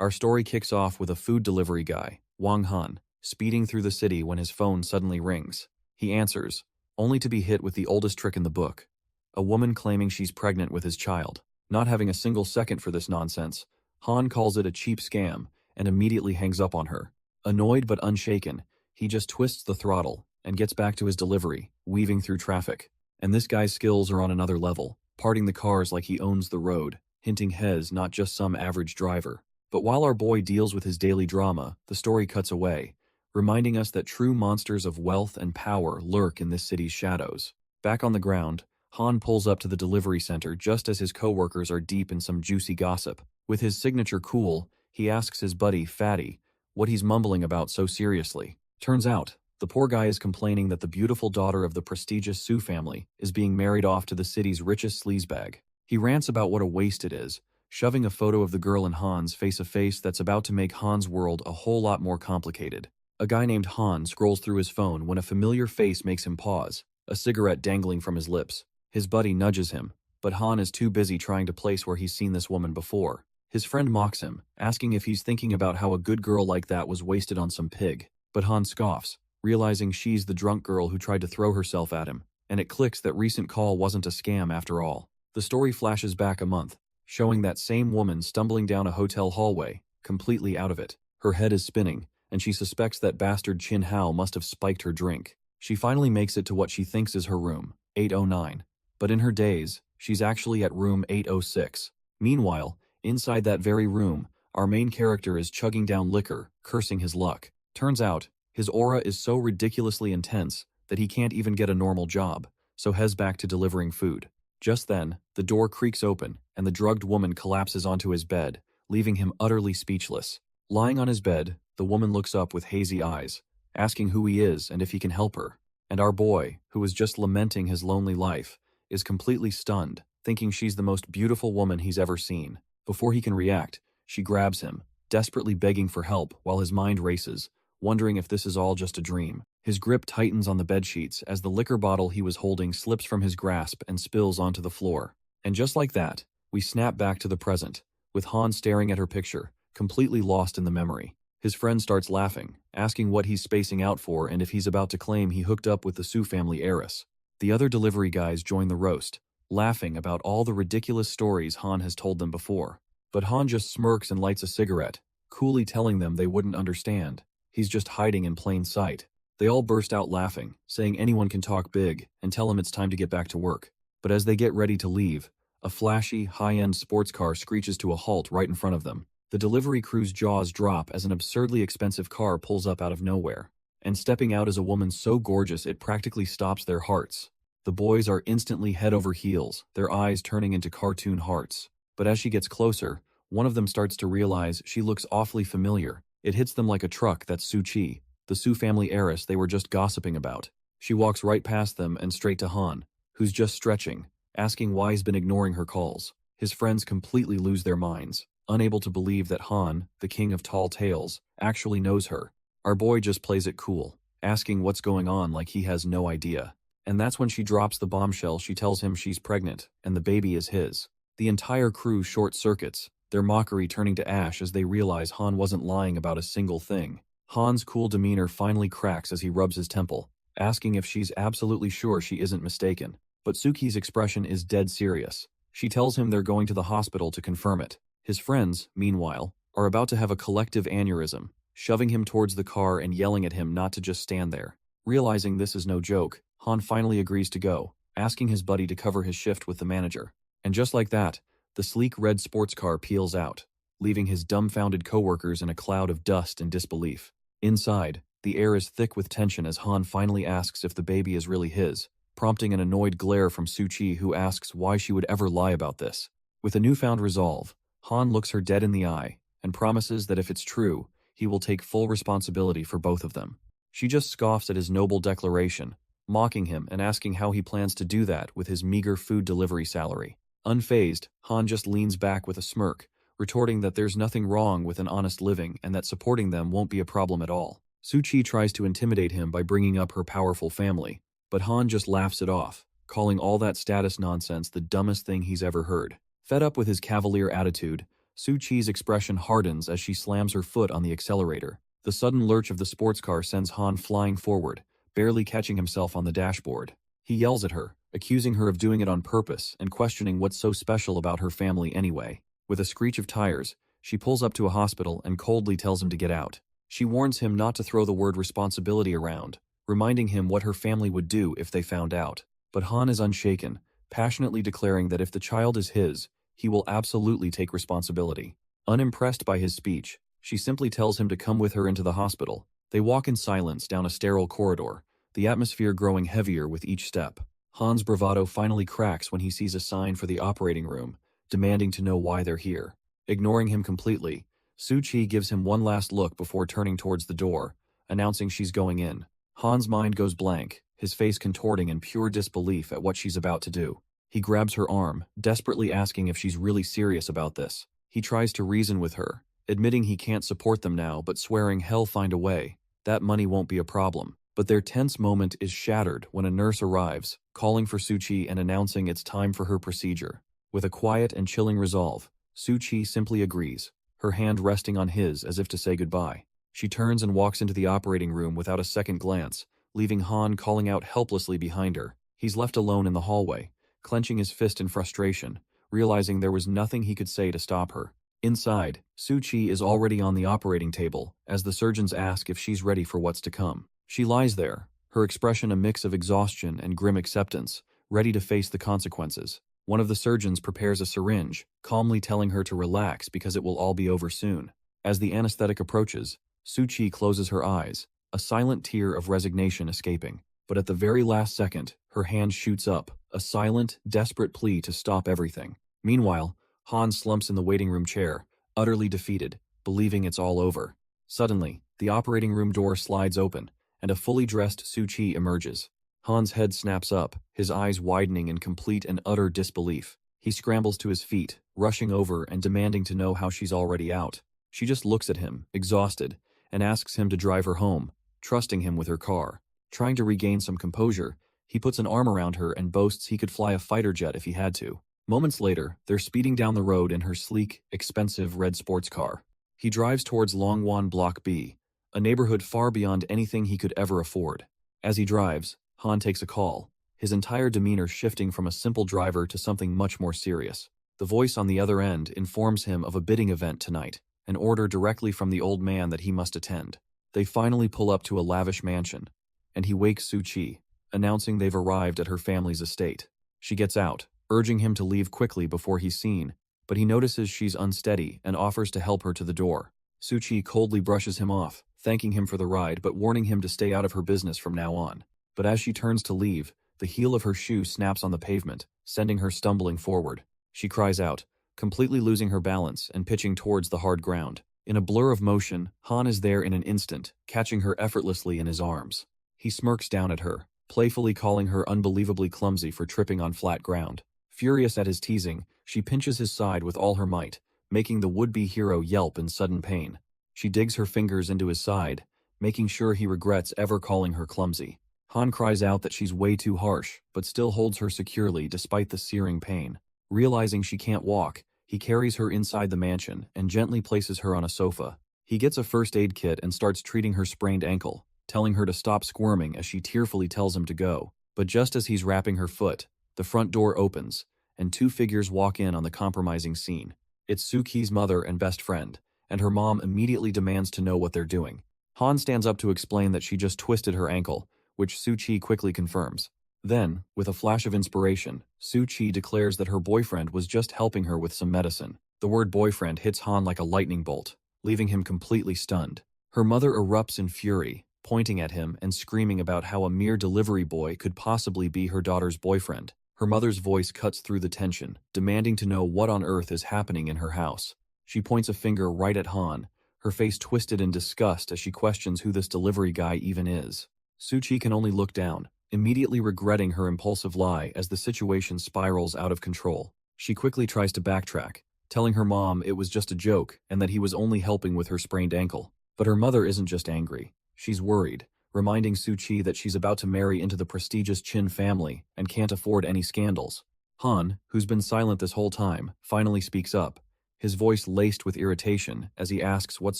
Our story kicks off with a food delivery guy, Wang Han, speeding through the city when his phone suddenly rings. He answers, only to be hit with the oldest trick in the book. A woman claiming she's pregnant with his child. Not having a single second for this nonsense, Han calls it a cheap scam and immediately hangs up on her. Annoyed but unshaken, he just twists the throttle and gets back to his delivery, weaving through traffic. And this guy's skills are on another level, parting the cars like he owns the road, hinting Hez not just some average driver. But while our boy deals with his daily drama, the story cuts away, reminding us that true monsters of wealth and power lurk in this city's shadows. Back on the ground, Han pulls up to the delivery center just as his co-workers are deep in some juicy gossip. With his signature cool, he asks his buddy, Fatty, what he's mumbling about so seriously. Turns out, the poor guy is complaining that the beautiful daughter of the prestigious Su family is being married off to the city's richest sleazebag. He rants about what a waste it is, shoving a photo of the girl in Han's face, a face that's about to make Han's world a whole lot more complicated. A guy named Han scrolls through his phone when a familiar face makes him pause, a cigarette dangling from his lips. His buddy nudges him, but Han is too busy trying to place where he's seen this woman before. His friend mocks him, asking if he's thinking about how a good girl like that was wasted on some pig. But Han scoffs, realizing she's the drunk girl who tried to throw herself at him, and it clicks that recent call wasn't a scam after all. The story flashes back a month, showing that same woman stumbling down a hotel hallway, completely out of it. Her head is spinning, and she suspects that bastard Chin Hao must have spiked her drink. She finally makes it to what she thinks is her room, 809. But in her daze, she's actually at room 806. Meanwhile, inside that very room, our main character is chugging down liquor, cursing his luck. Turns out, his aura is so ridiculously intense that he can't even get a normal job, so heads back to delivering food. Just then, the door creaks open, and the drugged woman collapses onto his bed, leaving him utterly speechless. Lying on his bed, the woman looks up with hazy eyes, asking who he is and if he can help her. And our boy, who was just lamenting his lonely life, is completely stunned, thinking she's the most beautiful woman he's ever seen. Before he can react, she grabs him, desperately begging for help while his mind races, wondering if this is all just a dream. His grip tightens on the bedsheets as the liquor bottle he was holding slips from his grasp and spills onto the floor. And just like that, we snap back to the present, with Han staring at her picture, completely lost in the memory. His friend starts laughing, asking what he's spacing out for and if he's about to claim he hooked up with the Su family heiress. The other delivery guys join the roast, laughing about all the ridiculous stories Han has told them before. But Han just smirks and lights a cigarette, coolly telling them they wouldn't understand. He's just hiding in plain sight. They all burst out laughing, saying anyone can talk big, and tell him it's time to get back to work. But as they get ready to leave, a flashy, high-end sports car screeches to a halt right in front of them. The delivery crew's jaws drop as an absurdly expensive car pulls up out of nowhere. And stepping out is a woman so gorgeous it practically stops their hearts. The boys are instantly head over heels, their eyes turning into cartoon hearts. But as she gets closer, one of them starts to realize she looks awfully familiar. It hits them like a truck. That's Su Chi, the Su family heiress they were just gossiping about. She walks right past them and straight to Han, who's just stretching, asking why he's been ignoring her calls. His friends completely lose their minds, unable to believe that Han, the king of tall tales, actually knows her. Our boy just plays it cool, asking what's going on like he has no idea. And that's when she drops the bombshell. She tells him she's pregnant, and the baby is his. The entire crew short-circuits, their mockery turning to ash as they realize Han wasn't lying about a single thing. Han's cool demeanor finally cracks as he rubs his temple, asking if she's absolutely sure she isn't mistaken. But Suki's expression is dead serious. She tells him they're going to the hospital to confirm it. His friends, meanwhile, are about to have a collective aneurysm, shoving him towards the car and yelling at him not to just stand there. Realizing this is no joke, Han finally agrees to go, asking his buddy to cover his shift with the manager. And just like that, the sleek red sports car peels out, leaving his dumbfounded coworkers in a cloud of dust and disbelief. Inside, the air is thick with tension as Han finally asks if the baby is really his, prompting an annoyed glare from Su Chi, who asks why she would ever lie about this. With a newfound resolve, Han looks her dead in the eye and promises that if it's true, he will take full responsibility for both of them. She just scoffs at his noble declaration, mocking him and asking how he plans to do that with his meager food delivery salary. Unfazed, Han just leans back with a smirk, retorting that there's nothing wrong with an honest living and that supporting them won't be a problem at all. Su Chi tries to intimidate him by bringing up her powerful family, but Han just laughs it off, calling all that status nonsense the dumbest thing he's ever heard. Fed up with his cavalier attitude, Su-chi's expression hardens as she slams her foot on the accelerator. The sudden lurch of the sports car sends Han flying forward, barely catching himself on the dashboard. He yells at her, accusing her of doing it on purpose and questioning what's so special about her family anyway. With a screech of tires, she pulls up to a hospital and coldly tells him to get out. She warns him not to throw the word responsibility around, reminding him what her family would do if they found out. But Han is unshaken, passionately declaring that if the child is his, he will absolutely take responsibility. Unimpressed by his speech, she simply tells him to come with her into the hospital. They walk in silence down a sterile corridor, the atmosphere growing heavier with each step. Han's bravado finally cracks when he sees a sign for the operating room, demanding to know why they're here. Ignoring him completely, Su-chi gives him one last look before turning towards the door, announcing she's going in. Han's mind goes blank, his face contorting in pure disbelief at what she's about to do. He grabs her arm, desperately asking if she's really serious about this. He tries to reason with her, admitting he can't support them now but swearing he'll find a way. That money won't be a problem. But their tense moment is shattered when a nurse arrives, calling for Su-chi and announcing it's time for her procedure. With a quiet and chilling resolve, Su-chi simply agrees, her hand resting on his as if to say goodbye. She turns and walks into the operating room without a second glance, leaving Han calling out helplessly behind her. He's left alone in the hallway, clenching his fist in frustration, realizing there was nothing he could say to stop her. Inside, Su-chi is already on the operating table, as the surgeons ask if she's ready for what's to come. She lies there, her expression a mix of exhaustion and grim acceptance, ready to face the consequences. One of the surgeons prepares a syringe, calmly telling her to relax because it will all be over soon. As the anesthetic approaches, Su-chi closes her eyes, a silent tear of resignation escaping. But at the very last second, her hand shoots up, a silent, desperate plea to stop everything. Meanwhile, Han slumps in the waiting room chair, utterly defeated, believing it's all over. Suddenly, the operating room door slides open, and a fully dressed Su-chi emerges. Han's head snaps up, his eyes widening in complete and utter disbelief. He scrambles to his feet, rushing over and demanding to know how she's already out. She just looks at him, exhausted, and asks him to drive her home, trusting him with her car. Trying to regain some composure, he puts an arm around her and boasts he could fly a fighter jet if he had to. Moments later, they're speeding down the road in her sleek, expensive red sports car. He drives towards Longwan Block B, a neighborhood far beyond anything he could ever afford. As he drives, Han takes a call, his entire demeanor shifting from a simple driver to something much more serious. The voice on the other end informs him of a bidding event tonight, an order directly from the old man that he must attend. They finally pull up to a lavish mansion, and he wakes Su-chi, announcing they've arrived at her family's estate. She gets out, urging him to leave quickly before he's seen, but he notices she's unsteady and offers to help her to the door. Su-chi coldly brushes him off, thanking him for the ride but warning him to stay out of her business from now on. But as she turns to leave, the heel of her shoe snaps on the pavement, sending her stumbling forward. She cries out, completely losing her balance and pitching towards the hard ground. In a blur of motion, Han is there in an instant, catching her effortlessly in his arms. He smirks down at her, playfully calling her unbelievably clumsy for tripping on flat ground. Furious at his teasing, she pinches his side with all her might, making the would-be hero yelp in sudden pain. She digs her fingers into his side, making sure he regrets ever calling her clumsy. Han cries out that she's way too harsh, but still holds her securely despite the searing pain. Realizing she can't walk, he carries her inside the mansion and gently places her on a sofa. He gets a first aid kit and starts treating her sprained ankle, telling her to stop squirming as she tearfully tells him to go. But just as he's wrapping her foot, the front door opens, and two figures walk in on the compromising scene. It's Su-chi's mother and best friend, and her mom immediately demands to know what they're doing. Han stands up to explain that she just twisted her ankle, which Su-chi quickly confirms. Then, with a flash of inspiration, Su-chi declares that her boyfriend was just helping her with some medicine. The word boyfriend hits Han like a lightning bolt, leaving him completely stunned. Her mother erupts in fury, pointing at him and screaming about how a mere delivery boy could possibly be her daughter's boyfriend. Her mother's voice cuts through the tension, demanding to know what on earth is happening in her house. She points a finger right at Han, her face twisted in disgust as she questions who this delivery guy even is. Su-chi can only look down, immediately regretting her impulsive lie as the situation spirals out of control. She quickly tries to backtrack, telling her mom it was just a joke and that he was only helping with her sprained ankle. But her mother isn't just angry, she's worried, reminding Su-chi that she's about to marry into the prestigious Chin family and can't afford any scandals. Han, who's been silent this whole time, finally speaks up, his voice laced with irritation as he asks what's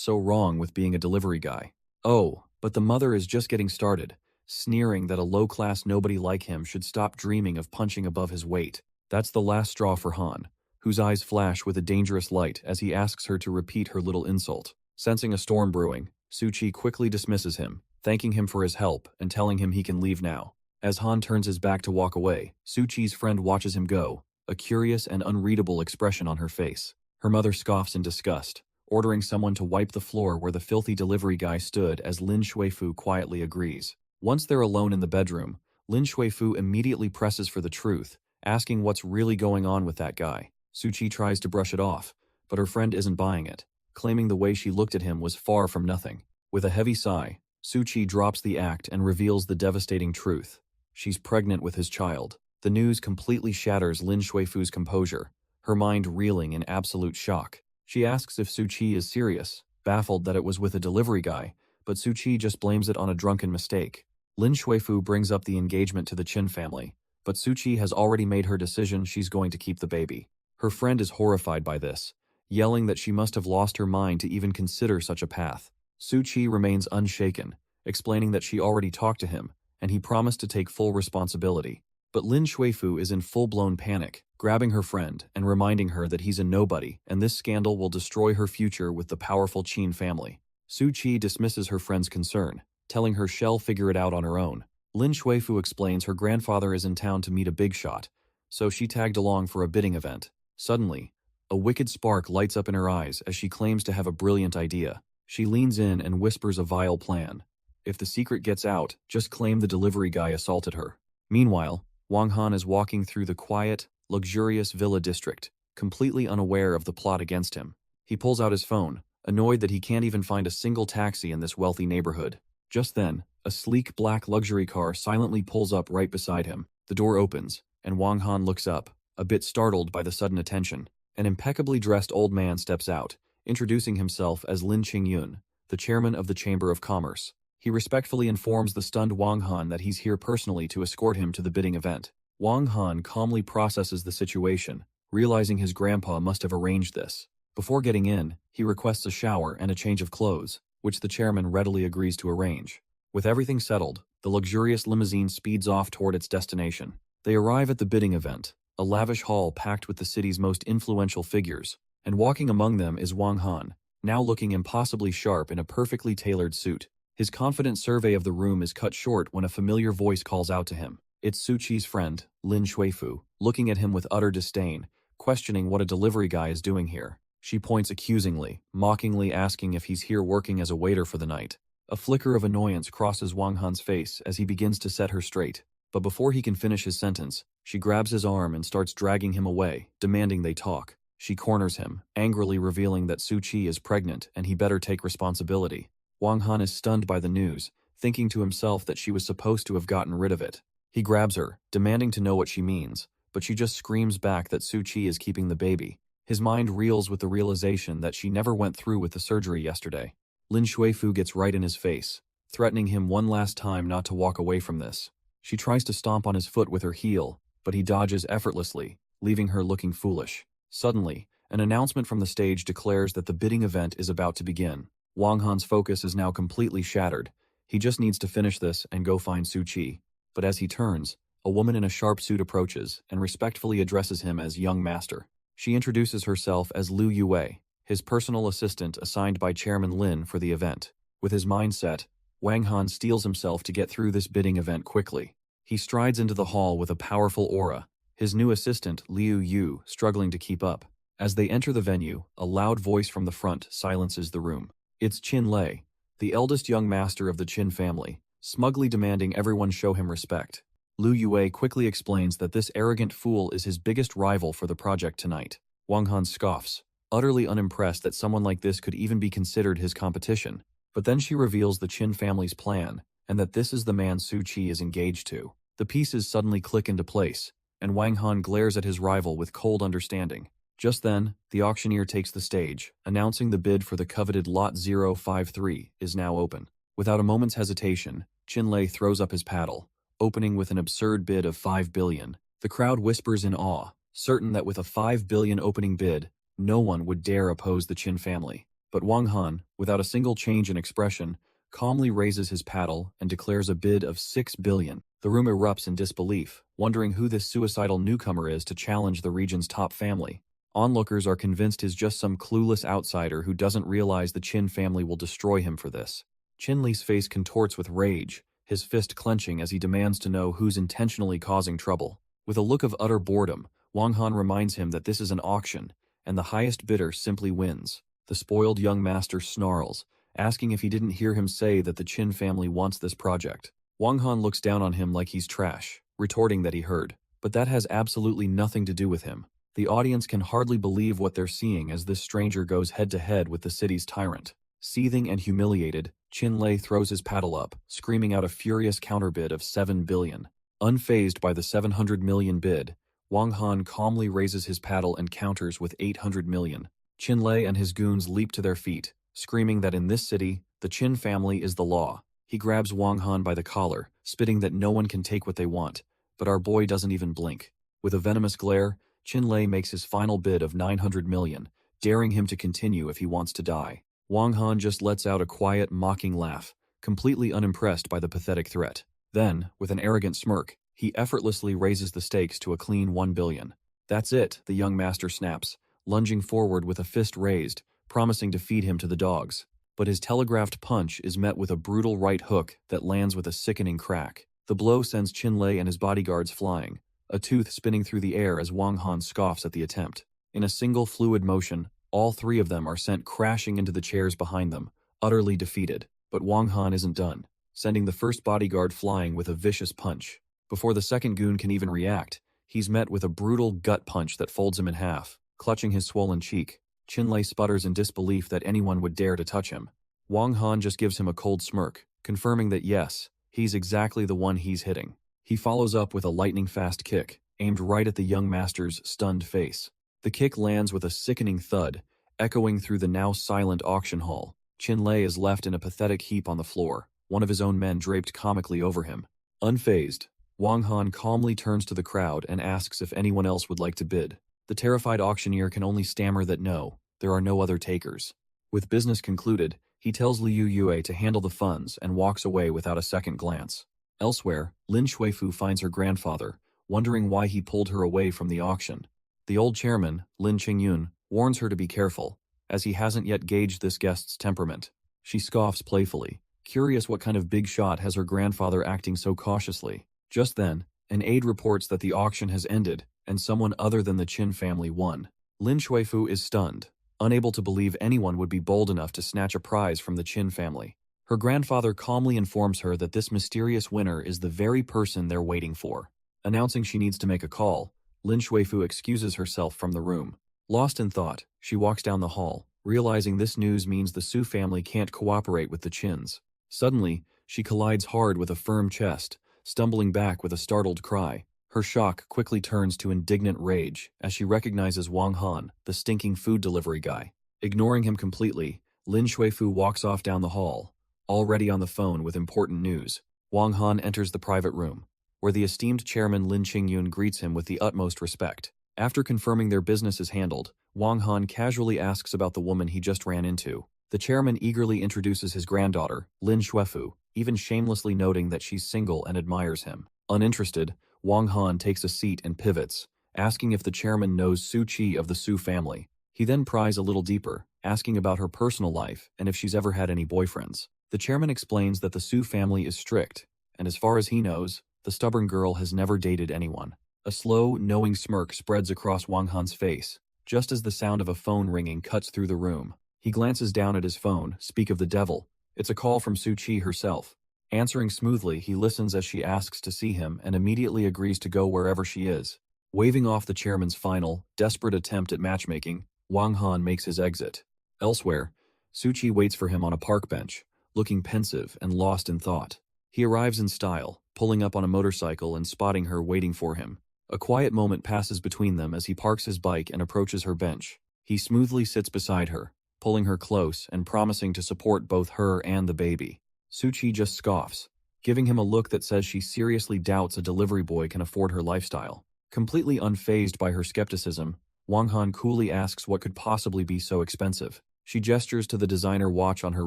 so wrong with being a delivery guy. Oh, but the mother is just getting started, sneering that a low-class nobody like him should stop dreaming of punching above his weight. That's the last straw for Han, whose eyes flash with a dangerous light as he asks her to repeat her little insult. Sensing a storm brewing, Suchi quickly dismisses him, thanking him for his help and telling him he can leave now. As Han turns his back to walk away, Suchi's friend watches him go, a curious and unreadable expression on her face. Her mother scoffs in disgust, ordering someone to wipe the floor where the filthy delivery guy stood as Lin Shuifu quietly agrees. Once they're alone in the bedroom, Lin Shuifu immediately presses for the truth, asking what's really going on with that guy. Suchi tries to brush it off, but her friend isn't buying it, claiming the way she looked at him was far from nothing. With a heavy sigh, Suchi drops the act and reveals the devastating truth. She's pregnant with his child. The news completely shatters Lin Shuifu's composure, her mind reeling in absolute shock. She asks if Suchi is serious, baffled that it was with a delivery guy, but Suchi just blames it on a drunken mistake. Lin Shuifu brings up the engagement to the Qin family, but Suchi has already made her decision she's going to keep the baby. Her friend is horrified by this, yelling that she must have lost her mind to even consider such a path. Suchi remains unshaken, explaining that she already talked to him, and he promised to take full responsibility. But Lin Shuifu is in full-blown panic, grabbing her friend and reminding her that he's a nobody and this scandal will destroy her future with the powerful Qin family. Suchi dismisses her friend's concern, telling her she'll figure it out on her own. Lin Shuifu explains her grandfather is in town to meet a big shot, so she tagged along for a bidding event. Suddenly, a wicked spark lights up in her eyes as she claims to have a brilliant idea. She leans in and whispers a vile plan. If the secret gets out, just claim the delivery guy assaulted her. Meanwhile, Wang Han is walking through the quiet, luxurious villa district, completely unaware of the plot against him. He pulls out his phone, annoyed that he can't even find a single taxi in this wealthy neighborhood. Just then, a sleek black luxury car silently pulls up right beside him. The door opens, and Wang Han looks up, a bit startled by the sudden attention. An impeccably dressed old man steps out, introducing himself as Lin Qingyun, the chairman of the Chamber of Commerce. He respectfully informs the stunned Wang Han that he's here personally to escort him to the bidding event. Wang Han calmly processes the situation, realizing his grandpa must have arranged this. Before getting in, he requests a shower and a change of clothes, which the chairman readily agrees to arrange. With everything settled, the luxurious limousine speeds off toward its destination. They arrive at the bidding event, a lavish hall packed with the city's most influential figures, and walking among them is Wang Han, now looking impossibly sharp in a perfectly tailored suit. His confident survey of the room is cut short when a familiar voice calls out to him. It's Suchi's friend, Lin Shuifu, looking at him with utter disdain, questioning what a delivery guy is doing here. She points accusingly, mockingly asking if he's here working as a waiter for the night. A flicker of annoyance crosses Wang Han's face as he begins to set her straight. But before he can finish his sentence, she grabs his arm and starts dragging him away, demanding they talk. She corners him, angrily revealing that Suchi is pregnant and he better take responsibility. Wang Han is stunned by the news, thinking to himself that she was supposed to have gotten rid of it. He grabs her, demanding to know what she means, but she just screams back that Suchi is keeping the baby. His mind reels with the realization that she never went through with the surgery yesterday. Lin Shuifu gets right in his face, threatening him one last time not to walk away from this. She tries to stomp on his foot with her heel, but he dodges effortlessly, leaving her looking foolish. Suddenly, an announcement from the stage declares that the bidding event is about to begin. Wang Han's focus is now completely shattered. He just needs to finish this and go find Suchi. But as he turns, a woman in a sharp suit approaches and respectfully addresses him as young master. She introduces herself as Liu Yue, his personal assistant assigned by Chairman Lin for the event. With his mind set, Wang Han steels himself to get through this bidding event quickly. He strides into the hall with a powerful aura, his new assistant, Liu Yu, struggling to keep up. As they enter the venue, a loud voice from the front silences the room. It's Qin Lei, the eldest young master of the Qin family, smugly demanding everyone show him respect. Liu Yue quickly explains that this arrogant fool is his biggest rival for the project tonight. Wang Han scoffs, utterly unimpressed that someone like this could even be considered his competition. But then she reveals the Qin family's plan, and that this is the man Suchi is engaged to. The pieces suddenly click into place, and Wang Han glares at his rival with cold understanding. Just then, the auctioneer takes the stage, announcing the bid for the coveted Lot 053 is now open. Without a moment's hesitation, Qin Lei throws up his paddle, opening with an absurd bid of 5 billion. The crowd whispers in awe, certain that with a 5 billion opening bid, no one would dare oppose the Qin family. But Wang Han, without a single change in expression, calmly raises his paddle and declares a bid of 6 billion. The room erupts in disbelief, wondering who this suicidal newcomer is to challenge the region's top family. Onlookers are convinced he's just some clueless outsider who doesn't realize the Qin family will destroy him for this. Qin Li's face contorts with rage, his fist clenching as he demands to know who's intentionally causing trouble. With a look of utter boredom, Wang Han reminds him that this is an auction, and the highest bidder simply wins. The spoiled young master snarls, asking if he didn't hear him say that the Qin family wants this project. Wang Han looks down on him like he's trash, retorting that he heard. But that has absolutely nothing to do with him. The audience can hardly believe what they're seeing as this stranger goes head-to-head with the city's tyrant. Seething and humiliated, Qin Li throws his paddle up, screaming out a furious counterbid of 7 billion. Unfazed by the 700 million bid, Wang Han calmly raises his paddle and counters with 800 million. Qin Li and his goons leap to their feet, screaming that in this city, the Qin family is the law. He grabs Wang Han by the collar, spitting that no one can take what they want, but our boy doesn't even blink. With a venomous glare, Qin Li makes his final bid of 900 million, daring him to continue if he wants to die. Wang Han just lets out a quiet, mocking laugh, completely unimpressed by the pathetic threat. Then, with an arrogant smirk, he effortlessly raises the stakes to a clean 1 billion. That's it, the young master snaps, lunging forward with a fist raised, promising to feed him to the dogs. But his telegraphed punch is met with a brutal right hook that lands with a sickening crack. The blow sends Qin Li and his bodyguards flying, a tooth spinning through the air as Wang Han scoffs at the attempt. In a single fluid motion, all three of them are sent crashing into the chairs behind them, utterly defeated. But Wang Han isn't done, sending the first bodyguard flying with a vicious punch. Before the second goon can even react, he's met with a brutal gut punch that folds him in half. Clutching his swollen cheek, Qin Li sputters in disbelief that anyone would dare to touch him. Wang Han just gives him a cold smirk, confirming that yes, he's exactly the one he's hitting. He follows up with a lightning-fast kick, aimed right at the young master's stunned face. The kick lands with a sickening thud, echoing through the now silent auction hall. Qin Li is left in a pathetic heap on the floor, one of his own men draped comically over him. Unfazed, Wang Han calmly turns to the crowd and asks if anyone else would like to bid. The terrified auctioneer can only stammer that no, there are no other takers. With business concluded, he tells Liu Yue to handle the funds and walks away without a second glance. Elsewhere, Lin Shuifu finds her grandfather, wondering why he pulled her away from the auction. The old chairman, Lin Qingyun, warns her to be careful, as he hasn't yet gauged this guest's temperament. She scoffs playfully, curious what kind of big shot has her grandfather acting so cautiously. Just then, an aide reports that the auction has ended, and someone other than the Qin family won. Lin Shuifu is stunned, unable to believe anyone would be bold enough to snatch a prize from the Qin family. Her grandfather calmly informs her that this mysterious winner is the very person they're waiting for. Announcing she needs to make a call, Lin Shuifu excuses herself from the room. Lost in thought, she walks down the hall, realizing this news means the Su family can't cooperate with the Qins. Suddenly, she collides hard with a firm chest, stumbling back with a startled cry. Her shock quickly turns to indignant rage as she recognizes Wang Han, the stinking food delivery guy. Ignoring him completely, Lin Shuifu walks off down the hall, already on the phone with important news. Wang Han enters the private room, where the esteemed chairman Lin Qingyun greets him with the utmost respect. After confirming their business is handled, Wang Han casually asks about the woman he just ran into. The chairman eagerly introduces his granddaughter, Lin Shuifu, even shamelessly noting that she's single and admires him. Uninterested, Wang Han takes a seat and pivots, asking if the chairman knows Su Qi of the Su family. He then pries a little deeper, asking about her personal life and if she's ever had any boyfriends. The chairman explains that the Su family is strict, and as far as he knows, the stubborn girl has never dated anyone. A slow, knowing smirk spreads across Wang Han's face, just as the sound of a phone ringing cuts through the room. He glances down at his phone, speak of the devil. It's a call from Su Qi herself. Answering smoothly, he listens as she asks to see him and immediately agrees to go wherever she is. Waving off the chairman's final, desperate attempt at matchmaking, Wang Han makes his exit. Elsewhere, Su Qi waits for him on a park bench, looking pensive and lost in thought. He arrives in style, pulling up on a motorcycle and spotting her waiting for him. A quiet moment passes between them as he parks his bike and approaches her bench. He smoothly sits beside her, pulling her close and promising to support both her and the baby. Su Qi just scoffs, giving him a look that says she seriously doubts a delivery boy can afford her lifestyle. Completely unfazed by her skepticism, Wang Han coolly asks what could possibly be so expensive. She gestures to the designer watch on her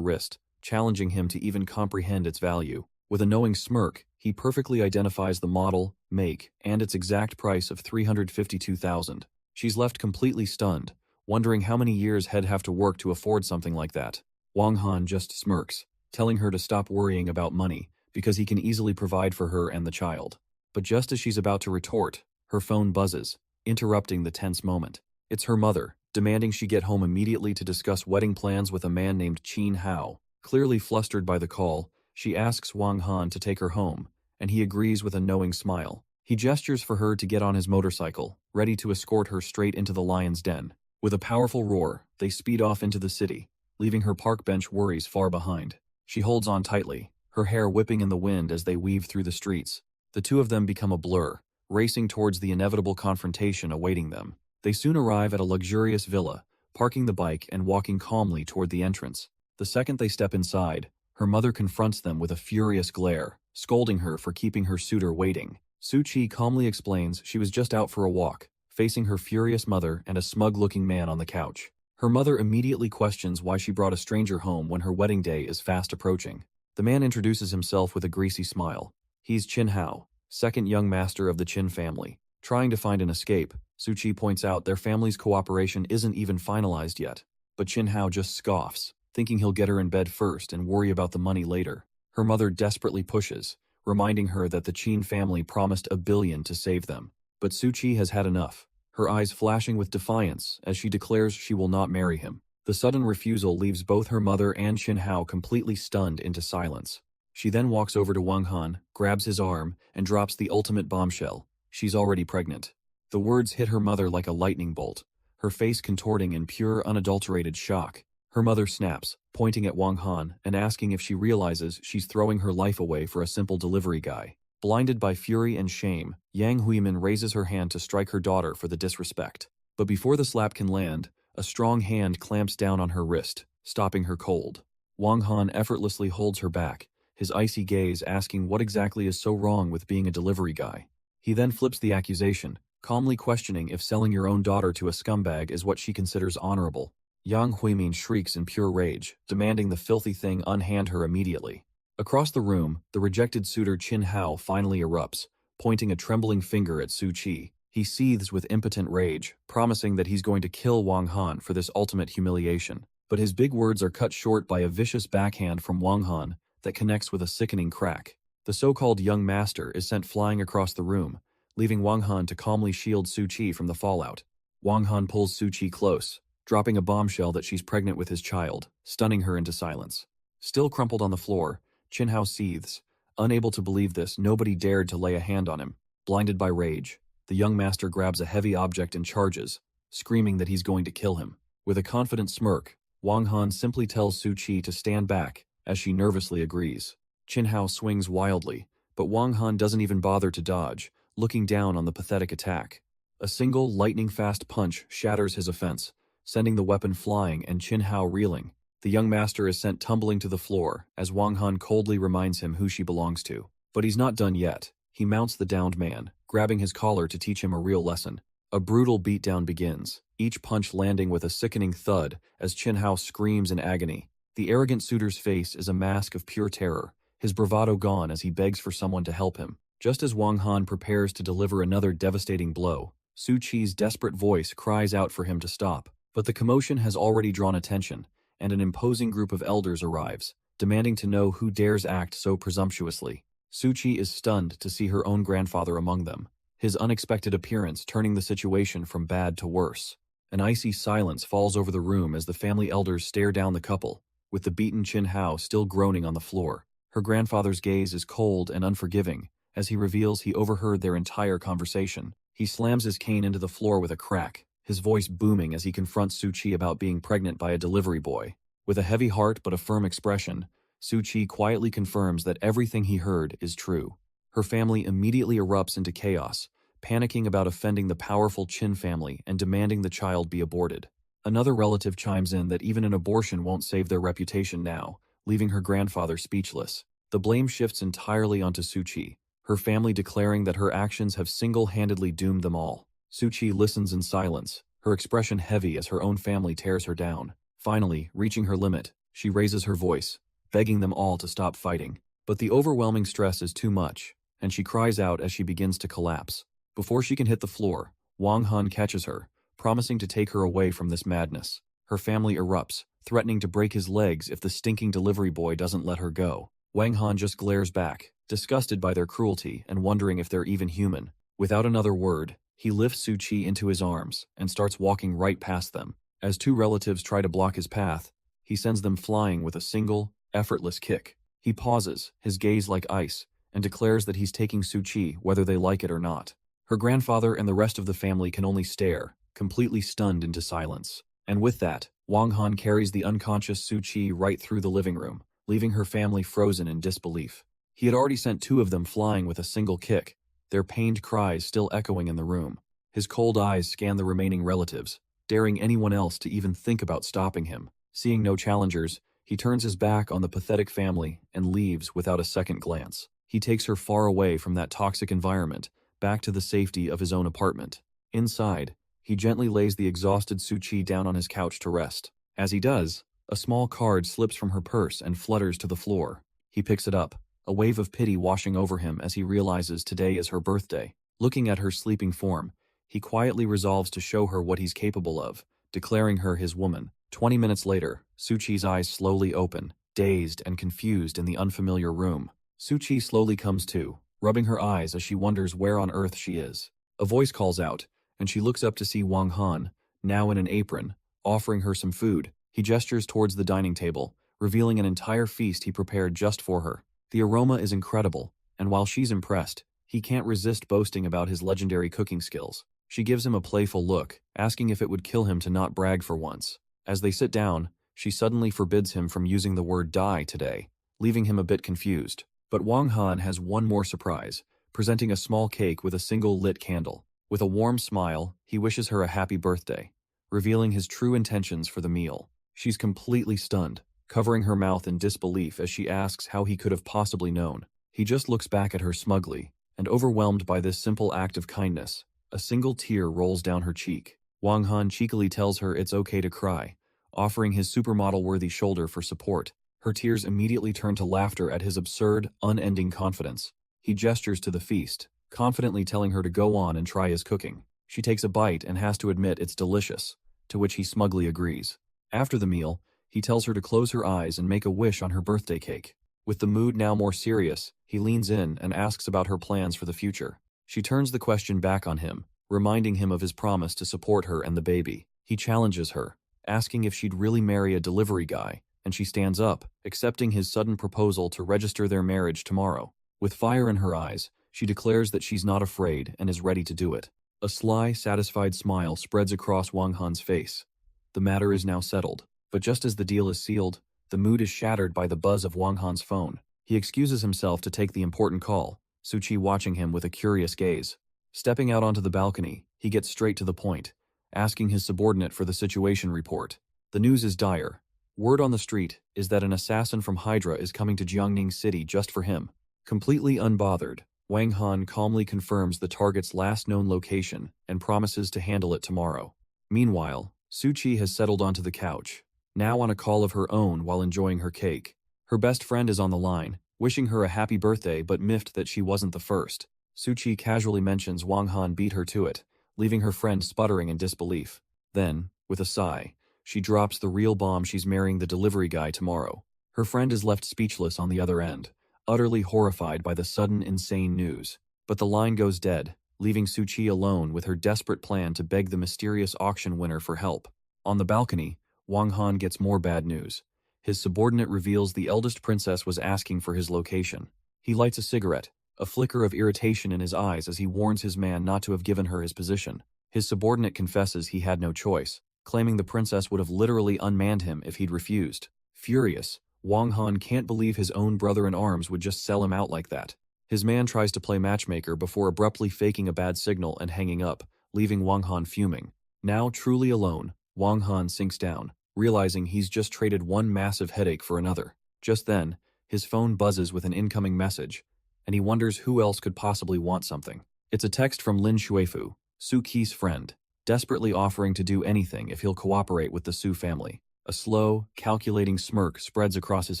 wrist, challenging him to even comprehend its value. With a knowing smirk, he perfectly identifies the model, make, and its exact price of $352,000. She's left completely stunned, wondering how many years he'd have to work to afford something like that. Wang Han just smirks, telling her to stop worrying about money, because he can easily provide for her and the child. But just as she's about to retort, her phone buzzes, interrupting the tense moment. It's her mother, demanding she get home immediately to discuss wedding plans with a man named Qin Hao. Clearly flustered by the call, she asks Wang Han to take her home, and he agrees with a knowing smile. He gestures for her to get on his motorcycle, ready to escort her straight into the lion's den. With a powerful roar, they speed off into the city, leaving her park bench worries far behind. She holds on tightly, her hair whipping in the wind as they weave through the streets. The two of them become a blur, racing towards the inevitable confrontation awaiting them. They soon arrive at a luxurious villa, parking the bike and walking calmly toward the entrance. The second they step inside, her mother confronts them with a furious glare, scolding her for keeping her suitor waiting. Su-Chi calmly explains she was just out for a walk, facing her furious mother and a smug-looking man on the couch. Her mother immediately questions why she brought a stranger home when her wedding day is fast approaching. The man introduces himself with a greasy smile. He's Qin Hao, second young master of the Qin family. Trying to find an escape, Su-Chi points out their family's cooperation isn't even finalized yet. But Qin Hao just scoffs, thinking he'll get her in bed first and worry about the money later. Her mother desperately pushes, reminding her that the Qin family promised $1 billion to save them. But Su-Chi has had enough, her eyes flashing with defiance as she declares she will not marry him. The sudden refusal leaves both her mother and Qin Hao completely stunned into silence. She then walks over to Wang Han, grabs his arm, and drops the ultimate bombshell. She's already pregnant. The words hit her mother like a lightning bolt, her face contorting in pure, unadulterated shock. Her mother snaps, pointing at Wang Han and asking if she realizes she's throwing her life away for a simple delivery guy. Blinded by fury and shame, Yang Huimin raises her hand to strike her daughter for the disrespect. But before the slap can land, a strong hand clamps down on her wrist, stopping her cold. Wang Han effortlessly holds her back, his icy gaze asking what exactly is so wrong with being a delivery guy. He then flips the accusation, calmly questioning if selling your own daughter to a scumbag is what she considers honorable. Yang Huimin shrieks in pure rage, demanding the filthy thing unhand her immediately. Across the room, the rejected suitor Qin Hao finally erupts, pointing a trembling finger at Su-Chi. He seethes with impotent rage, promising that he's going to kill Wang Han for this ultimate humiliation. But his big words are cut short by a vicious backhand from Wang Han that connects with a sickening crack. The so-called young master is sent flying across the room, leaving Wang Han to calmly shield Su-Chi from the fallout. Wang Han pulls Su-Chi close, dropping a bombshell that she's pregnant with his child, stunning her into silence. Still crumpled on the floor, Qin Hao seethes. Unable to believe this, nobody dared to lay a hand on him. Blinded by rage, the young master grabs a heavy object and charges, screaming that he's going to kill him. With a confident smirk, Wang Han simply tells Su-Chi to stand back, as she nervously agrees. Qin Hao swings wildly, but Wang Han doesn't even bother to dodge, looking down on the pathetic attack. A single lightning-fast punch shatters his offense, sending the weapon flying and Qin Hao reeling. The young master is sent tumbling to the floor as Wang Han coldly reminds him who she belongs to. But he's not done yet. He mounts the downed man, grabbing his collar to teach him a real lesson. A brutal beatdown begins, each punch landing with a sickening thud as Qin Hao screams in agony. The arrogant suitor's face is a mask of pure terror, his bravado gone as he begs for someone to help him. Just as Wang Han prepares to deliver another devastating blow, Su-Chi's desperate voice cries out for him to stop. But the commotion has already drawn attention, and an imposing group of elders arrives, demanding to know who dares act so presumptuously. Su-Chi is stunned to see her own grandfather among them, his unexpected appearance turning the situation from bad to worse. An icy silence falls over the room as the family elders stare down the couple, with the beaten Qin Hao still groaning on the floor. Her grandfather's gaze is cold and unforgiving, as he reveals he overheard their entire conversation. He slams his cane into the floor with a crack, his voice booming as he confronts Su-Chi about being pregnant by a delivery boy. With a heavy heart but a firm expression, Su-Chi quietly confirms that everything he heard is true. Her family immediately erupts into chaos, panicking about offending the powerful Qin family and demanding the child be aborted. Another relative chimes in that even an abortion won't save their reputation now, leaving her grandfather speechless. The blame shifts entirely onto Su-Chi, her family declaring that her actions have single-handedly doomed them all. Su-Chi listens in silence, her expression heavy as her own family tears her down. Finally, reaching her limit, she raises her voice, begging them all to stop fighting. But the overwhelming stress is too much, and she cries out as she begins to collapse. Before she can hit the floor, Wang Han catches her, promising to take her away from this madness. Her family erupts, threatening to break his legs if the stinking delivery boy doesn't let her go. Wang Han just glares back, disgusted by their cruelty and wondering if they're even human. Without another word, he lifts Su Qi into his arms and starts walking right past them. As two relatives try to block his path, he sends them flying with a single, effortless kick. He pauses, his gaze like ice, and declares that he's taking Su Qi whether they like it or not. Her grandfather and the rest of the family can only stare, completely stunned into silence. And with that, Wang Han carries the unconscious Su Qi right through the living room, leaving her family frozen in disbelief. He had already sent two of them flying with a single kick, their pained cries still echoing in the room. His cold eyes scan the remaining relatives, daring anyone else to even think about stopping him. Seeing no challengers, he turns his back on the pathetic family and leaves without a second glance. He takes her far away from that toxic environment, back to the safety of his own apartment. Inside, he gently lays the exhausted Su Qi down on his couch to rest. As he does, a small card slips from her purse and flutters to the floor. He picks it up, a wave of pity washing over him as he realizes today is her birthday. Looking at her sleeping form, he quietly resolves to show her what he's capable of, declaring her his woman. 20 minutes later, Su Qi's eyes slowly open, dazed and confused in the unfamiliar room. Su Qi slowly comes to, rubbing her eyes as she wonders where on earth she is. A voice calls out, and she looks up to see Wang Han, now in an apron, offering her some food. He gestures towards the dining table, revealing an entire feast he prepared just for her. The aroma is incredible, and while she's impressed, he can't resist boasting about his legendary cooking skills. She gives him a playful look, asking if it would kill him to not brag for once. As they sit down, she suddenly forbids him from using the word die today, leaving him a bit confused. But Wang Han has one more surprise, presenting a small cake with a single lit candle. With a warm smile, he wishes her a happy birthday, revealing his true intentions for the meal. She's completely stunned, covering her mouth in disbelief as she asks how he could have possibly known. He just looks back at her smugly, and overwhelmed by this simple act of kindness, a single tear rolls down her cheek. Wang Han cheekily tells her it's okay to cry, offering his supermodel-worthy shoulder for support. Her tears immediately turn to laughter at his absurd, unending confidence. He gestures to the feast, confidently telling her to go on and try his cooking. She takes a bite and has to admit it's delicious, to which he smugly agrees. After the meal, he tells her to close her eyes and make a wish on her birthday cake. With the mood now more serious, he leans in and asks about her plans for the future. She turns the question back on him, reminding him of his promise to support her and the baby. He challenges her, asking if she'd really marry a delivery guy, and she stands up, accepting his sudden proposal to register their marriage tomorrow. With fire in her eyes, she declares that she's not afraid and is ready to do it. A sly, satisfied smile spreads across Wang Han's face. The matter is now settled, but just as the deal is sealed, the mood is shattered by the buzz of Wang Han's phone. He excuses himself to take the important call, Su Qi watching him with a curious gaze. Stepping out onto the balcony, he gets straight to the point, asking his subordinate for the situation report. The news is dire. Word on the street is that an assassin from Hydra is coming to Jiangning City just for him. Completely unbothered, Wang Han calmly confirms the target's last known location and promises to handle it tomorrow. Meanwhile, Su Qi has settled onto the couch, now on a call of her own while enjoying her cake. Her best friend is on the line, wishing her a happy birthday but miffed that she wasn't the first. Su Qi casually mentions Wang Han beat her to it, leaving her friend sputtering in disbelief. Then, with a sigh, she drops the real bomb she's marrying the delivery guy tomorrow. Her friend is left speechless on the other end, utterly horrified by the sudden insane news. But the line goes dead, leaving Su Qi alone with her desperate plan to beg the mysterious auction winner for help. On the balcony, Wang Han gets more bad news. His subordinate reveals the eldest princess was asking for his location. He lights a cigarette, a flicker of irritation in his eyes as he warns his man not to have given her his position. His subordinate confesses he had no choice, claiming the princess would have literally unmanned him if he'd refused. Furious, Wang Han can't believe his own brother-in-arms would just sell him out like that. His man tries to play matchmaker before abruptly faking a bad signal and hanging up, leaving Wang Han fuming. Now truly alone, Wang Han sinks down, realizing he's just traded one massive headache for another. Just then, his phone buzzes with an incoming message, and he wonders who else could possibly want something. It's a text from Lin Shuifu, Su Qi's friend. desperately offering to do anything if he'll cooperate with the Su family. A slow, calculating smirk spreads across his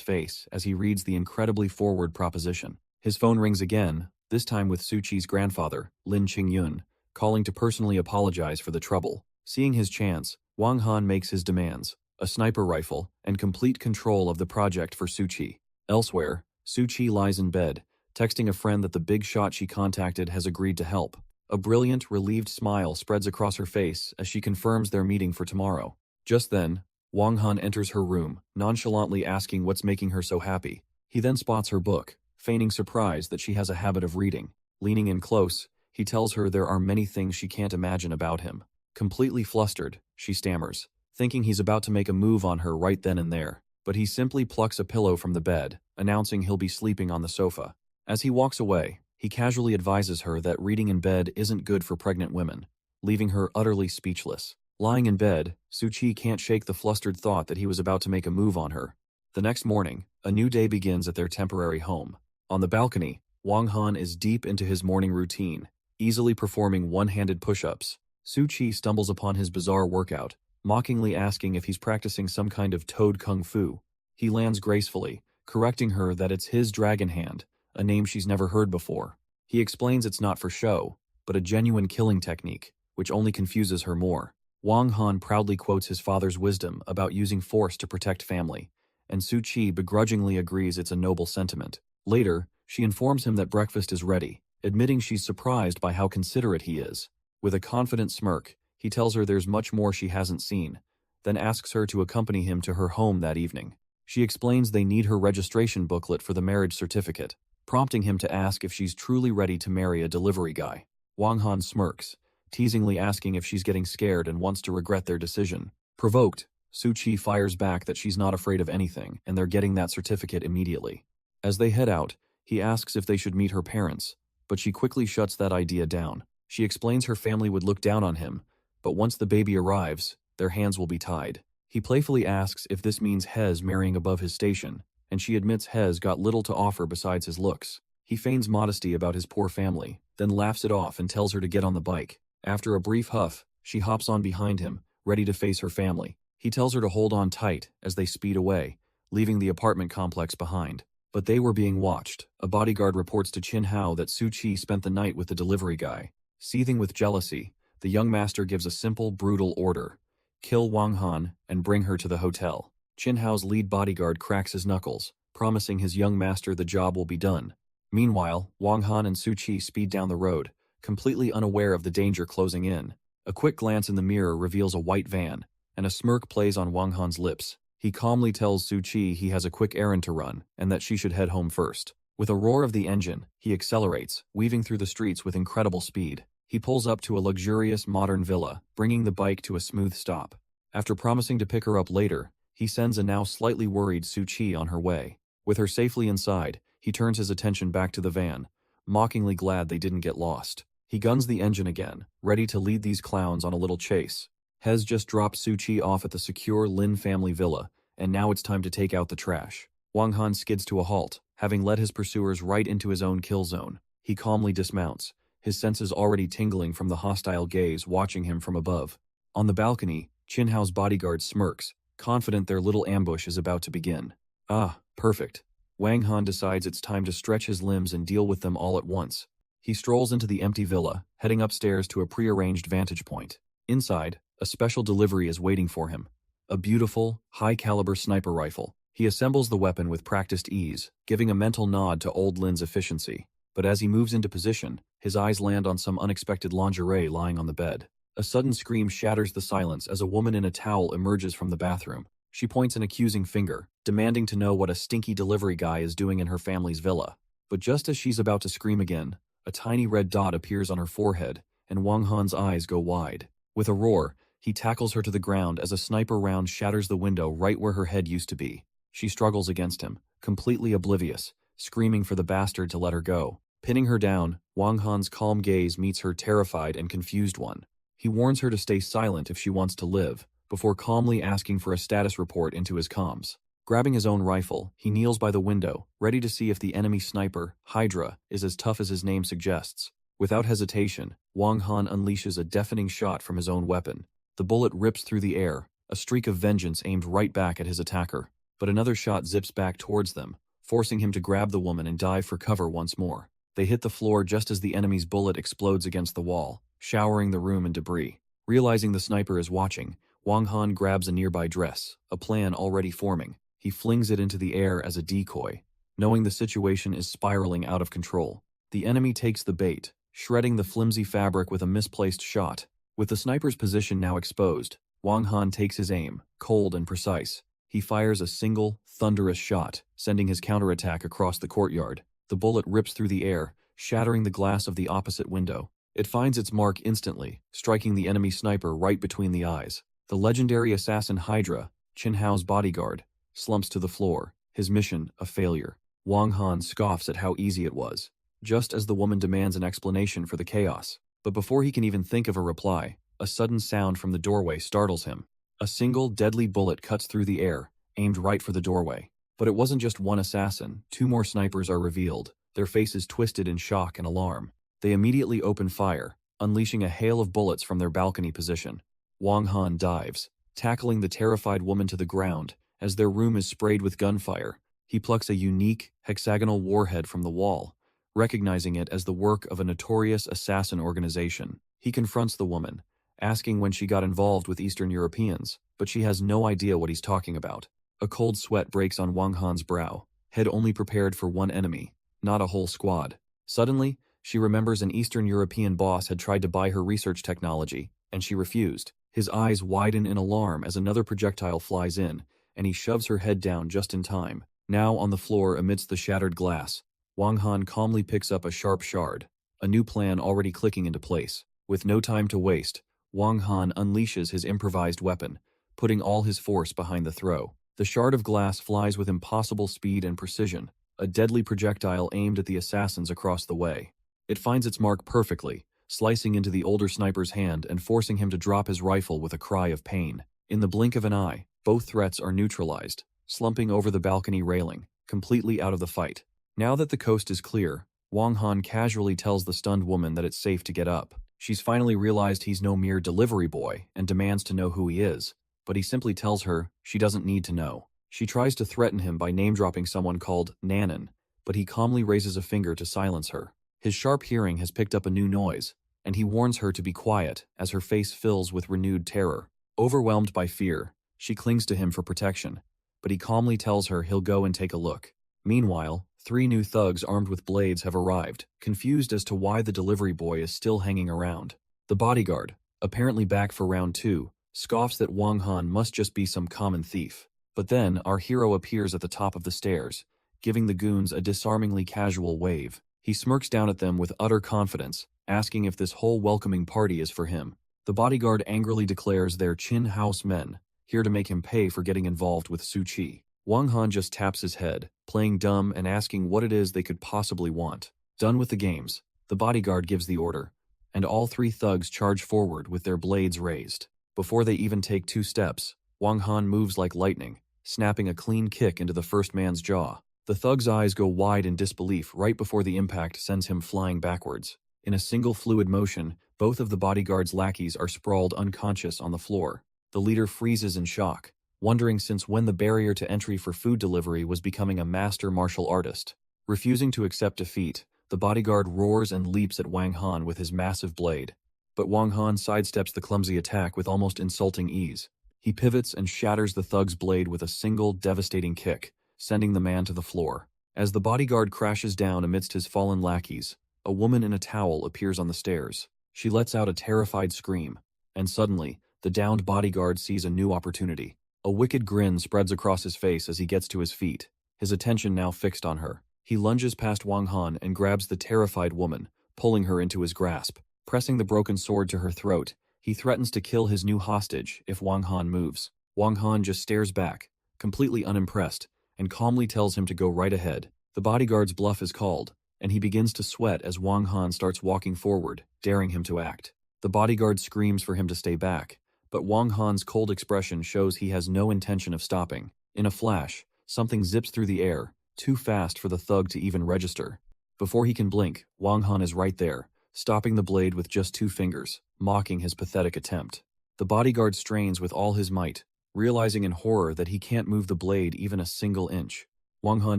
face as he reads the incredibly forward proposition. His phone rings again, this time with Suchi's grandfather, Lin Qingyun, calling to personally apologize for the trouble. Seeing his chance, Wang Han makes his demands: a sniper rifle and complete control of the project for Suchi. Elsewhere, Suchi lies in bed, texting a friend that the big shot she contacted has agreed to help. A brilliant, relieved smile spreads across her face as she confirms their meeting for tomorrow. Just then, Wang Han enters her room, nonchalantly asking what's making her so happy. He then spots her book, feigning surprise that she has a habit of reading. Leaning in close, he tells her there are many things she can't imagine about him. Completely flustered, she stammers, thinking he's about to make a move on her right then and there. But he simply plucks a pillow from the bed, announcing he'll be sleeping on the sofa. As he walks away, he casually advises her that reading in bed isn't good for pregnant women, leaving her utterly speechless. Lying in bed, Suchi can't shake the flustered thought that he was about to make a move on her. The next morning, a new day begins at their temporary home. On the balcony, Wang Han is deep into his morning routine, easily performing one-handed push-ups. Suchi stumbles upon his bizarre workout, mockingly asking if he's practicing some kind of toad kung fu. He lands gracefully, correcting her that it's his dragon hand, a name she's never heard before. He explains it's not for show, but a genuine killing technique, which only confuses her more. Wang Han proudly quotes his father's wisdom about using force to protect family, and Suchi begrudgingly agrees it's a noble sentiment. Later, she informs him that breakfast is ready, admitting she's surprised by how considerate he is. With a confident smirk, he tells her there's much more she hasn't seen, then asks her to accompany him to her home that evening. She explains they need her registration booklet for the marriage certificate, prompting him to ask if she's truly ready to marry a delivery guy. Wang Han smirks, teasingly asking if she's getting scared and wants to regret their decision. Provoked, Suchi fires back that she's not afraid of anything and they're getting that certificate immediately. As they head out, he asks if they should meet her parents, but she quickly shuts that idea down. She explains her family would look down on him, but once the baby arrives, their hands will be tied. He playfully asks if this means Hez marrying above his station, and she admits Hez got little to offer besides his looks. He feigns modesty about his poor family, then laughs it off and tells her to get on the bike. After a brief huff, she hops on behind him, ready to face her family. He tells her to hold on tight as they speed away, leaving the apartment complex behind. But they were being watched. A bodyguard reports to Qin Hao that Suchi spent the night with the delivery guy. Seething with jealousy, the young master gives a simple, brutal order: kill Wang Han and bring her to the hotel. Qin Hao's lead bodyguard cracks his knuckles, promising his young master the job will be done. Meanwhile, Wang Han and Suchi speed down the road, completely unaware of the danger closing in. A quick glance in the mirror reveals a white van, and a smirk plays on Wang Han's lips. He calmly tells Suchi he has a quick errand to run and that she should head home first. With a roar of the engine, he accelerates, weaving through the streets with incredible speed. He pulls up to a luxurious modern villa, bringing the bike to a smooth stop. After promising to pick her up later, he sends a now slightly worried Suchi on her way. With her safely inside, he turns his attention back to the van, mockingly glad they didn't get lost. He guns the engine again, ready to lead these clowns on a little chase. Hez just dropped Suchi off at the secure Lin family villa, and now it's time to take out the trash. Wang Han skids to a halt, having led his pursuers right into his own kill zone. He calmly dismounts, his senses already tingling from the hostile gaze watching him from above. On the balcony, Qin Hao's bodyguard smirks, confident their little ambush is about to begin. Ah, perfect. Wang Han decides it's time to stretch his limbs and deal with them all at once. He strolls into the empty villa, heading upstairs to a prearranged vantage point. Inside, a special delivery is waiting for him. A beautiful, high-caliber sniper rifle. He assembles the weapon with practiced ease, giving a mental nod to old Lin's efficiency. But as he moves into position, his eyes land on some unexpected lingerie lying on the bed. A sudden scream shatters the silence as a woman in a towel emerges from the bathroom. She points an accusing finger, demanding to know what a stinky delivery guy is doing in her family's villa. But just as she's about to scream again, a tiny red dot appears on her forehead, and Wang Han's eyes go wide. With a roar, he tackles her to the ground as a sniper round shatters the window right where her head used to be. She struggles against him, completely oblivious, screaming for the bastard to let her go. Pinning her down, Wang Han's calm gaze meets her terrified and confused one. He warns her to stay silent if she wants to live, before calmly asking for a status report into his comms. Grabbing his own rifle, he kneels by the window, ready to see if the enemy sniper, Hydra, is as tough as his name suggests. Without hesitation, Wang Han unleashes a deafening shot from his own weapon. The bullet rips through the air, a streak of vengeance aimed right back at his attacker. But another shot zips back towards them, forcing him to grab the woman and dive for cover once more. They hit the floor just as the enemy's bullet explodes against the wall, showering the room in debris. Realizing the sniper is watching, Wang Han grabs a nearby dress, a plan already forming. He flings it into the air as a decoy, knowing the situation is spiraling out of control. The enemy takes the bait, shredding the flimsy fabric with a misplaced shot. With the sniper's position now exposed, Wang Han takes his aim, cold and precise. He fires a single, thunderous shot, sending his counterattack across the courtyard. The bullet rips through the air, shattering the glass of the opposite window. It finds its mark instantly, striking the enemy sniper right between the eyes. The legendary assassin Hydra, Qin Hao's bodyguard, slumps to the floor, his mission a failure. Wang Han scoffs at how easy it was, just as the woman demands an explanation for the chaos. But before he can even think of a reply, a sudden sound from the doorway startles him. A single deadly bullet cuts through the air, aimed right for the doorway. But it wasn't just one assassin. 2 more snipers are revealed, their faces twisted in shock and alarm. They immediately open fire, unleashing a hail of bullets from their balcony position. Wang Han dives, tackling the terrified woman to the ground. As their room is sprayed with gunfire, he plucks a unique, hexagonal warhead from the wall, recognizing it as the work of a notorious assassin organization. He confronts the woman, asking when she got involved with Eastern Europeans, but she has no idea what he's talking about. A cold sweat breaks on Wang Han's brow, head only prepared for one enemy, not a whole squad. Suddenly, she remembers an Eastern European boss had tried to buy her research technology, and she refused. His eyes widen in alarm as another projectile flies in, and he shoves her head down just in time. Now on the floor amidst the shattered glass, Wang Han calmly picks up a sharp shard, a new plan already clicking into place. With no time to waste, Wang Han unleashes his improvised weapon, putting all his force behind the throw. The shard of glass flies with impossible speed and precision, a deadly projectile aimed at the assassins across the way. It finds its mark perfectly, slicing into the older sniper's hand and forcing him to drop his rifle with a cry of pain. In the blink of an eye, both threats are neutralized, slumping over the balcony railing, completely out of the fight. Now that the coast is clear, Wang Han casually tells the stunned woman that it's safe to get up. She's finally realized he's no mere delivery boy and demands to know who he is, but he simply tells her she doesn't need to know. She tries to threaten him by name-dropping someone called Nanan, but he calmly raises a finger to silence her. His sharp hearing has picked up a new noise, and he warns her to be quiet as her face fills with renewed terror. Overwhelmed by fear, she clings to him for protection, but he calmly tells her he'll go and take a look. Meanwhile, 3 new thugs armed with blades have arrived, confused as to why the delivery boy is still hanging around. The bodyguard, apparently back for round 2, scoffs that Wang Han must just be some common thief. But then, our hero appears at the top of the stairs, giving the goons a disarmingly casual wave. He smirks down at them with utter confidence, asking if this whole welcoming party is for him. The bodyguard angrily declares they're Qin House men, here to make him pay for getting involved with Su Qi. Wang Han just taps his head, playing dumb and asking what it is they could possibly want. Done with the games, the bodyguard gives the order, and all 3 thugs charge forward with their blades raised. Before they even take 2 steps, Wang Han moves like lightning, snapping a clean kick into the first man's jaw. The thug's eyes go wide in disbelief right before the impact sends him flying backwards. In a single fluid motion, both of the bodyguard's lackeys are sprawled unconscious on the floor. The leader freezes in shock, wondering since when the barrier to entry for food delivery was becoming a master martial artist. Refusing to accept defeat, the bodyguard roars and leaps at Wang Han with his massive blade. But Wang Han sidesteps the clumsy attack with almost insulting ease. He pivots and shatters the thug's blade with a single devastating kick, sending the man to the floor. As the bodyguard crashes down amidst his fallen lackeys, a woman in a towel appears on the stairs. She lets out a terrified scream, and suddenly, the downed bodyguard sees a new opportunity. A wicked grin spreads across his face as he gets to his feet, his attention now fixed on her. He lunges past Wang Han and grabs the terrified woman, pulling her into his grasp. Pressing the broken sword to her throat, he threatens to kill his new hostage if Wang Han moves. Wang Han just stares back, completely unimpressed, and calmly tells him to go right ahead. The bodyguard's bluff is called, and he begins to sweat as Wang Han starts walking forward, daring him to act. The bodyguard screams for him to stay back, but Wang Han's cold expression shows he has no intention of stopping. In a flash, something zips through the air, too fast for the thug to even register. Before he can blink, Wang Han is right there, stopping the blade with just 2 fingers, mocking his pathetic attempt. The bodyguard strains with all his might, realizing in horror that he can't move the blade even a single inch. Wang Han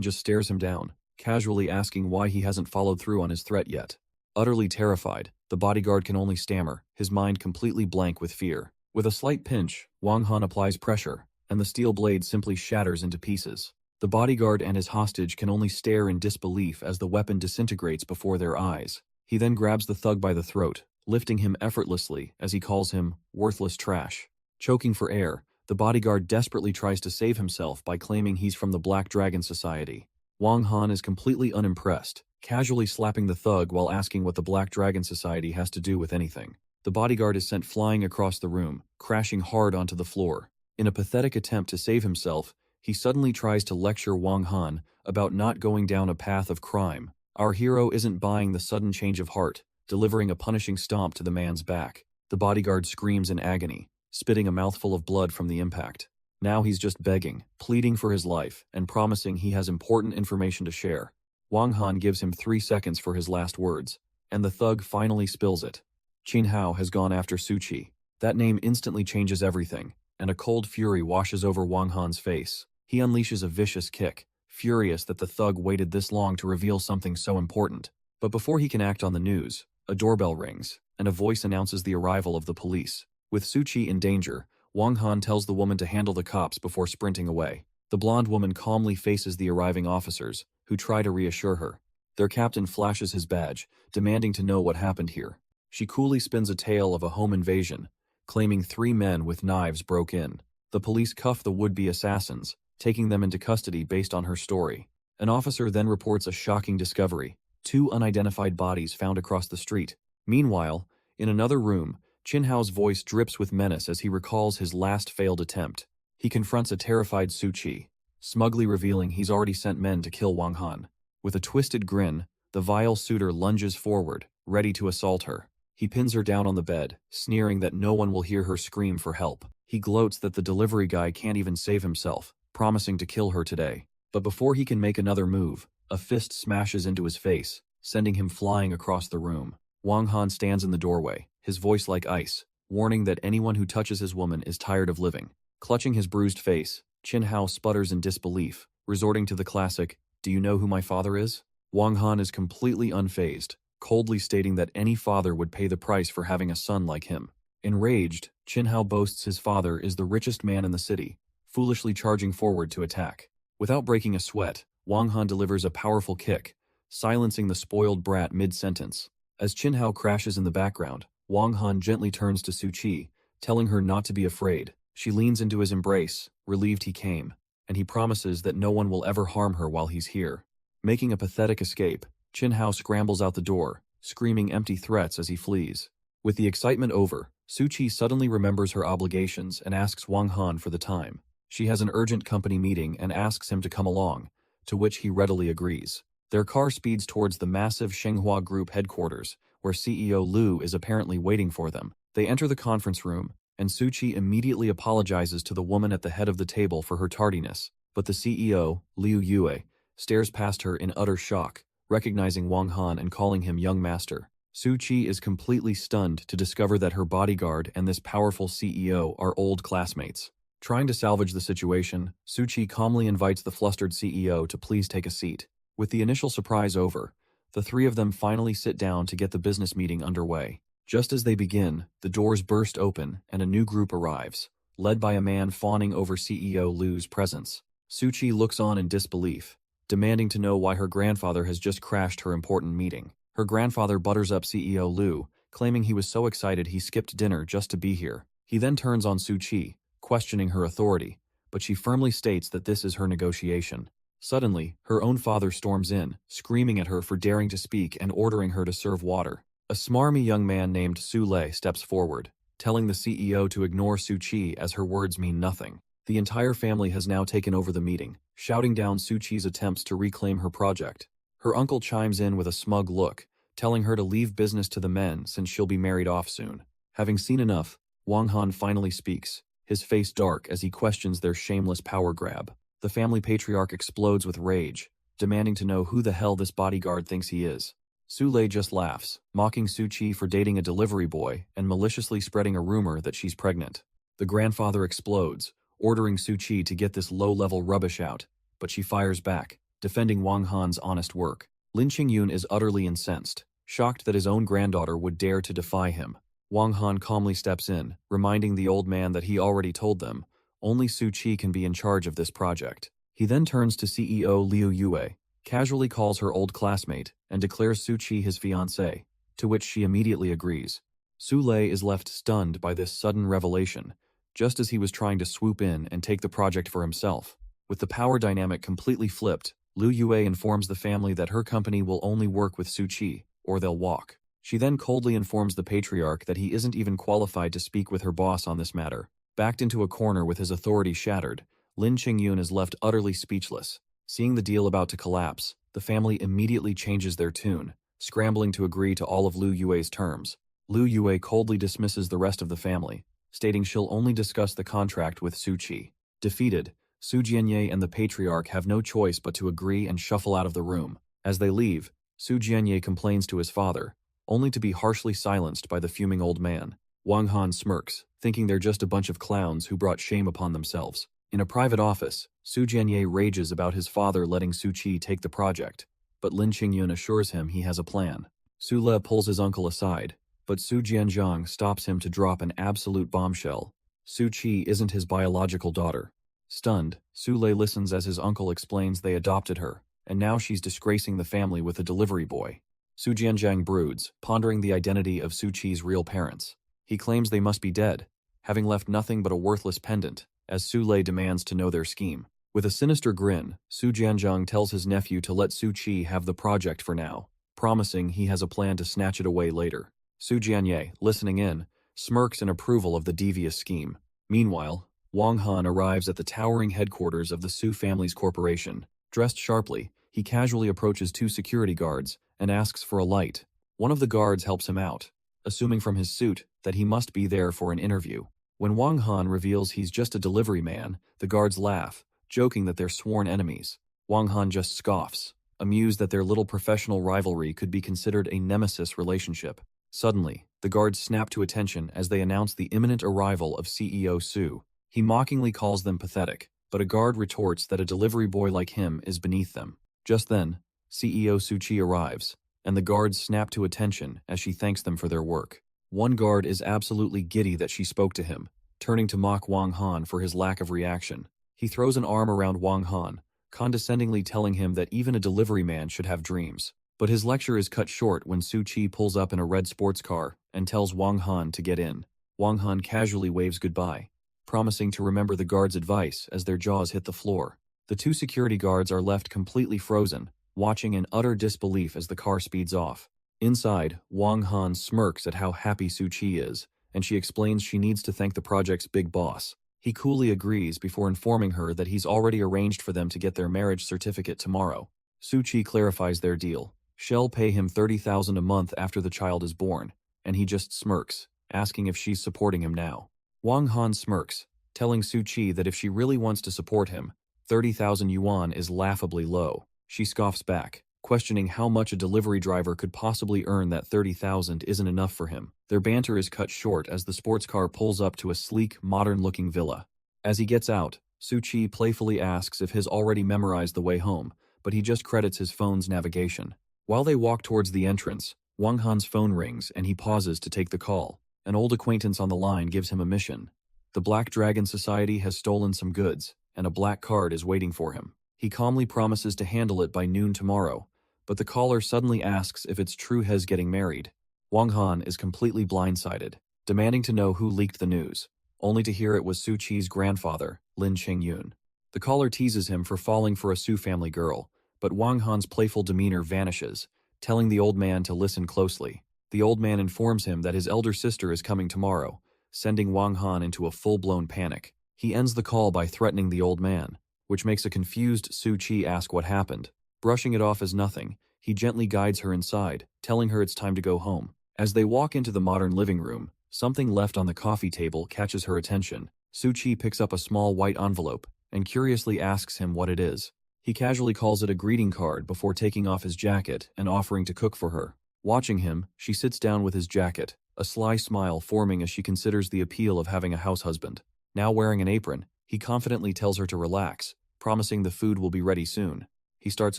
just stares him down, casually asking why he hasn't followed through on his threat yet. Utterly terrified, the bodyguard can only stammer, his mind completely blank with fear. With a slight pinch, Wang Han applies pressure, and the steel blade simply shatters into pieces. The bodyguard and his hostage can only stare in disbelief as the weapon disintegrates before their eyes. He then grabs the thug by the throat, lifting him effortlessly as he calls him worthless trash. Choking for air, the bodyguard desperately tries to save himself by claiming he's from the Black Dragon Society. Wang Han is completely unimpressed, casually slapping the thug while asking what the Black Dragon Society has to do with anything. The bodyguard is sent flying across the room, crashing hard onto the floor. In a pathetic attempt to save himself, he suddenly tries to lecture Wang Han about not going down a path of crime. Our hero isn't buying the sudden change of heart, delivering a punishing stomp to the man's back. The bodyguard screams in agony, spitting a mouthful of blood from the impact. Now he's just begging, pleading for his life, and promising he has important information to share. Wang Han gives him 3 seconds for his last words, and the thug finally spills it. Qin Hao has gone after Suchi. That name instantly changes everything, and a cold fury washes over Wang Han's face. He unleashes a vicious kick, furious that the thug waited this long to reveal something so important. But before he can act on the news, a doorbell rings, and a voice announces the arrival of the police. With Suchi in danger, Wang Han tells the woman to handle the cops before sprinting away. The blonde woman calmly faces the arriving officers, who try to reassure her. Their captain flashes his badge, demanding to know what happened here. She coolly spins a tale of a home invasion, claiming 3 men with knives broke in. The police cuff the would-be assassins, taking them into custody based on her story. An officer then reports a shocking discovery: 2 unidentified bodies found across the street. Meanwhile, in another room, Qin Hao's voice drips with menace as he recalls his last failed attempt. He confronts a terrified Suchi, smugly revealing he's already sent men to kill Wang Han. With a twisted grin, the vile suitor lunges forward, ready to assault her. He pins her down on the bed, sneering that no one will hear her scream for help. He gloats that the delivery guy can't even save himself, promising to kill her today. But before he can make another move, a fist smashes into his face, sending him flying across the room. Wang Han stands in the doorway, his voice like ice, warning that anyone who touches his woman is tired of living. Clutching his bruised face, Qin Hao sputters in disbelief, resorting to the classic, "Do you know who my father is?" Wang Han is completely unfazed, coldly stating that any father would pay the price for having a son like him. Enraged, Qin Hao boasts his father is the richest man in the city, foolishly charging forward to attack. Without breaking a sweat, Wang Han delivers a powerful kick, silencing the spoiled brat mid-sentence. As Qin Hao crashes in the background, Wang Han gently turns to Suchi, telling her not to be afraid. She leans into his embrace, relieved he came, and he promises that no one will ever harm her while he's here. Making a pathetic escape, Qin Hao scrambles out the door, screaming empty threats as he flees. With the excitement over, Suchi suddenly remembers her obligations and asks Wang Han for the time. She has an urgent company meeting and asks him to come along, to which he readily agrees. Their car speeds towards the massive Shenghua Group headquarters, where CEO Liu is apparently waiting for them. They enter the conference room, and Suchi immediately apologizes to the woman at the head of the table for her tardiness. But the CEO, Liu Yue, stares past her in utter shock, recognizing Wang Han and calling him young master. Suchi is completely stunned to discover that her bodyguard and this powerful CEO are old classmates. Trying to salvage the situation, Suchi calmly invites the flustered CEO to please take a seat. With the initial surprise over, the 3 of them finally sit down to get the business meeting underway. Just as they begin, the doors burst open and a new group arrives, led by a man fawning over CEO Liu's presence. Suchi looks on in disbelief, demanding to know why her grandfather has just crashed her important meeting. Her grandfather butters up CEO Liu, claiming he was so excited he skipped dinner just to be here. He then turns on Suchi, questioning her authority, but she firmly states that this is her negotiation. Suddenly, her own father storms in, screaming at her for daring to speak and ordering her to serve water. A smarmy young man named Su Lei steps forward, telling the CEO to ignore Suchi as her words mean nothing. The entire family has now taken over the meeting, shouting down Suchi's attempts to reclaim her project. Her uncle chimes in with a smug look, telling her to leave business to the men since she'll be married off soon. Having seen enough, Wang Han finally speaks, his face dark as he questions their shameless power grab. The family patriarch explodes with rage, demanding to know who the hell this bodyguard thinks he is. Sule just laughs, mocking Suchi for dating a delivery boy and maliciously spreading a rumor that she's pregnant. The grandfather explodes, ordering Suchi to get this low-level rubbish out, but she fires back, defending Wang Han's honest work. Lin Qingyun is utterly incensed, shocked that his own granddaughter would dare to defy him. Wang Han calmly steps in, reminding the old man that he already told them, only Suchi can be in charge of this project. He then turns to CEO Liu Yue, casually calls her old classmate, and declares Suchi his fiancée, to which she immediately agrees. Sule is left stunned by this sudden revelation, just as he was trying to swoop in and take the project for himself. With the power dynamic completely flipped, Liu Yue informs the family that her company will only work with Suchi, or they'll walk. She then coldly informs the patriarch that he isn't even qualified to speak with her boss on this matter. Backed into a corner with his authority shattered, Lin Qingyun is left utterly speechless. Seeing the deal about to collapse, the family immediately changes their tune, scrambling to agree to all of Liu Yue's terms. Liu Yue coldly dismisses the rest of the family, stating she'll only discuss the contract with Suchi. Defeated, Su Jianye and the patriarch have no choice but to agree and shuffle out of the room. As they leave, Su Jianye complains to his father, only to be harshly silenced by the fuming old man. Wang Han smirks, thinking they're just a bunch of clowns who brought shame upon themselves. In a private office, Su Jianye rages about his father letting Suchi take the project, but Lin Qingyun assures him he has a plan. Su Le pulls his uncle aside, but Su Jianzhang stops him to drop an absolute bombshell. Suchi isn't his biological daughter. Stunned, Su Le listens as his uncle explains they adopted her, and now she's disgracing the family with a delivery boy. Su Jianzhang broods, pondering the identity of Suchi's real parents. He claims they must be dead, having left nothing but a worthless pendant, as Su Le demands to know their scheme. With a sinister grin, Su Jianzhang tells his nephew to let Suchi have the project for now, promising he has a plan to snatch it away later. Su Jianye, listening in, smirks in approval of the devious scheme. Meanwhile, Wang Han arrives at the towering headquarters of the Su family's corporation. Dressed sharply, he casually approaches two security guards and asks for a light. One of the guards helps him out, assuming from his suit that he must be there for an interview. When Wang Han reveals he's just a delivery man, the guards laugh, joking that they're sworn enemies. Wang Han just scoffs, amused that their little professional rivalry could be considered a nemesis relationship. Suddenly, the guards snap to attention as they announce the imminent arrival of CEO Su. He mockingly calls them pathetic, but a guard retorts that a delivery boy like him is beneath them. Just then, CEO Suchi arrives, and the guards snap to attention as she thanks them for their work. One guard is absolutely giddy that she spoke to him, turning to mock Wang Han for his lack of reaction. He throws an arm around Wang Han, condescendingly telling him that even a delivery man should have dreams. But his lecture is cut short when Suchi pulls up in a red sports car and tells Wang Han to get in. Wang Han casually waves goodbye, promising to remember the guard's advice as their jaws hit the floor. The two security guards are left completely frozen, watching in utter disbelief as the car speeds off. Inside, Wang Han smirks at how happy Suchi is, and she explains she needs to thank the project's big boss. He coolly agrees before informing her that he's already arranged for them to get their marriage certificate tomorrow. Suchi clarifies their deal. She'll pay him 30,000 a month after the child is born, and he just smirks, asking if she's supporting him now. Wang Han smirks, telling Suchi that if she really wants to support him, 30,000 yuan is laughably low. She scoffs back, questioning how much a delivery driver could possibly earn that 30,000 isn't enough for him. Their banter is cut short as the sports car pulls up to a sleek, modern-looking villa. As he gets out, Suchi playfully asks if he's already memorized the way home, but he just credits his phone's navigation. While they walk towards the entrance, Wang Han's phone rings and he pauses to take the call. An old acquaintance on the line gives him a mission. The Black Dragon Society has stolen some goods, and a black card is waiting for him. He calmly promises to handle it by noon tomorrow, but the caller suddenly asks if it's true he's getting married. Wang Han is completely blindsided, demanding to know who leaked the news, only to hear it was Suchi's grandfather, Lin Qingyun. The caller teases him for falling for a Su family girl, but Wang Han's playful demeanor vanishes, telling the old man to listen closely. The old man informs him that his elder sister is coming tomorrow, sending Wang Han into a full-blown panic. He ends the call by threatening the old man, which makes a confused Suchi ask what happened. Brushing it off as nothing, he gently guides her inside, telling her it's time to go home. As they walk into the modern living room, something left on the coffee table catches her attention. Suchi picks up a small white envelope and curiously asks him what it is. He casually calls it a greeting card before taking off his jacket and offering to cook for her. Watching him, she sits down with his jacket, a sly smile forming as she considers the appeal of having a house husband. Now wearing an apron, he confidently tells her to relax, promising the food will be ready soon. He starts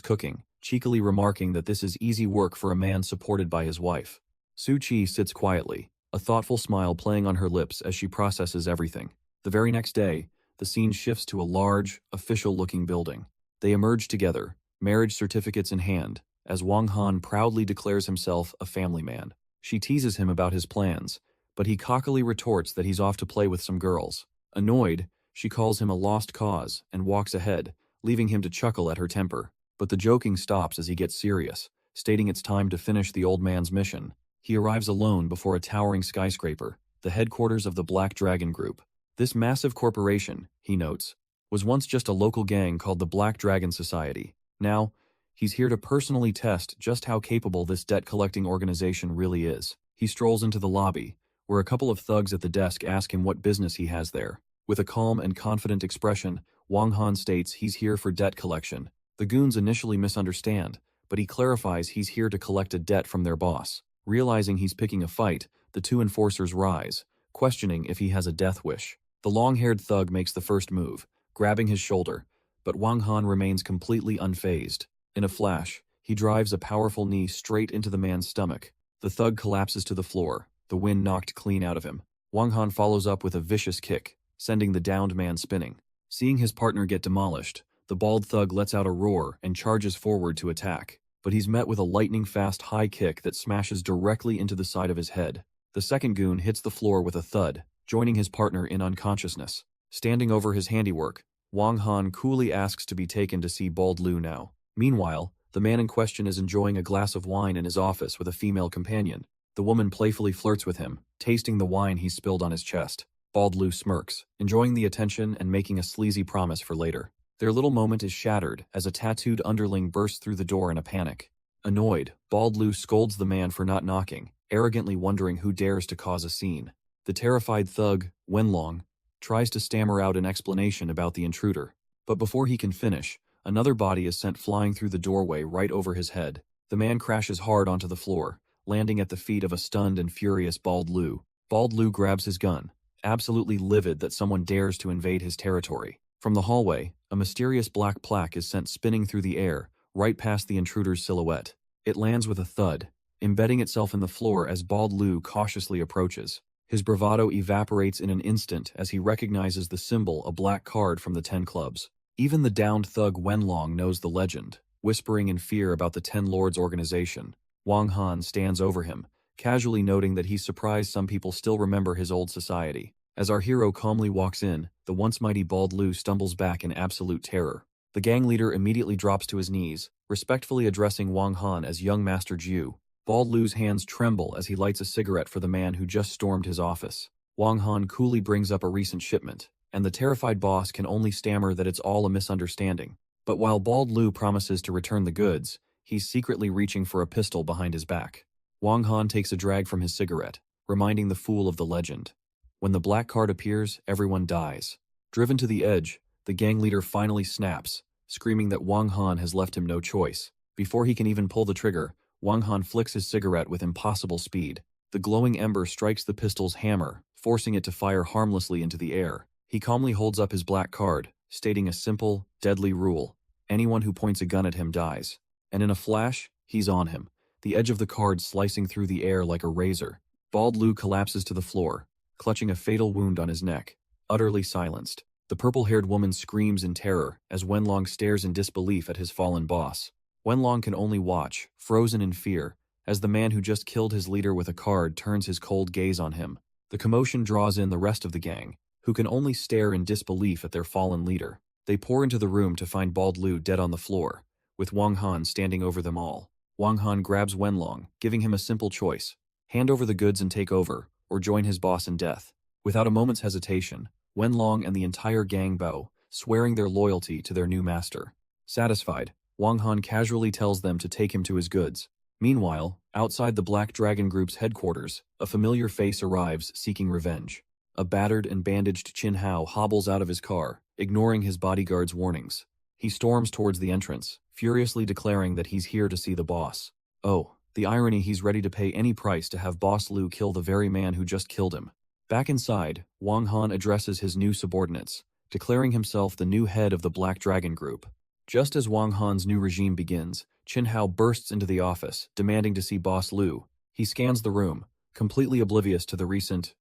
cooking, cheekily remarking that this is easy work for a man supported by his wife. Su-chi sits quietly, a thoughtful smile playing on her lips as she processes everything. The very next day, the scene shifts to a large, official-looking building. They emerge together, marriage certificates in hand, as Wang Han proudly declares himself a family man. She teases him about his plans, but he cockily retorts that he's off to play with some girls. Annoyed, she calls him a lost cause and walks ahead, leaving him to chuckle at her temper. But the joking stops as he gets serious, stating it's time to finish the old man's mission. He arrives alone before a towering skyscraper, the headquarters of the Black Dragon Group. This massive corporation, he notes, was once just a local gang called the Black Dragon Society. Now, he's here to personally test just how capable this debt-collecting organization really is. He strolls into the lobby, where a couple of thugs at the desk ask him what business he has there. With a calm and confident expression, Wang Han states he's here for debt collection. The goons initially misunderstand, but he clarifies he's here to collect a debt from their boss. Realizing he's picking a fight, the two enforcers rise, questioning if he has a death wish. The long-haired thug makes the first move, grabbing his shoulder, but Wang Han remains completely unfazed. In a flash, he drives a powerful knee straight into the man's stomach. The thug collapses to the floor, the wind knocked clean out of him. Wang Han follows up with a vicious kick, sending the downed man spinning. Seeing his partner get demolished, the bald thug lets out a roar and charges forward to attack, but he's met with a lightning-fast high kick that smashes directly into the side of his head. The second goon hits the floor with a thud, joining his partner in unconsciousness. Standing over his handiwork, Wang Han coolly asks to be taken to see Bald Lu now. Meanwhile, the man in question is enjoying a glass of wine in his office with a female companion. The woman playfully flirts with him, tasting the wine he spilled on his chest. Bald Lu smirks, enjoying the attention and making a sleazy promise for later. Their little moment is shattered as a tattooed underling bursts through the door in a panic. Annoyed, Bald Lu scolds the man for not knocking, arrogantly wondering who dares to cause a scene. The terrified thug, Wenlong, tries to stammer out an explanation about the intruder. But before he can finish, another body is sent flying through the doorway right over his head. The man crashes hard onto the floor, landing at the feet of a stunned and furious Bald Lu. Bald Lu grabs his gun, absolutely livid that someone dares to invade his territory. From the hallway, a mysterious black plaque is sent spinning through the air, right past the intruder's silhouette. It lands with a thud, embedding itself in the floor as Bald Lu cautiously approaches. His bravado evaporates in an instant as he recognizes the symbol, a black card from the 10 clubs. Even the downed thug Wenlong knows the legend, whispering in fear about the 10 Lords organization. Wang Han stands over him, casually noting that he's surprised some people still remember his old society. As our hero calmly walks in, the once mighty Bald Lu stumbles back in absolute terror. The gang leader immediately drops to his knees, respectfully addressing Wang Han as young Master Jiu. Bald Lu's hands tremble as he lights a cigarette for the man who just stormed his office. Wang Han coolly brings up a recent shipment, and the terrified boss can only stammer that it's all a misunderstanding. But while Bald Lu promises to return the goods, he's secretly reaching for a pistol behind his back. Wang Han takes a drag from his cigarette, reminding the fool of the legend. When the black card appears, everyone dies. Driven to the edge, the gang leader finally snaps, screaming that Wang Han has left him no choice. Before he can even pull the trigger, Wang Han flicks his cigarette with impossible speed. The glowing ember strikes the pistol's hammer, forcing it to fire harmlessly into the air. He calmly holds up his black card, stating a simple, deadly rule. Anyone who points a gun at him dies. And in a flash, he's on him, the edge of the card slicing through the air like a razor. Bald Lu collapses to the floor, clutching a fatal wound on his neck, utterly silenced. The purple-haired woman screams in terror as Wenlong stares in disbelief at his fallen boss. Wenlong can only watch, frozen in fear, as the man who just killed his leader with a card turns his cold gaze on him. The commotion draws in the rest of the gang, who can only stare in disbelief at their fallen leader. They pour into the room to find Bald Lu dead on the floor, with Wang Han standing over them all. Wang Han grabs Wenlong, giving him a simple choice: hand over the goods and take over, or join his boss in death. Without a moment's hesitation, Wenlong and the entire gang bow, swearing their loyalty to their new master. Satisfied, Wang Han casually tells them to take him to his goods. Meanwhile, outside the Black Dragon Group's headquarters, a familiar face arrives seeking revenge. A battered and bandaged Chin Hao hobbles out of his car, ignoring his bodyguard's warnings. He storms towards the entrance, furiously declaring that he's here to see the boss. Oh, the irony, he's ready to pay any price to have Boss Lu kill the very man who just killed him. Back inside, Wang Han addresses his new subordinates, declaring himself the new head of the Black Dragon Group. Just as Wang Han's new regime begins, Qin Hao bursts into the office, demanding to see Boss Lu. He scans the room, completely oblivious to the recent,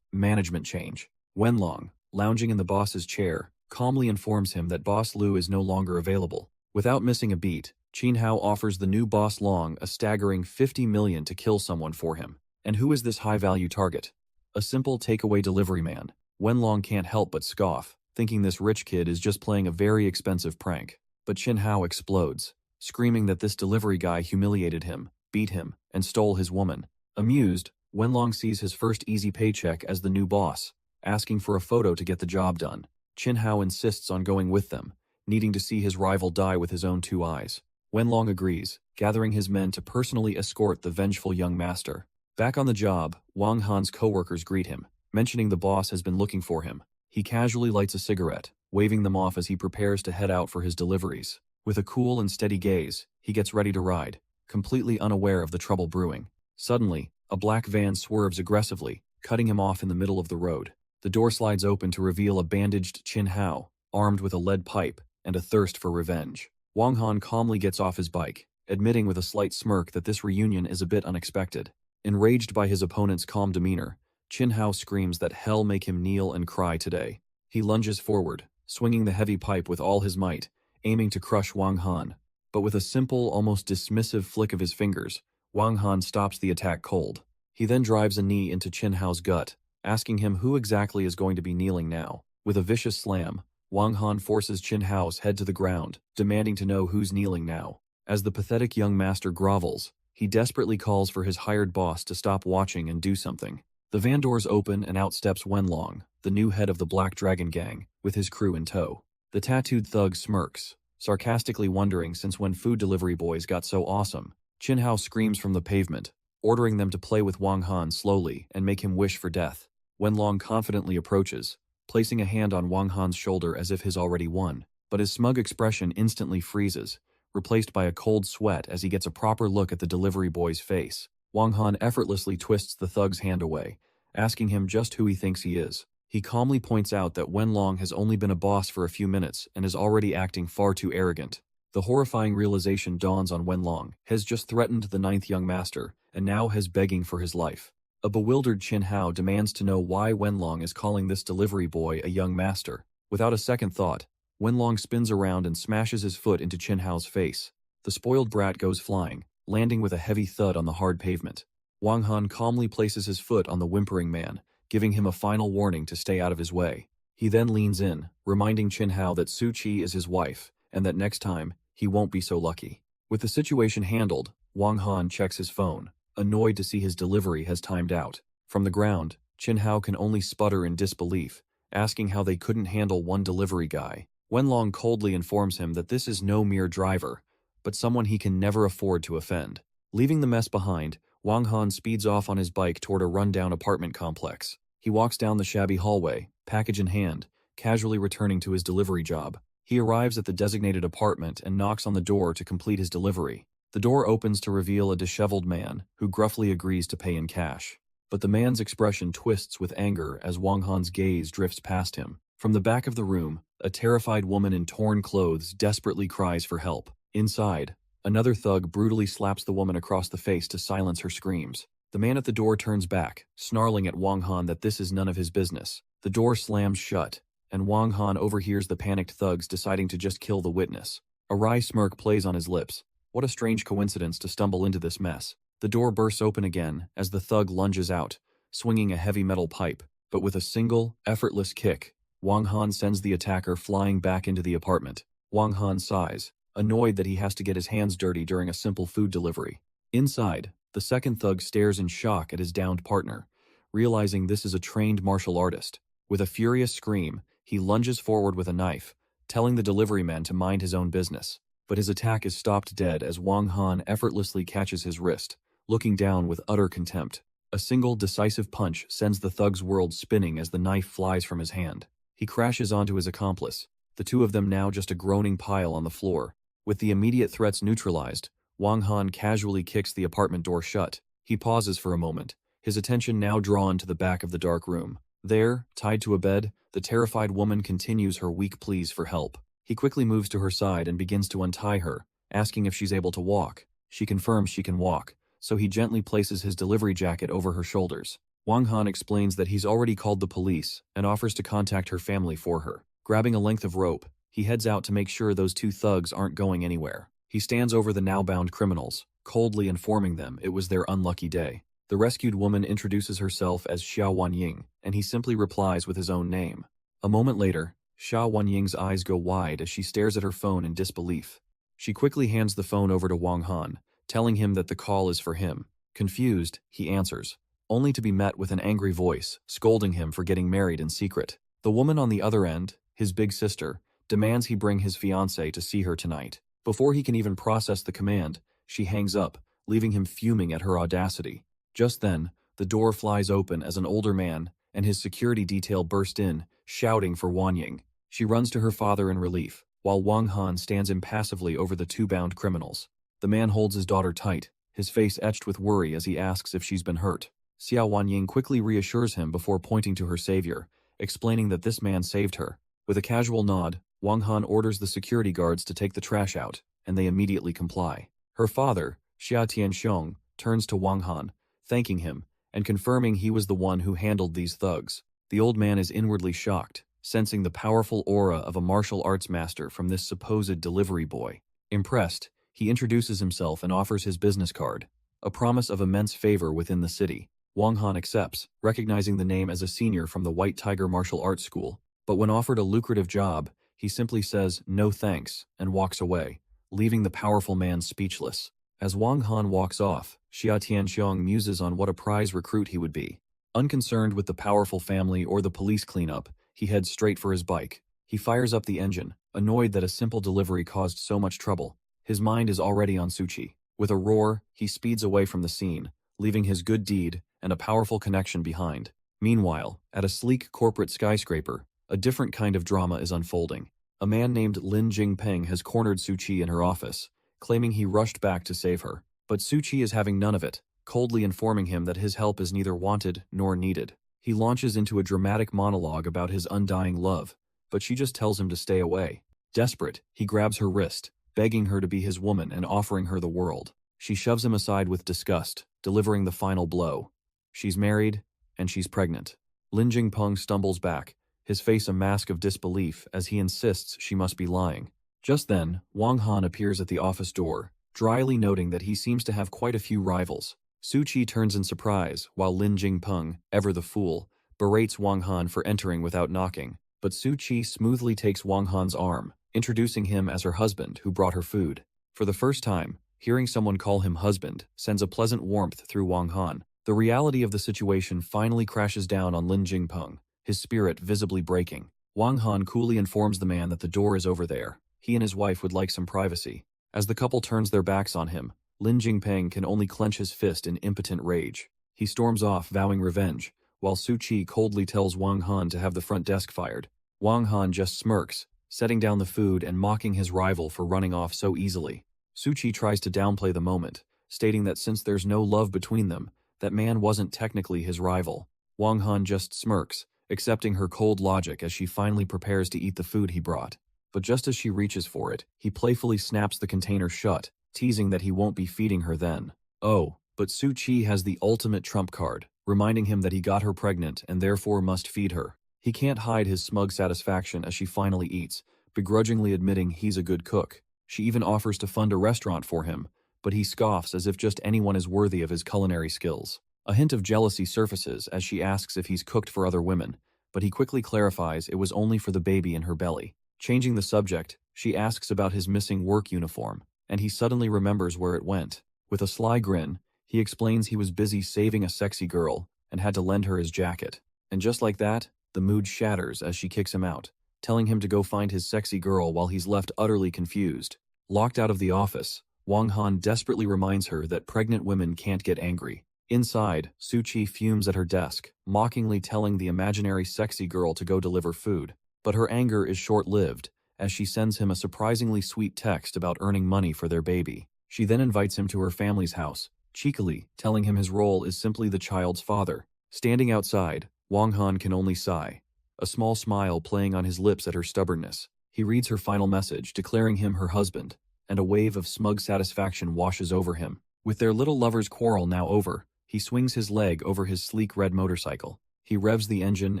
management change. Wenlong, lounging in the boss's chair, calmly informs him that Boss Lu is no longer available. Without missing a beat, Qin Hao offers the new Boss Long a staggering 50 million to kill someone for him. And who is this high-value target? A simple takeaway delivery man. Wenlong can't help but scoff, thinking this rich kid is just playing a very expensive prank. But Qin Hao explodes, screaming that this delivery guy humiliated him, beat him, and stole his woman. Amused, Wenlong sees his first easy paycheck as the new boss, asking for a photo to get the job done. Qin Hao insists on going with them, needing to see his rival die with his own 2 eyes. Wenlong agrees, gathering his men to personally escort the vengeful young master. Back on the job, Wang Han's co-workers greet him, mentioning the boss has been looking for him. He casually lights a cigarette, waving them off as he prepares to head out for his deliveries. With a cool and steady gaze, he gets ready to ride, completely unaware of the trouble brewing. Suddenly, a black van swerves aggressively, cutting him off in the middle of the road. The door slides open to reveal a bandaged Qin Hao, armed with a lead pipe and a thirst for revenge. Wang Han calmly gets off his bike, admitting with a slight smirk that this reunion is a bit unexpected. Enraged by his opponent's calm demeanor, Qin Hao screams that hell make him kneel and cry today. He lunges forward, swinging the heavy pipe with all his might, aiming to crush Wang Han. But with a simple, almost dismissive flick of his fingers, Wang Han stops the attack cold. He then drives a knee into Qin Hao's gut, asking him who exactly is going to be kneeling now. With a vicious slam, Wang Han forces Qin Hao's head to the ground, demanding to know who's kneeling now. As the pathetic young master grovels, he desperately calls for his hired boss to stop watching and do something. The van doors open and out steps Wenlong, the new head of the Black Dragon Gang, with his crew in tow. The tattooed thug smirks, sarcastically wondering since when food delivery boys got so awesome. Qin Hao screams from the pavement, ordering them to play with Wang Han slowly and make him wish for death. Wenlong confidently approaches, placing a hand on Wang Han's shoulder as if he's already won, but his smug expression instantly freezes, replaced by a cold sweat as he gets a proper look at the delivery boy's face. Wang Han effortlessly twists the thug's hand away, asking him just who he thinks he is. He calmly points out that Wenlong has only been a boss for a few minutes and is already acting far too arrogant. The horrifying realization dawns on Wenlong, has just threatened the 9th young master, and now has begging for his life. A bewildered Qin Hao demands to know why Wenlong is calling this delivery boy a young master. Without a second thought, Wenlong spins around and smashes his foot into Qin Hao's face. The spoiled brat goes flying, landing with a heavy thud on the hard pavement. Wang Han calmly places his foot on the whimpering man, giving him a final warning to stay out of his way. He then leans in, reminding Qin Hao that Su Qi is his wife, and that next time, he won't be so lucky. With the situation handled, Wang Han checks his phone, annoyed to see his delivery has timed out. From the ground, Qin Hao can only sputter in disbelief, asking how they couldn't handle one delivery guy. Wenlong coldly informs him that this is no mere driver, but someone he can never afford to offend. Leaving the mess behind, Wang Han speeds off on his bike toward a rundown apartment complex. He walks down the shabby hallway, package in hand, casually returning to his delivery job. He arrives at the designated apartment and knocks on the door to complete his delivery. The door opens to reveal a disheveled man, who gruffly agrees to pay in cash. But the man's expression twists with anger as Wang Han's gaze drifts past him. From the back of the room, a terrified woman in torn clothes desperately cries for help. Inside, another thug brutally slaps the woman across the face to silence her screams. The man at the door turns back, snarling at Wang Han that this is none of his business. The door slams shut, and Wang Han overhears the panicked thugs deciding to just kill the witness. A wry smirk plays on his lips. What a strange coincidence to stumble into this mess. The door bursts open again as the thug lunges out, swinging a heavy metal pipe. But with a single, effortless kick, Wang Han sends the attacker flying back into the apartment. Wang Han sighs, annoyed that he has to get his hands dirty during a simple food delivery. Inside, the second thug stares in shock at his downed partner, realizing this is a trained martial artist. With a furious scream, he lunges forward with a knife, telling the delivery man to mind his own business. But his attack is stopped dead as Wang Han effortlessly catches his wrist, looking down with utter contempt. A single decisive punch sends the thug's world spinning as the knife flies from his hand. He crashes onto his accomplice, the two of them now just a groaning pile on the floor. With the immediate threats neutralized, Wang Han casually kicks the apartment door shut. He pauses for a moment, his attention now drawn to the back of the dark room. There, tied to a bed, the terrified woman continues her weak pleas for help. He quickly moves to her side and begins to untie her, asking if she's able to walk. She confirms she can walk, so he gently places his delivery jacket over her shoulders. Wang Han explains that he's already called the police and offers to contact her family for her. Grabbing a length of rope, he heads out to make sure those two thugs aren't going anywhere. He stands over the now bound criminals, coldly informing them it was their unlucky day. The rescued woman introduces herself as Xia Wanying, and he simply replies with his own name. A moment later, Xia Wanying's eyes go wide as she stares at her phone in disbelief. She quickly hands the phone over to Wang Han, telling him that the call is for him. Confused, he answers, only to be met with an angry voice, scolding him for getting married in secret. The woman on the other end, his big sister, demands he bring his fiancée to see her tonight. Before he can even process the command, she hangs up, leaving him fuming at her audacity. Just then, the door flies open as an older man and his security detail burst in, shouting for Wanying. She runs to her father in relief, while Wang Han stands impassively over the two bound criminals. The man holds his daughter tight, his face etched with worry as he asks if she's been hurt. Xia Wanying quickly reassures him before pointing to her savior, explaining that this man saved her. With a casual nod, Wang Han orders the security guards to take the trash out, and they immediately comply. Her father, Xia Tianxiong, turns to Wang Han, thanking him, and confirming he was the one who handled these thugs. The old man is inwardly shocked, sensing the powerful aura of a martial arts master from this supposed delivery boy. Impressed, he introduces himself and offers his business card, a promise of immense favor within the city. Wang Han accepts, recognizing the name as a senior from the White Tiger Martial Arts School, but when offered a lucrative job, he simply says no thanks and walks away, leaving the powerful man speechless. As Wang Han walks off, Xia Tianxiong muses on what a prize recruit he would be. Unconcerned with the powerful family or the police cleanup, he heads straight for his bike. He fires up the engine, annoyed that a simple delivery caused so much trouble. His mind is already on Suchi. With a roar, he speeds away from the scene, leaving his good deed and a powerful connection behind. Meanwhile, at a sleek corporate skyscraper, a different kind of drama is unfolding. A man named Lin Jingpeng has cornered Suchi in her office, claiming he rushed back to save her. But Suchi is having none of it, coldly informing him that his help is neither wanted nor needed. He launches into a dramatic monologue about his undying love, but she just tells him to stay away. Desperate, he grabs her wrist, begging her to be his woman and offering her the world. She shoves him aside with disgust, delivering the final blow. She's married, and she's pregnant. Lin Jingpeng stumbles back, his face a mask of disbelief as he insists she must be lying. Just then, Wang Han appears at the office door, dryly noting that he seems to have quite a few rivals. Suchi turns in surprise, while Lin Jingpeng, ever the fool, berates Wang Han for entering without knocking. But Suchi smoothly takes Wang Han's arm, introducing him as her husband who brought her food. For the first time, hearing someone call him husband sends a pleasant warmth through Wang Han. The reality of the situation finally crashes down on Lin Jingpeng, his spirit visibly breaking. Wang Han coolly informs the man that the door is over there. He and his wife would like some privacy. As the couple turns their backs on him, Lin Jingpeng can only clench his fist in impotent rage. He storms off, vowing revenge, while Suchi coldly tells Wang Han to have the front desk fired. Wang Han just smirks, setting down the food and mocking his rival for running off so easily. Suchi tries to downplay the moment, stating that since there's no love between them, that man wasn't technically his rival. Wang Han just smirks, accepting her cold logic as she finally prepares to eat the food he brought. But just as she reaches for it, he playfully snaps the container shut, teasing that he won't be feeding her then. Oh, but Suchi has the ultimate trump card, reminding him that he got her pregnant and therefore must feed her. He can't hide his smug satisfaction as she finally eats, begrudgingly admitting he's a good cook. She even offers to fund a restaurant for him, but he scoffs as if just anyone is worthy of his culinary skills. A hint of jealousy surfaces as she asks if he's cooked for other women, but he quickly clarifies it was only for the baby in her belly. Changing the subject, she asks about his missing work uniform, and he suddenly remembers where it went. With a sly grin, he explains he was busy saving a sexy girl and had to lend her his jacket. And just like that, the mood shatters as she kicks him out, telling him to go find his sexy girl while he's left utterly confused. Locked out of the office, Wang Han desperately reminds her that pregnant women can't get angry. Inside, Suchi fumes at her desk, mockingly telling the imaginary sexy girl to go deliver food. But her anger is short-lived, as she sends him a surprisingly sweet text about earning money for their baby. She then invites him to her family's house, cheekily telling him his role is simply the child's father. Standing outside, Wang Han can only sigh, a small smile playing on his lips at her stubbornness. He reads her final message, declaring him her husband, and a wave of smug satisfaction washes over him. With their little lover's quarrel now over, he swings his leg over his sleek red motorcycle. He revs the engine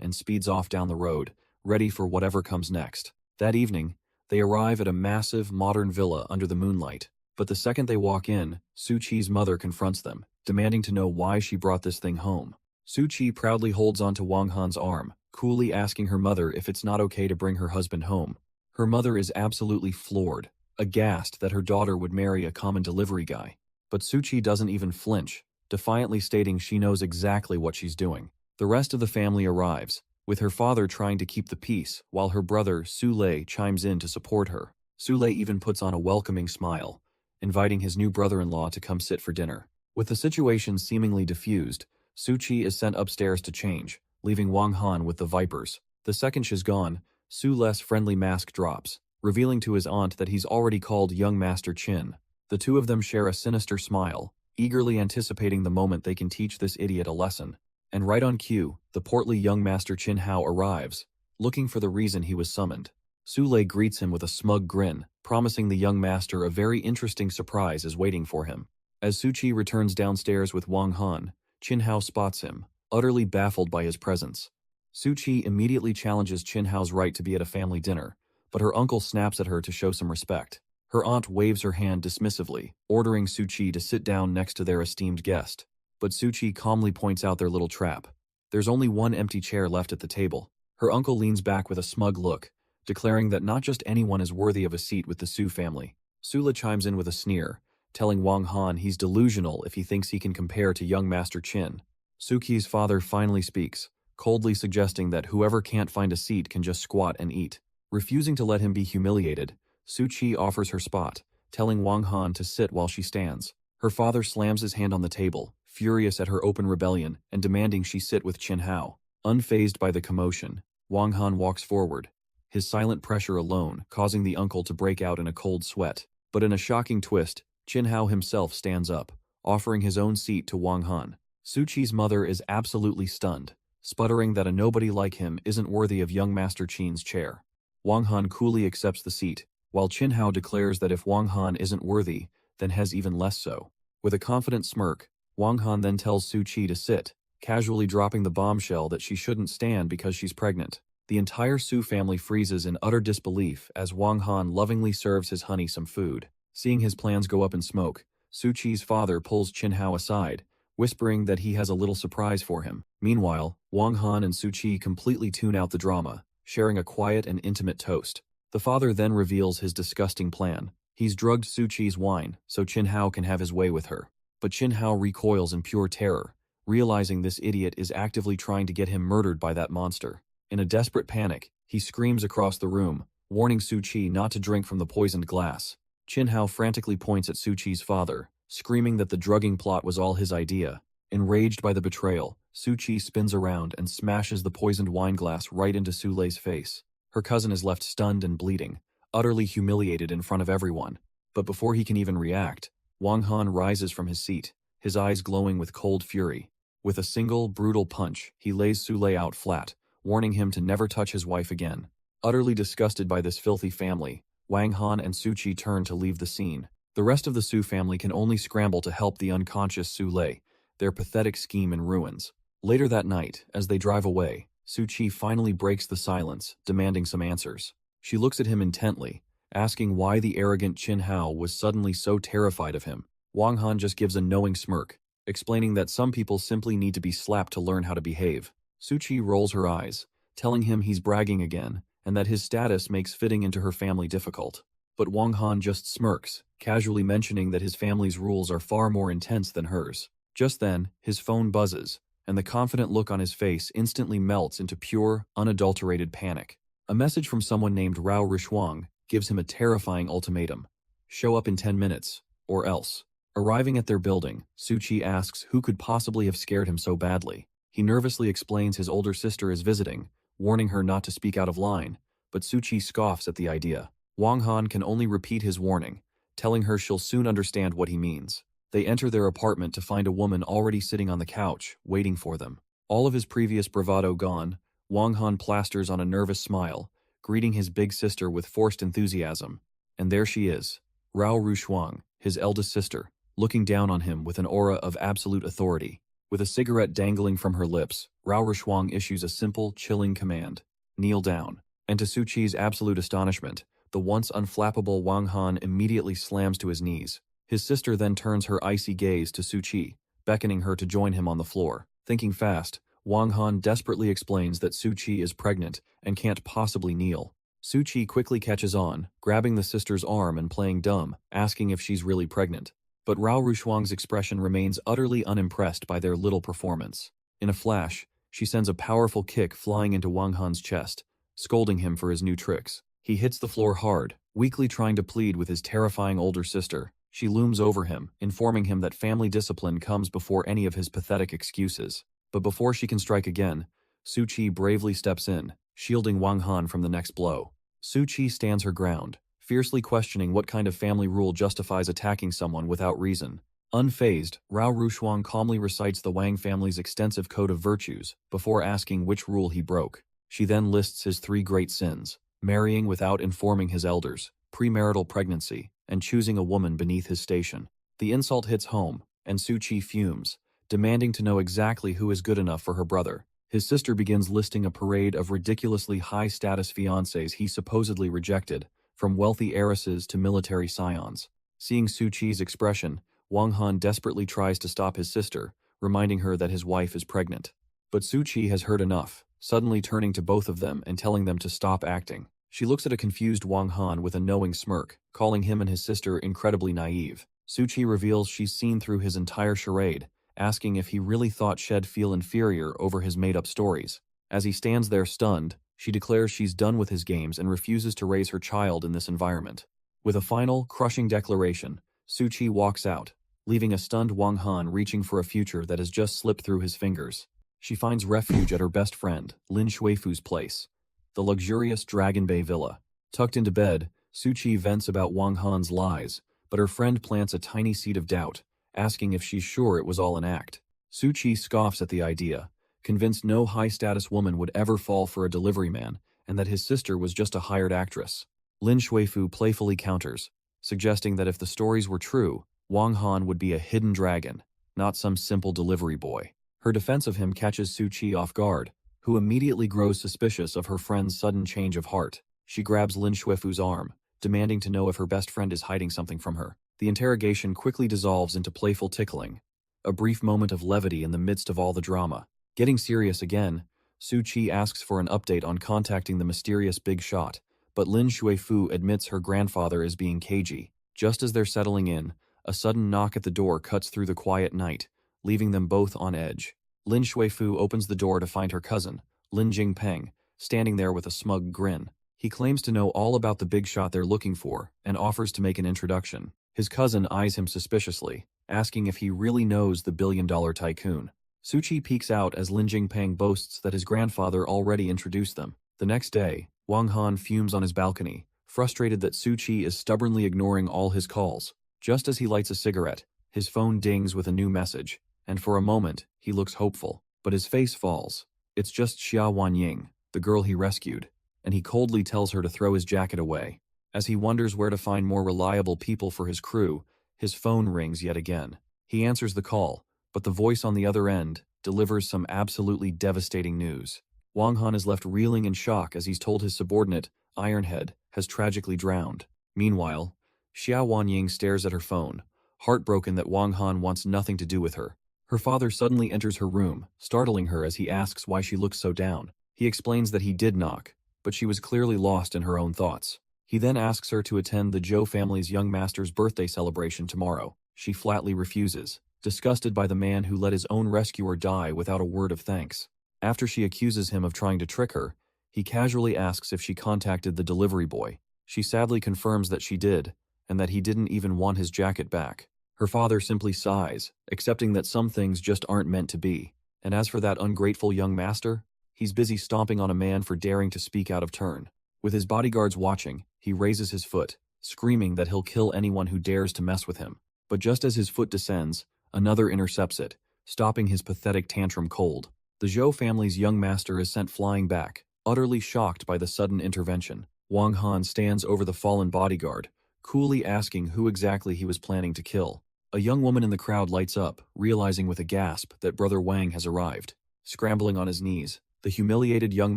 and speeds off down the road, ready for whatever comes next. That evening, they arrive at a massive, modern villa under the moonlight. But the second they walk in, Su-Chi's mother confronts them, demanding to know why she brought this thing home. Su-Chi proudly holds onto Wang Han's arm, coolly asking her mother if it's not okay to bring her husband home. Her mother is absolutely floored, aghast that her daughter would marry a common delivery guy. But Su-Chi doesn't even flinch, defiantly stating she knows exactly what she's doing. The rest of the family arrives, with her father trying to keep the peace, while her brother, Su-Lei, chimes in to support her. Su-Lei even puts on a welcoming smile, inviting his new brother-in-law to come sit for dinner. With the situation seemingly diffused, Su-Chi is sent upstairs to change, leaving Wang Han with the Vipers. The second she's gone, Su-Lei's friendly mask drops, revealing to his aunt that he's already called young Master Qin. The two of them share a sinister smile, eagerly anticipating the moment they can teach this idiot a lesson. And right on cue, the portly young Master Qin Hao arrives, looking for the reason he was summoned. Su-Lei greets him with a smug grin, promising the young master a very interesting surprise is waiting for him. As Su-Chi returns downstairs with Wang Han, Qin Hao spots him, utterly baffled by his presence. Su-Chi immediately challenges Qin Hao's right to be at a family dinner, but her uncle snaps at her to show some respect. Her aunt waves her hand dismissively, ordering Su-Chi to sit down next to their esteemed guest. But Su-Chi calmly points out their little trap. There's only one empty chair left at the table. Her uncle leans back with a smug look, declaring that not just anyone is worthy of a seat with the Su family. Sula chimes in with a sneer, telling Wang Han he's delusional if he thinks he can compare to young Master Qin. Su-Chi's father finally speaks, coldly suggesting that whoever can't find a seat can just squat and eat. Refusing to let him be humiliated, Su-Chi offers her spot, telling Wang Han to sit while she stands. Her father slams his hand on the table, furious at her open rebellion and demanding she sit with Qin Hao. Unfazed by the commotion, Wang Han walks forward, his silent pressure alone causing the uncle to break out in a cold sweat. But in a shocking twist, Qin Hao himself stands up, offering his own seat to Wang Han. Su-Chi's mother is absolutely stunned, sputtering that a nobody like him isn't worthy of young Master Qin's chair. Wang Han coolly accepts the seat, while Qin Hao declares that if Wang Han isn't worthy, then Hes even less so. With a confident smirk, Wang Han then tells Su-Chi to sit, casually dropping the bombshell that she shouldn't stand because she's pregnant. The entire Su family freezes in utter disbelief as Wang Han lovingly serves his honey some food. Seeing his plans go up in smoke, Su-Chi's father pulls Qin Hao aside, whispering that he has a little surprise for him. Meanwhile, Wang Han and Su-Chi completely tune out the drama, sharing a quiet and intimate toast. The father then reveals his disgusting plan. He's drugged Su-Chi's wine so Qin Hao can have his way with her. But Qin Hao recoils in pure terror, realizing this idiot is actively trying to get him murdered by that monster. In a desperate panic, he screams across the room, warning Su-Chi not to drink from the poisoned glass. Qin Hao frantically points at Su-Chi's father, screaming that the drugging plot was all his idea. Enraged by the betrayal, Su-Chi spins around and smashes the poisoned wine glass right into Su-Lei's face. Her cousin is left stunned and bleeding, utterly humiliated in front of everyone. But before he can even react, Wang Han rises from his seat, his eyes glowing with cold fury. With a single, brutal punch, he lays Su-Lei out flat, warning him to never touch his wife again. Utterly disgusted by this filthy family, Wang Han and Su-Chi turn to leave the scene. The rest of the Su family can only scramble to help the unconscious Su-Lei, their pathetic scheme in ruins. Later that night, as they drive away, Su-Chi finally breaks the silence, demanding some answers. She looks at him intently, asking why the arrogant Qin Hao was suddenly so terrified of him. Wang Han just gives a knowing smirk, explaining that some people simply need to be slapped to learn how to behave. Su-Chi rolls her eyes, telling him he's bragging again, and that his status makes fitting into her family difficult. But Wang Han just smirks, casually mentioning that his family's rules are far more intense than hers. Just then, his phone buzzes, and the confident look on his face instantly melts into pure, unadulterated panic. A message from someone named Rao Rishuang gives him a terrifying ultimatum. Show up in 10 minutes, or else. Arriving at their building, Su-Chi asks who could possibly have scared him so badly. He nervously explains his older sister is visiting, warning her not to speak out of line, but Suchi scoffs at the idea. Wang Han can only repeat his warning, telling her she'll soon understand what he means. They enter their apartment to find a woman already sitting on the couch, waiting for them. All of his previous bravado gone, Wang Han plasters on a nervous smile, greeting his big sister with forced enthusiasm. And there she is, Rao Rushuang, his eldest sister, looking down on him with an aura of absolute authority. With a cigarette dangling from her lips, Rao Rushuang issues a simple, chilling command: kneel down. And to Suchi's absolute astonishment, the once unflappable Wang Han immediately slams to his knees. His sister then turns her icy gaze to Suchi, beckoning her to join him on the floor. Thinking fast, Wang Han desperately explains that Suchi is pregnant and can't possibly kneel. Suchi quickly catches on, grabbing the sister's arm and playing dumb, asking if she's really pregnant. But Rao Rushuang's expression remains utterly unimpressed by their little performance. In a flash, she sends a powerful kick flying into Wang Han's chest, scolding him for his new tricks. He hits the floor hard, weakly trying to plead with his terrifying older sister. She looms over him, informing him that family discipline comes before any of his pathetic excuses. But before she can strike again, Suchi bravely steps in, shielding Wang Han from the next blow. Suchi stands her ground, fiercely questioning what kind of family rule justifies attacking someone without reason. Unfazed, Rao Rushuang calmly recites the Wang family's extensive code of virtues before asking which rule he broke. She then lists his 3 great sins: marrying without informing his elders, premarital pregnancy, and choosing a woman beneath his station. The insult hits home, and Suchi fumes, demanding to know exactly who is good enough for her brother. His sister begins listing a parade of ridiculously high-status fiancés he supposedly rejected, from wealthy heiresses to military scions. Seeing Suchi's expression, Wang Han desperately tries to stop his sister, reminding her that his wife is pregnant. But Suchi has heard enough, suddenly turning to both of them and telling them to stop acting. She looks at a confused Wang Han with a knowing smirk, calling him and his sister incredibly naive. Suchi reveals she's seen through his entire charade, asking if he really thought she'd feel inferior over his made-up stories. As he stands there stunned, she declares she's done with his games and refuses to raise her child in this environment. With a final, crushing declaration, Suchi walks out, leaving a stunned Wang Han reaching for a future that has just slipped through his fingers. She finds refuge at her best friend, Lin Shuifu's place, the luxurious Dragon Bay villa. Tucked into bed, Suchi vents about Wang Han's lies, but her friend plants a tiny seed of doubt, asking if she's sure it was all an act. Suchi scoffs at the idea, convinced no high-status woman would ever fall for a delivery man, and that his sister was just a hired actress. Lin Shuifu playfully counters, suggesting that if the stories were true, Wang Han would be a hidden dragon, not some simple delivery boy. Her defense of him catches Suchi off guard, who immediately grows suspicious of her friend's sudden change of heart. She grabs Lin Shuifu's arm, demanding to know if her best friend is hiding something from her. The interrogation quickly dissolves into playful tickling, a brief moment of levity in the midst of all the drama. Getting serious again, Suchi asks for an update on contacting the mysterious big shot, but Lin Shuifu admits her grandfather is being cagey. Just as they're settling in, a sudden knock at the door cuts through the quiet night, leaving them both on edge. Lin Shuifu opens the door to find her cousin, Lin Jingpeng, standing there with a smug grin. He claims to know all about the big shot they're looking for and offers to make an introduction. His cousin eyes him suspiciously, asking if he really knows the billion-dollar tycoon. Suchi peeks out as Lin Jingpeng boasts that his grandfather already introduced them. The next day, Wang Han fumes on his balcony, frustrated that Suchi is stubbornly ignoring all his calls. Just as he lights a cigarette, his phone dings with a new message, and for a moment, he looks hopeful. But his face falls. It's just Xia Wanying, the girl he rescued, and he coldly tells her to throw his jacket away. As he wonders where to find more reliable people for his crew, his phone rings yet again. He answers the call, but the voice on the other end delivers some absolutely devastating news. Wang Han is left reeling in shock as he's told his subordinate, Ironhead, has tragically drowned. Meanwhile, Xia Wanying stares at her phone, heartbroken that Wang Han wants nothing to do with her. Her father suddenly enters her room, startling her as he asks why she looks so down. He explains that he did knock, but she was clearly lost in her own thoughts. He then asks her to attend the Zhou family's young master's birthday celebration tomorrow. She flatly refuses, disgusted by the man who let his own rescuer die without a word of thanks. After she accuses him of trying to trick her, he casually asks if she contacted the delivery boy. She sadly confirms that she did, and that he didn't even want his jacket back. Her father simply sighs, accepting that some things just aren't meant to be. And as for that ungrateful young master, he's busy stomping on a man for daring to speak out of turn. With his bodyguards watching, he raises his foot, screaming that he'll kill anyone who dares to mess with him. But just as his foot descends, another intercepts it, stopping his pathetic tantrum cold. The Zhou family's young master is sent flying back, utterly shocked by the sudden intervention. Wang Han stands over the fallen bodyguard, coolly asking who exactly he was planning to kill. A young woman in the crowd lights up, realizing with a gasp that Brother Wang has arrived. Scrambling on his knees, the humiliated young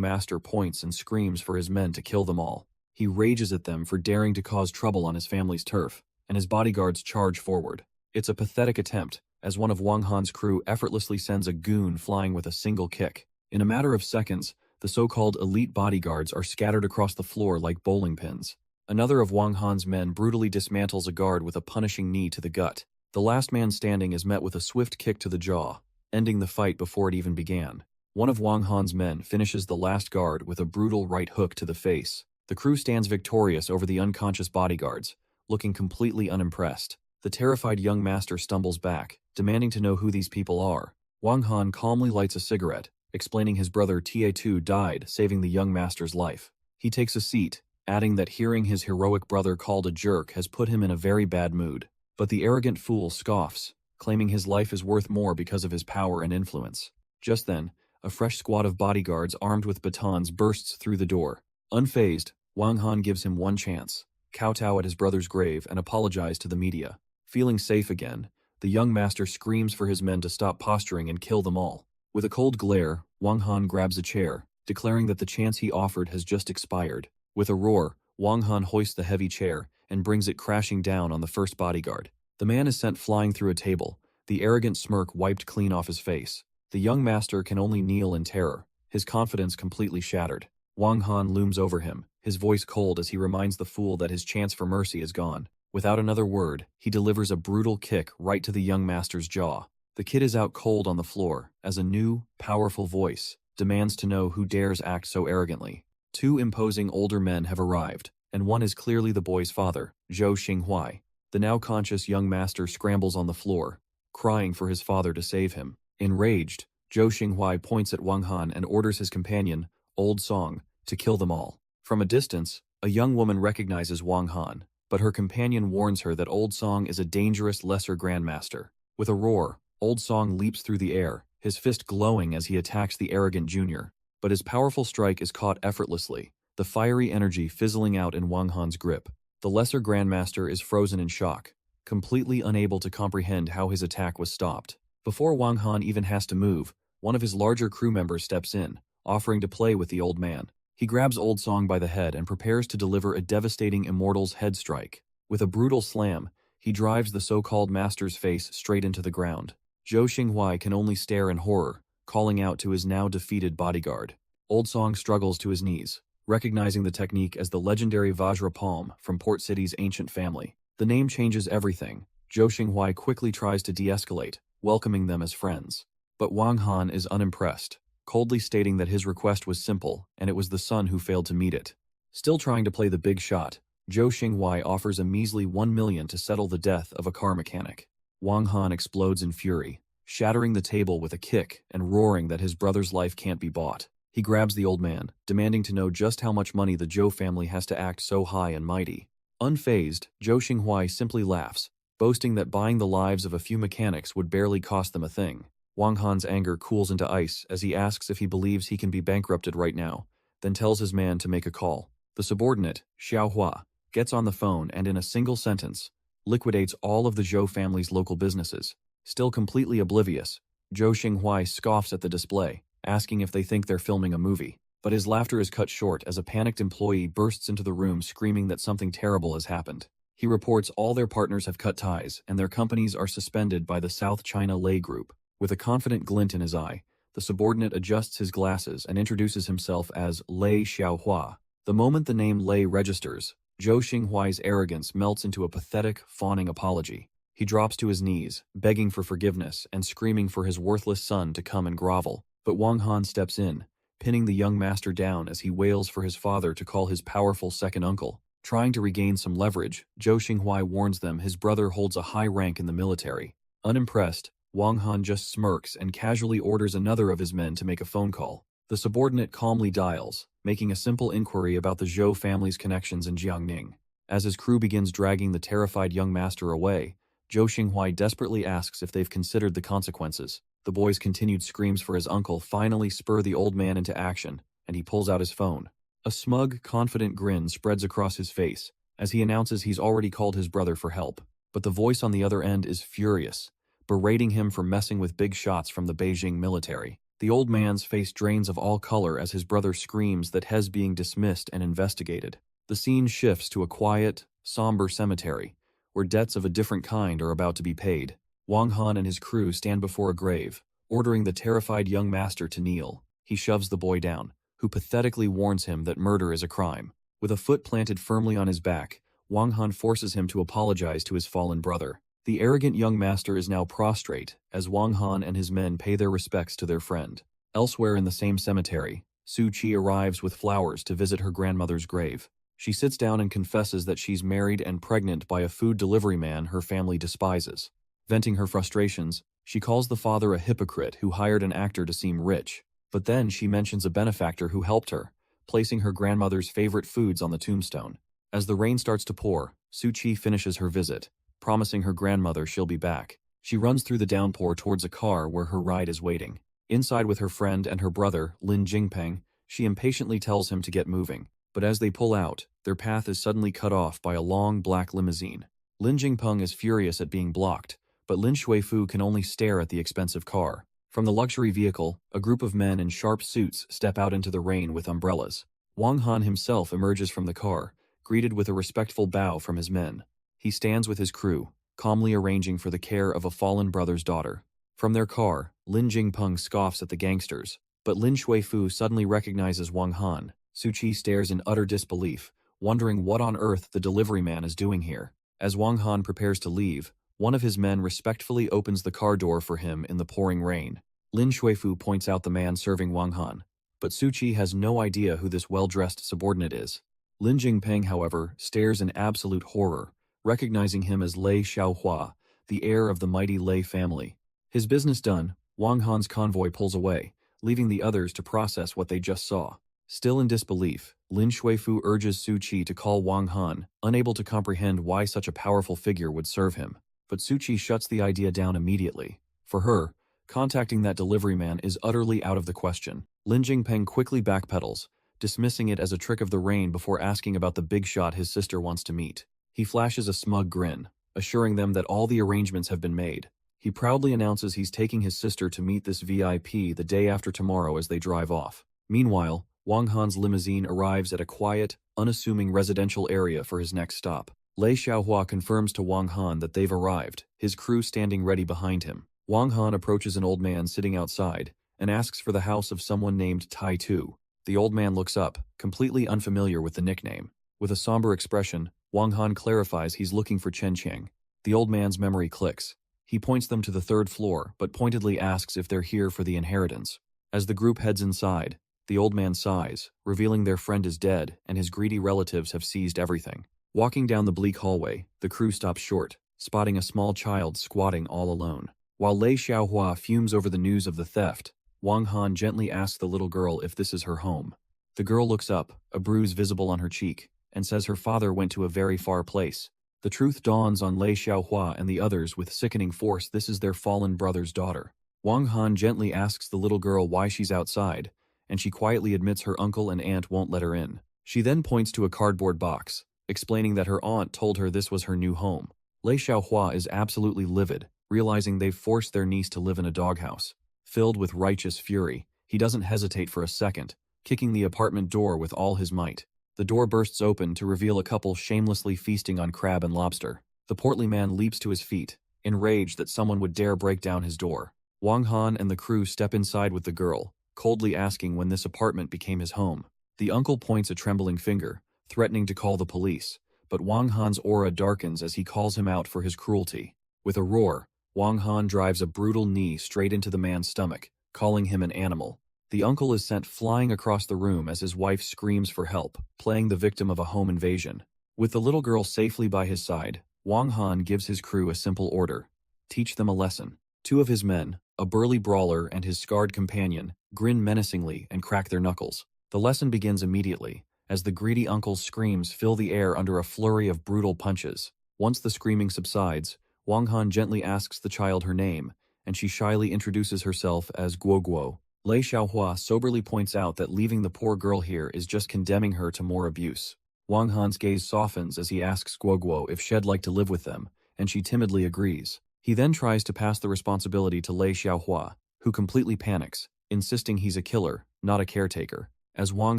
master points and screams for his men to kill them all. He rages at them for daring to cause trouble on his family's turf, and his bodyguards charge forward. It's a pathetic attempt, as one of Wang Han's crew effortlessly sends a goon flying with a single kick. In a matter of seconds, the so-called elite bodyguards are scattered across the floor like bowling pins. Another of Wang Han's men brutally dismantles a guard with a punishing knee to the gut. The last man standing is met with a swift kick to the jaw, ending the fight before it even began. One of Wang Han's men finishes the last guard with a brutal right hook to the face. The crew stands victorious over the unconscious bodyguards, looking completely unimpressed. The terrified young master stumbles back, demanding to know who these people are. Wang Han calmly lights a cigarette, explaining his brother Ta2 died, saving the young master's life. He takes a seat, adding that hearing his heroic brother called a jerk has put him in a very bad mood. But the arrogant fool scoffs, claiming his life is worth more because of his power and influence. Just then, a fresh squad of bodyguards armed with batons bursts through the door. Unfazed, Wang Han gives him one chance: kowtow at his brother's grave and apologize to the media. Feeling safe again, the young master screams for his men to stop posturing and kill them all. With a cold glare, Wang Han grabs a chair, declaring that the chance he offered has just expired. With a roar, Wang Han hoists the heavy chair and brings it crashing down on the first bodyguard. The man is sent flying through a table, the arrogant smirk wiped clean off his face. The young master can only kneel in terror, his confidence completely shattered. Wang Han looms over him, his voice cold as he reminds the fool that his chance for mercy is gone. Without another word, he delivers a brutal kick right to the young master's jaw. The kid is out cold on the floor, as a new, powerful voice demands to know who dares act so arrogantly. Two imposing older men have arrived, and one is clearly the boy's father, Zhou Xinghuai. The now conscious young master scrambles on the floor, crying for his father to save him. Enraged, Zhou Xinghuai points at Wang Han and orders his companion, Old Song, to kill them all. From a distance, a young woman recognizes Wang Han, but her companion warns her that Old Song is a dangerous lesser grandmaster. With a roar, Old Song leaps through the air, his fist glowing as he attacks the arrogant junior. But his powerful strike is caught effortlessly, the fiery energy fizzling out in Wang Han's grip. The lesser grandmaster is frozen in shock, completely unable to comprehend how his attack was stopped. Before Wang Han even has to move, one of his larger crew members steps in, offering to play with the old man. He grabs Old Song by the head and prepares to deliver a devastating immortal's head strike. With a brutal slam, he drives the so-called master's face straight into the ground. Zhou Xinghuai can only stare in horror, calling out to his now defeated bodyguard. Old Song struggles to his knees, recognizing the technique as the legendary Vajra Palm from Port City's ancient family. The name changes everything. Zhou Xinghuai quickly tries to de-escalate, welcoming them as friends. But Wang Han is unimpressed, coldly stating that his request was simple and it was the son who failed to meet it. Still trying to play the big shot, Zhou Xinghuai offers a measly 1 million to settle the death of a car mechanic. Wang Han explodes in fury, shattering the table with a kick and roaring that his brother's life can't be bought. He grabs the old man, demanding to know just how much money the Zhou family has to act so high and mighty. Unfazed, Zhou Xinghuai simply laughs, boasting that buying the lives of a few mechanics would barely cost them a thing. Wang Han's anger cools into ice as he asks if he believes he can be bankrupted right now, then tells his man to make a call. The subordinate, Xiao Hua, gets on the phone and in a single sentence, liquidates all of the Zhou family's local businesses. Still completely oblivious, Zhou Xinghuai scoffs at the display, asking if they think they're filming a movie. But his laughter is cut short as a panicked employee bursts into the room screaming that something terrible has happened. He reports all their partners have cut ties and their companies are suspended by the South China Lei Group. With a confident glint in his eye, the subordinate adjusts his glasses and introduces himself as Lei Xiaohua. The moment the name Lei registers, Zhou Xinghuai's arrogance melts into a pathetic, fawning apology. He drops to his knees, begging for forgiveness and screaming for his worthless son to come and grovel. But Wang Han steps in, pinning the young master down as he wails for his father to call his powerful second uncle. Trying to regain some leverage, Zhou Xinghuai warns them his brother holds a high rank in the military. Unimpressed, Wang Han just smirks and casually orders another of his men to make a phone call. The subordinate calmly dials, making a simple inquiry about the Zhou family's connections in Jiangning. As his crew begins dragging the terrified young master away, Zhou Xinghuai desperately asks if they've considered the consequences. The boy's continued screams for his uncle finally spur the old man into action, and he pulls out his phone. A smug, confident grin spreads across his face as he announces he's already called his brother for help. But the voice on the other end is furious, berating him for messing with big shots from the Beijing military. The old man's face drains of all color as his brother screams that He's being dismissed and investigated. The scene shifts to a quiet, somber cemetery, where debts of a different kind are about to be paid. Wang Han and his crew stand before a grave, ordering the terrified young master to kneel. He shoves the boy down, who pathetically warns him that murder is a crime. With a foot planted firmly on his back, Wang Han forces him to apologize to his fallen brother. The arrogant young master is now prostrate as Wang Han and his men pay their respects to their friend. Elsewhere in the same cemetery, Su Qi arrives with flowers to visit her grandmother's grave. She sits down and confesses that she's married and pregnant by a food delivery man her family despises. Venting her frustrations, she calls the father a hypocrite who hired an actor to seem rich. But then she mentions a benefactor who helped her, placing her grandmother's favorite foods on the tombstone. As the rain starts to pour, Su Qi finishes her visit, promising her grandmother she'll be back. She runs through the downpour towards a car where her ride is waiting. Inside with her friend and her brother, Lin Jingpeng, she impatiently tells him to get moving. But as they pull out, their path is suddenly cut off by a long black limousine. Lin Jingpeng is furious at being blocked, but Lin Shuifu can only stare at the expensive car. From the luxury vehicle, a group of men in sharp suits step out into the rain with umbrellas. Wang Han himself emerges from the car, greeted with a respectful bow from his men. He stands with his crew, calmly arranging for the care of a fallen brother's daughter. From their car, Lin Jingpeng scoffs at the gangsters, but Lin Shuifu suddenly recognizes Wang Han. Su Qi stares in utter disbelief, wondering what on earth the delivery man is doing here. As Wang Han prepares to leave, one of his men respectfully opens the car door for him in the pouring rain. Lin Shuifu points out the man serving Wang Han, but Su Qi has no idea who this well-dressed subordinate is. Lin Jingpeng, however, stares in absolute horror, recognizing him as Lei Xiaohua, the heir of the mighty Lei family. His business done, Wang Han's convoy pulls away, leaving the others to process what they just saw. Still in disbelief, Lin Shuifu urges Su Qi to call Wang Han, unable to comprehend why such a powerful figure would serve him. But Su Qi shuts the idea down immediately. For her, contacting that delivery man is utterly out of the question. Lin Jingpeng quickly backpedals, dismissing it as a trick of the rain before asking about the big shot his sister wants to meet. He flashes a smug grin, assuring them that all the arrangements have been made. He proudly announces he's taking his sister to meet this VIP the day after tomorrow as they drive off. Meanwhile, Wang Han's limousine arrives at a quiet, unassuming residential area for his next stop. Lei Xiaohua confirms to Wang Han that they've arrived, his crew standing ready behind him. Wang Han approaches an old man sitting outside and asks for the house of someone named Tai Tu. The old man looks up, completely unfamiliar with the nickname. With a somber expression, Wang Han clarifies he's looking for Chen Qiang. The old man's memory clicks. He points them to the third floor, but pointedly asks if they're here for the inheritance. As the group heads inside, the old man sighs, revealing their friend is dead and his greedy relatives have seized everything. Walking down the bleak hallway, the crew stops short, spotting a small child squatting all alone. While Lei Xiaohua fumes over the news of the theft, Wang Han gently asks the little girl if this is her home. The girl looks up, a bruise visible on her cheek, and says her father went to a very far place. The truth dawns on Lei Xiaohua and the others with sickening force: this is their fallen brother's daughter. Wang Han gently asks the little girl why she's outside, and she quietly admits her uncle and aunt won't let her in. She then points to a cardboard box, explaining that her aunt told her this was her new home. Lei Xiaohua is absolutely livid, realizing they've forced their niece to live in a doghouse. Filled with righteous fury, he doesn't hesitate for a second, kicking the apartment door with all his might. The door bursts open to reveal a couple shamelessly feasting on crab and lobster. The portly man leaps to his feet, enraged that someone would dare break down his door. Wang Han and the crew step inside with the girl, coldly asking when this apartment became his home. The uncle points a trembling finger, threatening to call the police, but Wang Han's aura darkens as he calls him out for his cruelty. With a roar, Wang Han drives a brutal knee straight into the man's stomach, calling him an animal. The uncle is sent flying across the room as his wife screams for help, playing the victim of a home invasion. With the little girl safely by his side, Wang Han gives his crew a simple order: teach them a lesson. Two of his men, a burly brawler and his scarred companion, grin menacingly, and crack their knuckles. The lesson begins immediately, as the greedy uncle's screams fill the air under a flurry of brutal punches. Once the screaming subsides, Wang Han gently asks the child her name, and she shyly introduces herself as Guo Guo. Lei Xiaohua soberly points out that leaving the poor girl here is just condemning her to more abuse. Wang Han's gaze softens as he asks Guo Guo if she'd like to live with them, and she timidly agrees. He then tries to pass the responsibility to Lei Xiaohua, who completely panics, insisting he's a killer, not a caretaker. As Wang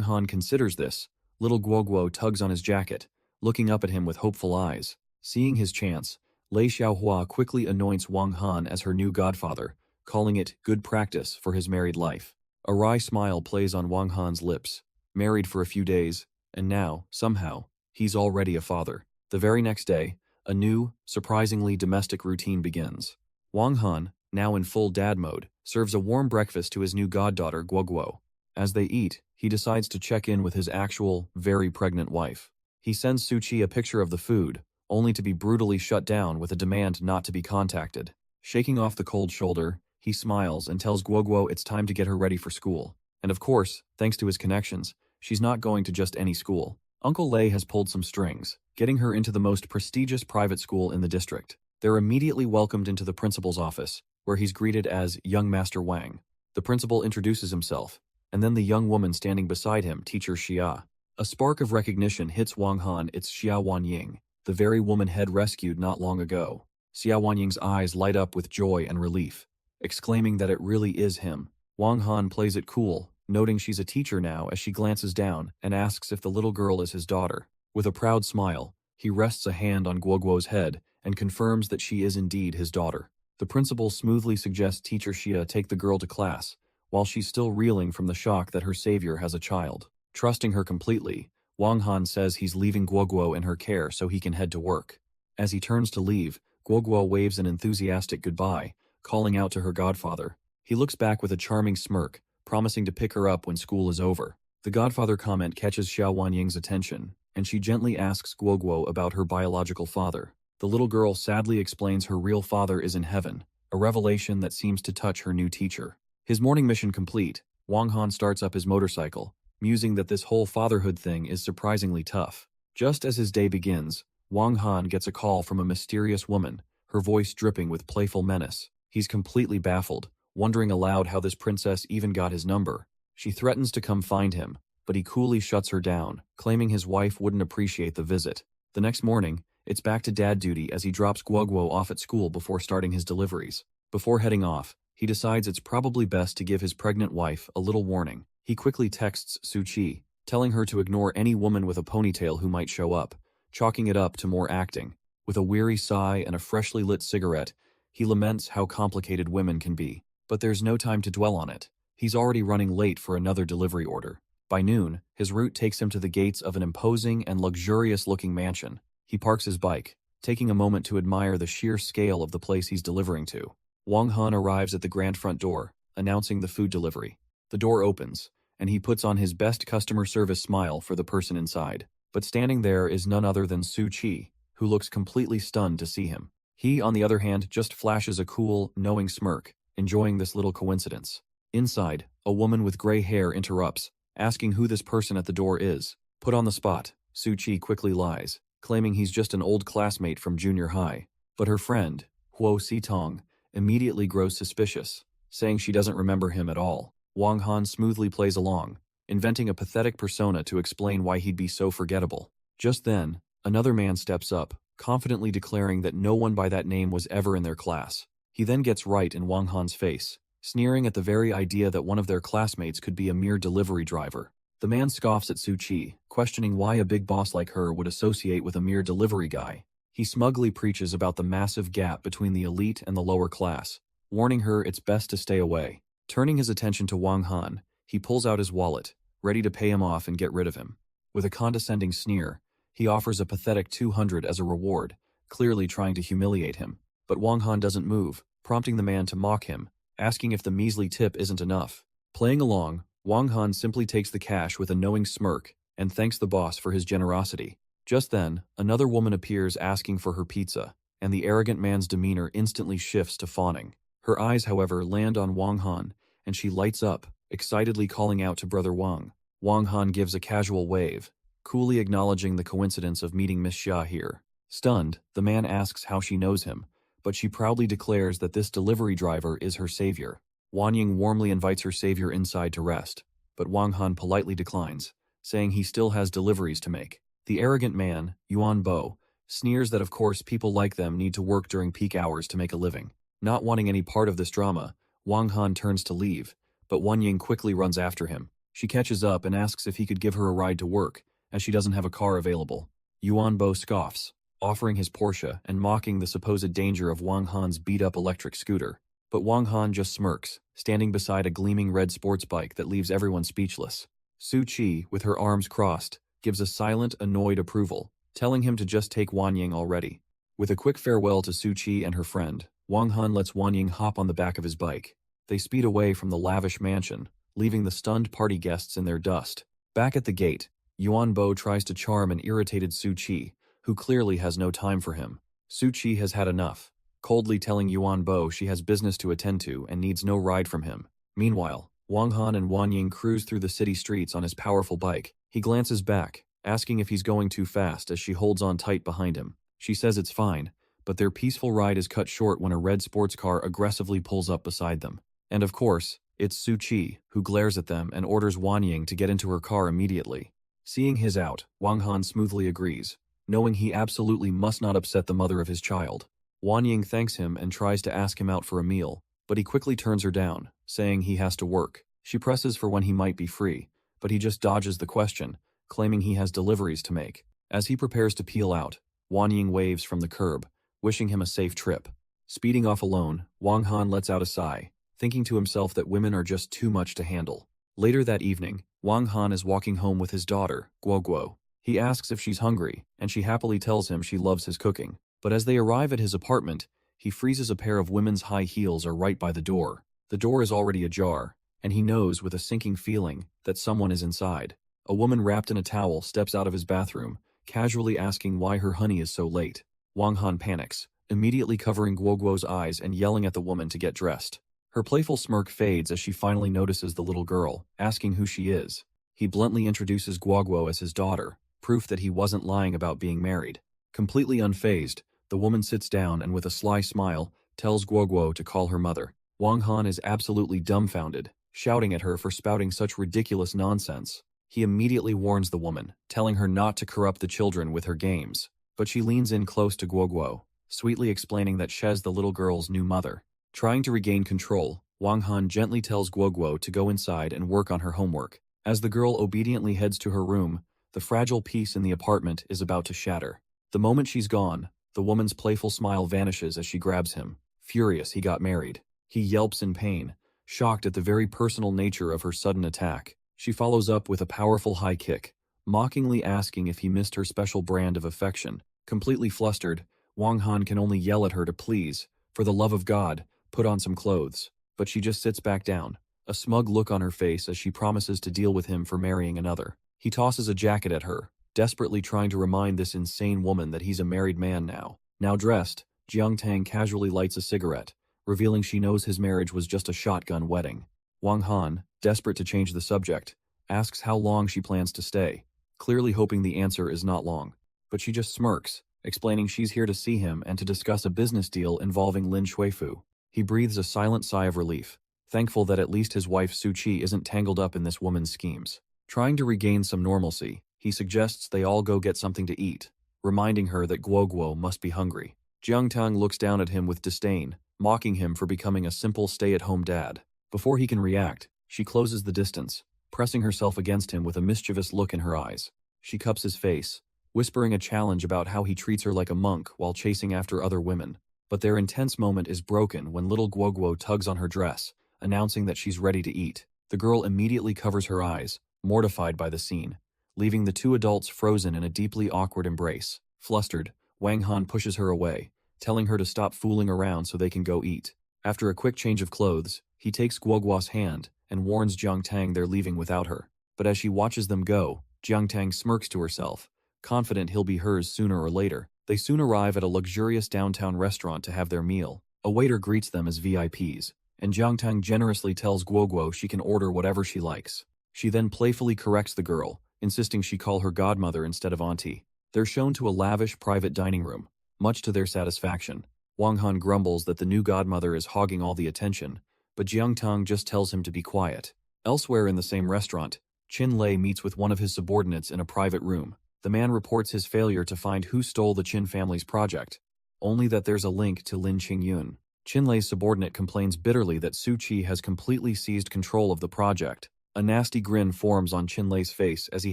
Han considers this, little Guo Guo tugs on his jacket, looking up at him with hopeful eyes. Seeing his chance, Lei Xiaohua quickly anoints Wang Han as her new godfather, calling it good practice for his married life. A wry smile plays on Wang Han's lips. Married for a few days, and now, somehow, he's already a father. The very next day, a new, surprisingly domestic routine begins. Wang Han, now in full dad mode, serves a warm breakfast to his new goddaughter Guo Guo. As they eat, he decides to check in with his actual, very pregnant wife. He sends Su Qi a picture of the food, only to be brutally shut down with a demand not to be contacted. Shaking off the cold shoulder, he smiles and tells Guo Guo it's time to get her ready for school. And of course, thanks to his connections, she's not going to just any school. Uncle Lei has pulled some strings, getting her into the most prestigious private school in the district. They're immediately welcomed into the principal's office, where he's greeted as young Master Wang. The principal introduces himself, and then the young woman standing beside him, Teacher Xia. A spark of recognition hits Wang Han. It's Xia Wanying, the very woman Head rescued not long ago. Xia Wanying's eyes light up with joy and relief, exclaiming that it really is him. Wang Han plays it cool, noting she's a teacher now as she glances down and asks if the little girl is his daughter. With a proud smile, he rests a hand on Guo Guo's head and confirms that she is indeed his daughter. The principal smoothly suggests Teacher Xia take the girl to class, while she's still reeling from the shock that her savior has a child. Trusting her completely, Wang Han says he's leaving Guo Guo in her care so he can head to work. As he turns to leave, Guo Guo waves an enthusiastic goodbye, calling out to her godfather. He looks back with a charming smirk, promising to pick her up when school is over. The godfather comment catches Xia Wanying's attention, and she gently asks Guo Guo about her biological father. The little girl sadly explains her real father is in heaven, a revelation that seems to touch her new teacher. His morning mission complete, Wang Han starts up his motorcycle, musing that this whole fatherhood thing is surprisingly tough. Just as his day begins, Wang Han gets a call from a mysterious woman, her voice dripping with playful menace. He's completely baffled, wondering aloud how this princess even got his number. She threatens to come find him, but he coolly shuts her down, claiming his wife wouldn't appreciate the visit. The next morning, it's back to dad duty as he drops Guo Guo off at school before starting his deliveries. Before heading off, he decides it's probably best to give his pregnant wife a little warning. He quickly texts Su Qi, telling her to ignore any woman with a ponytail who might show up, chalking it up to more acting. With a weary sigh and a freshly lit cigarette, he laments how complicated women can be. But there's no time to dwell on it. He's already running late for another delivery order. By noon, his route takes him to the gates of an imposing and luxurious-looking mansion. He parks his bike, taking a moment to admire the sheer scale of the place he's delivering to. Wang Han arrives at the grand front door, announcing the food delivery. The door opens, and he puts on his best customer service smile for the person inside. But standing there is none other than Su Qi, who looks completely stunned to see him. He, on the other hand, just flashes a cool, knowing smirk, enjoying this little coincidence. Inside, a woman with gray hair interrupts, asking who this person at the door is. Put on the spot, Su Qi quickly lies, claiming he's just an old classmate from junior high. But her friend, Huo Sitong, immediately grows suspicious, saying she doesn't remember him at all. Wang Han smoothly plays along, inventing a pathetic persona to explain why he'd be so forgettable. Just then, another man steps up, confidently declaring that no one by that name was ever in their class. He then gets right in Wang Han's face, sneering at the very idea that one of their classmates could be a mere delivery driver. The man scoffs at Su Qi, questioning why a big boss like her would associate with a mere delivery guy. He smugly preaches about the massive gap between the elite and the lower class, warning her it's best to stay away. Turning his attention to Wang Han, he pulls out his wallet, ready to pay him off and get rid of him. With a condescending sneer, he offers a pathetic 200 as a reward, clearly trying to humiliate him. But Wang Han doesn't move, prompting the man to mock him, asking if the measly tip isn't enough. Playing along, Wang Han simply takes the cash with a knowing smirk and thanks the boss for his generosity. Just then, another woman appears asking for her pizza, and the arrogant man's demeanor instantly shifts to fawning. Her eyes, however, land on Wang Han, and she lights up, excitedly calling out to brother Wang. Wang Han gives a casual wave, coolly acknowledging the coincidence of meeting Miss Xia here. Stunned, the man asks how she knows him, but she proudly declares that this delivery driver is her savior. Wan Ying warmly invites her savior inside to rest, but Wang Han politely declines, saying he still has deliveries to make. The arrogant man, Yuan Bo, sneers that of course people like them need to work during peak hours to make a living. Not wanting any part of this drama, Wang Han turns to leave, but Wan Ying quickly runs after him. She catches up and asks if he could give her a ride to work, as she doesn't have a car available. Yuan Bo scoffs, offering his Porsche and mocking the supposed danger of Wang Han's beat-up electric scooter. But Wang Han just smirks, standing beside a gleaming red sports bike that leaves everyone speechless. Su Qi, with her arms crossed, gives a silent, annoyed approval, telling him to just take Wan Ying already. With a quick farewell to Su Qi and her friend, Wang Han lets Wan Ying hop on the back of his bike. They speed away from the lavish mansion, leaving the stunned party guests in their dust. Back at the gate, Yuan Bo tries to charm an irritated Su Qi, who clearly has no time for him. Su Qi has had enough, coldly telling Yuan Bo she has business to attend to and needs no ride from him. Meanwhile, Wang Han and Wan Ying cruise through the city streets on his powerful bike. He glances back, asking if he's going too fast as she holds on tight behind him. She says it's fine, but their peaceful ride is cut short when a red sports car aggressively pulls up beside them. And of course, it's Su Qi, who glares at them and orders Wan Ying to get into her car immediately. Seeing his out, Wang Han smoothly agrees, knowing he absolutely must not upset the mother of his child. Wan Ying thanks him and tries to ask him out for a meal, but he quickly turns her down, saying he has to work. She presses for when he might be free, but he just dodges the question, claiming he has deliveries to make. As he prepares to peel out, Wan Ying waves from the curb, wishing him a safe trip. Speeding off alone, Wang Han lets out a sigh, thinking to himself that women are just too much to handle. Later that evening, Wang Han is walking home with his daughter, Guo Guo. He asks if she's hungry, and she happily tells him she loves his cooking. But as they arrive at his apartment, he freezes a pair of women's high heels are right by the door. The door is already ajar, and he knows with a sinking feeling that someone is inside. A woman wrapped in a towel steps out of his bathroom, casually asking why her honey is so late. Wang Han panics, immediately covering Guo Guo's eyes and yelling at the woman to get dressed. Her playful smirk fades as she finally notices the little girl, asking who she is. He bluntly introduces Guo Guo as his daughter, proof that he wasn't lying about being married. Completely unfazed, the woman sits down and with a sly smile, tells Guo Guo to call her mother. Wang Han is absolutely dumbfounded, shouting at her for spouting such ridiculous nonsense. He immediately warns the woman, telling her not to corrupt the children with her games. But she leans in close to Guo Guo, sweetly explaining that she's the little girl's new mother. Trying to regain control, Wang Han gently tells Guo Guo to go inside and work on her homework. As the girl obediently heads to her room, the fragile peace in the apartment is about to shatter. The moment she's gone, the woman's playful smile vanishes as she grabs him. Furious he got married. He yelps in pain, shocked at the very personal nature of her sudden attack. She follows up with a powerful high kick, mockingly asking if he missed her special brand of affection. Completely flustered, Wang Han can only yell at her to please, for the love of God, put on some clothes. But she just sits back down, a smug look on her face as she promises to deal with him for marrying another. He tosses a jacket at her, desperately trying to remind this insane woman that he's a married man now. Now dressed, Jiang Tang casually lights a cigarette, revealing she knows his marriage was just a shotgun wedding. Wang Han, desperate to change the subject, asks how long she plans to stay, clearly hoping the answer is not long. But she just smirks, explaining she's here to see him and to discuss a business deal involving Lin Shuifu. He breathes a silent sigh of relief, thankful that at least his wife Su Qi isn't tangled up in this woman's schemes. Trying to regain some normalcy, he suggests they all go get something to eat, reminding her that Guo Guo must be hungry. Jiang Tang looks down at him with disdain, mocking him for becoming a simple stay-at-home dad. Before he can react, she closes the distance, pressing herself against him with a mischievous look in her eyes. She cups his face, whispering a challenge about how he treats her like a monk while chasing after other women. But their intense moment is broken when little Guo Guo tugs on her dress, announcing that she's ready to eat. The girl immediately covers her eyes, mortified by the scene, leaving the two adults frozen in a deeply awkward embrace. Flustered, Wang Han pushes her away, telling her to stop fooling around so they can go eat. After a quick change of clothes, he takes Guo Guo's hand and warns Jiang Tang they're leaving without her. But as she watches them go, Jiang Tang smirks to herself, confident he'll be hers sooner or later. They soon arrive at a luxurious downtown restaurant to have their meal. A waiter greets them as VIPs, and Jiang Tang generously tells Guoguo she can order whatever she likes. She then playfully corrects the girl, insisting she call her godmother instead of auntie. They're shown to a lavish private dining room. Much to their satisfaction, Wang Han grumbles that the new godmother is hogging all the attention, but Jiang Tang just tells him to be quiet. Elsewhere in the same restaurant, Qin Lei meets with one of his subordinates in a private room. The man reports his failure to find who stole the Qin family's project, only that there's a link to Lin Qingyun. Qin Lei's subordinate complains bitterly that Su Qi has completely seized control of the project. A nasty grin forms on Qin Lei's face as he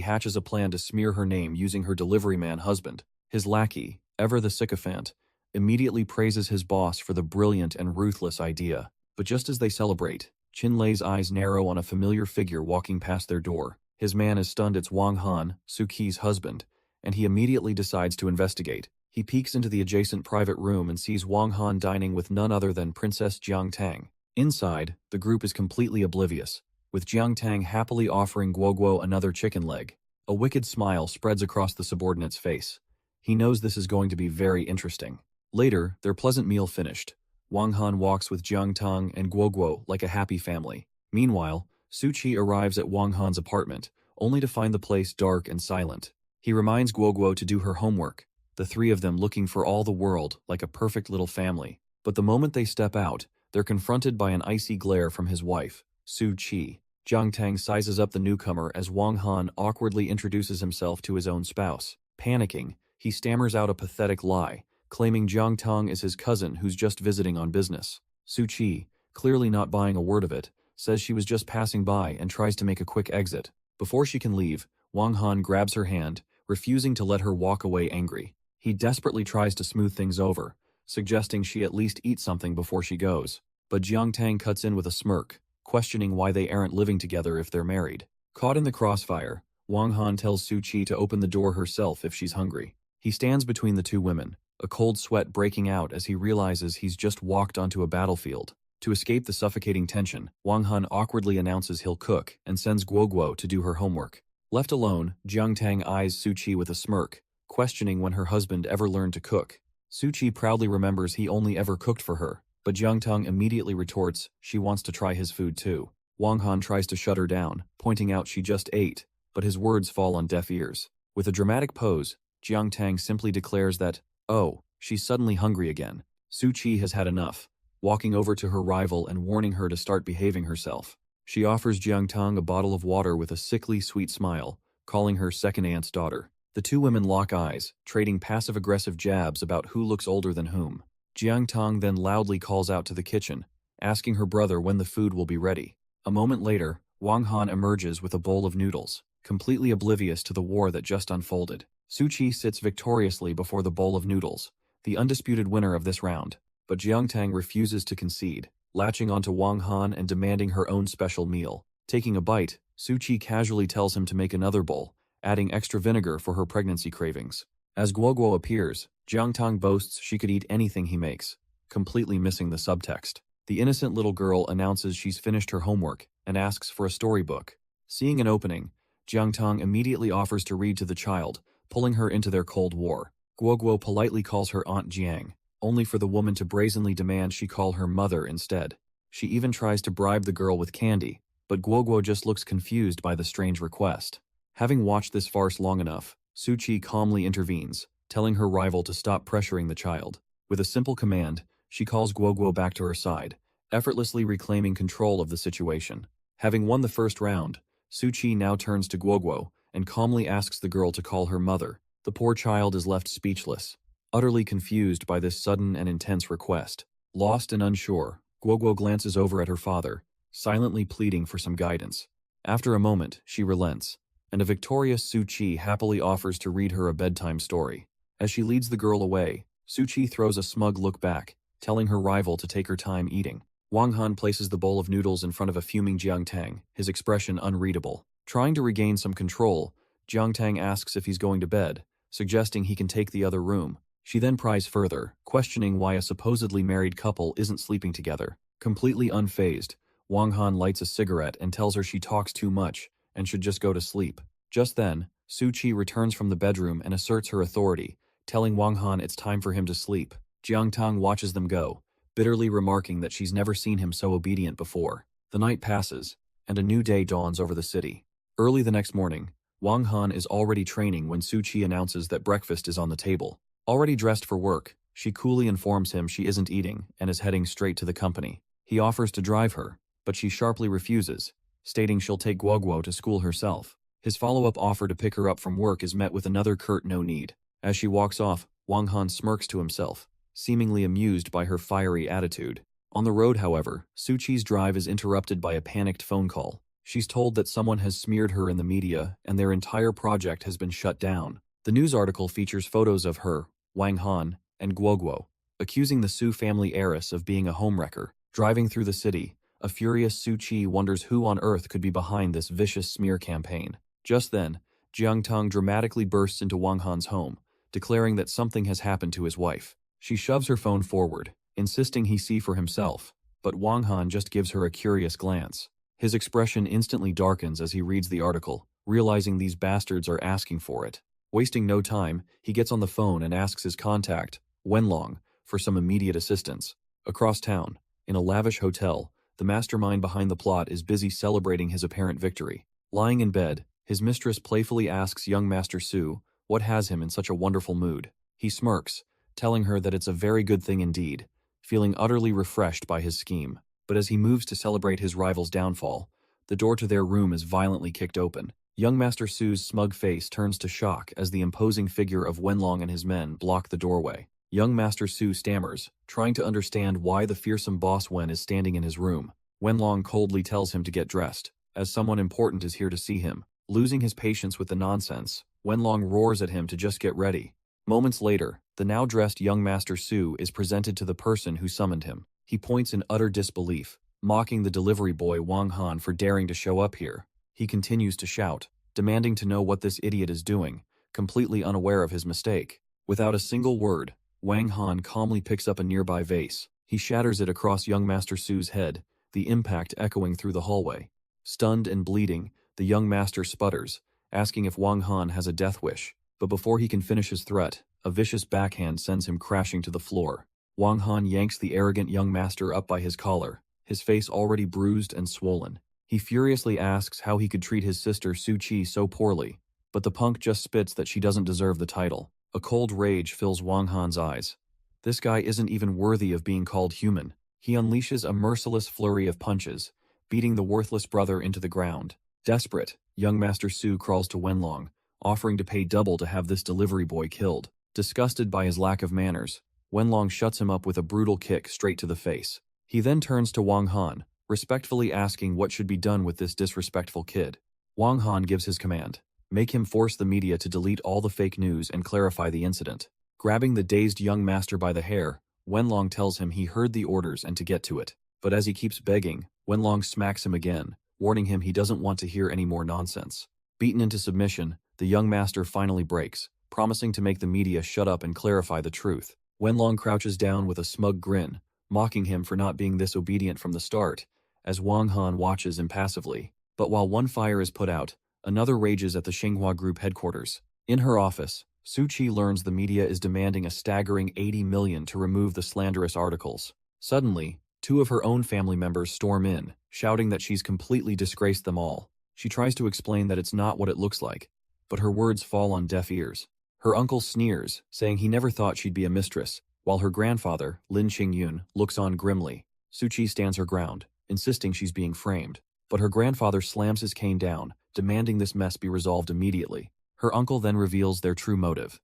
hatches a plan to smear her name using her deliveryman husband. His lackey, ever the sycophant, immediately praises his boss for the brilliant and ruthless idea. But just as they celebrate, Qin Lei's eyes narrow on a familiar figure walking past their door. His man is stunned it's Wang Han, Su Qi's husband, and he immediately decides to investigate. He peeks into the adjacent private room and sees Wang Han dining with none other than Princess Jiang Tang. Inside, the group is completely oblivious, with Jiang Tang happily offering Guoguo another chicken leg. A wicked smile spreads across the subordinate's face. He knows this is going to be very interesting. Later, their pleasant meal finished, Wang Han walks with Jiang Tang and Guoguo like a happy family. Meanwhile, Su Qi arrives at Wang Han's apartment, only to find the place dark and silent. He reminds Guoguo to do her homework, the three of them looking for all the world like a perfect little family. But the moment they step out, they're confronted by an icy glare from his wife, Su Qi. Jiang Tang sizes up the newcomer as Wang Han awkwardly introduces himself to his own spouse. Panicking, he stammers out a pathetic lie, claiming Jiang Tang is his cousin who's just visiting on business. Su Qi, clearly not buying a word of it, says she was just passing by and tries to make a quick exit. Before she can leave, Wang Han grabs her hand, refusing to let her walk away angry. He desperately tries to smooth things over, suggesting she at least eat something before she goes. But Jiang Tang cuts in with a smirk, questioning why they aren't living together if they're married. Caught in the crossfire, Wang Han tells Su Qi to open the door herself if she's hungry. He stands between the two women, a cold sweat breaking out as he realizes he's just walked onto a battlefield. To escape the suffocating tension, Wang Han awkwardly announces he'll cook and sends Guoguo to do her homework. Left alone, Jiang Tang eyes Su Qi with a smirk, questioning when her husband ever learned to cook. Su Qi proudly remembers he only ever cooked for her, but Jiang Tang immediately retorts she wants to try his food too. Wang Han tries to shut her down, pointing out she just ate, but his words fall on deaf ears. With a dramatic pose, Jiang Tang simply declares that, oh, she's suddenly hungry again. Su Qi has had enough, walking over to her rival and warning her to start behaving herself. She offers Jiang Tang a bottle of water with a sickly sweet smile, calling her second aunt's daughter. The two women lock eyes, trading passive-aggressive jabs about who looks older than whom. Jiang Tang then loudly calls out to the kitchen, asking her brother when the food will be ready. A moment later, Wang Han emerges with a bowl of noodles, completely oblivious to the war that just unfolded. Su Qi sits victoriously before the bowl of noodles, the undisputed winner of this round. But Jiang Tang refuses to concede, latching onto Wang Han and demanding her own special meal. Taking a bite, Su Qi casually tells him to make another bowl, adding extra vinegar for her pregnancy cravings. As Guoguo appears, Jiang Tang boasts she could eat anything he makes, completely missing the subtext. The innocent little girl announces she's finished her homework and asks for a storybook. Seeing an opening, Jiang Tang immediately offers to read to the child, pulling her into their Cold War. Guoguo politely calls her Aunt Jiang, only for the woman to brazenly demand she call her mother instead. She even tries to bribe the girl with candy, but Guoguo just looks confused by the strange request. Having watched this farce long enough, Su Qi calmly intervenes, telling her rival to stop pressuring the child. With a simple command, she calls Guoguo back to her side, effortlessly reclaiming control of the situation. Having won the first round, Su Qi now turns to Guoguo and calmly asks the girl to call her mother. The poor child is left speechless, utterly confused by this sudden and intense request. Lost and unsure, Guoguo glances over at her father, silently pleading for some guidance. After a moment, she relents, and a victorious Su Qi happily offers to read her a bedtime story. As she leads the girl away, Su Qi throws a smug look back, telling her rival to take her time eating. Wang Han places the bowl of noodles in front of a fuming Jiang Tang, his expression unreadable. Trying to regain some control, Jiang Tang asks if he's going to bed, suggesting he can take the other room. She then pries further, questioning why a supposedly married couple isn't sleeping together. Completely unfazed, Wang Han lights a cigarette and tells her she talks too much and should just go to sleep. Just then, Su Qi returns from the bedroom and asserts her authority, telling Wang Han it's time for him to sleep. Jiang Tang watches them go, bitterly remarking that she's never seen him so obedient before. The night passes, and a new day dawns over the city. Early the next morning, Wang Han is already training when Su Qi announces that breakfast is on the table. Already dressed for work, she coolly informs him she isn't eating and is heading straight to the company. He offers to drive her, but she sharply refuses, stating she'll take Guoguo to school herself. His follow-up offer to pick her up from work is met with another curt no need. As she walks off, Wang Han smirks to himself, seemingly amused by her fiery attitude. On the road, however, Su Qi's drive is interrupted by a panicked phone call. She's told that someone has smeared her in the media and their entire project has been shut down. The news article features photos of her, Wang Han, and Guoguo, accusing the Su family heiress of being a homewrecker. Driving through the city, a furious Su Qi wonders who on earth could be behind this vicious smear campaign. Just then, Jiang Tong dramatically bursts into Wang Han's home, declaring that something has happened to his wife. She shoves her phone forward, insisting he see for himself, but Wang Han just gives her a curious glance. His expression instantly darkens as he reads the article, realizing these bastards are asking for it. Wasting no time, he gets on the phone and asks his contact, Wenlong, for some immediate assistance. Across town, in a lavish hotel, the mastermind behind the plot is busy celebrating his apparent victory. Lying in bed, his mistress playfully asks young Master Su what has him in such a wonderful mood. He smirks, telling her that it's a very good thing indeed, feeling utterly refreshed by his scheme. But as he moves to celebrate his rival's downfall, the door to their room is violently kicked open. Young Master Su's smug face turns to shock as the imposing figure of Wenlong and his men block the doorway. Young Master Su stammers, trying to understand why the fearsome boss Wen is standing in his room. Wenlong coldly tells him to get dressed, as someone important is here to see him. Losing his patience with the nonsense, Wenlong roars at him to just get ready. Moments later, the now dressed young Master Su is presented to the person who summoned him. He points in utter disbelief, mocking the delivery boy Wang Han for daring to show up here. He continues to shout, demanding to know what this idiot is doing, completely unaware of his mistake. Without a single word, Wang Han calmly picks up a nearby vase. He shatters it across young Master Su's head, the impact echoing through the hallway. Stunned and bleeding, the young master sputters, asking if Wang Han has a death wish. But before he can finish his threat, a vicious backhand sends him crashing to the floor. Wang Han yanks the arrogant young master up by his collar, his face already bruised and swollen. He furiously asks how he could treat his sister Su Qi so poorly, but the punk just spits that she doesn't deserve the title. A cold rage fills Wang Han's eyes. This guy isn't even worthy of being called human. He unleashes a merciless flurry of punches, beating the worthless brother into the ground. Desperate, young Master Su crawls to Wenlong, offering to pay double to have this delivery boy killed. Disgusted by his lack of manners, Wenlong shuts him up with a brutal kick straight to the face. He then turns to Wang Han, respectfully asking what should be done with this disrespectful kid. Wang Han gives his command. Make him force the media to delete all the fake news and clarify the incident. Grabbing the dazed young master by the hair, Wenlong tells him he heard the orders and to get to it. But as he keeps begging, Wenlong smacks him again, warning him he doesn't want to hear any more nonsense. Beaten into submission, the young master finally breaks, promising to make the media shut up and clarify the truth. Wenlong crouches down with a smug grin, mocking him for not being this obedient from the start, as Wang Han watches impassively. But while one fire is put out, another rages at the Xinhua Group headquarters. In her office, Su Qi learns the media is demanding a staggering 80 million to remove the slanderous articles. Suddenly, two of her own family members storm in, shouting that she's completely disgraced them all. She tries to explain that it's not what it looks like, but her words fall on deaf ears. Her uncle sneers, saying he never thought she'd be a mistress, while her grandfather, Lin Qingyun, looks on grimly. Su Qi stands her ground, insisting she's being framed. But her grandfather slams his cane down, demanding this mess be resolved immediately. Her uncle then reveals their true motive.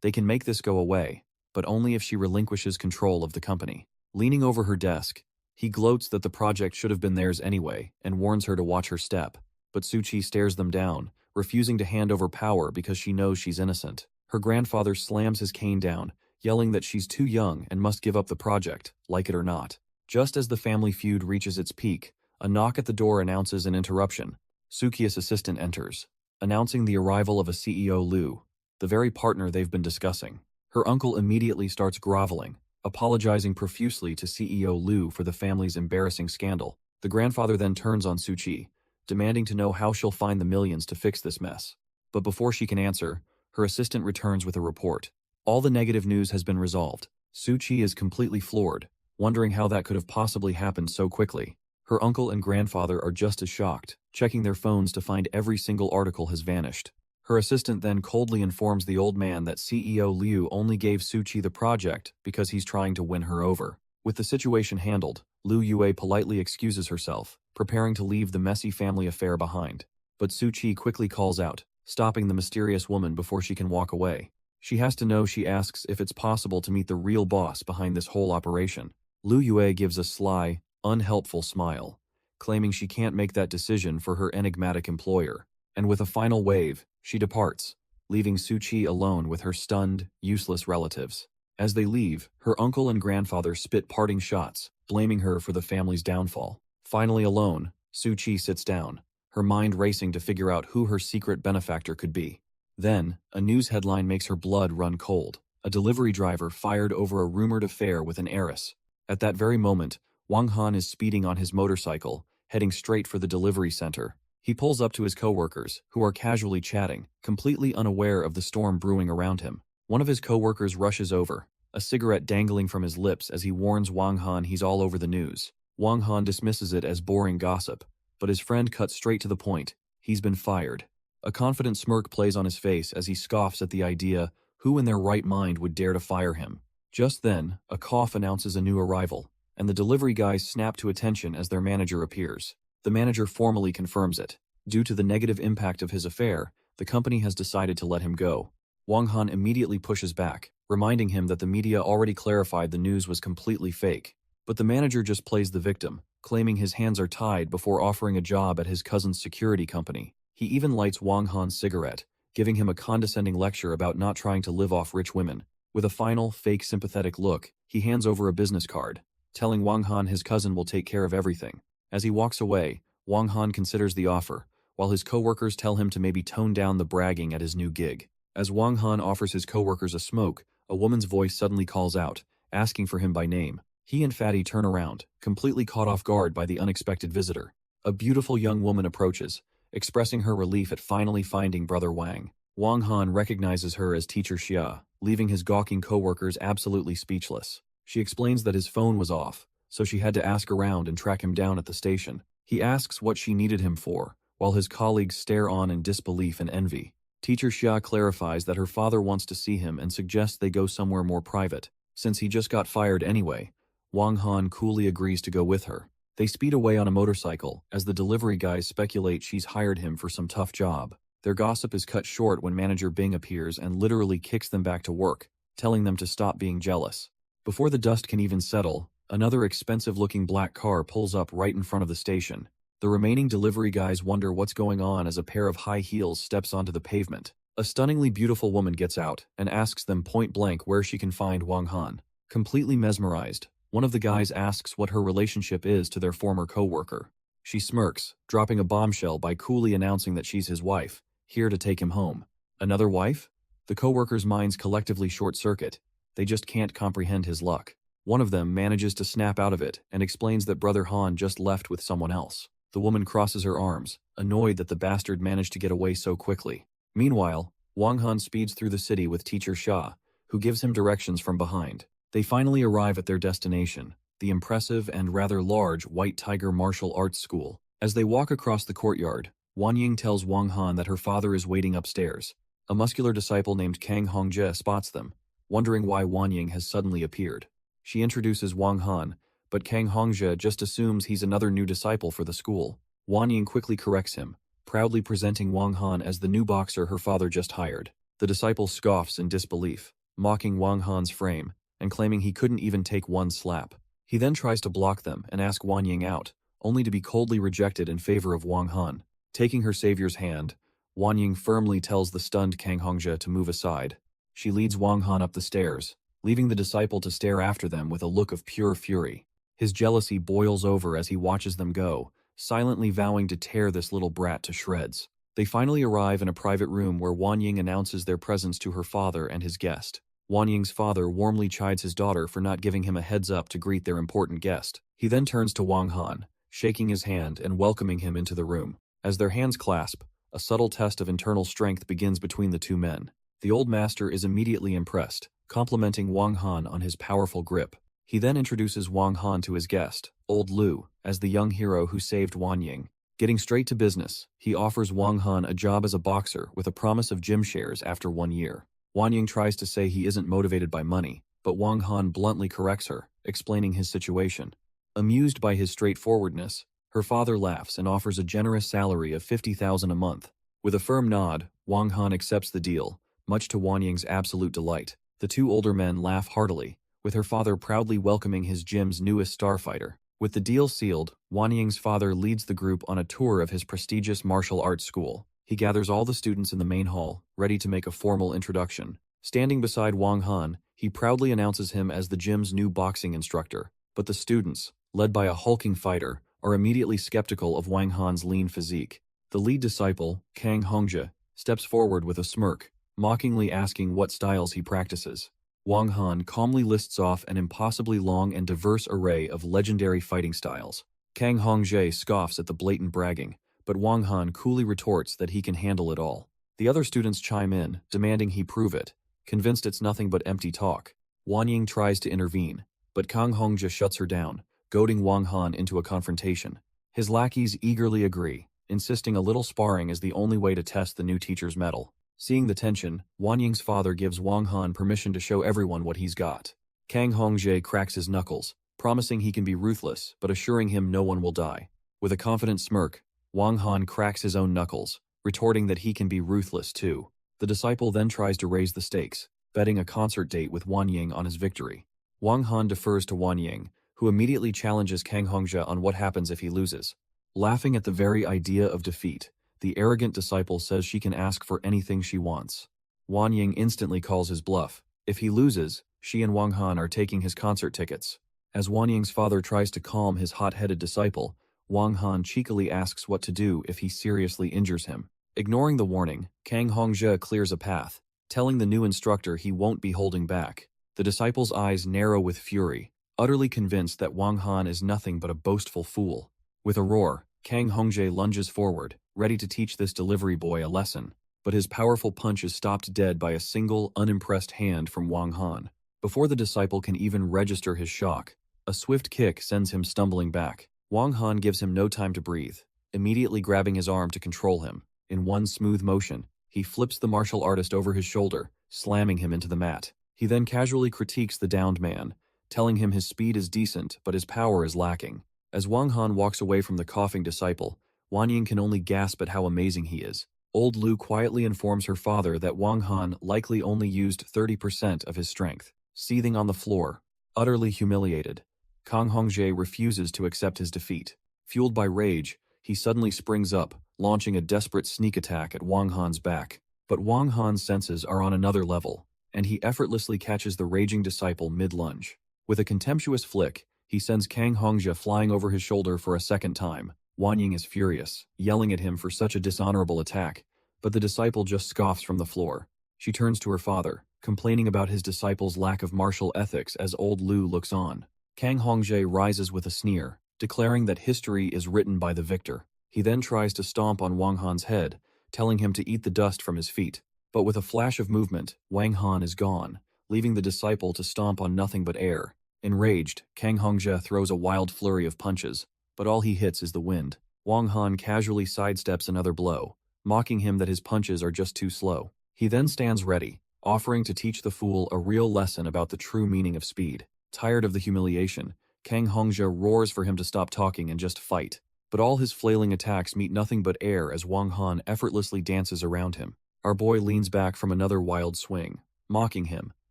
They can make this go away, but only if she relinquishes control of the company. Leaning over her desk, he gloats that the project should have been theirs anyway, and warns her to watch her step. But Su Qi stares them down, refusing to hand over power because she knows she's innocent. Her grandfather slams his cane down, yelling that she's too young and must give up the project, like it or not. Just as the family feud reaches its peak, a knock at the door announces an interruption. Sukiya's assistant enters, announcing the arrival of a CEO Liu, the very partner they've been discussing. Her uncle immediately starts groveling, apologizing profusely to CEO Liu for the family's embarrassing scandal. The grandfather then turns on Su Qi, demanding to know how she'll find the millions to fix this mess. But before she can answer, her assistant returns with a report. All the negative news has been resolved. Su Qi is completely floored, wondering how that could have possibly happened so quickly. Her uncle and grandfather are just as shocked, checking their phones to find every single article has vanished. Her assistant then coldly informs the old man that CEO Liu only gave Suchi the project because he's trying to win her over. With the situation handled, Liu Yue politely excuses herself, preparing to leave the messy family affair behind. But Suchi quickly calls out, stopping the mysterious woman before she can walk away. She has to know. She asks if it's possible to meet the real boss behind this whole operation. Liu Yue gives a sly, unhelpful smile, claiming she can't make that decision for her enigmatic employer. And with a final wave, she departs, leaving Suchi alone with her stunned, useless relatives. As they leave, her uncle and grandfather spit parting shots, blaming her for the family's downfall. Finally alone, Suchi sits down, her mind racing to figure out who her secret benefactor could be. Then, a news headline makes her blood run cold. A delivery driver fired over a rumored affair with an heiress. At that very moment, Wang Han is speeding on his motorcycle, heading straight for the delivery center. He pulls up to his coworkers, who are casually chatting, completely unaware of the storm brewing around him. One of his coworkers rushes over, a cigarette dangling from his lips as he warns Wang Han he's all over the news. Wang Han dismisses it as boring gossip, but his friend cuts straight to the point. He's been fired. A confident smirk plays on his face as he scoffs at the idea. Who in their right mind would dare to fire him? Just then, a cough announces a new arrival, and the delivery guys snap to attention as their manager appears. The manager formally confirms it. Due to the negative impact of his affair, the company has decided to let him go. Wang Han immediately pushes back, reminding him that the media already clarified the news was completely fake. But the manager just plays the victim, claiming his hands are tied before offering a job at his cousin's security company. He even lights Wang Han's cigarette, giving him a condescending lecture about not trying to live off rich women. With a final, fake sympathetic look, he hands over a business card, telling Wang Han his cousin will take care of everything. As he walks away, Wang Han considers the offer, while his coworkers tell him to maybe tone down the bragging at his new gig. As Wang Han offers his coworkers a smoke, a woman's voice suddenly calls out, asking for him by name. He and Fatty turn around, completely caught off guard by the unexpected visitor. A beautiful young woman approaches, expressing her relief at finally finding Brother Wang. Wang Han recognizes her as Teacher Xia, leaving his gawking coworkers absolutely speechless. She explains that his phone was off, so she had to ask around and track him down at the station. He asks what she needed him for, while his colleagues stare on in disbelief and envy. Teacher Xia clarifies that her father wants to see him and suggests they go somewhere more private. Since he just got fired anyway, Wang Han coolly agrees to go with her. They speed away on a motorcycle, as the delivery guys speculate she's hired him for some tough job. Their gossip is cut short when manager Bing appears and literally kicks them back to work, telling them to stop being jealous. Before the dust can even settle, another expensive-looking black car pulls up right in front of the station. The remaining delivery guys wonder what's going on as a pair of high heels steps onto the pavement. A stunningly beautiful woman gets out and asks them point-blank where she can find Wang Han. Completely mesmerized, one of the guys asks what her relationship is to their former co-worker. She smirks, dropping a bombshell by coolly announcing that she's his wife, here to take him home. Another wife? The co-workers' minds collectively short-circuit. They just can't comprehend his luck. One of them manages to snap out of it and explains that Brother Han just left with someone else. The woman crosses her arms, annoyed that the bastard managed to get away so quickly. Meanwhile, Wang Han speeds through the city with Teacher Xia, who gives him directions from behind. They finally arrive at their destination, the impressive and rather large White Tiger Martial Arts School. As they walk across the courtyard, Wanying tells Wang Han that her father is waiting upstairs. A muscular disciple named Kang Hongjie spots them, wondering why Wanying has suddenly appeared. She introduces Wang Han, but Kang Hongjie just assumes he's another new disciple for the school. Wanying quickly corrects him, proudly presenting Wang Han as the new boxer her father just hired. The disciple scoffs in disbelief, mocking Wang Han's frame, and claiming he couldn't even take one slap. He then tries to block them and ask Wanying out, only to be coldly rejected in favor of Wang Han. Taking her savior's hand, Wanying firmly tells the stunned Kang Hongjie to move aside. She leads Wang Han up the stairs, leaving the disciple to stare after them with a look of pure fury. His jealousy boils over as he watches them go, silently vowing to tear this little brat to shreds. They finally arrive in a private room where Wanying announces their presence to her father and his guest. Wanying's father warmly chides his daughter for not giving him a heads up to greet their important guest. He then turns to Wang Han, shaking his hand and welcoming him into the room. As their hands clasp, a subtle test of internal strength begins between the two men. The old master is immediately impressed, complimenting Wang Han on his powerful grip. He then introduces Wang Han to his guest, Old Lu, as the young hero who saved Wan Ying. Getting straight to business, he offers Wang Han a job as a boxer with a promise of gym shares after 1 year. Wan Ying tries to say he isn't motivated by money, but Wang Han bluntly corrects her, explaining his situation. Amused by his straightforwardness, her father laughs and offers a generous salary of 50,000 a month. With a firm nod, Wang Han accepts the deal, much to Wan Ying's absolute delight. The two older men laugh heartily, with her father proudly welcoming his gym's newest starfighter. With the deal sealed, Wan Ying's father leads the group on a tour of his prestigious martial arts school. He gathers all the students in the main hall, ready to make a formal introduction. Standing beside Wang Han, he proudly announces him as the gym's new boxing instructor. But the students, led by a hulking fighter, are immediately skeptical of Wang Han's lean physique. The lead disciple, Kang Hongzhe, steps forward with a smirk, mockingly asking what styles he practices. Wang Han calmly lists off an impossibly long and diverse array of legendary fighting styles. Kang Hongzhe scoffs at the blatant bragging, but Wang Han coolly retorts that he can handle it all. The other students chime in, demanding he prove it, convinced it's nothing but empty talk. Wan Ying tries to intervene, but Kang Hongzhe shuts her down, goading Wang Han into a confrontation. His lackeys eagerly agree, insisting a little sparring is the only way to test the new teacher's mettle. Seeing the tension, Wan Ying's father gives Wang Han permission to show everyone what he's got. Kang Hongzhe cracks his knuckles, promising he can be ruthless but assuring him no one will die. With a confident smirk, Wang Han cracks his own knuckles, retorting that he can be ruthless too. The disciple then tries to raise the stakes, betting a concert date with Wan Ying on his victory. Wang Han defers to Wan Ying, who immediately challenges Kang Hongzhe on what happens if he loses. Laughing at the very idea of defeat, the arrogant disciple says she can ask for anything she wants. Wan Ying instantly calls his bluff. If he loses, she and Wang Han are taking his concert tickets. As Wan Ying's father tries to calm his hot-headed disciple, Wang Han cheekily asks what to do if he seriously injures him. Ignoring the warning, Kang Hongzhe clears a path, telling the new instructor he won't be holding back. The disciple's eyes narrow with fury, utterly convinced that Wang Han is nothing but a boastful fool. With a roar, Kang Hongzhe lunges forward, ready to teach this delivery boy a lesson, but his powerful punch is stopped dead by a single, unimpressed hand from Wang Han. Before the disciple can even register his shock, a swift kick sends him stumbling back. Wang Han gives him no time to breathe, immediately grabbing his arm to control him. In one smooth motion, he flips the martial artist over his shoulder, slamming him into the mat. He then casually critiques the downed man, telling him his speed is decent but his power is lacking. As Wang Han walks away from the coughing disciple, Wan Ying can only gasp at how amazing he is. Old Lu quietly informs her father that Wang Han likely only used 30% of his strength. Seething on the floor, utterly humiliated, Kang Hongzhe refuses to accept his defeat. Fueled by rage, he suddenly springs up, launching a desperate sneak attack at Wang Han's back. But Wang Han's senses are on another level, and he effortlessly catches the raging disciple mid-lunge. With a contemptuous flick, he sends Kang Hongzhe flying over his shoulder for a second time. Wan Ying is furious, yelling at him for such a dishonorable attack, but the disciple just scoffs from the floor. She turns to her father, complaining about his disciple's lack of martial ethics as Old Lu looks on. Kang Hongzhe rises with a sneer, declaring that history is written by the victor. He then tries to stomp on Wang Han's head, telling him to eat the dust from his feet. But with a flash of movement, Wang Han is gone, leaving the disciple to stomp on nothing but air. Enraged, Kang Hongzhe throws a wild flurry of punches, but all he hits is the wind. Wang Han casually sidesteps another blow, mocking him that his punches are just too slow. He then stands ready, offering to teach the fool a real lesson about the true meaning of speed. Tired of the humiliation, Kang Hongzhe roars for him to stop talking and just fight. But all his flailing attacks meet nothing but air as Wang Han effortlessly dances around him. Our boy leans back from another wild swing, mocking him,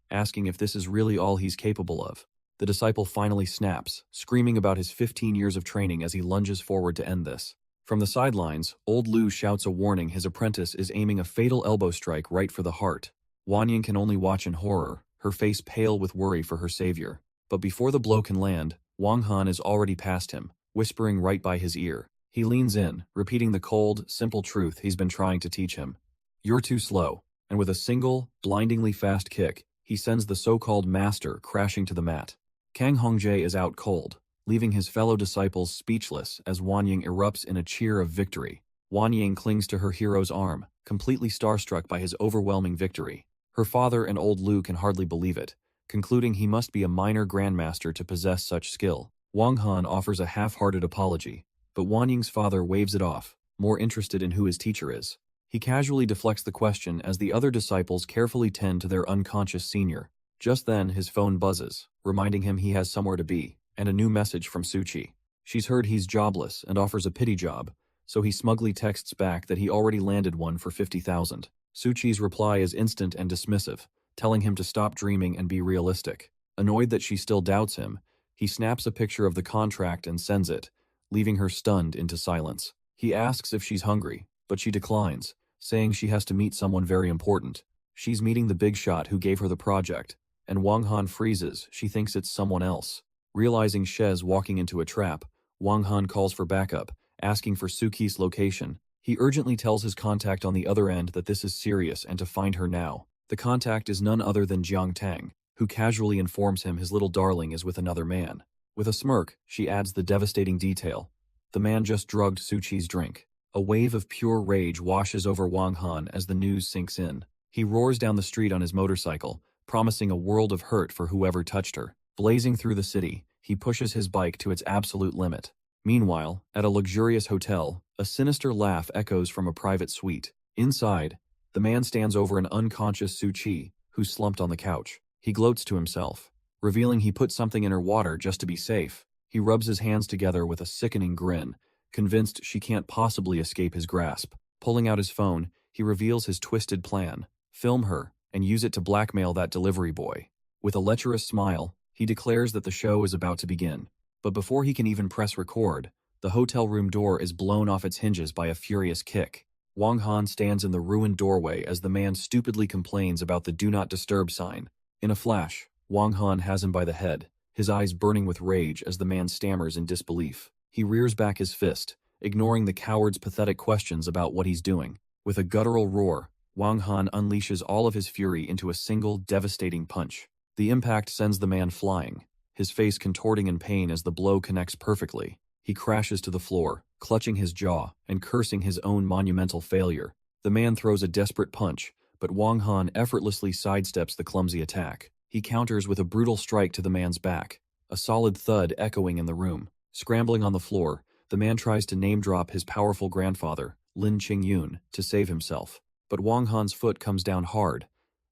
asking if this is really all he's capable of. The disciple finally snaps, screaming about his 15 years of training as he lunges forward to end this. From the sidelines, Old Lu shouts a warning his apprentice is aiming a fatal elbow strike right for the heart. Wan Ying can only watch in horror, her face pale with worry for her savior. But before the blow can land, Wang Han is already past him, whispering right by his ear. He leans in, repeating the cold, simple truth he's been trying to teach him. "You're too slow," and with a single, blindingly fast kick, he sends the so-called master crashing to the mat. Kang Hongzhe is out cold, leaving his fellow disciples speechless as Wan Ying erupts in a cheer of victory. Wan Ying clings to her hero's arm, completely starstruck by his overwhelming victory. Her father and Old Lu can hardly believe it, concluding he must be a minor grandmaster to possess such skill. Wang Han offers a half-hearted apology, but Wan Ying's father waves it off, more interested in who his teacher is. He casually deflects the question as the other disciples carefully tend to their unconscious senior. Just then, his phone buzzes, reminding him he has somewhere to be, and a new message from Suchi. She's heard he's jobless and offers a pity job, so he smugly texts back that he already landed one for 50,000. Suchi's reply is instant and dismissive, telling him to stop dreaming and be realistic. Annoyed that she still doubts him, he snaps a picture of the contract and sends it, leaving her stunned into silence. He asks if she's hungry, but she declines, saying she has to meet someone very important. She's meeting the big shot who gave her the project, and Wang Han freezes. She thinks it's someone else. Realizing She's walking into a trap, Wang Han calls for backup, asking for Suki's location. He urgently tells his contact on the other end that this is serious and to find her now. The contact is none other than Jiang Tang, who casually informs him his little darling is with another man. With a smirk, she adds the devastating detail: the man just drugged Suchi's drink. A wave of pure rage washes over Wang Han as the news sinks in. He roars down the street on his motorcycle, promising a world of hurt for whoever touched her. Blazing through the city, he pushes his bike to its absolute limit. Meanwhile, at a luxurious hotel, a sinister laugh echoes from a private suite. Inside, the man stands over an unconscious Suchi, who's slumped on the couch. He gloats to himself, revealing he put something in her water just to be safe. He rubs his hands together with a sickening grin, convinced she can't possibly escape his grasp. Pulling out his phone, he reveals his twisted plan: film her and use it to blackmail that delivery boy. With a lecherous smile, he declares that the show is about to begin. But before he can even press record, the hotel room door is blown off its hinges by a furious kick. Wang Han stands in the ruined doorway as the man stupidly complains about the "Do Not Disturb" sign. In a flash, Wang Han has him by the head, his eyes burning with rage as the man stammers in disbelief. He rears back his fist, ignoring the coward's pathetic questions about what he's doing. With a guttural roar, Wang Han unleashes all of his fury into a single, devastating punch. The impact sends the man flying, his face contorting in pain as the blow connects perfectly. He crashes to the floor, clutching his jaw and cursing his own monumental failure. The man throws a desperate punch, but Wang Han effortlessly sidesteps the clumsy attack. He counters with a brutal strike to the man's back, a solid thud echoing in the room. Scrambling on the floor, the man tries to name-drop his powerful grandfather, Lin Qingyun, to save himself. But Wang Han's foot comes down hard,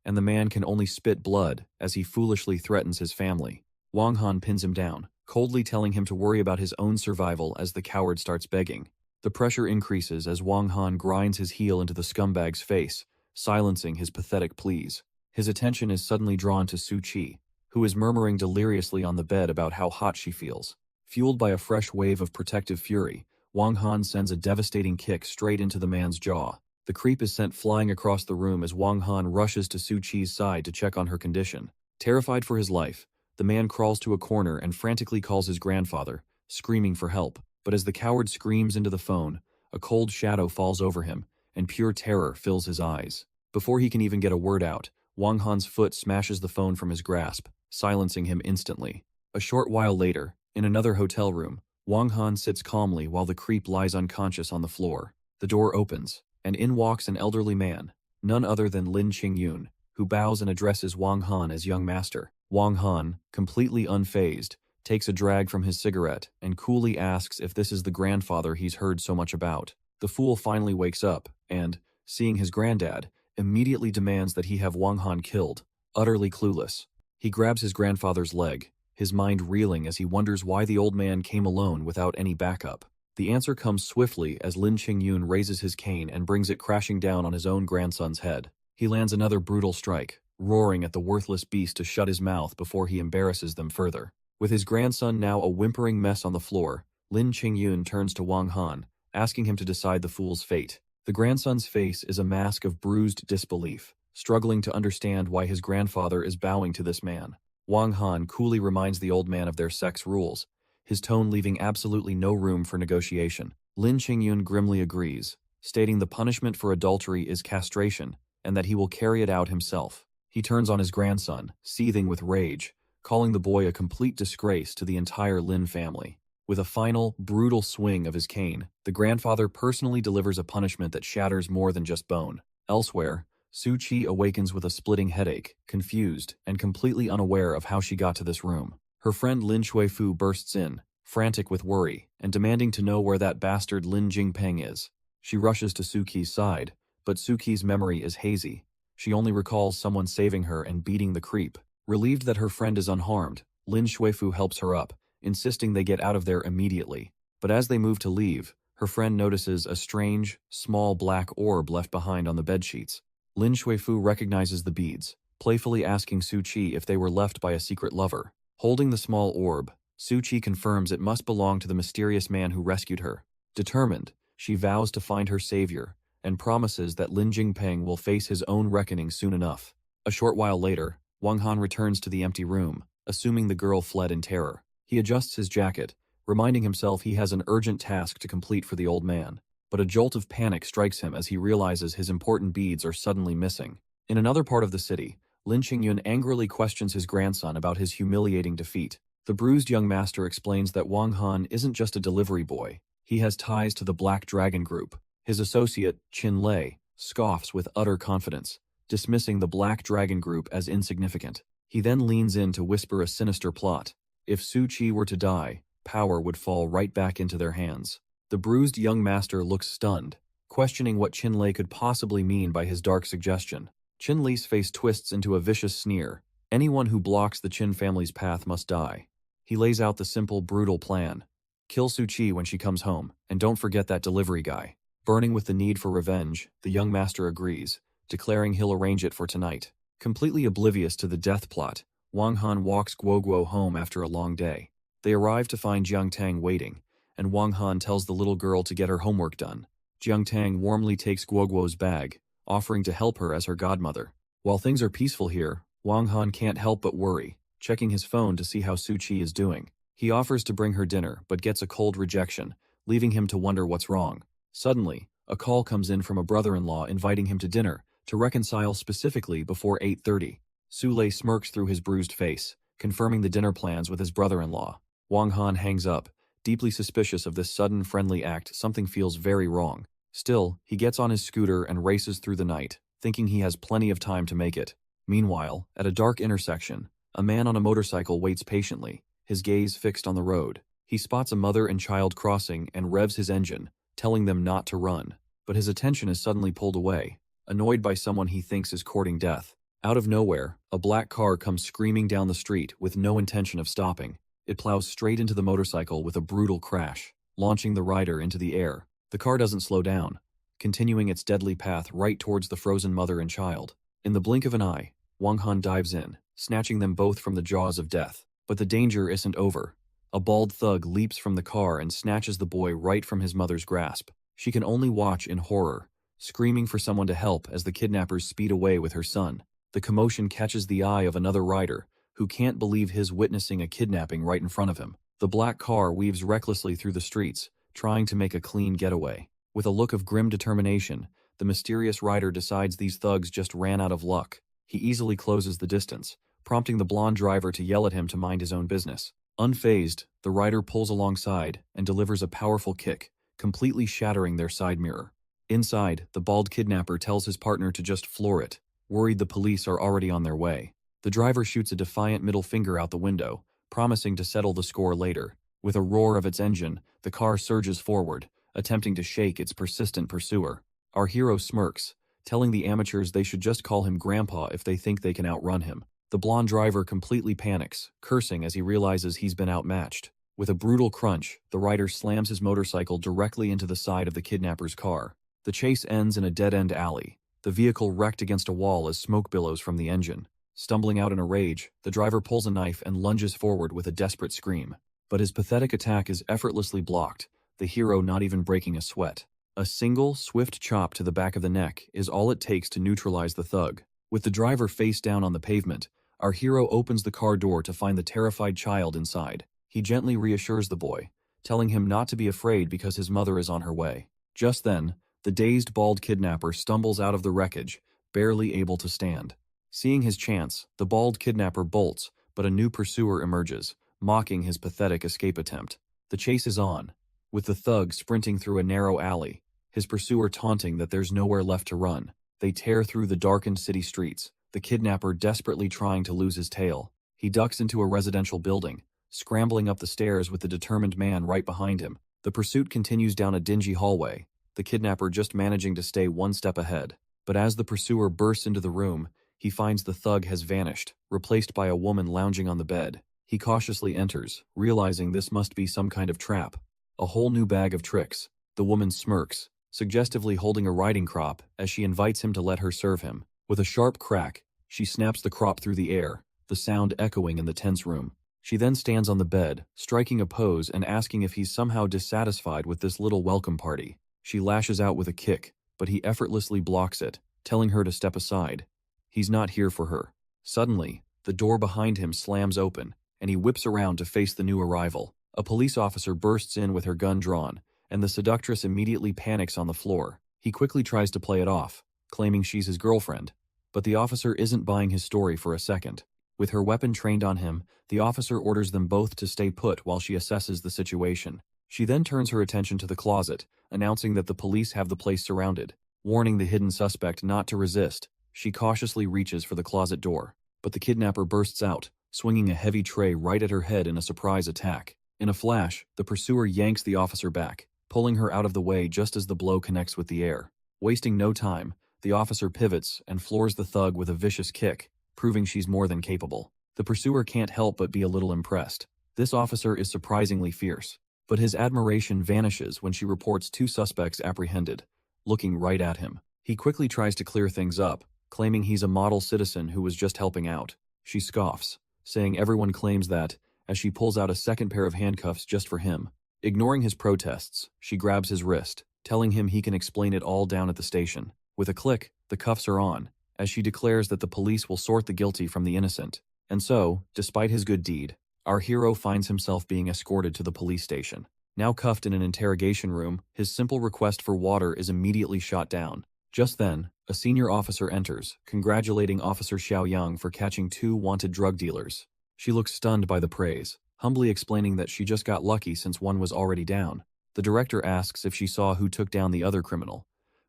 and the man can only spit blood as he foolishly threatens his family. Wang Han pins him down, coldly telling him to worry about his own survival as the coward starts begging. The pressure increases as Wang Han grinds his heel into the scumbag's face, silencing his pathetic pleas. His attention is suddenly drawn to Suchi, who is murmuring deliriously on the bed about how hot she feels. Fueled by a fresh wave of protective fury, Wang Han sends a devastating kick straight into the man's jaw. The creep is sent flying across the room as Wang Han rushes to Suchi's side to check on her condition. Terrified for his life, the man crawls to a corner and frantically calls his grandfather, screaming for help. But as the coward screams into the phone, a cold shadow falls over him, and pure terror fills his eyes. Before he can even get a word out, Wang Han's foot smashes the phone from his grasp, silencing him instantly. A short while later, in another hotel room, Wang Han sits calmly while the creep lies unconscious on the floor. The door opens, and in walks an elderly man, none other than Lin Qingyun, who bows and addresses Wang Han as young master. Wang Han, completely unfazed, takes a drag from his cigarette and coolly asks if this is the grandfather he's heard so much about. The fool finally wakes up and, seeing his granddad, immediately demands that he have Wang Han killed, utterly clueless. He grabs his grandfather's leg, his mind reeling as he wonders why the old man came alone without any backup. The answer comes swiftly as Lin Qingyun raises his cane and brings it crashing down on his own grandson's head. He lands another brutal strike, roaring at the worthless beast to shut his mouth before he embarrasses them further. With his grandson now a whimpering mess on the floor, Lin Qingyun turns to Wang Han, asking him to decide the fool's fate. The grandson's face is a mask of bruised disbelief, struggling to understand why his grandfather is bowing to this man. Wang Han coolly reminds the old man of their sex rules, his tone leaving absolutely no room for negotiation. Lin Qingyun grimly agrees, stating the punishment for adultery is castration, and that he will carry it out himself. He turns on his grandson, seething with rage, calling the boy a complete disgrace to the entire Lin family. With a final, brutal swing of his cane, the grandfather personally delivers a punishment that shatters more than just bone. Elsewhere, Su-chi awakens with a splitting headache, confused, and completely unaware of how she got to this room. Her friend Lin Shui-fu bursts in, frantic with worry, and demanding to know where that bastard Lin Jingpeng is. She rushes to Suki's side, but Suki's memory is hazy. She only recalls someone saving her and beating the creep. Relieved that her friend is unharmed, Lin Shui-fu helps her up, insisting they get out of there immediately. But as they move to leave, her friend notices a strange, small black orb left behind on the bedsheets. Lin Shui-fu recognizes the beads, playfully asking Su-chi if they were left by a secret lover. Holding the small orb, Su-chi confirms it must belong to the mysterious man who rescued her. Determined, she vows to find her savior, and promises that Lin Jingpeng will face his own reckoning soon enough. A short while later, Wang Han returns to the empty room, assuming the girl fled in terror. He adjusts his jacket, reminding himself he has an urgent task to complete for the old man. But a jolt of panic strikes him as he realizes his important beads are suddenly missing. In another part of the city, Lin Qingyun angrily questions his grandson about his humiliating defeat. The bruised young master explains that Wang Han isn't just a delivery boy. He has ties to the Black Dragon Group. His associate, Qin Lei, scoffs with utter confidence, dismissing the Black Dragon Group as insignificant. He then leans in to whisper a sinister plot. If Su-chi were to die, power would fall right back into their hands. The bruised young master looks stunned, questioning what Qin Lei could possibly mean by his dark suggestion. Qin Lei's face twists into a vicious sneer. Anyone who blocks the Qin family's path must die. He lays out the simple, brutal plan. Kill Su-chi when she comes home, and don't forget that delivery guy. Burning with the need for revenge, the young master agrees, declaring he'll arrange it for tonight. Completely oblivious to the death plot, Wang Han walks Guoguo home after a long day. They arrive to find Jiang Tang waiting, and Wang Han tells the little girl to get her homework done. Jiang Tang warmly takes Guoguo's bag, offering to help her as her godmother. While things are peaceful here, Wang Han can't help but worry, checking his phone to see how Su-chi is doing. He offers to bring her dinner, but gets a cold rejection, leaving him to wonder what's wrong. Suddenly, a call comes in from a brother-in-law inviting him to dinner, to reconcile specifically before 8:30. Su Lei smirks through his bruised face, confirming the dinner plans with his brother-in-law. Wang Han hangs up, deeply suspicious of this sudden friendly act. Something feels very wrong. Still, he gets on his scooter and races through the night, thinking he has plenty of time to make it. Meanwhile, at a dark intersection, a man on a motorcycle waits patiently, his gaze fixed on the road. He spots a mother and child crossing and revs his engine, telling them not to run. But his attention is suddenly pulled away, annoyed by someone he thinks is courting death. Out of nowhere, a black car comes screaming down the street with no intention of stopping. It plows straight into the motorcycle with a brutal crash, launching the rider into the air. The car doesn't slow down, continuing its deadly path right towards the frozen mother and child. In the blink of an eye, Wang Han dives in, snatching them both from the jaws of death. But the danger isn't over. A bald thug leaps from the car and snatches the boy right from his mother's grasp. She can only watch in horror, screaming for someone to help as the kidnappers speed away with her son. The commotion catches the eye of another rider, who can't believe he's witnessing a kidnapping right in front of him. The black car weaves recklessly through the streets, trying to make a clean getaway. With a look of grim determination, the mysterious rider decides these thugs just ran out of luck. He easily closes the distance, prompting the blonde driver to yell at him to mind his own business. Unfazed, the rider pulls alongside and delivers a powerful kick, completely shattering their side mirror. Inside, the bald kidnapper tells his partner to just floor it, worried the police are already on their way. The driver shoots a defiant middle finger out the window, promising to settle the score later. With a roar of its engine, the car surges forward, attempting to shake its persistent pursuer. Our hero smirks, telling the amateurs they should just call him Grandpa if they think they can outrun him. The blonde driver completely panics, cursing as he realizes he's been outmatched. With a brutal crunch, the rider slams his motorcycle directly into the side of the kidnapper's car. The chase ends in a dead-end alley, the vehicle wrecked against a wall as smoke billows from the engine. Stumbling out in a rage, the driver pulls a knife and lunges forward with a desperate scream. But his pathetic attack is effortlessly blocked, the hero not even breaking a sweat. A single, swift chop to the back of the neck is all it takes to neutralize the thug. With the driver face down on the pavement, our hero opens the car door to find the terrified child inside. He gently reassures the boy, telling him not to be afraid because his mother is on her way. Just then, the dazed bald kidnapper stumbles out of the wreckage, barely able to stand. Seeing his chance, the bald kidnapper bolts, but a new pursuer emerges, mocking his pathetic escape attempt. The chase is on, with the thug sprinting through a narrow alley, his pursuer taunting that there's nowhere left to run. They tear through the darkened city streets, the kidnapper desperately trying to lose his tail. He ducks into a residential building, scrambling up the stairs with the determined man right behind him. The pursuit continues down a dingy hallway, the kidnapper just managing to stay one step ahead. But as the pursuer bursts into the room, he finds the thug has vanished, replaced by a woman lounging on the bed. He cautiously enters, realizing this must be some kind of trap. A whole new bag of tricks. The woman smirks, suggestively holding a riding crop as she invites him to let her serve him. With a sharp crack, she snaps the crop through the air, the sound echoing in the tense room. She then stands on the bed, striking a pose and asking if he's somehow dissatisfied with this little welcome party. She lashes out with a kick, but he effortlessly blocks it, telling her to step aside. He's not here for her. Suddenly, the door behind him slams open, and he whips around to face the new arrival. A police officer bursts in with her gun drawn, and the seductress immediately panics on the floor. He quickly tries to play it off, claiming she's his girlfriend. But the officer isn't buying his story for a second. With her weapon trained on him, the officer orders them both to stay put while she assesses the situation. She then turns her attention to the closet, announcing that the police have the place surrounded. Warning the hidden suspect not to resist, she cautiously reaches for the closet door. But the kidnapper bursts out, swinging a heavy tray right at her head in a surprise attack. In a flash, the pursuer yanks the officer back, pulling her out of the way just as the blow connects with the air. Wasting no time, the officer pivots and floors the thug with a vicious kick, proving she's more than capable. The pursuer can't help but be a little impressed. This officer is surprisingly fierce, but his admiration vanishes when she reports two suspects apprehended, looking right at him. He quickly tries to clear things up, claiming he's a model citizen who was just helping out. She scoffs, saying everyone claims that, as she pulls out a second pair of handcuffs just for him. Ignoring his protests, she grabs his wrist, telling him he can explain it all down at the station. With a click, the cuffs are on, as she declares that the police will sort the guilty from the innocent. And so, despite his good deed, our hero finds himself being escorted to the police station. Now cuffed in an interrogation room, his simple request for water is immediately shot down. Just then, a senior officer enters, congratulating Officer Xiaoyang for catching two wanted drug dealers. She looks stunned by the praise, humbly explaining that she just got lucky since one was already down. The director asks if she saw who took down the other criminal,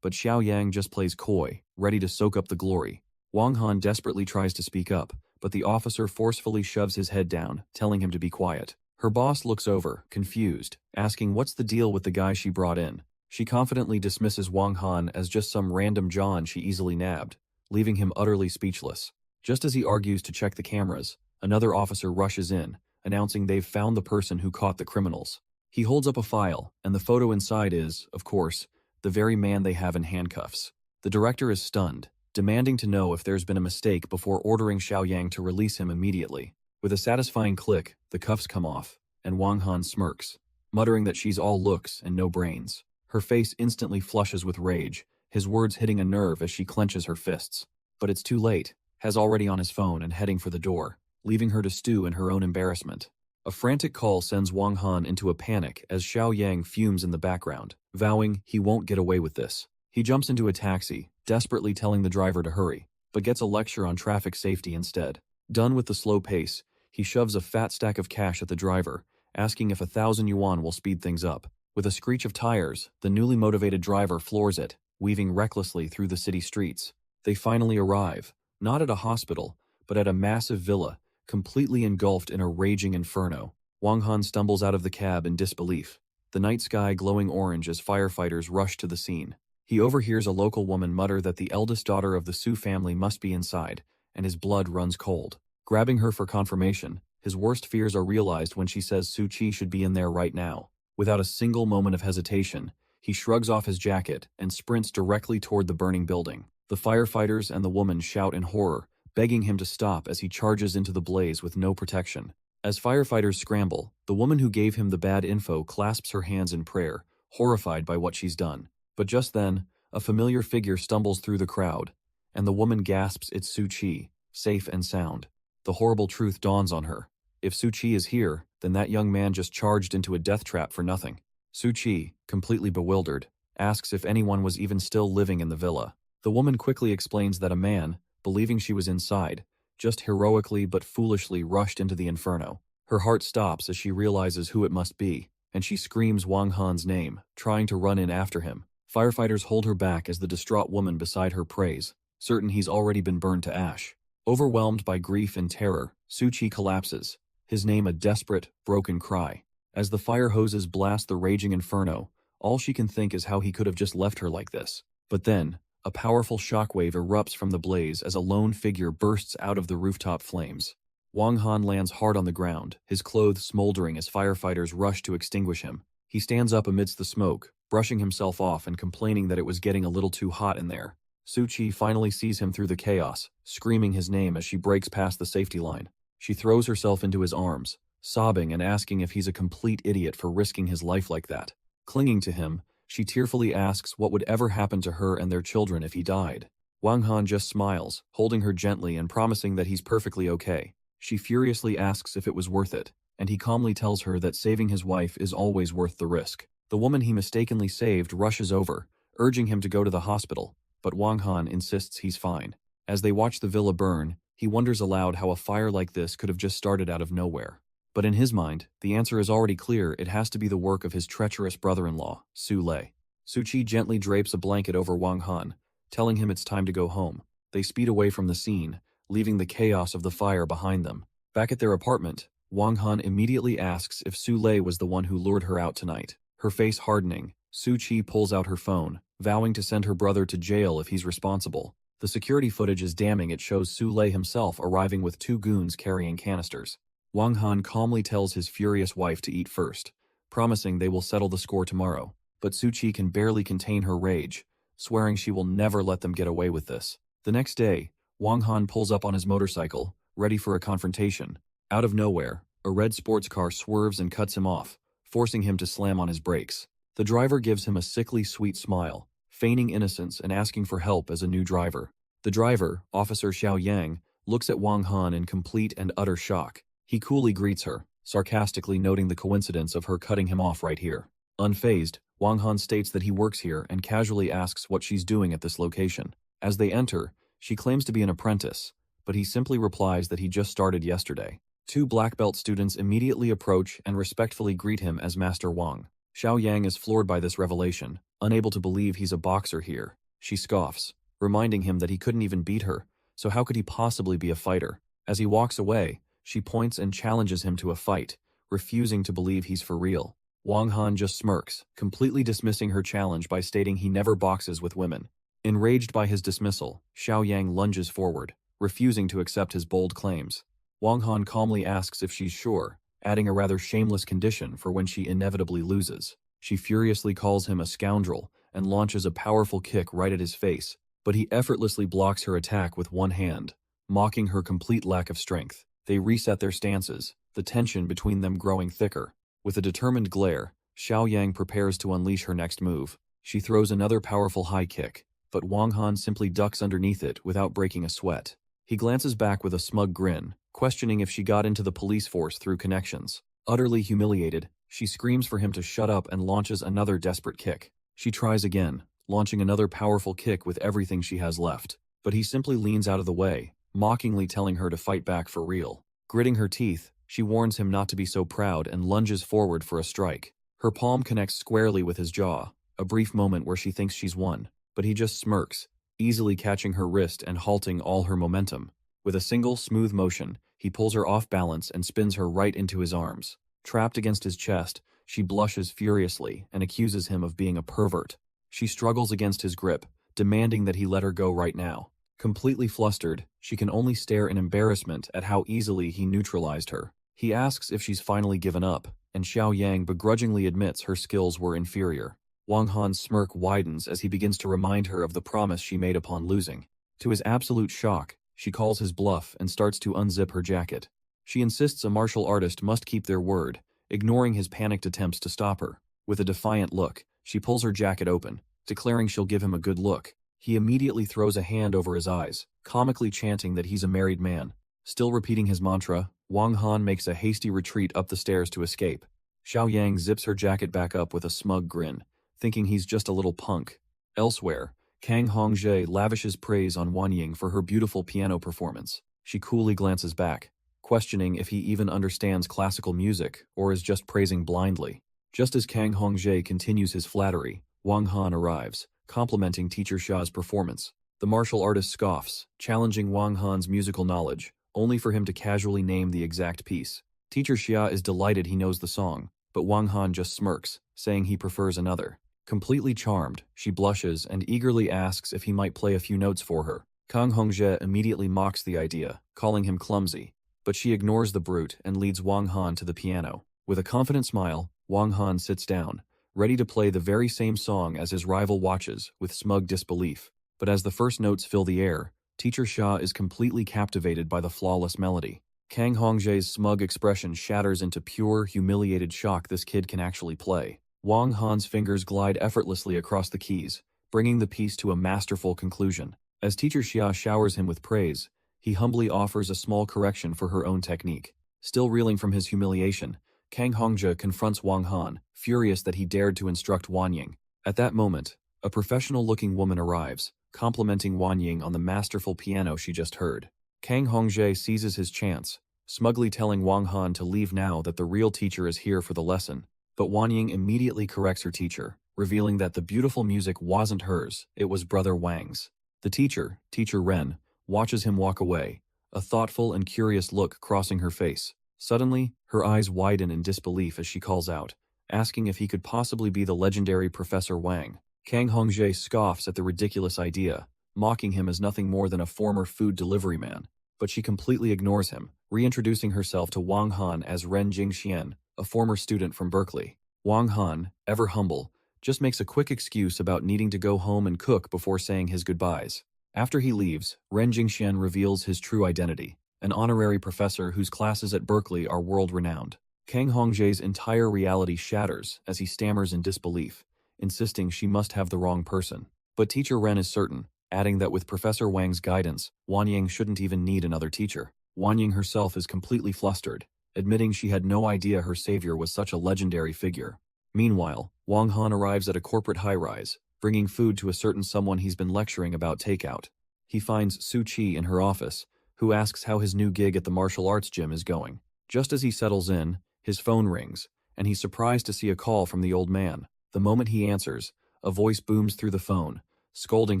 but Xiaoyang just plays coy, ready to soak up the glory. Wang Han desperately tries to speak up, but the officer forcefully shoves his head down, telling him to be quiet. Her boss looks over, confused, asking what's the deal with the guy she brought in. She confidently dismisses Wang Han as just some random John she easily nabbed, leaving him utterly speechless. Just as he argues to check the cameras, another officer rushes in, announcing they've found the person who caught the criminals. He holds up a file, and the photo inside is, of course, the very man they have in handcuffs. The director is stunned, demanding to know if there's been a mistake before ordering Xiaoyang to release him immediately. With a satisfying click, the cuffs come off, and Wang Han smirks, muttering that she's all looks and no brains. Her face instantly flushes with rage, his words hitting a nerve as she clenches her fists. But it's too late, has already on his phone and heading for the door, leaving her to stew in her own embarrassment. A frantic call sends Wang Han into a panic as Xiaoyang fumes in the background, vowing he won't get away with this. He jumps into a taxi, desperately telling the driver to hurry, but gets a lecture on traffic safety instead. Done with the slow pace, he shoves a fat stack of cash at the driver, asking if 1,000 yuan will speed things up. With a screech of tires, the newly motivated driver floors it, weaving recklessly through the city streets. They finally arrive, not at a hospital, but at a massive villa, completely engulfed in a raging inferno. Wang Han stumbles out of the cab in disbelief, the night sky glowing orange as firefighters rush to the scene. He overhears a local woman mutter that the eldest daughter of the Su family must be inside, and his blood runs cold. Grabbing her for confirmation, his worst fears are realized when she says Su Qi should be in there right now. Without a single moment of hesitation, he shrugs off his jacket and sprints directly toward the burning building. The firefighters and the woman shout in horror, begging him to stop as he charges into the blaze with no protection. As firefighters scramble, the woman who gave him the bad info clasps her hands in prayer, horrified by what she's done. But just then, a familiar figure stumbles through the crowd, and the woman gasps it's Su Qi, safe and sound. The horrible truth dawns on her. If Su Qi is here, then that young man just charged into a death trap for nothing. Su Qi, completely bewildered, asks if anyone was even still living in the villa. The woman quickly explains that a man, believing she was inside, just heroically but foolishly rushed into the inferno. Her heart stops as she realizes who it must be, and she screams Wang Han's name, trying to run in after him. Firefighters hold her back as the distraught woman beside her prays, certain he's already been burned to ash. Overwhelmed by grief and terror, Suchi collapses, his name a desperate, broken cry. As the fire hoses blast the raging inferno, all she can think is how he could have just left her like this. But then, a powerful shockwave erupts from the blaze as a lone figure bursts out of the rooftop flames. Wang Han lands hard on the ground, his clothes smoldering as firefighters rush to extinguish him. He stands up amidst the smoke, brushing himself off and complaining that it was getting a little too hot in there. Suchi finally sees him through the chaos, screaming his name as she breaks past the safety line. She throws herself into his arms, sobbing and asking if he's a complete idiot for risking his life like that. Clinging to him, she tearfully asks what would ever happen to her and their children if he died. Wang Han just smiles, holding her gently and promising that he's perfectly okay. She furiously asks if it was worth it, and he calmly tells her that saving his wife is always worth the risk. The woman he mistakenly saved rushes over, urging him to go to the hospital, but Wang Han insists he's fine. As they watch the villa burn, he wonders aloud how a fire like this could have just started out of nowhere. But in his mind, the answer is already clear. It has to be the work of his treacherous brother-in-law, Su Lei. Suchi gently drapes a blanket over Wang Han, telling him it's time to go home. They speed away from the scene, leaving the chaos of the fire behind them. Back at their apartment, Wang Han immediately asks if Su Lei was the one who lured her out tonight. Her face hardening, Suchi pulls out her phone, vowing to send her brother to jail if he's responsible. The security footage is damning. It shows Su Lei himself arriving with 2 goons carrying canisters. Wang Han calmly tells his furious wife to eat first, promising they will settle the score tomorrow. But Suchi can barely contain her rage, swearing she will never let them get away with this. The next day, Wang Han pulls up on his motorcycle, ready for a confrontation. Out of nowhere, a red sports car swerves and cuts him off, forcing him to slam on his brakes. The driver gives him a sickly sweet smile, feigning innocence and asking for help as a new driver. The driver, Officer Xiao Yang, looks at Wang Han in complete and utter shock. He coolly greets her, sarcastically noting the coincidence of her cutting him off right here. Unfazed, Wang Han states that he works here and casually asks what she's doing at this location. As they enter, she claims to be an apprentice, but he simply replies that he just started yesterday. 2 black belt students immediately approach and respectfully greet him as Master Wang. Xiao Yang is floored by this revelation, unable to believe he's a boxer here. She scoffs, reminding him that he couldn't even beat her, so how could he possibly be a fighter? As he walks away, she points and challenges him to a fight, refusing to believe he's for real. Wang Han just smirks, completely dismissing her challenge by stating he never boxes with women. Enraged by his dismissal, Xiao Yang lunges forward, refusing to accept his bold claims. Wang Han calmly asks if she's sure, adding a rather shameless condition for when she inevitably loses. She furiously calls him a scoundrel and launches a powerful kick right at his face, but he effortlessly blocks her attack with one hand, mocking her complete lack of strength. They reset their stances, the tension between them growing thicker. With a determined glare, Xiao Yang prepares to unleash her next move. She throws another powerful high kick, but Wang Han simply ducks underneath it without breaking a sweat. He glances back with a smug grin, questioning if she got into the police force through connections. Utterly humiliated, she screams for him to shut up and launches another desperate kick. She tries again, launching another powerful kick with everything she has left. But he simply leans out of the way, mockingly telling her to fight back for real. Gritting her teeth, she warns him not to be so proud and lunges forward for a strike. Her palm connects squarely with his jaw, a brief moment where she thinks she's won, but he just smirks, easily catching her wrist and halting all her momentum. With a single smooth motion, he pulls her off balance and spins her right into his arms. Trapped against his chest, she blushes furiously and accuses him of being a pervert. She struggles against his grip, demanding that he let her go right now. Completely flustered, she can only stare in embarrassment at how easily he neutralized her. He asks if she's finally given up, and Xiao Yang begrudgingly admits her skills were inferior. Wang Han's smirk widens as he begins to remind her of the promise she made upon losing. To his absolute shock, she calls his bluff and starts to unzip her jacket. She insists a martial artist must keep their word, ignoring his panicked attempts to stop her. With a defiant look, she pulls her jacket open, declaring she'll give him a good look. He immediately throws a hand over his eyes, comically chanting that he's a married man. Still repeating his mantra, Wang Han makes a hasty retreat up the stairs to escape. Xiao Yang zips her jacket back up with a smug grin, thinking he's just a little punk. Elsewhere, Kang Hongzhe lavishes praise on Wan Ying for her beautiful piano performance. She coolly glances back, questioning if he even understands classical music or is just praising blindly. Just as Kang Hongzhe continues his flattery, Wang Han arrives, complimenting Teacher Xia's performance. The martial artist scoffs, challenging Wang Han's musical knowledge, only for him to casually name the exact piece. Teacher Xia is delighted he knows the song, but Wang Han just smirks, saying he prefers another. Completely charmed, she blushes and eagerly asks if he might play a few notes for her. Kang Hongzhe immediately mocks the idea, calling him clumsy, but she ignores the brute and leads Wang Han to the piano. With a confident smile, Wang Han sits down, ready to play the very same song as his rival watches with smug disbelief. But as the first notes fill the air, Teacher Xia is completely captivated by the flawless melody. Kang Hongzhe's smug expression shatters into pure, humiliated shock this kid can actually play. Wang Han's fingers glide effortlessly across the keys, bringing the piece to a masterful conclusion. As Teacher Xia showers him with praise, he humbly offers a small correction for her own technique. Still reeling from his humiliation, Kang Hongzhe confronts Wang Han, furious that he dared to instruct Wang Ying. At that moment, a professional-looking woman arrives, complimenting Wang Ying on the masterful piano she just heard. Kang Hongzhe seizes his chance, smugly telling Wang Han to leave now that the real teacher is here for the lesson. But Wang Ying immediately corrects her teacher, revealing that the beautiful music wasn't hers, it was Brother Wang's. The teacher, Teacher Ren, watches him walk away, a thoughtful and curious look crossing her face. Suddenly, her eyes widen in disbelief as she calls out, asking if he could possibly be the legendary Professor Wang. Kang Hongzhe scoffs at the ridiculous idea, mocking him as nothing more than a former food delivery man. But she completely ignores him, reintroducing herself to Wang Han as Ren Jingxian, a former student from Berkeley. Wang Han, ever humble, just makes a quick excuse about needing to go home and cook before saying his goodbyes. After he leaves, Ren Jingxian reveals his true identity, an honorary professor whose classes at Berkeley are world-renowned. Kang Hongzhe's entire reality shatters as he stammers in disbelief, insisting she must have the wrong person. But Teacher Ren is certain, adding that with Professor Wang's guidance, Wang Ying shouldn't even need another teacher. Wang Ying herself is completely flustered, admitting she had no idea her savior was such a legendary figure. Meanwhile, Wang Han arrives at a corporate high-rise, bringing food to a certain someone he's been lecturing about takeout. He finds Su Qi in her office, who asks how his new gig at the martial arts gym is going. Just as he settles in, his phone rings, and he's surprised to see a call from the old man. The moment he answers, a voice booms through the phone, scolding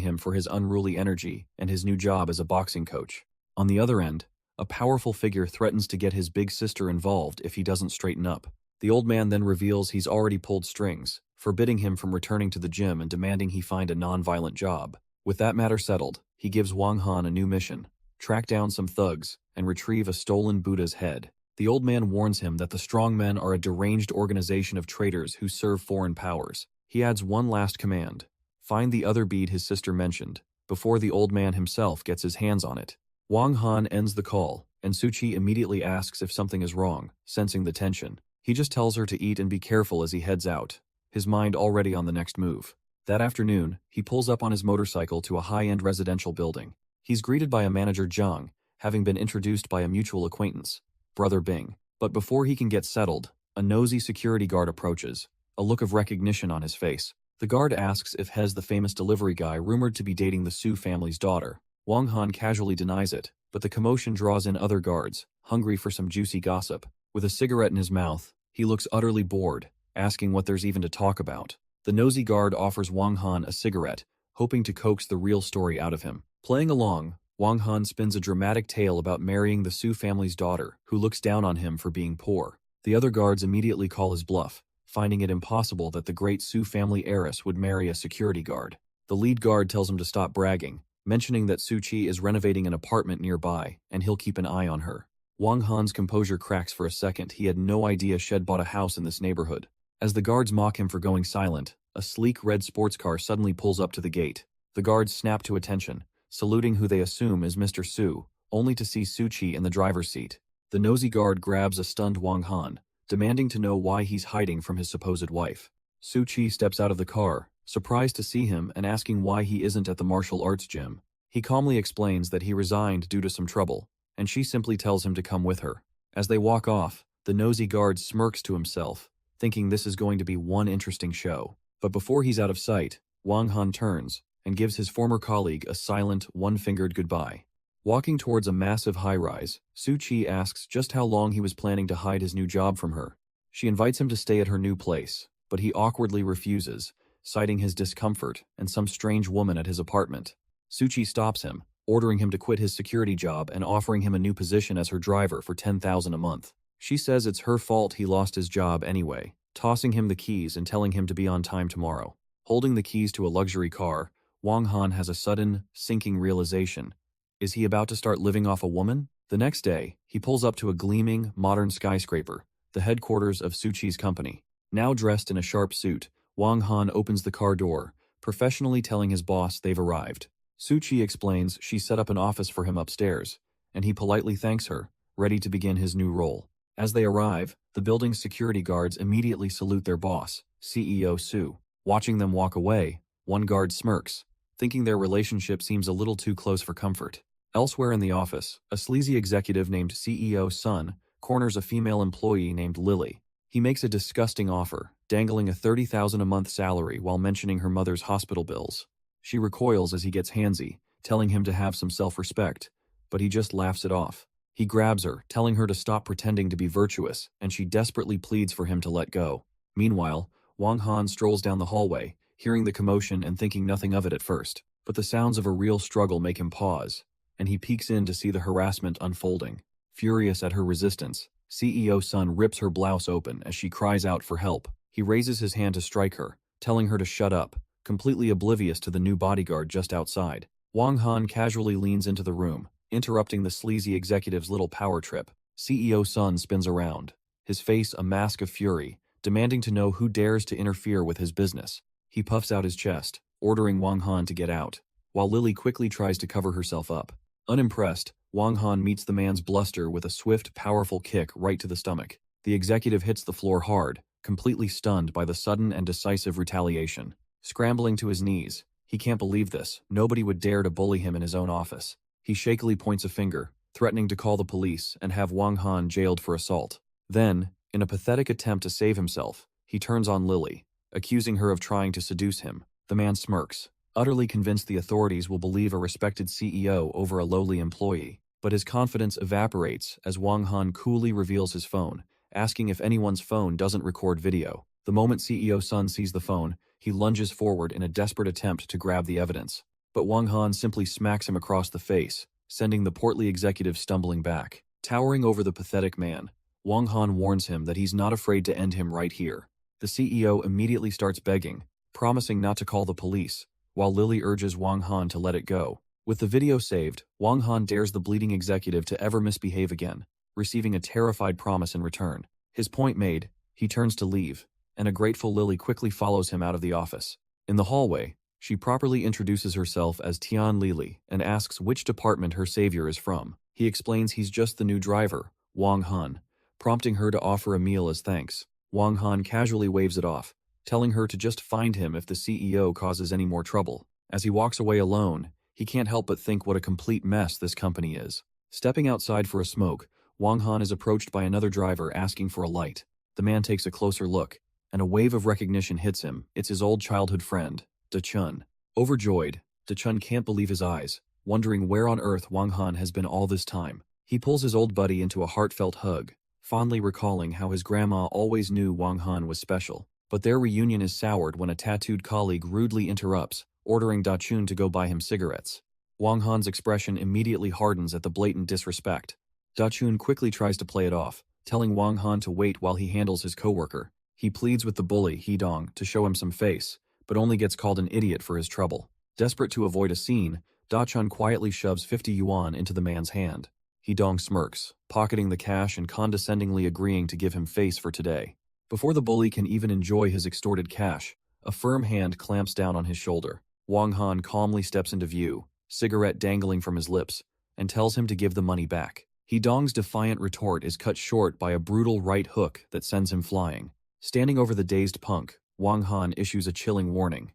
him for his unruly energy and his new job as a boxing coach. On the other end, a powerful figure threatens to get his big sister involved if he doesn't straighten up. The old man then reveals he's already pulled strings, forbidding him from returning to the gym and demanding he find a non-violent job. With that matter settled, he gives Wang Han a new mission: track down some thugs and retrieve a stolen Buddha's head. The old man warns him that the strongmen are a deranged organization of traitors who serve foreign powers. He adds one last command: find the other bead his sister mentioned, before the old man himself gets his hands on it. Wang Han ends the call, and Su Qi immediately asks if something is wrong, sensing the tension. He just tells her to eat and be careful as he heads out, his mind already on the next move. That afternoon, he pulls up on his motorcycle to a high-end residential building. He's greeted by a manager Zhang, having been introduced by a mutual acquaintance, Brother Bing. But before he can get settled, a nosy security guard approaches, a look of recognition on his face. The guard asks if Hez, the famous delivery guy rumored to be dating the Su family's daughter. Wang Han casually denies it, but the commotion draws in other guards, hungry for some juicy gossip. With a cigarette in his mouth, he looks utterly bored, asking what there's even to talk about. The nosy guard offers Wang Han a cigarette, hoping to coax the real story out of him. Playing along, Wang Han spins a dramatic tale about marrying the Su family's daughter, who looks down on him for being poor. The other guards immediately call his bluff, finding it impossible that the great Su family heiress would marry a security guard. The lead guard tells him to stop bragging, mentioning that Su Qi is renovating an apartment nearby and he'll keep an eye on her. Wang Han's composure cracks for a second. He had no idea Shed bought a house in this neighborhood. As the guards mock him for going silent, a sleek red sports car suddenly pulls up to the gate. The guards snap to attention, saluting who they assume is Mr. Su, only to see Su Qi in the driver's seat. The nosy guard grabs a stunned Wang Han, demanding to know why he's hiding from his supposed wife. Su Qi steps out of the car, surprised to see him and asking why he isn't at the martial arts gym. He calmly explains that he resigned due to some trouble, and she simply tells him to come with her. As they walk off, the nosy guard smirks to himself, thinking this is going to be one interesting show. But before he's out of sight, Wang Han turns and gives his former colleague a silent, one-fingered goodbye. Walking towards a massive high-rise, Su Qi asks just how long he was planning to hide his new job from her. She invites him to stay at her new place, but he awkwardly refuses, citing his discomfort and some strange woman at his apartment. Suchi stops him, ordering him to quit his security job and offering him a new position as her driver for $10,000 a month. She says it's her fault he lost his job anyway, tossing him the keys and telling him to be on time tomorrow. Holding the keys to a luxury car, Wang Han has a sudden, sinking realization. Is he about to start living off a woman? The next day, he pulls up to a gleaming, modern skyscraper, the headquarters of Suchi's company. Now dressed in a sharp suit, Wang Han opens the car door, professionally telling his boss they've arrived. Suchi explains she set up an office for him upstairs, and he politely thanks her, ready to begin his new role. As they arrive, the building's security guards immediately salute their boss, CEO Su. Watching them walk away, one guard smirks, thinking their relationship seems a little too close for comfort. Elsewhere in the office, a sleazy executive named CEO Sun corners a female employee named Lily. He makes a disgusting offer, dangling a $30,000 a month salary while mentioning her mother's hospital bills. She recoils as he gets handsy, telling him to have some self-respect, but he just laughs it off. He grabs her, telling her to stop pretending to be virtuous, and she desperately pleads for him to let go. Meanwhile, Wang Han strolls down the hallway, hearing the commotion and thinking nothing of it at first. But the sounds of a real struggle make him pause, and he peeks in to see the harassment unfolding. Furious at her resistance, CEO Sun rips her blouse open as she cries out for help. He raises his hand to strike her, telling her to shut up, completely oblivious to the new bodyguard just outside. Wang Han casually leans into the room, interrupting the sleazy executive's little power trip. CEO Sun spins around, his face a mask of fury, demanding to know who dares to interfere with his business. He puffs out his chest, ordering Wang Han to get out, while Lily quickly tries to cover herself up. Unimpressed, Wang Han meets the man's bluster with a swift, powerful kick right to the stomach. The executive hits the floor hard, completely stunned by the sudden and decisive retaliation. Scrambling to his knees, he can't believe this. Nobody would dare to bully him in his own office. He shakily points a finger, threatening to call the police and have Wang Han jailed for assault. Then, in a pathetic attempt to save himself, he turns on Lily, accusing her of trying to seduce him. The man smirks, utterly convinced the authorities will believe a respected CEO over a lowly employee. But his confidence evaporates as Wang Han coolly reveals his phone, asking if anyone's phone doesn't record video. The moment CEO Sun sees the phone, he lunges forward in a desperate attempt to grab the evidence. But Wang Han simply smacks him across the face, sending the portly executive stumbling back. Towering over the pathetic man, Wang Han warns him that he's not afraid to end him right here. The CEO immediately starts begging, promising not to call the police, while Lily urges Wang Han to let it go. With the video saved, Wang Han dares the bleeding executive to ever misbehave again, receiving a terrified promise in return. His point made, he turns to leave, and a grateful Lily quickly follows him out of the office. In the hallway, she properly introduces herself as Tian Lili and asks which department her savior is from. He explains he's just the new driver, Wang Han, prompting her to offer a meal as thanks. Wang Han casually waves it off, telling her to just find him if the CEO causes any more trouble. As he walks away alone, he can't help but think what a complete mess this company is. Stepping outside for a smoke, Wang Han is approached by another driver asking for a light. The man takes a closer look, and a wave of recognition hits him. It's his old childhood friend, Da Chun. Overjoyed, Da Chun can't believe his eyes, wondering where on earth Wang Han has been all this time. He pulls his old buddy into a heartfelt hug, fondly recalling how his grandma always knew Wang Han was special. But their reunion is soured when a tattooed colleague rudely interrupts, ordering Da Chun to go buy him cigarettes. Wang Han's expression immediately hardens at the blatant disrespect. Da Chun quickly tries to play it off, telling Wang Han to wait while he handles his coworker. He pleads with the bully, Hidong, to show him some face, but only gets called an idiot for his trouble. Desperate to avoid a scene, Da Chun quietly shoves 50 yuan into the man's hand. Hidong smirks, pocketing the cash and condescendingly agreeing to give him face for today. Before the bully can even enjoy his extorted cash, a firm hand clamps down on his shoulder. Wang Han calmly steps into view, cigarette dangling from his lips, and tells him to give the money back. Hidong's defiant retort is cut short by a brutal right hook that sends him flying. Standing over the dazed punk, Wang Han issues a chilling warning.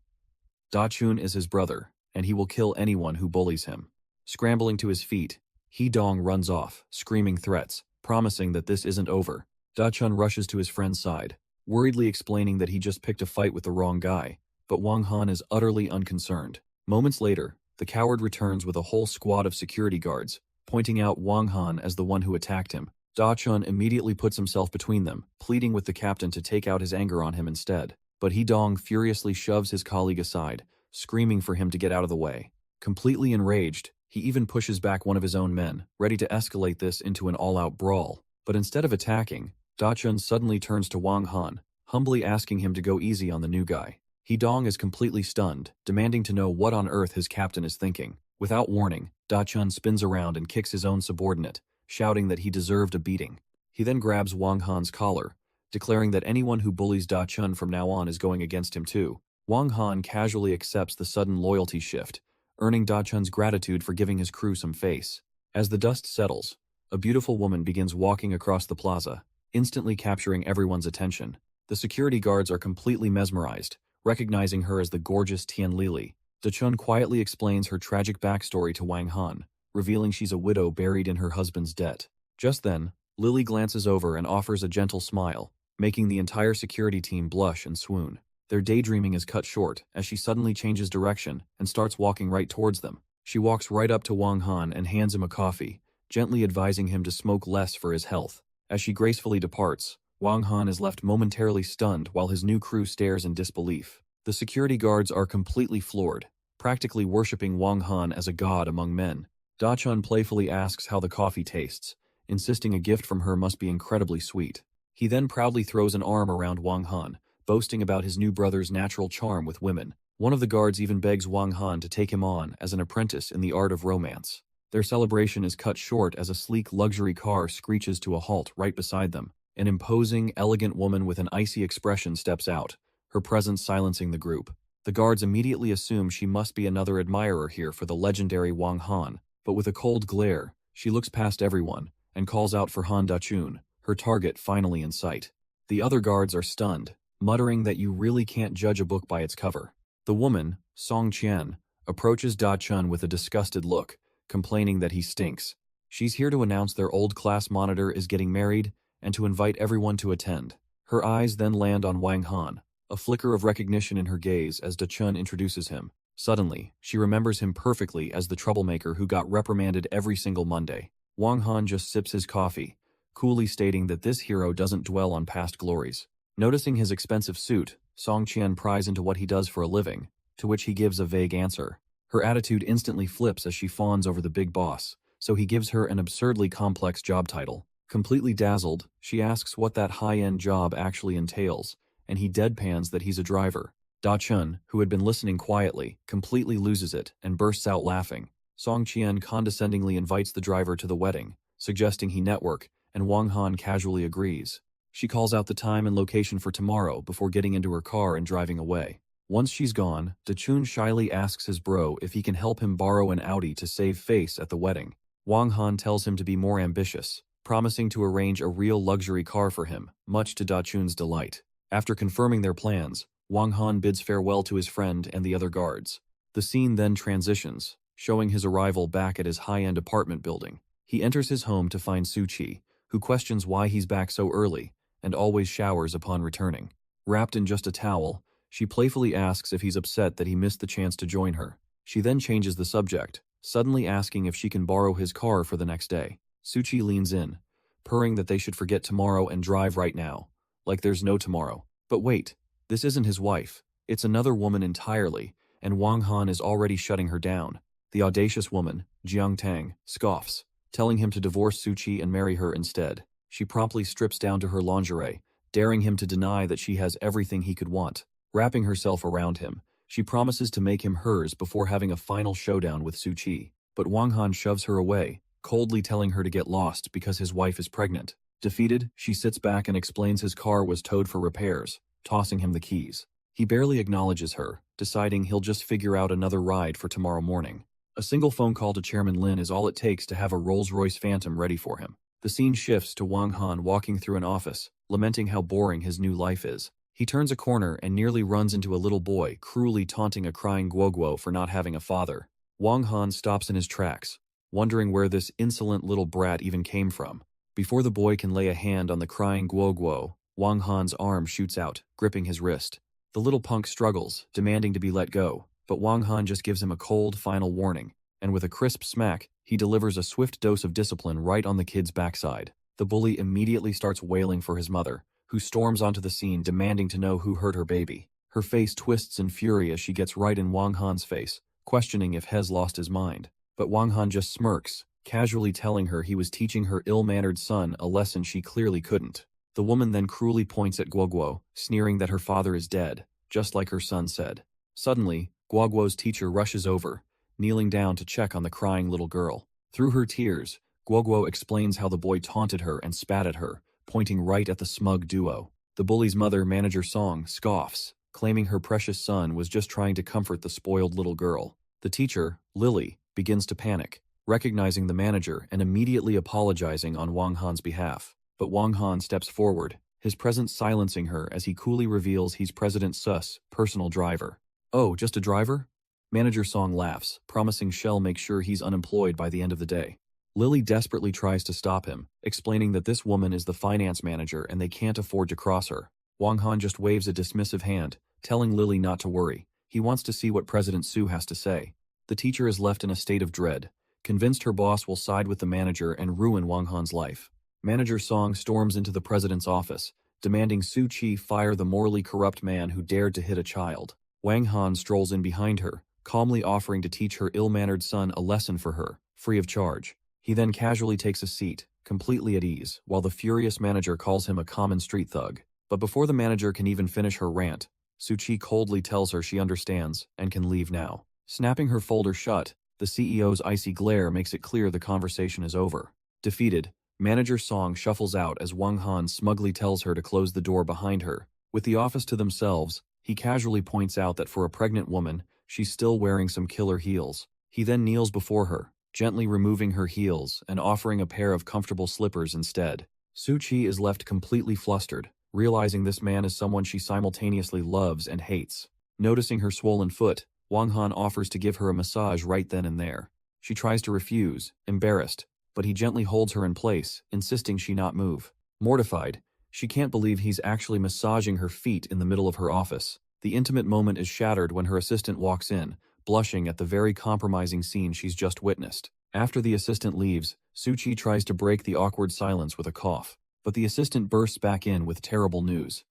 Da Chun is his brother, and he will kill anyone who bullies him. Scrambling to his feet, Hidong runs off, screaming threats, promising that this isn't over. Da Chun rushes to his friend's side, worriedly explaining that he just picked a fight with the wrong guy, but Wang Han is utterly unconcerned. Moments later, the coward returns with a whole squad of security guards, pointing out Wang Han as the one who attacked him. Da Chun immediately puts himself between them, pleading with the captain to take out his anger on him instead. but Hee-dong furiously shoves his colleague aside, screaming for him to get out of the way. Completely enraged, he even pushes back one of his own men, ready to escalate this into an all-out brawl. But instead of attacking, Da-chun suddenly turns to Wang Han, humbly asking him to go easy on the new guy. Hee-dong is completely stunned, demanding to know what on earth his captain is thinking. Without warning, Da-chun spins around and kicks his own subordinate, shouting that he deserved a beating. He then grabs Wang Han's collar, declaring that anyone who bullies Da-chun from now on is going against him too. Wang Han casually accepts the sudden loyalty shift, earning Da-chun's gratitude for giving his crew some face. As the dust settles, a beautiful woman begins walking across the plaza, instantly capturing everyone's attention. The security guards are completely mesmerized, recognizing her as the gorgeous Tian Lili. Da-chun quietly explains her tragic backstory to Wang Han, revealing she's a widow buried in her husband's debt. Just then, Lily glances over and offers a gentle smile, making the entire security team blush and swoon. Their daydreaming is cut short as she suddenly changes direction and starts walking right towards them. She walks right up to Wang Han and hands him a coffee, gently advising him to smoke less for his health. As she gracefully departs, Wang Han is left momentarily stunned while his new crew stares in disbelief. The security guards are completely floored, practically worshipping Wang Han as a god among men. Da-chun playfully asks how the coffee tastes, insisting a gift from her must be incredibly sweet. He then proudly throws an arm around Wang Han, boasting about his new brother's natural charm with women. One of the guards even begs Wang Han to take him on as an apprentice in the art of romance. Their celebration is cut short as a sleek luxury car screeches to a halt right beside them. An imposing, elegant woman with an icy expression steps out, her presence silencing the group. The guards immediately assume she must be another admirer here for the legendary Wang Han, but with a cold glare, she looks past everyone and calls out for Han Da-chun, her target finally in sight. The other guards are stunned, muttering that you really can't judge a book by its cover. The woman, Song Qian, approaches Da-chun with a disgusted look, complaining that he stinks. She's here to announce their old class monitor is getting married and to invite everyone to attend. Her eyes then land on Wang Han, a flicker of recognition in her gaze as Da-chun introduces him. Suddenly, she remembers him perfectly as the troublemaker who got reprimanded every single Monday. Wang Han just sips his coffee, coolly stating that this hero doesn't dwell on past glories. Noticing his expensive suit, Song Qian pries into what he does for a living, to which he gives a vague answer. Her attitude instantly flips as she fawns over the big boss, so he gives her an absurdly complex job title. Completely dazzled, she asks what that high-end job actually entails, and he deadpans that he's a driver. Da-chun, who had been listening quietly, completely loses it and bursts out laughing. Song Qian condescendingly invites the driver to the wedding, suggesting he network, and Wang Han casually agrees. She calls out the time and location for tomorrow before getting into her car and driving away. Once she's gone, Da-chun shyly asks his bro if he can help him borrow an Audi to save face at the wedding. Wang Han tells him to be more ambitious, promising to arrange a real luxury car for him, much to Da-chun's delight. After confirming their plans, Wang Han bids farewell to his friend and the other guards. The scene then transitions, showing his arrival back at his high-end apartment building. He enters his home to find Su-chi, who questions why he's back so early, and always showers upon returning. Wrapped in just a towel, she playfully asks if he's upset that he missed the chance to join her. She then changes the subject, suddenly asking if she can borrow his car for the next day. Su-chi leans in, purring that they should forget tomorrow and drive right now, like there's no tomorrow. But wait, this isn't his wife. It's another woman entirely, and Wang Han is already shutting her down. The audacious woman, Jiang Tang, scoffs, telling him to divorce Su-chi and marry her instead. She promptly strips down to her lingerie, daring him to deny that she has everything he could want. Wrapping herself around him, she promises to make him hers before having a final showdown with Su-chi. But Wang Han shoves her away, coldly telling her to get lost because his wife is pregnant. Defeated, she sits back and explains his car was towed for repairs, tossing him the keys. He barely acknowledges her, deciding he'll just figure out another ride for tomorrow morning. A single phone call to Chairman Lin is all it takes to have a Rolls-Royce Phantom ready for him. The scene shifts to Wang Han walking through an office, lamenting how boring his new life is. He turns a corner and nearly runs into a little boy, cruelly taunting a crying Guoguo for not having a father. Wang Han stops in his tracks, wondering where this insolent little brat even came from. Before the boy can lay a hand on the crying Guoguo, Wang Han's arm shoots out, gripping his wrist. The little punk struggles, demanding to be let go, but Wang Han just gives him a cold, final warning, and with a crisp smack, he delivers a swift dose of discipline right on the kid's backside. The bully immediately starts wailing for his mother, who storms onto the scene demanding to know who hurt her baby. Her face twists in fury as she gets right in Wang Han's face, questioning if Hez lost his mind. But Wang Han just smirks, casually telling her he was teaching her ill-mannered son a lesson she clearly couldn't. The woman then cruelly points at Guoguo, sneering that her father is dead, just like her son said. Suddenly, Guoguo's teacher rushes over, kneeling down to check on the crying little girl. Through her tears, Guoguo explains how the boy taunted her and spat at her, pointing right at the smug duo. The bully's mother, Manager Song, scoffs, claiming her precious son was just trying to comfort the spoiled little girl. The teacher, Lily, begins to panic, recognizing the manager and immediately apologizing on Wang Han's behalf. But Wang Han steps forward, his presence silencing her as he coolly reveals he's President Su's personal driver. "Oh, just a driver?" Manager Song laughs, promising she'll make sure he's unemployed by the end of the day. Lily desperately tries to stop him, explaining that this woman is the finance manager and they can't afford to cross her. Wang Han just waves a dismissive hand, telling Lily not to worry. He wants to see what President Su has to say. The teacher is left in a state of dread, convinced her boss will side with the manager and ruin Wang Han's life. Manager Song storms into the president's office, demanding Su Qi fire the morally corrupt man who dared to hit a child. Wang Han strolls in behind her, calmly offering to teach her ill-mannered son a lesson for her, free of charge. He then casually takes a seat, completely at ease, while the furious manager calls him a common street thug. But before the manager can even finish her rant, Su Qi coldly tells her she understands and can leave now. Snapping her folder shut, the CEO's icy glare makes it clear the conversation is over. Defeated, Manager Song shuffles out as Wang Han smugly tells her to close the door behind her. With the office to themselves, he casually points out that for a pregnant woman, she's still wearing some killer heels. He then kneels before her, gently removing her heels and offering a pair of comfortable slippers instead. Su Qi is left completely flustered, realizing this man is someone she simultaneously loves and hates. Noticing her swollen foot, Wang Han offers to give her a massage right then and there. She tries to refuse, embarrassed, but he gently holds her in place, insisting she not move. Mortified, she can't believe he's actually massaging her feet in the middle of her office. The intimate moment is shattered when her assistant walks in, blushing at the very compromising scene she's just witnessed. After the assistant leaves, Su Qi tries to break the awkward silence with a cough, but the assistant bursts back in with terrible news.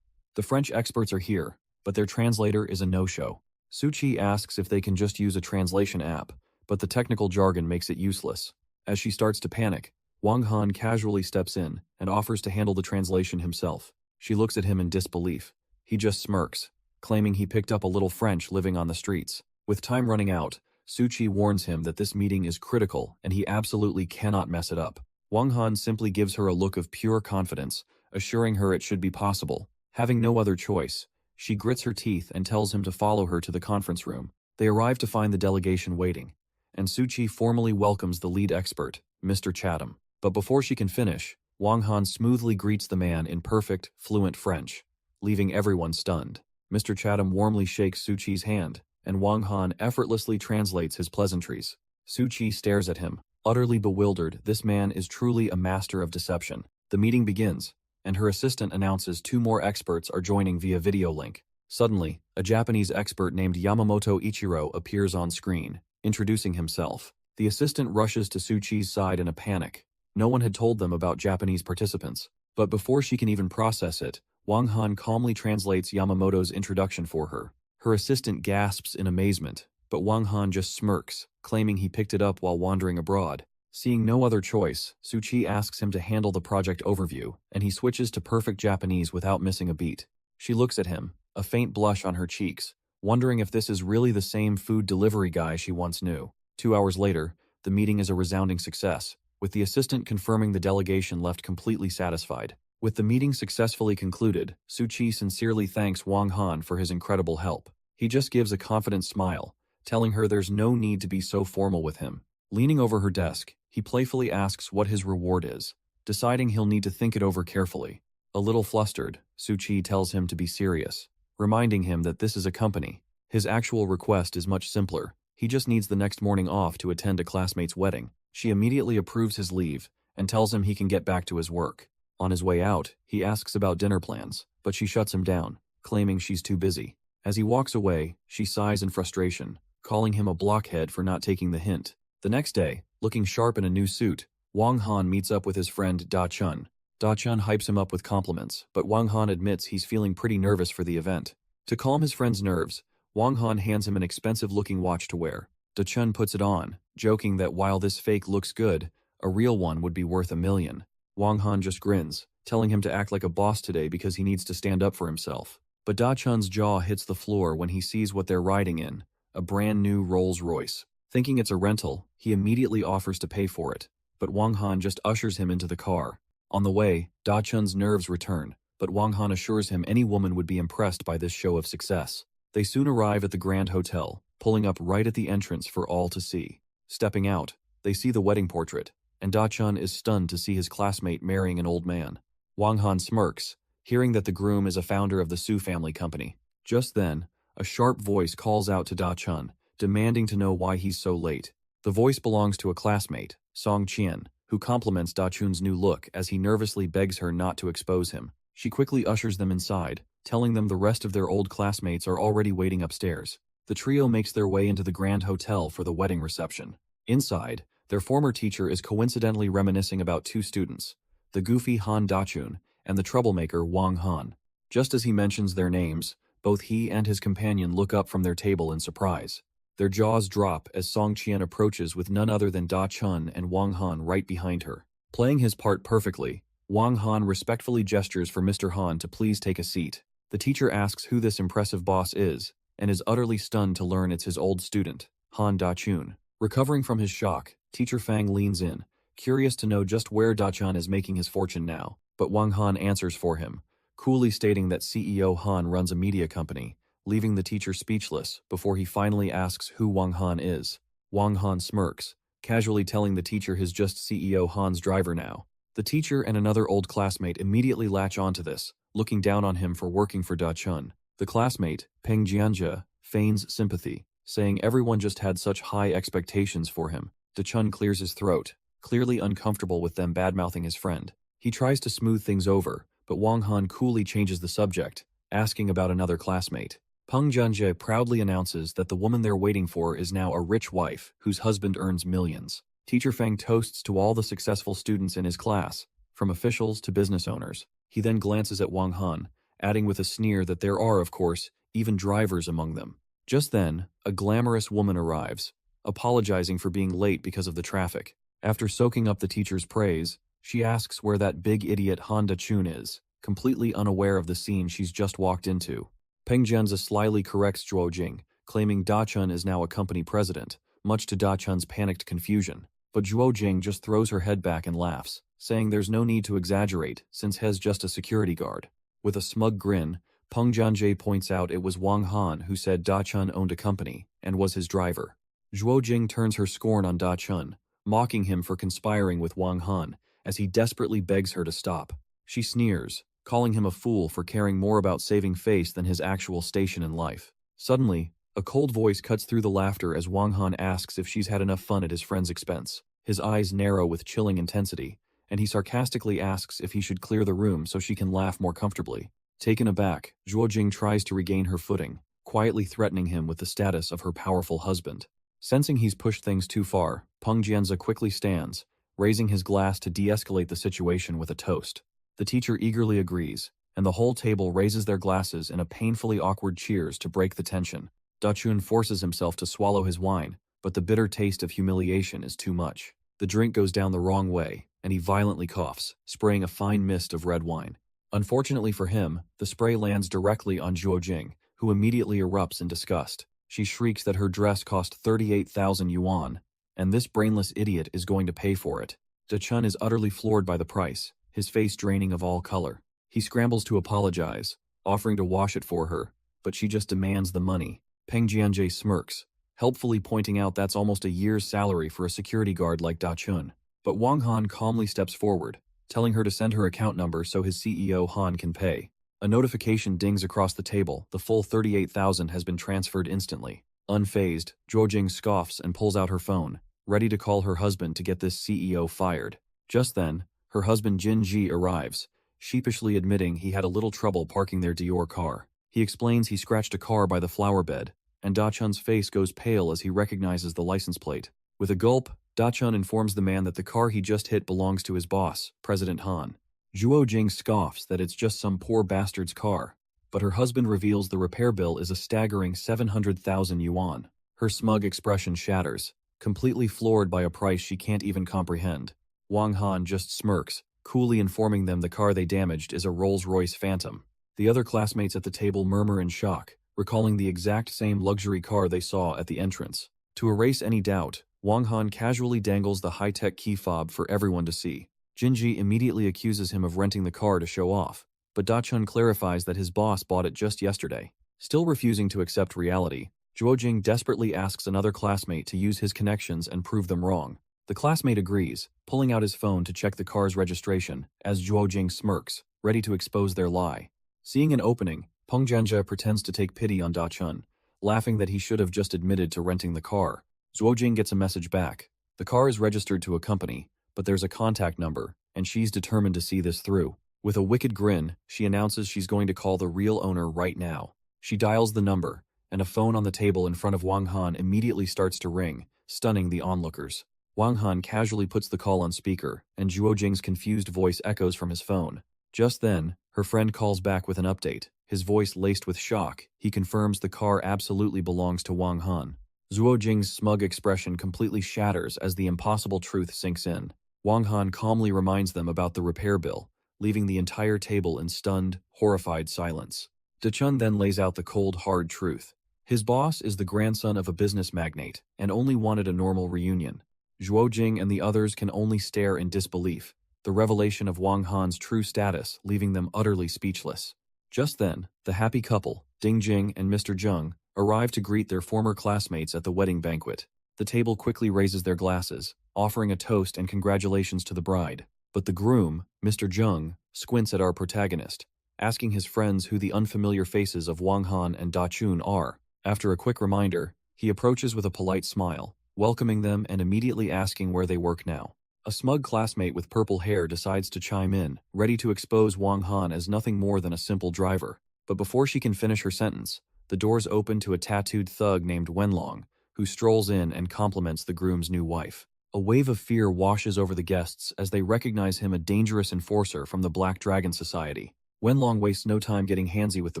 The French experts are here, but their translator is a no-show. Su Qi asks if they can just use a translation app, but the technical jargon makes it useless. As she starts to panic, Wang Han casually steps in and offers to handle the translation himself. She looks at him in disbelief. He just smirks, claiming he picked up a little French living on the streets. With time running out, Su Qi warns him that this meeting is critical and he absolutely cannot mess it up. Wang Han simply gives her a look of pure confidence, assuring her it should be possible. Having no other choice, she grits her teeth and tells him to follow her to the conference room. They arrive to find the delegation waiting, and Su Qi formally welcomes the lead expert, Mr. Chatham. But before she can finish, Wang Han smoothly greets the man in perfect, fluent French, leaving everyone stunned. Mr. Chatham warmly shakes Su Qi's hand, and Wang Han effortlessly translates his pleasantries. Su Qi stares at him, utterly bewildered. This man is truly a master of deception. The meeting begins, and her assistant announces 2 more experts are joining via video link. Suddenly, a Japanese expert named Yamamoto Ichiro appears on screen, introducing himself. The assistant rushes to Su Qi's side in a panic. No one had told them about Japanese participants. But before she can even process it, Wang Han calmly translates Yamamoto's introduction for her. Her assistant gasps in amazement, but Wang Han just smirks, claiming he picked it up while wandering abroad. Seeing no other choice, Su Qi asks him to handle the project overview, and he switches to perfect Japanese without missing a beat. She looks at him, a faint blush on her cheeks, wondering if this is really the same food delivery guy she once knew. 2 hours later, the meeting is a resounding success, with the assistant confirming the delegation left completely satisfied. With the meeting successfully concluded, Su Qi sincerely thanks Wang Han for his incredible help. He just gives a confident smile, telling her there's no need to be so formal with him. Leaning over her desk, he playfully asks what his reward is, deciding he'll need to think it over carefully. A little flustered, Su Qi tells him to be serious, reminding him that this is a company. His actual request is much simpler. He just needs the next morning off to attend a classmate's wedding. She immediately approves his leave and tells him he can get back to his work. On his way out, he asks about dinner plans, but she shuts him down, claiming she's too busy. As he walks away, she sighs in frustration, calling him a blockhead for not taking the hint. The next day, looking sharp in a new suit, Wang Han meets up with his friend Da Chun. Da-chun hypes him up with compliments, but Wang Han admits he's feeling pretty nervous for the event. To calm his friend's nerves, Wang Han hands him an expensive-looking watch to wear. Da-chun puts it on, joking that while this fake looks good, a real one would be worth $1 million. Wang Han just grins, telling him to act like a boss today because he needs to stand up for himself. But Da-chun's jaw hits the floor when he sees what they're riding in, a brand new Rolls-Royce. Thinking it's a rental, he immediately offers to pay for it, but Wang Han just ushers him into the car. On the way, Da-chun's nerves return, but Wang Han assures him any woman would be impressed by this show of success. They soon arrive at the Grand Hotel, pulling up right at the entrance for all to see. Stepping out, they see the wedding portrait, and Da-chun is stunned to see his classmate marrying an old man. Wang Han smirks, hearing that the groom is a founder of the Su family company. Just then, a sharp voice calls out to Da-chun, demanding to know why he's so late. The voice belongs to a classmate, Song Qian, who compliments Da-chun's new look as he nervously begs her not to expose him. She quickly ushers them inside, telling them the rest of their old classmates are already waiting upstairs. The trio makes their way into the Grand Hotel for the wedding reception. Inside, their former teacher is coincidentally reminiscing about two students, the goofy Han Da-chun and the troublemaker Wang Han. Just as he mentions their names, both he and his companion look up from their table in surprise. Their jaws drop as Song Qian approaches with none other than Da-chun and Wang Han right behind her. Playing his part perfectly, Wang Han respectfully gestures for Mr. Han to please take a seat. The teacher asks who this impressive boss is, and is utterly stunned to learn it's his old student, Han Da-chun. Recovering from his shock, Teacher Fang leans in, curious to know just where Da-chun is making his fortune now, but Wang Han answers for him, coolly stating that CEO Han runs a media company, leaving the teacher speechless before he finally asks who Wang Han is. Wang Han smirks, casually telling the teacher he's just CEO Han's driver now. The teacher and another old classmate immediately latch onto this, looking down on him for working for Da-chun. The classmate, Peng Jianja, feigns sympathy, saying everyone just had such high expectations for him. Da-chun clears his throat, clearly uncomfortable with them badmouthing his friend. He tries to smooth things over, but Wang Han coolly changes the subject, asking about another classmate. Peng Jianja proudly announces that the woman they're waiting for is now a rich wife whose husband earns millions. Teacher Feng toasts to all the successful students in his class, from officials to business owners. He then glances at Wang Han, adding with a sneer that there are, of course, even drivers among them. Just then, a glamorous woman arrives, apologizing for being late because of the traffic. After soaking up the teacher's praise, she asks where that big idiot Han Da-chun is, completely unaware of the scene she's just walked into. Peng Jianja slyly corrects Zhuo Jing, claiming Da-chun is now a company president, much to Da-chun's panicked confusion. But Zhuo Jing just throws her head back and laughs, saying there's no need to exaggerate since he's just a security guard. With a smug grin, Peng Jianja points out it was Wang Han who said Da-chun owned a company and was his driver. Zhuo Jing turns her scorn on Da-chun, mocking him for conspiring with Wang Han as he desperately begs her to stop. She sneers, calling him a fool for caring more about saving face than his actual station in life. Suddenly, a cold voice cuts through the laughter as Wang Han asks if she's had enough fun at his friend's expense. His eyes narrow with chilling intensity, and he sarcastically asks if he should clear the room so she can laugh more comfortably. Taken aback, Zhuo Jing tries to regain her footing, quietly threatening him with the status of her powerful husband. Sensing he's pushed things too far, Peng Jianja quickly stands, raising his glass to de-escalate the situation with a toast. The teacher eagerly agrees, and the whole table raises their glasses in a painfully awkward cheers to break the tension. Da-chun forces himself to swallow his wine, but the bitter taste of humiliation is too much. The drink goes down the wrong way, and he violently coughs, spraying a fine mist of red wine. Unfortunately for him, the spray lands directly on Zhuo Jing, who immediately erupts in disgust. She shrieks that her dress cost 38,000 yuan, and this brainless idiot is going to pay for it. Da-chun is utterly floored by the price, his face draining of all color. He scrambles to apologize, offering to wash it for her, but she just demands the money. Peng Jianja smirks, helpfully pointing out that's almost a year's salary for a security guard like Da-chun. But Wang Han calmly steps forward, telling her to send her account number so his CEO Han can pay. A notification dings across the table. The full 38,000 has been transferred instantly. Unfazed, Zhuo Jing scoffs and pulls out her phone, ready to call her husband to get this CEO fired. Just then, her husband Jin Ji arrives, sheepishly admitting he had a little trouble parking their Dior car. He explains he scratched a car by the flower bed, and Da-chun's face goes pale as he recognizes the license plate. With a gulp, Da-chun informs the man that the car he just hit belongs to his boss, President Han. Zhuo Jing scoffs that it's just some poor bastard's car, but her husband reveals the repair bill is a staggering 700,000 yuan. Her smug expression shatters, completely floored by a price she can't even comprehend. Wang Han just smirks, coolly informing them the car they damaged is a Rolls-Royce Phantom. The other classmates at the table murmur in shock, recalling the exact same luxury car they saw at the entrance. To erase any doubt, Wang Han casually dangles the high-tech key fob for everyone to see. Jinji immediately accuses him of renting the car to show off, but Da-chun clarifies that his boss bought it just yesterday. Still refusing to accept reality, Zhuo desperately asks another classmate to use his connections and prove them wrong. The classmate agrees, pulling out his phone to check the car's registration, as Zhuo smirks, ready to expose their lie. Seeing an opening, Peng Jianzhe pretends to take pity on Da-chun, laughing that he should have just admitted to renting the car. Zhuo gets a message back. The car is registered to a company, but there's a contact number, and she's determined to see this through. With a wicked grin, she announces she's going to call the real owner right now. She dials the number, and a phone on the table in front of Wang Han immediately starts to ring, stunning the onlookers. Wang Han casually puts the call on speaker, and Zhuo confused voice echoes from his phone. Just then, her friend calls back with an update. His voice laced with shock, he confirms the car absolutely belongs to Wang Han. Zhuo smug expression completely shatters as the impossible truth sinks in. Wang Han calmly reminds them about the repair bill, leaving the entire table in stunned, horrified silence. Da-chun then lays out the cold, hard truth. His boss is the grandson of a business magnate, and only wanted a normal reunion. Zhuo and the others can only stare in disbelief, the revelation of Wang Han's true status leaving them utterly speechless. Just then, the happy couple, Ding Jing and Mr. Zheng, arrive to greet their former classmates at the wedding banquet. The table quickly raises their glasses, offering a toast and congratulations to the bride. But the groom, Mr. Zheng, squints at our protagonist, asking his friends who the unfamiliar faces of Wang Han and Da-chun are. After a quick reminder, he approaches with a polite smile, welcoming them and immediately asking where they work now. A smug classmate with purple hair decides to chime in, ready to expose Wang Han as nothing more than a simple driver. But before she can finish her sentence, the doors open to a tattooed thug named Wenlong, who strolls in and compliments the groom's new wife. A wave of fear washes over the guests as they recognize him a dangerous enforcer from the Black Dragon Society. Wenlong wastes no time getting handsy with the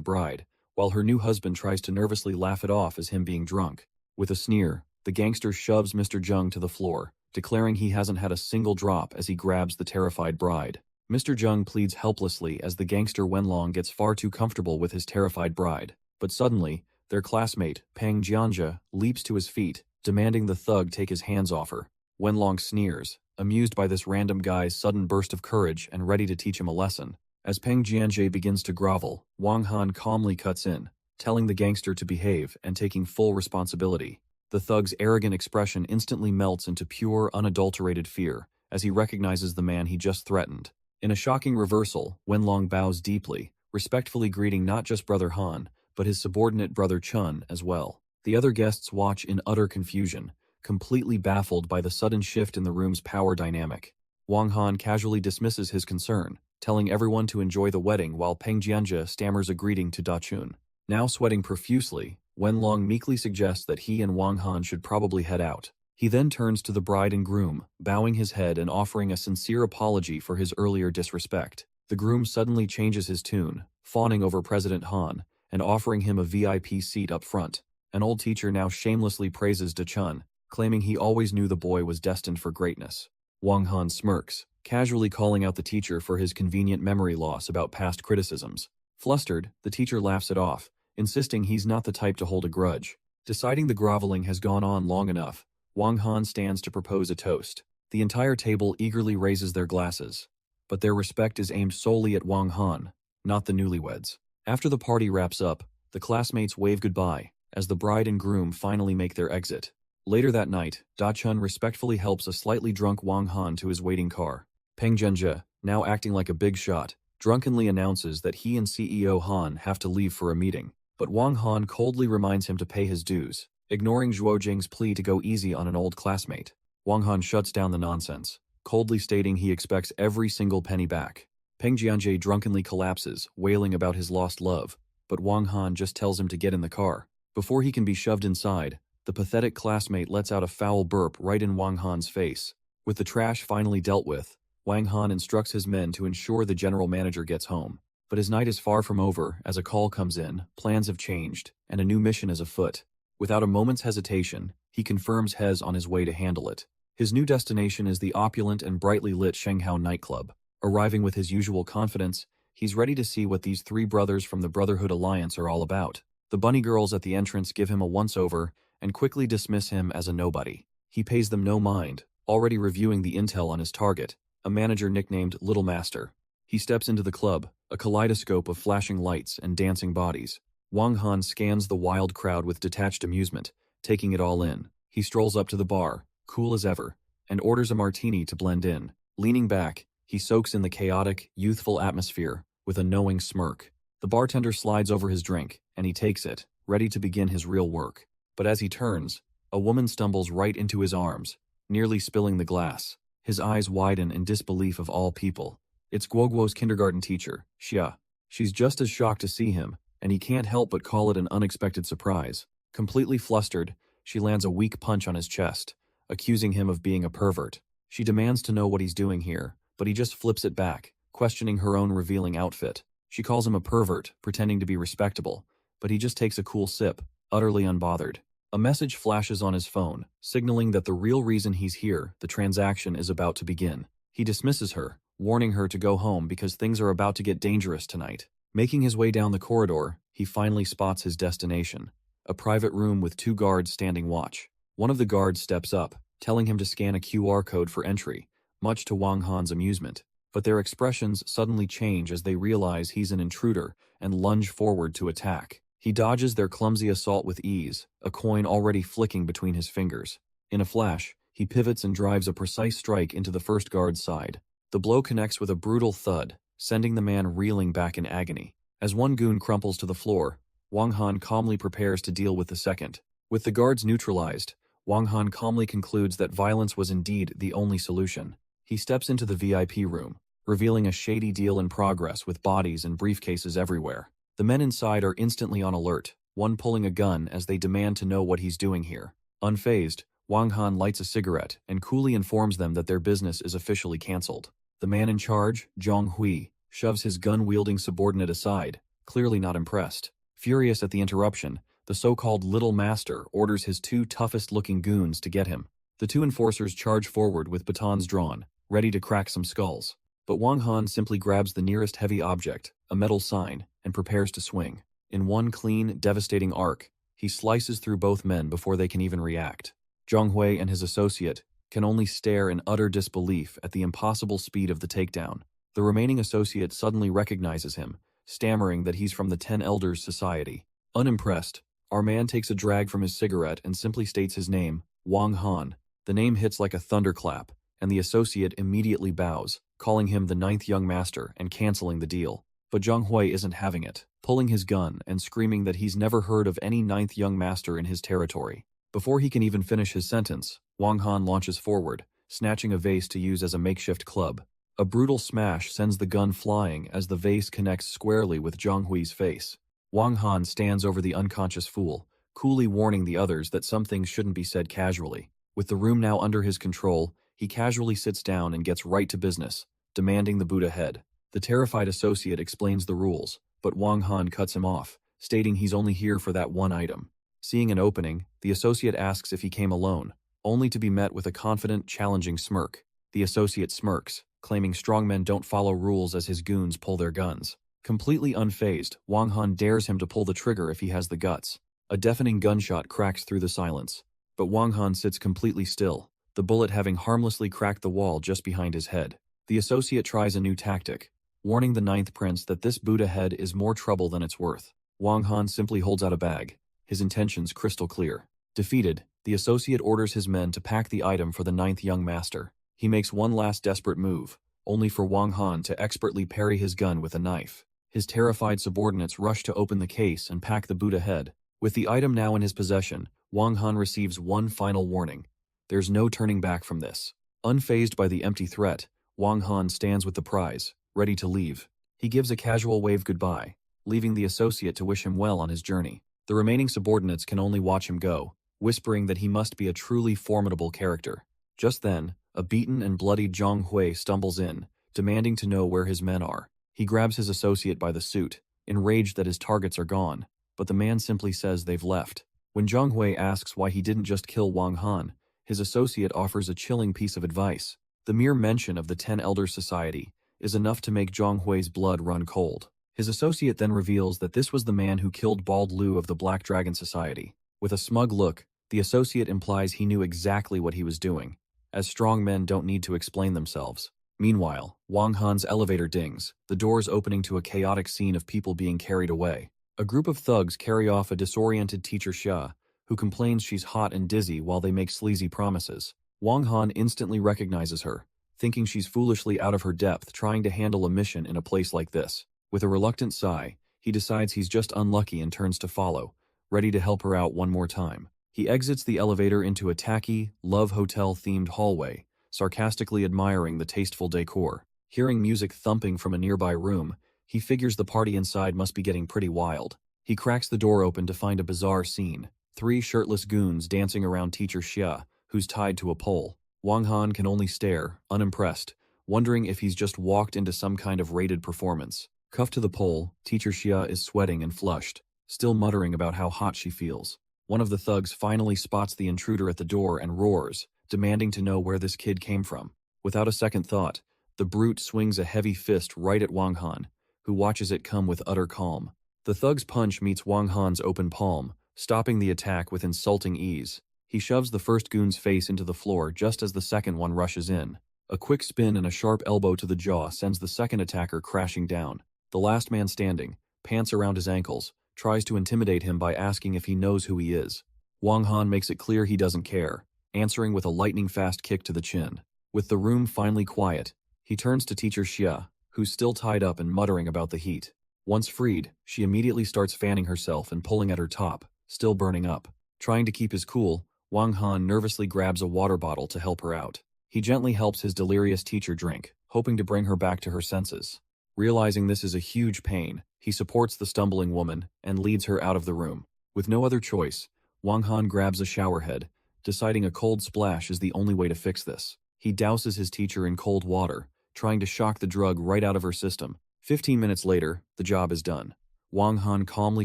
bride, while her new husband tries to nervously laugh it off as him being drunk. With a sneer, the gangster shoves Mr. Zheng to the floor, declaring he hasn't had a single drop as he grabs the terrified bride. Mr. Zheng pleads helplessly as the gangster Wenlong gets far too comfortable with his terrified bride. But suddenly, their classmate, Peng Jianzhe, leaps to his feet, demanding the thug take his hands off her. Wenlong sneers, amused by this random guy's sudden burst of courage and ready to teach him a lesson. As Peng Jianzhe begins to grovel, Wang Han calmly cuts in, telling the gangster to behave and taking full responsibility. The thug's arrogant expression instantly melts into pure, unadulterated fear as he recognizes the man he just threatened. In a shocking reversal, Wenlong bows deeply, respectfully greeting not just Brother Han, but his subordinate Brother Chun as well. The other guests watch in utter confusion, completely baffled by the sudden shift in the room's power dynamic. Wang Han casually dismisses his concern, telling everyone to enjoy the wedding while Peng Jianzhe stammers a greeting to Da-chun. Now sweating profusely, Wenlong meekly suggests that he and Wang Han should probably head out. He then turns to the bride and groom, bowing his head and offering a sincere apology for his earlier disrespect. The groom suddenly changes his tune, fawning over President Han, and offering him a VIP seat up front. An old teacher now shamelessly praises Da-chun, claiming he always knew the boy was destined for greatness. Wang Han smirks, casually calling out the teacher for his convenient memory loss about past criticisms. Flustered, the teacher laughs it off, insisting he's not the type to hold a grudge. Deciding the groveling has gone on long enough, Wang Han stands to propose a toast. The entire table eagerly raises their glasses, but their respect is aimed solely at Wang Han, not the newlyweds. After the party wraps up, the classmates wave goodbye, as the bride and groom finally make their exit. Later that night, Da-chun respectfully helps a slightly drunk Wang Han to his waiting car. Peng Jianzhe, now acting like a big shot, drunkenly announces that he and CEO Han have to leave for a meeting, but Wang Han coldly reminds him to pay his dues, ignoring Zhuo plea to go easy on an old classmate. Wang Han shuts down the nonsense, coldly stating he expects every single penny back. Peng Jianzhe drunkenly collapses, wailing about his lost love, but Wang Han just tells him to get in the car. Before he can be shoved inside, the pathetic classmate lets out a foul burp right in Wang Han's face. With the trash finally dealt with, Wang Han instructs his men to ensure the general manager gets home. But his night is far from over as a call comes in, plans have changed, and a new mission is afoot. Without a moment's hesitation, he confirms Hez on his way to handle it. His new destination is the opulent and brightly lit Shenghao nightclub. Arriving with his usual confidence, he's ready to see what these three brothers from the Brotherhood Alliance are all about. The bunny girls at the entrance give him a once-over and quickly dismiss him as a nobody. He pays them no mind, already reviewing the intel on his target, a manager nicknamed Little Master. He steps into the club, a kaleidoscope of flashing lights and dancing bodies. Wang Han scans the wild crowd with detached amusement, taking it all in. He strolls up to the bar, cool as ever, and orders a martini to blend in. Leaning back, he soaks in the chaotic, youthful atmosphere with a knowing smirk. The bartender slides over his drink, and he takes it, ready to begin his real work. But as he turns, a woman stumbles right into his arms, nearly spilling the glass. His eyes widen in disbelief of all people. It's Guoguo's kindergarten teacher, Xia. She's just as shocked to see him, and he can't help but call it an unexpected surprise. Completely flustered, she lands a weak punch on his chest, accusing him of being a pervert. She demands to know what he's doing here, but he just flips it back, questioning her own revealing outfit. She calls him a pervert, pretending to be respectable, but he just takes a cool sip, utterly unbothered. A message flashes on his phone, signaling that the real reason he's here, the transaction, is about to begin. He dismisses her, warning her to go home because things are about to get dangerous tonight. Making his way down the corridor, he finally spots his destination, a private room with two guards standing watch. One of the guards steps up, telling him to scan a QR code for entry, much to Wang Han's amusement. But their expressions suddenly change as they realize he's an intruder and lunge forward to attack. He dodges their clumsy assault with ease, a coin already flicking between his fingers. In a flash, he pivots and drives a precise strike into the first guard's side. The blow connects with a brutal thud, sending the man reeling back in agony. As one goon crumples to the floor, Wang Han calmly prepares to deal with the second. With the guards neutralized, Wang Han calmly concludes that violence was indeed the only solution. He steps into the VIP room, revealing a shady deal in progress with bodies and briefcases everywhere. The men inside are instantly on alert, one pulling a gun as they demand to know what he's doing here. Unfazed, Wang Han lights a cigarette and coolly informs them that their business is officially cancelled. The man in charge, Zhang Hui, shoves his gun-wielding subordinate aside, clearly not impressed. Furious at the interruption, the so-called Little Master orders his two toughest-looking goons to get him. The two enforcers charge forward with batons drawn, ready to crack some skulls. But Wang Han simply grabs the nearest heavy object, a metal sign, and prepares to swing. In one clean, devastating arc, he slices through both men before they can even react. Zhang Hui and his associate can only stare in utter disbelief at the impossible speed of the takedown. The remaining associate suddenly recognizes him, stammering that he's from the 10 Elders Society. Unimpressed, our man takes a drag from his cigarette and simply states his name, Wang Han. The name hits like a thunderclap, and the associate immediately bows, calling him the 9th young master and canceling the deal. But Zhang Hui isn't having it, pulling his gun and screaming that he's never heard of any 9th young master in his territory. Before he can even finish his sentence, Wang Han launches forward, snatching a vase to use as a makeshift club. A brutal smash sends the gun flying as the vase connects squarely with Zhang Hui's face. Wang Han stands over the unconscious fool, coolly warning the others that some things shouldn't be said casually. With the room now under his control, he casually sits down and gets right to business, demanding the Buddha head. The terrified associate explains the rules, but Wang Han cuts him off, stating he's only here for that one item. Seeing an opening, the associate asks if he came alone, only to be met with a confident, challenging smirk. The associate smirks, claiming strongmen don't follow rules as his goons pull their guns. Completely unfazed, Wang Han dares him to pull the trigger if he has the guts. A deafening gunshot cracks through the silence, but Wang Han sits completely still, the bullet having harmlessly cracked the wall just behind his head. The associate tries a new tactic, warning the 9th prince that this Buddha head is more trouble than it's worth. Wang Han simply holds out a bag, his intentions crystal clear. Defeated, the associate orders his men to pack the item for the 9th young master. He makes one last desperate move, only for Wang Han to expertly parry his gun with a knife. His terrified subordinates rush to open the case and pack the Buddha head. With the item now in his possession, Wang Han receives one final warning. There's no turning back from this. Unfazed by the empty threat, Wang Han stands with the prize, ready to leave. He gives a casual wave goodbye, leaving the associate to wish him well on his journey. The remaining subordinates can only watch him go, whispering that he must be a truly formidable character. Just then, A beaten and bloodied Zhang Hui stumbles in, demanding to know where his men are. He grabs his associate by the suit, enraged that his targets are gone, but the man simply says they've left. When Zhang Hui asks why he didn't just kill Wang Han, his associate offers a chilling piece of advice. The mere mention of the 10 Elders Society is enough to make Zhang Hui's blood run cold. His associate then reveals that this was the man who killed Bald Lu of the Black Dragon Society. With a smug look, the associate implies he knew exactly what he was doing, as strong men don't need to explain themselves. Meanwhile, Wang Han's elevator dings, the doors opening to a chaotic scene of people being carried away. A group of thugs carry off a disoriented teacher Xia, who complains she's hot and dizzy while they make sleazy promises. Wang Han instantly recognizes her, thinking she's foolishly out of her depth trying to handle a mission in a place like this. With a reluctant sigh, he decides he's just unlucky and turns to follow, ready to help her out one more time. He exits the elevator into a tacky, love hotel-themed hallway, sarcastically admiring the tasteful decor. Hearing music thumping from a nearby room, he figures the party inside must be getting pretty wild. He cracks the door open to find a bizarre scene. 3 shirtless goons dancing around teacher Xia, who's tied to a pole. Wang Han can only stare, unimpressed, wondering if he's just walked into some kind of rated performance. Cuffed to the pole, teacher Xia is sweating and flushed, still muttering about how hot she feels. One of the thugs finally spots the intruder at the door and roars, demanding to know where this kid came from. Without a second thought, the brute swings a heavy fist right at Wang Han, who watches it come with utter calm. The thug's punch meets Wang Han's open palm, stopping the attack with insulting ease. He shoves the first goon's face into the floor just as the second one rushes in. A quick spin and a sharp elbow to the jaw sends the second attacker crashing down. The last man standing, pants around his ankles, tries to intimidate him by asking if he knows who he is. Wang Han makes it clear he doesn't care, answering with a lightning-fast kick to the chin. With the room finally quiet, he turns to teacher Xia, who's still tied up and muttering about the heat. Once freed, she immediately starts fanning herself and pulling at her top, still burning up. Trying to keep his cool, Wang Han nervously grabs a water bottle to help her out. He gently helps his delirious teacher drink, hoping to bring her back to her senses. Realizing this is a huge pain, he supports the stumbling woman and leads her out of the room. With no other choice, Wang Han grabs a shower head, deciding a cold splash is the only way to fix this. He douses his teacher in cold water, trying to shock the drug right out of her system. 15 minutes later, the job is done. Wang Han calmly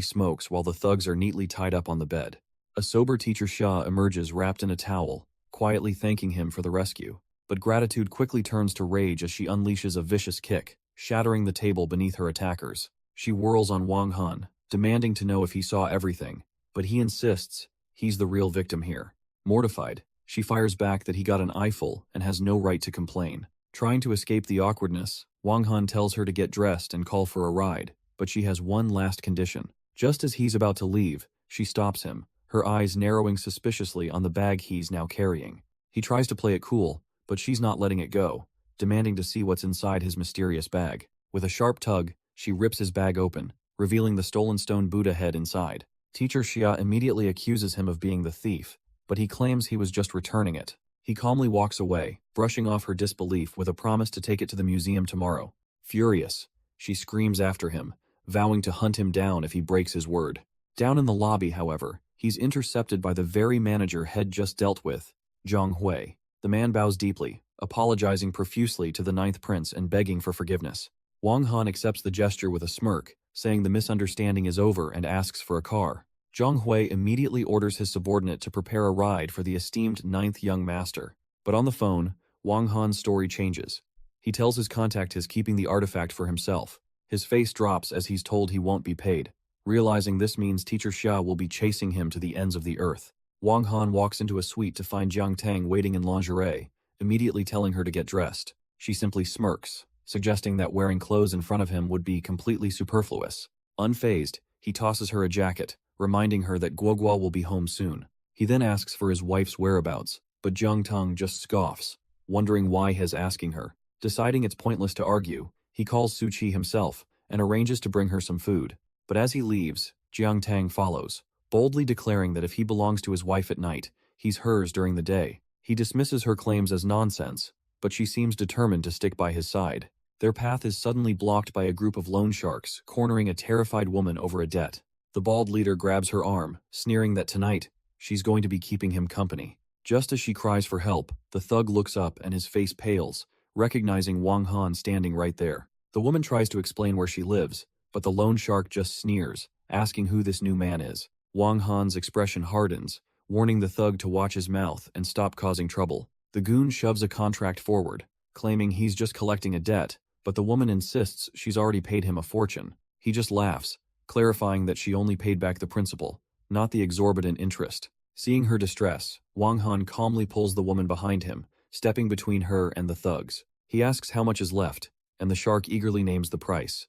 smokes while the thugs are neatly tied up on the bed. A sober teacher Xia emerges wrapped in a towel, quietly thanking him for the rescue. But gratitude quickly turns to rage as she unleashes a vicious kick, shattering the table beneath her attackers. She whirls on Wang Han, demanding to know if he saw everything, but he insists he's the real victim here. Mortified, she fires back that he got an eyeful and has no right to complain. Trying to escape the awkwardness, Wang Han tells her to get dressed and call for a ride, but she has one last condition. Just as he's about to leave, she stops him, her eyes narrowing suspiciously on the bag he's now carrying. He tries to play it cool, but she's not letting it go, demanding to see what's inside his mysterious bag. With a sharp tug, she rips his bag open, revealing the stolen stone Buddha head inside. Teacher Xia immediately accuses him of being the thief, but he claims he was just returning it. He calmly walks away, brushing off her disbelief with a promise to take it to the museum tomorrow. Furious, she screams after him, vowing to hunt him down if he breaks his word. Down in the lobby, however, he's intercepted by the very manager Head just dealt with, Zhang Hui. The man bows deeply, apologizing profusely to the Ninth Prince and begging for forgiveness. Wang Han accepts the gesture with a smirk, saying the misunderstanding is over and asks for a car. Zhang Hui immediately orders his subordinate to prepare a ride for the esteemed Ninth Young Master. But on the phone, Wang Han's story changes. He tells his contact he's keeping the artifact for himself. His face drops as he's told he won't be paid. Realizing this means teacher Xia will be chasing him to the ends of the earth. Wang Han walks into a suite to find Jiang Tang waiting in lingerie, immediately telling her to get dressed. She simply smirks, suggesting that wearing clothes in front of him would be completely superfluous. Unfazed, he tosses her a jacket, reminding her that Guoguo will be home soon. He then asks for his wife's whereabouts, but Jiang Tang just scoffs, wondering why he's asking her. Deciding it's pointless to argue, he calls Su Qi himself and arranges to bring her some food. But as he leaves, Jiang Tang follows, boldly declaring that if he belongs to his wife at night, he's hers during the day. He dismisses her claims as nonsense, but she seems determined to stick by his side. Their path is suddenly blocked by a group of loan sharks cornering a terrified woman over a debt. The bald leader grabs her arm, sneering that tonight, she's going to be keeping him company. Just as she cries for help, the thug looks up and his face pales, recognizing Wang Han standing right there. The woman tries to explain where she lives, but the loan shark just sneers, asking who this new man is. Wang Han's expression hardens, warning the thug to watch his mouth and stop causing trouble. The goon shoves a contract forward, claiming he's just collecting a debt, but the woman insists she's already paid him a fortune. He just laughs, clarifying that she only paid back the principal, not the exorbitant interest. Seeing her distress, Wang Han calmly pulls the woman behind him, stepping between her and the thugs. He asks how much is left, and the shark eagerly names the price.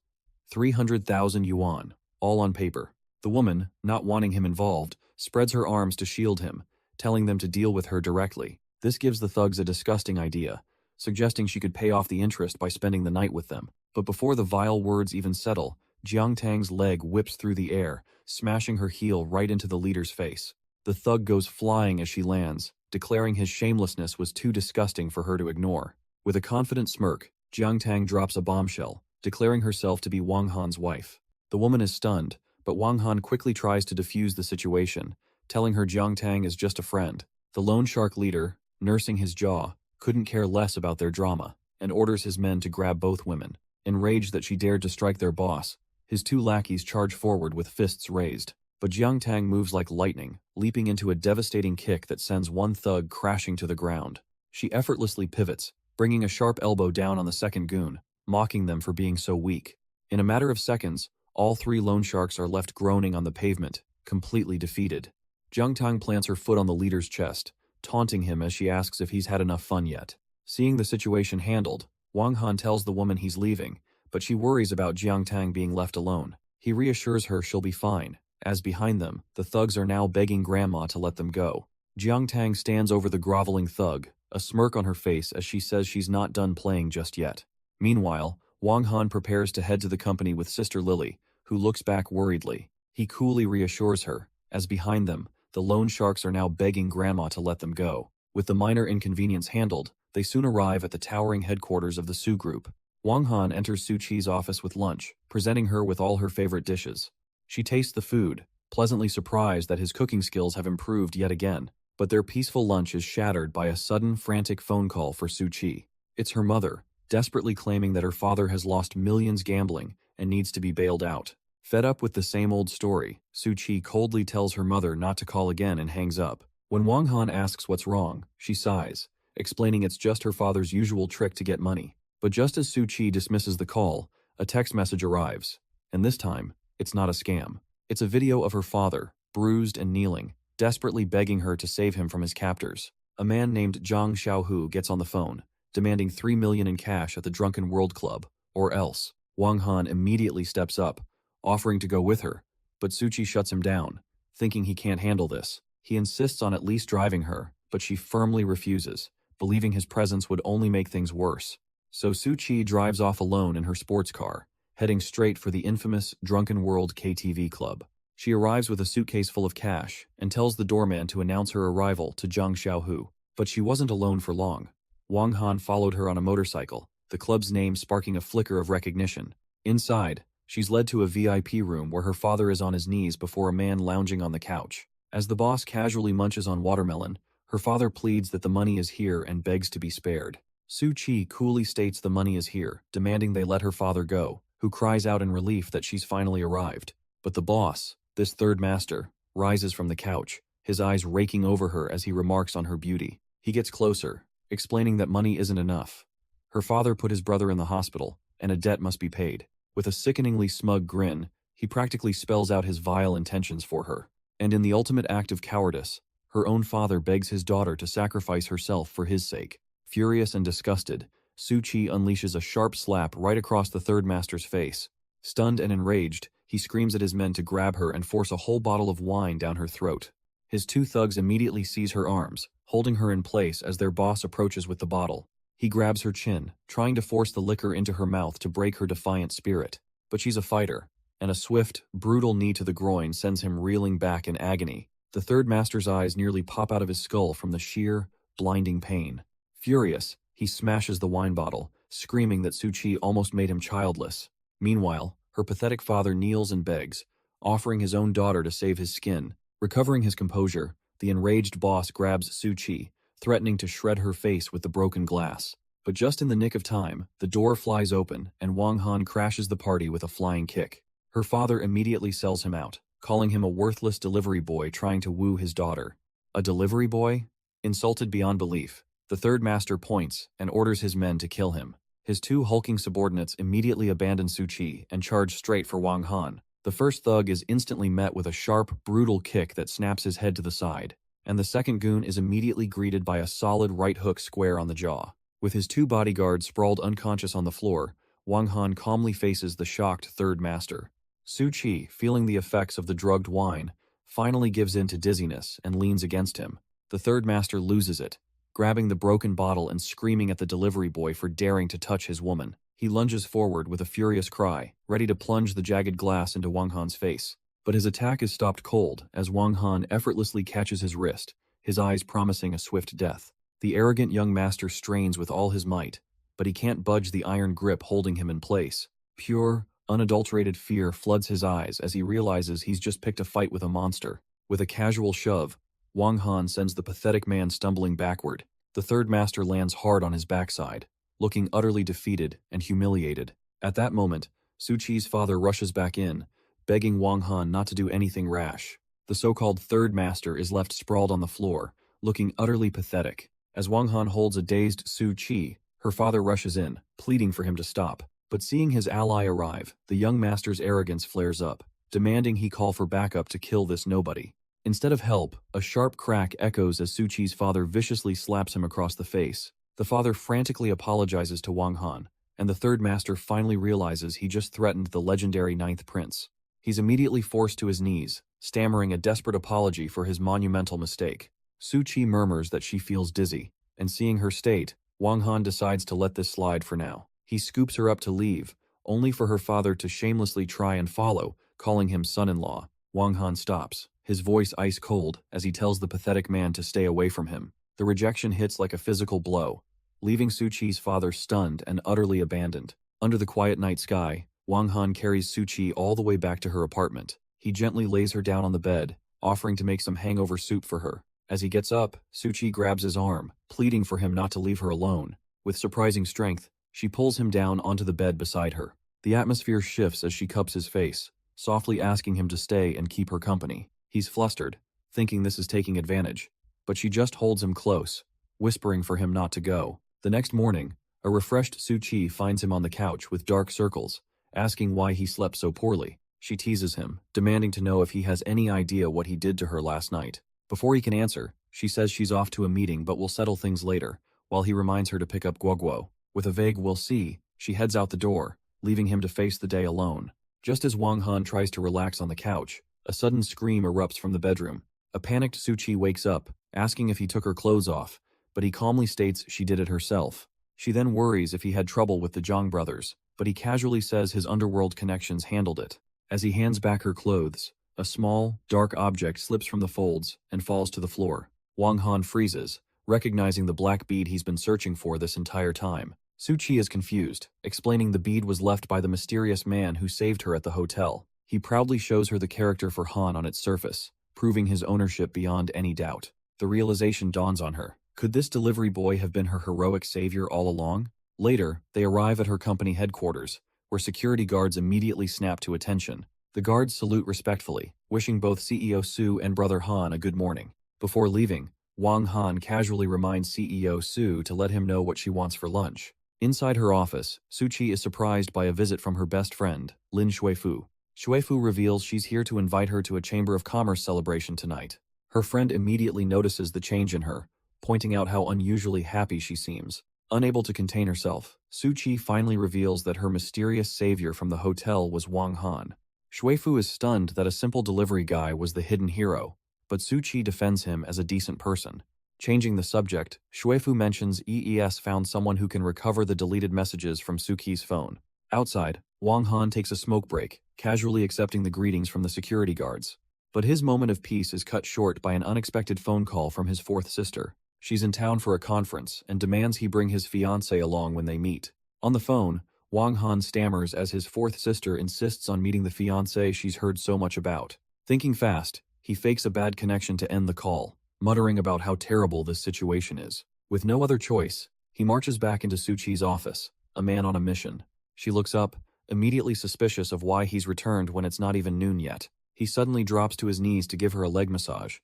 300,000 yuan, all on paper. The woman, not wanting him involved, spreads her arms to shield him, telling them to deal with her directly. This gives the thugs a disgusting idea, suggesting she could pay off the interest by spending the night with them. But before the vile words even settle, Jiang Tang's leg whips through the air, smashing her heel right into the leader's face. The thug goes flying as she lands, declaring his shamelessness was too disgusting for her to ignore. With a confident smirk, Jiang Tang drops a bombshell, declaring herself to be Wang Han's wife. The woman is stunned, but Wang Han quickly tries to defuse the situation, telling her Jiang Tang is just a friend. The loan shark leader, nursing his jaw, couldn't care less about their drama, and orders his men to grab both women. Enraged that she dared to strike their boss, his two lackeys charge forward with fists raised. But Jiang Tang moves like lightning, leaping into a devastating kick that sends one thug crashing to the ground. She effortlessly pivots, bringing a sharp elbow down on the second goon, mocking them for being so weak. In a matter of seconds, all three loan sharks are left groaning on the pavement, completely defeated. Jiang Tang plants her foot on the leader's chest, taunting him as she asks if he's had enough fun yet. Seeing the situation handled, Wang Han tells the woman he's leaving, but she worries about Jiang Tang being left alone. He reassures her she'll be fine, as behind them, the thugs are now begging Grandma to let them go. Jiang Tang stands over the groveling thug, a smirk on her face as she says she's not done playing just yet. Meanwhile, Wang Han prepares to head to the company with Sister Lily, who looks back worriedly. He coolly reassures her, as behind them, the loan sharks are now begging Grandma to let them go. With the minor inconvenience handled, they soon arrive at the towering headquarters of the Su group. Wang Han enters Su Qi's office with lunch, presenting her with all her favorite dishes. She tastes the food, pleasantly surprised that his cooking skills have improved yet again. But their peaceful lunch is shattered by a sudden, frantic phone call for Su Qi. It's her mother, desperately claiming that her father has lost millions gambling and needs to be bailed out. Fed up with the same old story, Su Qi coldly tells her mother not to call again and hangs up. When Wang Han asks what's wrong, she sighs, explaining it's just her father's usual trick to get money. But just as Su Qi dismisses the call, a text message arrives. And this time, it's not a scam. It's a video of her father, bruised and kneeling, desperately begging her to save him from his captors. A man named Zhang Xiaohu gets on the phone, demanding 3 million in cash at the Drunken World Club, or else. Wang Han immediately steps up, offering to go with her, but Su Qi shuts him down, thinking he can't handle this. He insists on at least driving her, but she firmly refuses, believing his presence would only make things worse. So Su Qi drives off alone in her sports car, heading straight for the infamous Drunken World KTV club. She arrives with a suitcase full of cash and tells the doorman to announce her arrival to Zhang Xiaohu. But she wasn't alone for long. Wang Han followed her on a motorcycle, the club's name sparking a flicker of recognition. Inside, she's led to a VIP room where her father is on his knees before a man lounging on the couch. As the boss casually munches on watermelon, her father pleads that the money is here and begs to be spared. Su Qi coolly states the money is here, demanding they let her father go, who cries out in relief that she's finally arrived. But the boss, this third master, rises from the couch, his eyes raking over her as he remarks on her beauty. He gets closer, explaining that money isn't enough. Her father put his brother in the hospital, and a debt must be paid. With a sickeningly smug grin, he practically spells out his vile intentions for her. And in the ultimate act of cowardice, her own father begs his daughter to sacrifice herself for his sake. Furious and disgusted, Su Qi unleashes a sharp slap right across the third master's face. Stunned and enraged, he screams at his men to grab her and force a whole bottle of wine down her throat. His two thugs immediately seize her arms, holding her in place as their boss approaches with the bottle. He grabs her chin, trying to force the liquor into her mouth to break her defiant spirit. But she's a fighter, and a swift, brutal knee to the groin sends him reeling back in agony. The third master's eyes nearly pop out of his skull from the sheer, blinding pain. Furious, he smashes the wine bottle, screaming that Su Qi almost made him childless. Meanwhile, her pathetic father kneels and begs, offering his own daughter to save his skin. Recovering his composure, the enraged boss grabs Su-chi, threatening to shred her face with the broken glass. But just in the nick of time, the door flies open and Wang Han crashes the party with a flying kick. Her father immediately sells him out, calling him a worthless delivery boy trying to woo his daughter. A delivery boy? Insulted beyond belief, the third master points and orders his men to kill him. His two hulking subordinates immediately abandon Su-chi and charge straight for Wang Han. The first thug is instantly met with a sharp, brutal kick that snaps his head to the side, and the second goon is immediately greeted by a solid right hook square on the jaw. With his two bodyguards sprawled unconscious on the floor, Wang Han calmly faces the shocked third master. Su-chi, feeling the effects of the drugged wine, finally gives in to dizziness and leans against him. The third master loses it, grabbing the broken bottle and screaming at the delivery boy for daring to touch his woman. He lunges forward with a furious cry, ready to plunge the jagged glass into Wang Han's face. But his attack is stopped cold as Wang Han effortlessly catches his wrist, his eyes promising a swift death. The arrogant young master strains with all his might, but he can't budge the iron grip holding him in place. Pure, unadulterated fear floods his eyes as he realizes he's just picked a fight with a monster. With a casual shove, Wang Han sends the pathetic man stumbling backward. The third master lands hard on his backside, looking utterly defeated and humiliated. At that moment, Su-chi's father rushes back in, begging Wang Han not to do anything rash. The so-called third master is left sprawled on the floor, looking utterly pathetic. As Wang Han holds a dazed Su-chi, her father rushes in, pleading for him to stop. But seeing his ally arrive, the young master's arrogance flares up, demanding he call for backup to kill this nobody. Instead of help, a sharp crack echoes as Su-chi's father viciously slaps him across the face. The father frantically apologizes to Wang Han, and the third master finally realizes he just threatened the legendary ninth prince. He's immediately forced to his knees, stammering a desperate apology for his monumental mistake. Su-chi murmurs that she feels dizzy, and seeing her state, Wang Han decides to let this slide for now. He scoops her up to leave, only for her father to shamelessly try and follow, calling him son-in-law. Wang Han stops, his voice ice cold as he tells the pathetic man to stay away from him. The rejection hits like a physical blow, leaving Su-chi's father stunned and utterly abandoned. Under the quiet night sky, Wang Han carries Su-chi all the way back to her apartment. He gently lays her down on the bed, offering to make some hangover soup for her. As he gets up, Su-chi grabs his arm, pleading for him not to leave her alone. With surprising strength, she pulls him down onto the bed beside her. The atmosphere shifts as she cups his face, softly asking him to stay and keep her company. He's flustered, thinking this is taking advantage, but she just holds him close, whispering for him not to go. The next morning, a refreshed Su-chi finds him on the couch with dark circles, asking why he slept so poorly. She teases him, demanding to know if he has any idea what he did to her last night. Before he can answer, she says she's off to a meeting but will settle things later, while he reminds her to pick up Guoguo. With a vague "we'll see," she heads out the door, leaving him to face the day alone. Just as Wang Han tries to relax on the couch, a sudden scream erupts from the bedroom. A panicked Su-chi wakes up, asking if he took her clothes off, but he calmly states she did it herself. She then worries if he had trouble with the Zhang brothers, but he casually says his underworld connections handled it. As he hands back her clothes, a small, dark object slips from the folds and falls to the floor. Wang Han freezes, recognizing the black bead he's been searching for this entire time. Su-chi is confused, explaining the bead was left by the mysterious man who saved her at the hotel. He proudly shows her the character for Han on its surface, proving his ownership beyond any doubt. The realization dawns on her. Could this delivery boy have been her heroic savior all along? Later, they arrive at her company headquarters, where security guards immediately snap to attention. The guards salute respectfully, wishing both CEO Su and brother Han a good morning. Before leaving, Wang Han casually reminds CEO Su to let him know what she wants for lunch. Inside her office, Su-chi is surprised by a visit from her best friend, Lin Shuifu. Shuifu reveals she's here to invite her to a Chamber of Commerce celebration tonight. Her friend immediately notices the change in her, pointing out how unusually happy she seems. Unable to contain herself, Su-chi finally reveals that her mysterious savior from the hotel was Wang Han. Shuifu is stunned that a simple delivery guy was the hidden hero, but Su-chi defends him as a decent person. Changing the subject, Shuifu mentions EES found someone who can recover the deleted messages from Suki's phone. Outside, Wang Han takes a smoke break, casually accepting the greetings from the security guards. But his moment of peace is cut short by an unexpected phone call from his fourth sister. She's in town for a conference and demands he bring his fiancée along when they meet. On the phone, Wang Han stammers as his fourth sister insists on meeting the fiancée she's heard so much about. Thinking fast, he fakes a bad connection to end the call, muttering about how terrible this situation is. With no other choice, he marches back into Suchi's office, a man on a mission. She looks up, immediately suspicious of why he's returned when it's not even noon yet. He suddenly drops to his knees to give her a leg massage,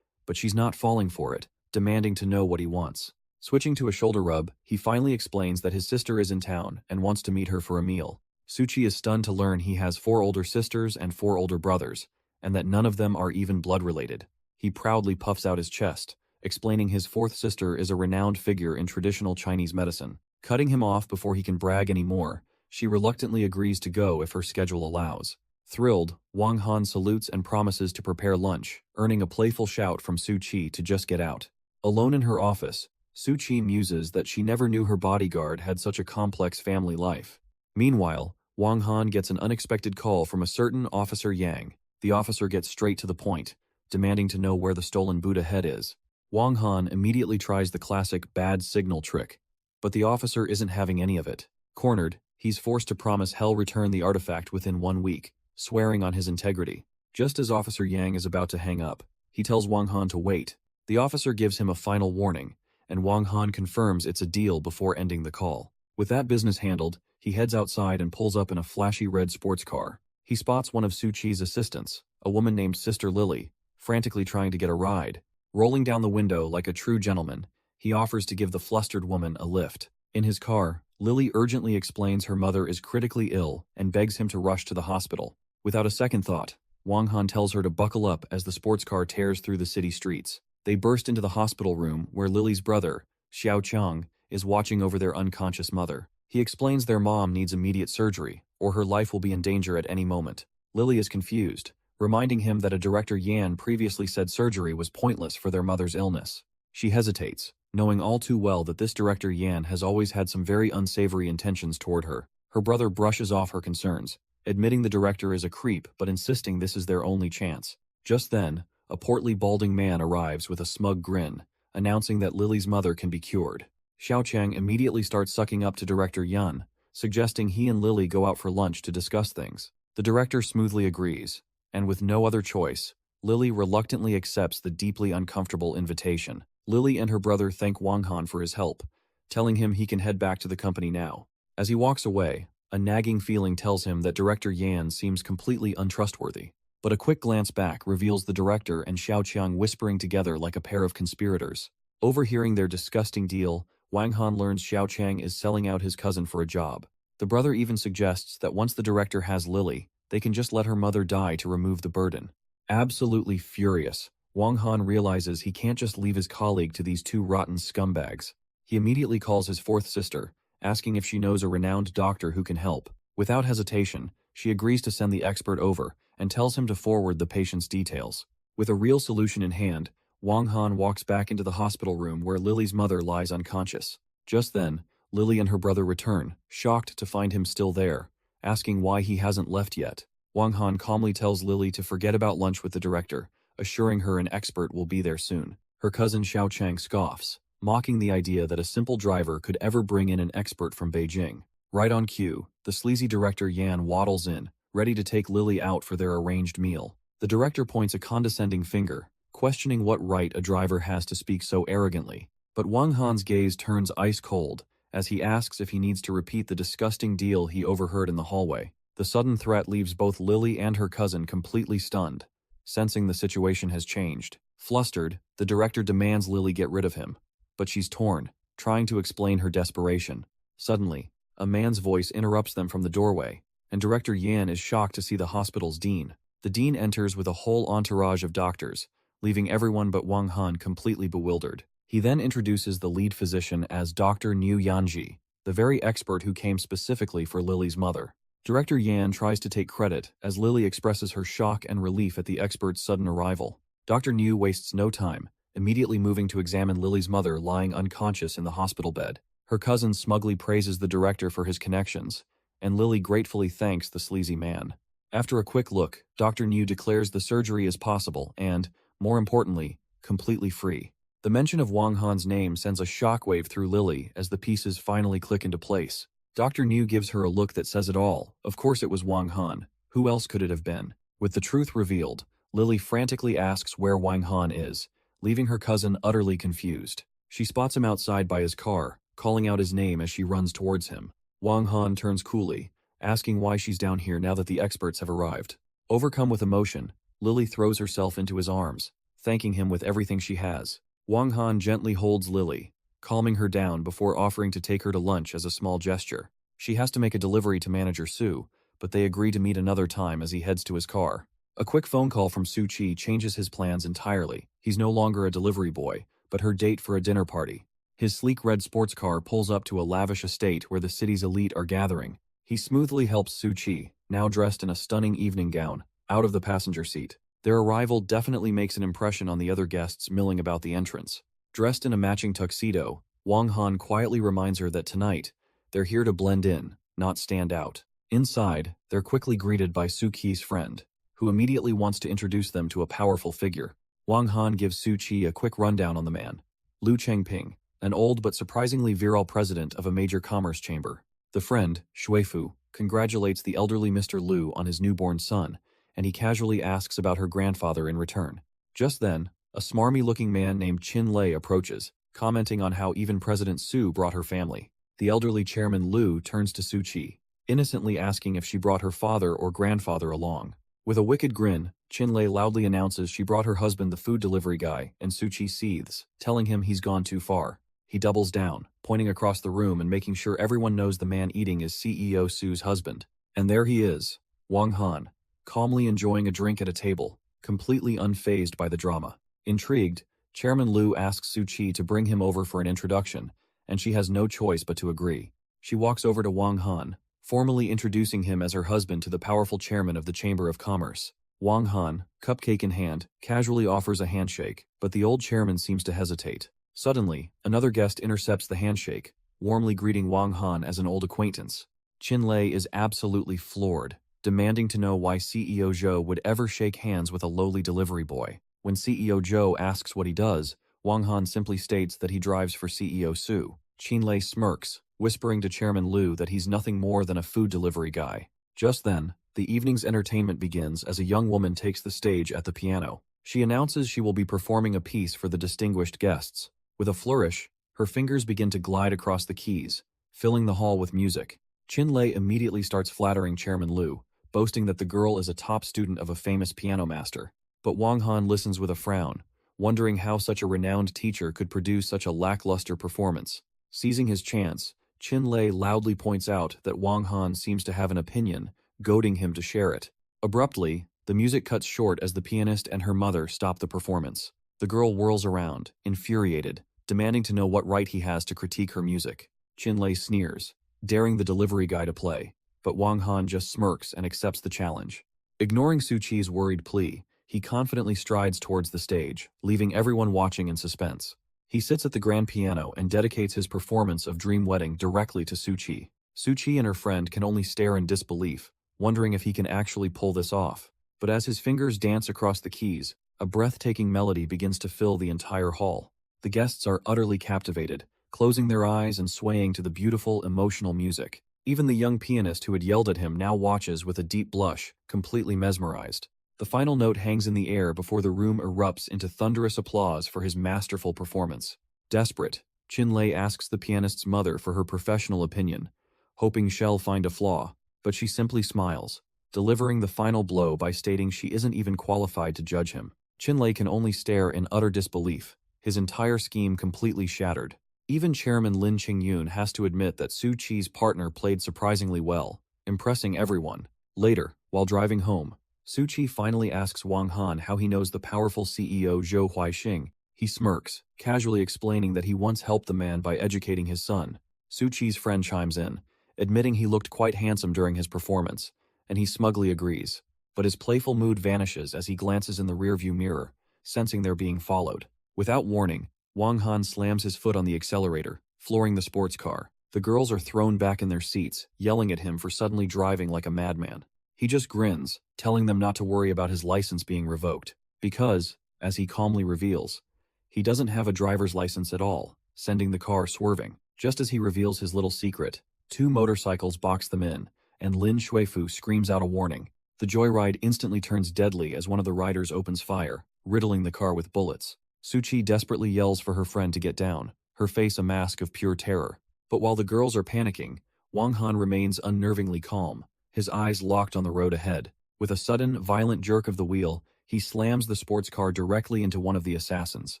but she's not falling for it, demanding to know what he wants. Switching to a shoulder rub, he finally explains that his sister is in town and wants to meet her for a meal. Suchi is stunned to learn he has 4 older sisters and 4 older brothers, and that none of them are even blood-related. He proudly puffs out his chest, explaining his 4th sister is a renowned figure in traditional Chinese medicine. Cutting him off before he can brag anymore, she reluctantly agrees to go if her schedule allows. Thrilled, Wang Han salutes and promises to prepare lunch, earning a playful shout from Suchi to just get out. Alone in her office, Suchi muses that she never knew her bodyguard had such a complex family life. Meanwhile, Wang Han gets an unexpected call from a certain Officer Yang. The officer gets straight to the point, demanding to know where the stolen Buddha head is. Wang Han immediately tries the classic bad signal trick, but the officer isn't having any of it. Cornered, he's forced to promise he'll return the artifact within 1 week, swearing on his integrity. Just as Officer Yang is about to hang up, he tells Wang Han to wait. The officer gives him a final warning, and Wang Han confirms it's a deal before ending the call. With that business handled, he heads outside and pulls up in a flashy red sports car. He spots one of Suchi's assistants, a woman named Sister Lily, frantically trying to get a ride. Rolling down the window like a true gentleman, he offers to give the flustered woman a lift. In his car, Lily urgently explains her mother is critically ill and begs him to rush to the hospital. Without a second thought, Wang Han tells her to buckle up as the sports car tears through the city streets. They burst into the hospital room where Lily's brother, Xiao Qiang, is watching over their unconscious mother. He explains their mom needs immediate surgery, or her life will be in danger at any moment. Lily is confused, reminding him that a director Yan previously said surgery was pointless for their mother's illness. She hesitates, knowing all too well that this director Yan has always had some very unsavory intentions toward her. Her brother brushes off her concerns, admitting the director is a creep but insisting this is their only chance. Just then, a portly balding man arrives with a smug grin, announcing that Lily's mother can be cured. Xiao Cheng immediately starts sucking up to Director Yan, suggesting he and Lily go out for lunch to discuss things. The director smoothly agrees, and with no other choice, Lily reluctantly accepts the deeply uncomfortable invitation. Lily and her brother thank Wang Han for his help, telling him he can head back to the company now. As he walks away, a nagging feeling tells him that Director Yan seems completely untrustworthy. But a quick glance back reveals the director and Xiao Qiang whispering together like a pair of conspirators. Overhearing their disgusting deal, Wang Han learns Xiao Qiang is selling out his cousin for a job. The brother even suggests that once the director has Lily, they can just let her mother die to remove the burden. Absolutely furious, Wang Han realizes he can't just leave his colleague to these 2 rotten scumbags. He immediately calls his 4th sister, asking if she knows a renowned doctor who can help. Without hesitation, she agrees to send the expert over and tells him to forward the patient's details. With a real solution in hand, Wang Han walks back into the hospital room where Lily's mother lies unconscious. Just then, Lily and her brother return, shocked to find him still there, asking why he hasn't left yet. Wang Han calmly tells Lily to forget about lunch with the director, assuring her an expert will be there soon. Her cousin Xiao Cheng scoffs, mocking the idea that a simple driver could ever bring in an expert from Beijing. Right on cue, the sleazy director Yan waddles in, ready to take Lily out for their arranged meal. The director points a condescending finger, questioning what right a driver has to speak so arrogantly. But Wang Han's gaze turns ice cold as he asks if he needs to repeat the disgusting deal he overheard in the hallway. The sudden threat leaves both Lily and her cousin completely stunned, sensing the situation has changed. Flustered, the director demands Lily get rid of him, but she's torn, trying to explain her desperation. Suddenly, a man's voice interrupts them from the doorway, and Director Yan is shocked to see the hospital's dean. The dean enters with a whole entourage of doctors, leaving everyone but Wang Han completely bewildered. He then introduces the lead physician as Dr. Niu Yanji, the very expert who came specifically for Lily's mother. Director Yan tries to take credit as Lily expresses her shock and relief at the expert's sudden arrival. Dr. Niu wastes no time, immediately moving to examine Lily's mother lying unconscious in the hospital bed. Her cousin smugly praises the director for his connections, and Lily gratefully thanks the sleazy man. After a quick look, Dr. Niu declares the surgery is possible and, more importantly, completely free. The mention of Wang Han's name sends a shockwave through Lily as the pieces finally click into place. Dr. Niu gives her a look that says it all. Of course it was Wang Han. Who else could it have been? With the truth revealed, Lily frantically asks where Wang Han is, leaving her cousin utterly confused. She spots him outside by his car, calling out his name as she runs towards him. Wang Han turns coolly, asking why she's down here now that the experts have arrived. Overcome with emotion, Lily throws herself into his arms, thanking him with everything she has. Wang Han gently holds Lily, calming her down before offering to take her to lunch as a small gesture. She has to make a delivery to manager Su, but they agree to meet another time as he heads to his car. A quick phone call from Su Chi changes his plans entirely. He's no longer a delivery boy, but her date for a dinner party. His sleek red sports car pulls up to a lavish estate where the city's elite are gathering. He smoothly helps Su Chi, now dressed in a stunning evening gown, out of the passenger seat. Their arrival definitely makes an impression on the other guests milling about the entrance. Dressed in a matching tuxedo, Wang Han quietly reminds her that tonight, they're here to blend in, not stand out. Inside, they're quickly greeted by Su Qi's friend, who immediately wants to introduce them to a powerful figure. Wang Han gives Su Qi a quick rundown on the man. Lu Chengping, an old but surprisingly virile president of a major commerce chamber. The friend, Shuifu, congratulates the elderly Mr. Lu on his newborn son, and he casually asks about her grandfather in return. Just then, a smarmy-looking man named Qin Lei approaches, commenting on how even President Su brought her family. The elderly chairman Lu turns to Su Qi, innocently asking if she brought her father or grandfather along. With a wicked grin, Qin Lei loudly announces she brought her husband the food delivery guy, and Su Qi seethes, telling him he's gone too far. He doubles down, pointing across the room and making sure everyone knows the man eating is CEO Su's husband. And there he is, Wang Han, calmly enjoying a drink at a table, completely unfazed by the drama. Intrigued, Chairman Lu asks Su Qi to bring him over for an introduction, and she has no choice but to agree. She walks over to Wang Han, formally introducing him as her husband to the powerful chairman of the Chamber of Commerce. Wang Han, cupcake in hand, casually offers a handshake, but the old chairman seems to hesitate. Suddenly, another guest intercepts the handshake, warmly greeting Wang Han as an old acquaintance. Qin Lei is absolutely floored, demanding to know why CEO Zhou would ever shake hands with a lowly delivery boy. When CEO Zhou asks what he does, Wang Han simply states that he drives for CEO Su. Qin Lei smirks, whispering to Chairman Lu that he's nothing more than a food delivery guy. Just then, the evening's entertainment begins as a young woman takes the stage at the piano. She announces she will be performing a piece for the distinguished guests. With a flourish, her fingers begin to glide across the keys, filling the hall with music. Qin Lei immediately starts flattering Chairman Lu, boasting that the girl is a top student of a famous piano master. But Wang Han listens with a frown, wondering how such a renowned teacher could produce such a lackluster performance. Seizing his chance, Qin Lei loudly points out that Wang Han seems to have an opinion, goading him to share it. Abruptly, the music cuts short as the pianist and her mother stop the performance. The girl whirls around, infuriated, demanding to know what right he has to critique her music. Qin Lei sneers, daring the delivery guy to play, but Wang Han just smirks and accepts the challenge. Ignoring Su Qi's worried plea, he confidently strides towards the stage, leaving everyone watching in suspense. He sits at the grand piano and dedicates his performance of Dream Wedding directly to Su Qi. Su Qi and her friend can only stare in disbelief, wondering if he can actually pull this off. But as his fingers dance across the keys, a breathtaking melody begins to fill the entire hall. The guests are utterly captivated, closing their eyes and swaying to the beautiful, emotional music. Even the young pianist who had yelled at him now watches with a deep blush, completely mesmerized. The final note hangs in the air before the room erupts into thunderous applause for his masterful performance. Desperate, Qin Lei asks the pianist's mother for her professional opinion, hoping she'll find a flaw, but she simply smiles, delivering the final blow by stating she isn't even qualified to judge him. Qin Lei can only stare in utter disbelief, his entire scheme completely shattered. Even Chairman Lin Qingyun has to admit that Su Qi's partner played surprisingly well, impressing everyone. Later, while driving home, Su Qi finally asks Wang Han how he knows the powerful CEO Zhou Huixing. He smirks, casually explaining that he once helped the man by educating his son. Su Qi's friend chimes in, admitting he looked quite handsome during his performance, and he smugly agrees. But his playful mood vanishes as he glances in the rearview mirror, sensing they're being followed. Without warning, Wang Han slams his foot on the accelerator, flooring the sports car. The girls are thrown back in their seats, yelling at him for suddenly driving like a madman. He just grins, telling them not to worry about his license being revoked, because, as he calmly reveals, he doesn't have a driver's license at all, sending the car swerving. Just as he reveals his little secret, two motorcycles box them in, and Lin Shuifu screams out a warning. The joyride instantly turns deadly as one of the riders opens fire, riddling the car with bullets. Suchi desperately yells for her friend to get down, her face a mask of pure terror. But while the girls are panicking, Wang Han remains unnervingly calm, his eyes locked on the road ahead. With a sudden, violent jerk of the wheel, he slams the sports car directly into one of the assassins.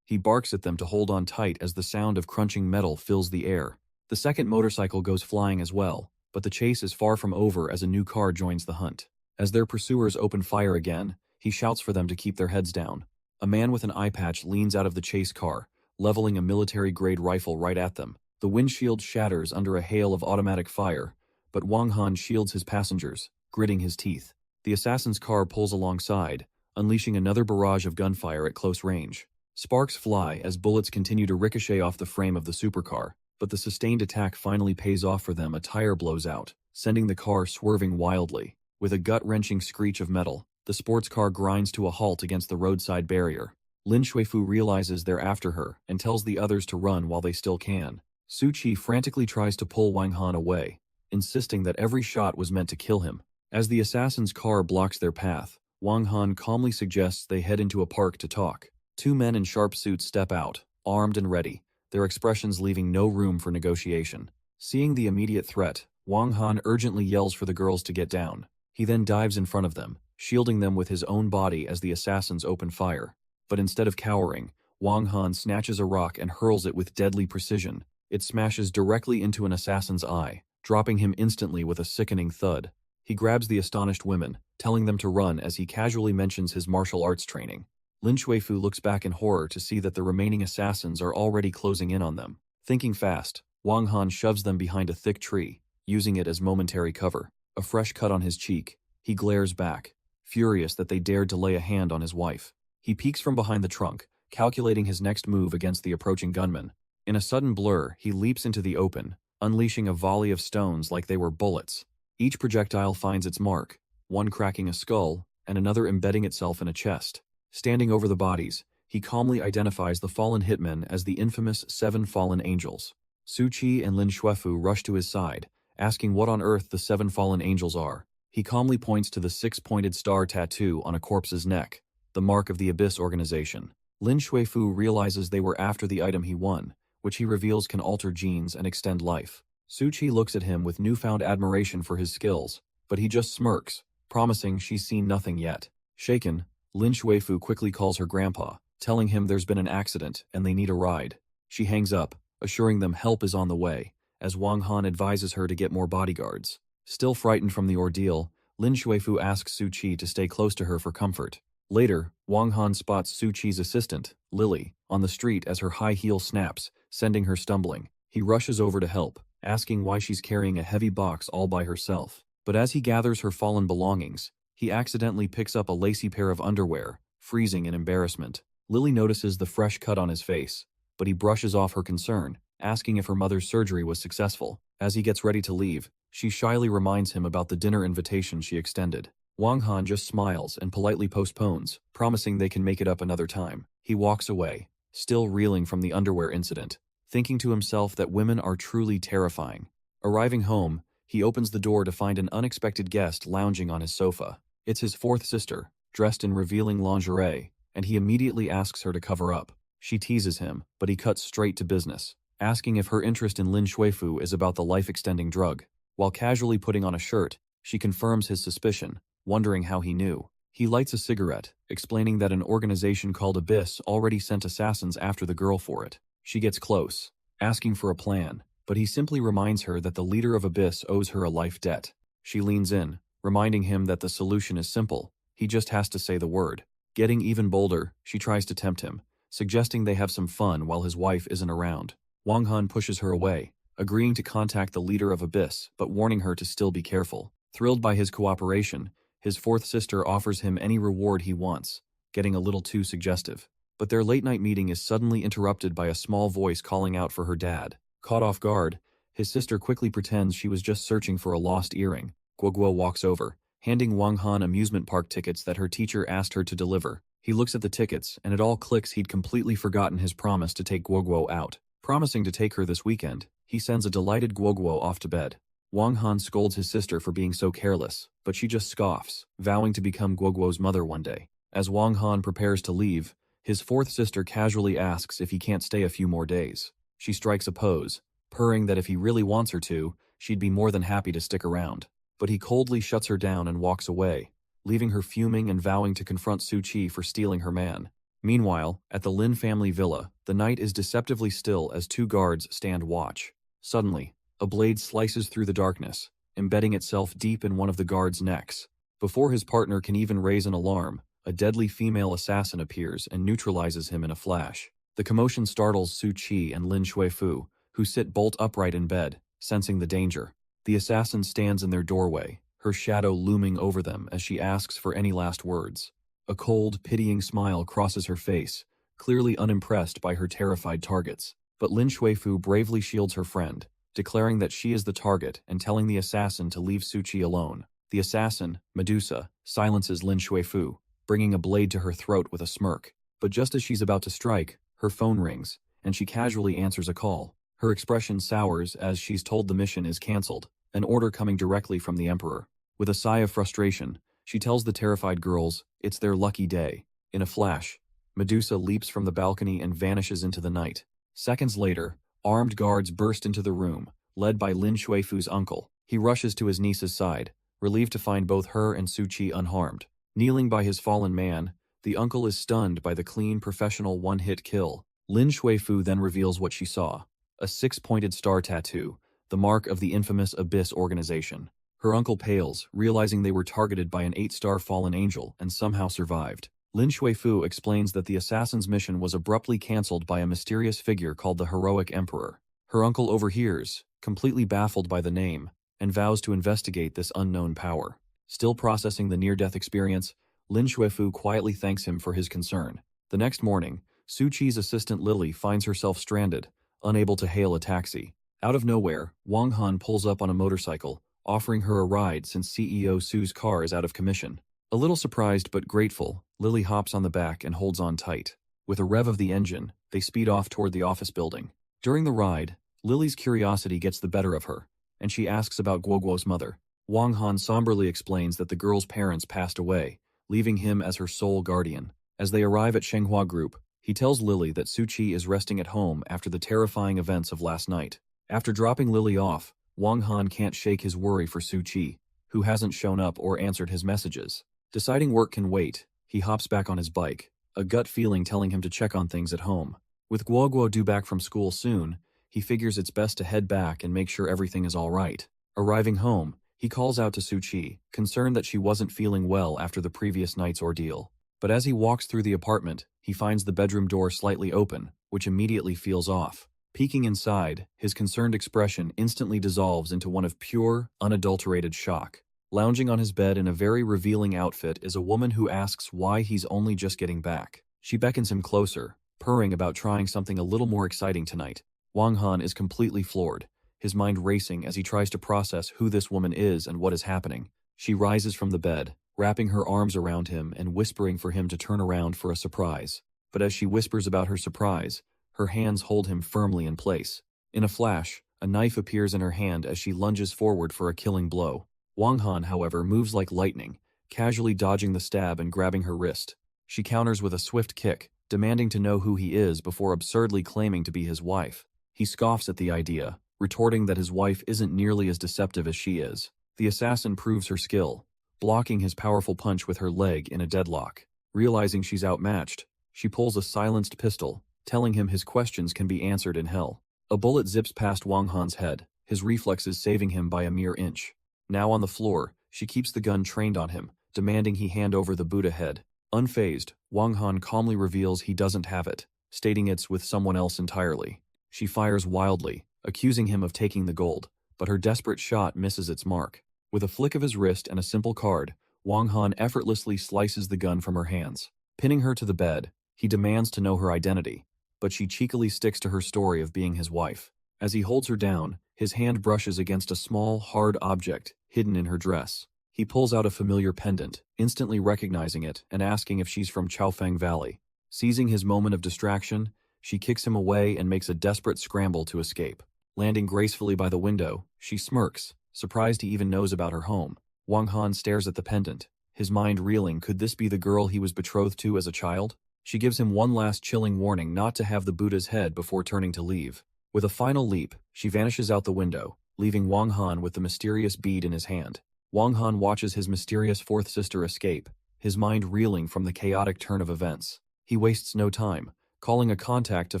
He barks at them to hold on tight as the sound of crunching metal fills the air. The second motorcycle goes flying as well, but the chase is far from over as a new car joins the hunt. As their pursuers open fire again, he shouts for them to keep their heads down. A man with an eye patch leans out of the chase car, leveling a military-grade rifle right at them. The windshield shatters under a hail of automatic fire, but Wang Han shields his passengers, gritting his teeth. The assassin's car pulls alongside, unleashing another barrage of gunfire at close range. Sparks fly as bullets continue to ricochet off the frame of the supercar, but the sustained attack finally pays off for them. A tire blows out, sending the car swerving wildly. With a gut-wrenching screech of metal, the sports car grinds to a halt against the roadside barrier. Lin Shuifu realizes they're after her and tells the others to run while they still can. Suchi frantically tries to pull Wang Han away, insisting that every shot was meant to kill him. As the assassin's car blocks their path, Wang Han calmly suggests they head into a park to talk. Two men in sharp suits step out, armed and ready, their expressions leaving no room for negotiation. Seeing the immediate threat, Wang Han urgently yells for the girls to get down. He then dives in front of them, shielding them with his own body as the assassins open fire. But instead of cowering, Wang Han snatches a rock and hurls it with deadly precision. It smashes directly into an assassin's eye, dropping him instantly with a sickening thud. He grabs the astonished women, telling them to run as he casually mentions his martial arts training. Lin Shuifu looks back in horror to see that the remaining assassins are already closing in on them. Thinking fast, Wang Han shoves them behind a thick tree, using it as momentary cover. A fresh cut on his cheek, he glares back, furious that they dared to lay a hand on his wife. He peeks from behind the trunk, calculating his next move against the approaching gunman. In a sudden blur, he leaps into the open, unleashing a volley of stones like they were bullets. Each projectile finds its mark, one cracking a skull, and another embedding itself in a chest. Standing over the bodies, he calmly identifies the fallen hitmen as the infamous 7 fallen angels. Suchi and Lin Shuifu rush to his side, asking what on earth the 7 fallen angels are. He calmly points to the 6-pointed star tattoo on a corpse's neck, the mark of the Abyss organization. Lin Shuifu realizes they were after the item he won, which he reveals can alter genes and extend life. Suchi looks at him with newfound admiration for his skills, but he just smirks, promising she's seen nothing yet. Shaken, Lin Shuifu quickly calls her grandpa, telling him there's been an accident and they need a ride. She hangs up, assuring them help is on the way, as Wang Han advises her to get more bodyguards. Still frightened from the ordeal, Lin Shuifu asks Suchi to stay close to her for comfort. Later, Wang Han spots Suchi's assistant, Lily, on the street as her high heel snaps, sending her stumbling. He rushes over to help, asking why she's carrying a heavy box all by herself. But as he gathers her fallen belongings, he accidentally picks up a lacy pair of underwear, freezing in embarrassment. Lily notices the fresh cut on his face, but he brushes off her concern, asking if her mother's surgery was successful. As he gets ready to leave, she shyly reminds him about the dinner invitation she extended. Wang Han just smiles and politely postpones, promising they can make it up another time. He walks away, still reeling from the underwear incident, thinking to himself that women are truly terrifying. Arriving home, he opens the door to find an unexpected guest lounging on his sofa. It's his 4th sister, dressed in revealing lingerie, and he immediately asks her to cover up. She teases him, but he cuts straight to business, asking if her interest in Lin Shuifu is about the life-extending drug. While casually putting on a shirt, she confirms his suspicion, wondering how he knew. He lights a cigarette, explaining that an organization called Abyss already sent assassins after the girl for it. She gets close, asking for a plan, but he simply reminds her that the leader of Abyss owes her a life debt. She leans in, reminding him that the solution is simple, he just has to say the word. Getting even bolder, she tries to tempt him, suggesting they have some fun while his wife isn't around. Wang Han pushes her away, agreeing to contact the leader of Abyss, but warning her to still be careful. Thrilled by his cooperation, his 4th sister offers him any reward he wants, getting a little too suggestive. But their late-night meeting is suddenly interrupted by a small voice calling out for her dad. Caught off guard, his sister quickly pretends she was just searching for a lost earring. Guoguo walks over, handing Wang Han amusement park tickets that her teacher asked her to deliver. He looks at the tickets, and it all clicks he'd completely forgotten his promise to take Guoguo out. Promising to take her this weekend, he sends a delighted Guoguo off to bed. Wang Han scolds his sister for being so careless, but she just scoffs, vowing to become Guoguo's mother one day. As Wang Han prepares to leave, His fourth sister casually asks if he can't stay a few more days. She strikes a pose, purring that if he really wants her to, she'd be more than happy to stick around. But he coldly shuts her down and walks away, leaving her fuming and vowing to confront Su-chi for stealing her man. Meanwhile, at the Lin family villa, the night is deceptively still as two guards stand watch. Suddenly, a blade slices through the darkness, embedding itself deep in one of the guards' necks. Before his partner can even raise an alarm, a deadly female assassin appears and neutralizes him in a flash. The commotion startles Su-chi and Lin Shuifu, who sit bolt upright in bed, sensing the danger. The assassin stands in their doorway, her shadow looming over them as she asks for any last words. A cold, pitying smile crosses her face, clearly unimpressed by her terrified targets. But Lin Shuifu bravely shields her friend, declaring that she is the target and telling the assassin to leave Su-chi alone. The assassin, Medusa, silences Lin Shuifu, bringing a blade to her throat with a smirk. But just as she's about to strike, her phone rings, and she casually answers a call. Her expression sours as she's told the mission is cancelled, an order coming directly from the Emperor. With a sigh of frustration, she tells the terrified girls it's their lucky day. In a flash, Medusa leaps from the balcony and vanishes into the night. Seconds later, armed guards burst into the room, led by Lin Shuifu's uncle. He rushes to his niece's side, relieved to find both her and Su-chi unharmed. Kneeling by his fallen man, the uncle is stunned by the clean, professional one-hit kill. Lin Shuifu then reveals what she saw: a six-pointed star tattoo, the mark of the infamous Abyss organization. Her uncle pales, realizing they were targeted by an 8-star fallen angel and somehow survived. Lin Shuifu explains that the assassin's mission was abruptly cancelled by a mysterious figure called the Heroic Emperor. Her uncle overhears, completely baffled by the name, and vows to investigate this unknown power. Still processing the near-death experience, Lin Shuifu quietly thanks him for his concern. The next morning, Su-chi's assistant Lily finds herself stranded, unable to hail a taxi. Out of nowhere, Wang Han pulls up on a motorcycle, offering her a ride since CEO Su's car is out of commission. A little surprised but grateful, Lily hops on the back and holds on tight. With a rev of the engine, they speed off toward the office building. During the ride, Lily's curiosity gets the better of her, and she asks about Guoguo's mother. Wang Han somberly explains that the girl's parents passed away, leaving him as her sole guardian. As they arrive at Shenghua Group, he tells Lily that Su-chi is resting at home after the terrifying events of last night. After dropping Lily off, Wang Han can't shake his worry for Su-chi, who hasn't shown up or answered his messages. Deciding work can wait, he hops back on his bike, a gut feeling telling him to check on things at home. With Guoguo due back from school soon, he figures it's best to head back and make sure everything is all right. Arriving home, he calls out to Su-chi, concerned that she wasn't feeling well after the previous night's ordeal. But as he walks through the apartment, he finds the bedroom door slightly open, which immediately feels off. Peeking inside, his concerned expression instantly dissolves into one of pure, unadulterated shock. Lounging on his bed in a very revealing outfit is a woman who asks why he's only just getting back. She beckons him closer, purring about trying something a little more exciting tonight. Wang Han is completely floored, his mind racing as he tries to process who this woman is and what is happening. She rises from the bed, wrapping her arms around him and whispering for him to turn around for a surprise. But as she whispers about her surprise, her hands hold him firmly in place. In a flash, a knife appears in her hand as she lunges forward for a killing blow. Wang Han, however, moves like lightning, casually dodging the stab and grabbing her wrist. She counters with a swift kick, demanding to know who he is before absurdly claiming to be his wife. He scoffs at the idea, retorting that his wife isn't nearly as deceptive as she is. The assassin proves her skill, blocking his powerful punch with her leg in a deadlock. Realizing she's outmatched, she pulls a silenced pistol, telling him his questions can be answered in hell. A bullet zips past Wang Han's head, his reflexes saving him by a mere inch. Now on the floor, she keeps the gun trained on him, demanding he hand over the Buddha head. Unfazed, Wang Han calmly reveals he doesn't have it, stating it's with someone else entirely. She fires wildly, accusing him of taking the gold, but her desperate shot misses its mark. With a flick of his wrist and a simple card, Wang Han effortlessly slices the gun from her hands. Pinning her to the bed, he demands to know her identity, but she cheekily sticks to her story of being his wife. As he holds her down, his hand brushes against a small, hard object hidden in her dress. He pulls out a familiar pendant, instantly recognizing it and asking if she's from Chaofeng Valley. Seizing his moment of distraction, she kicks him away and makes a desperate scramble to escape. Landing gracefully by the window, she smirks, surprised he even knows about her home. Wang Han stares at the pendant, his mind reeling. Could this be the girl he was betrothed to as a child? She gives him one last chilling warning not to have the Buddha's head before turning to leave. With a final leap, she vanishes out the window, leaving Wang Han with the mysterious bead in his hand. Wang Han watches his mysterious fourth sister escape, his mind reeling from the chaotic turn of events. He wastes no time, calling a contact to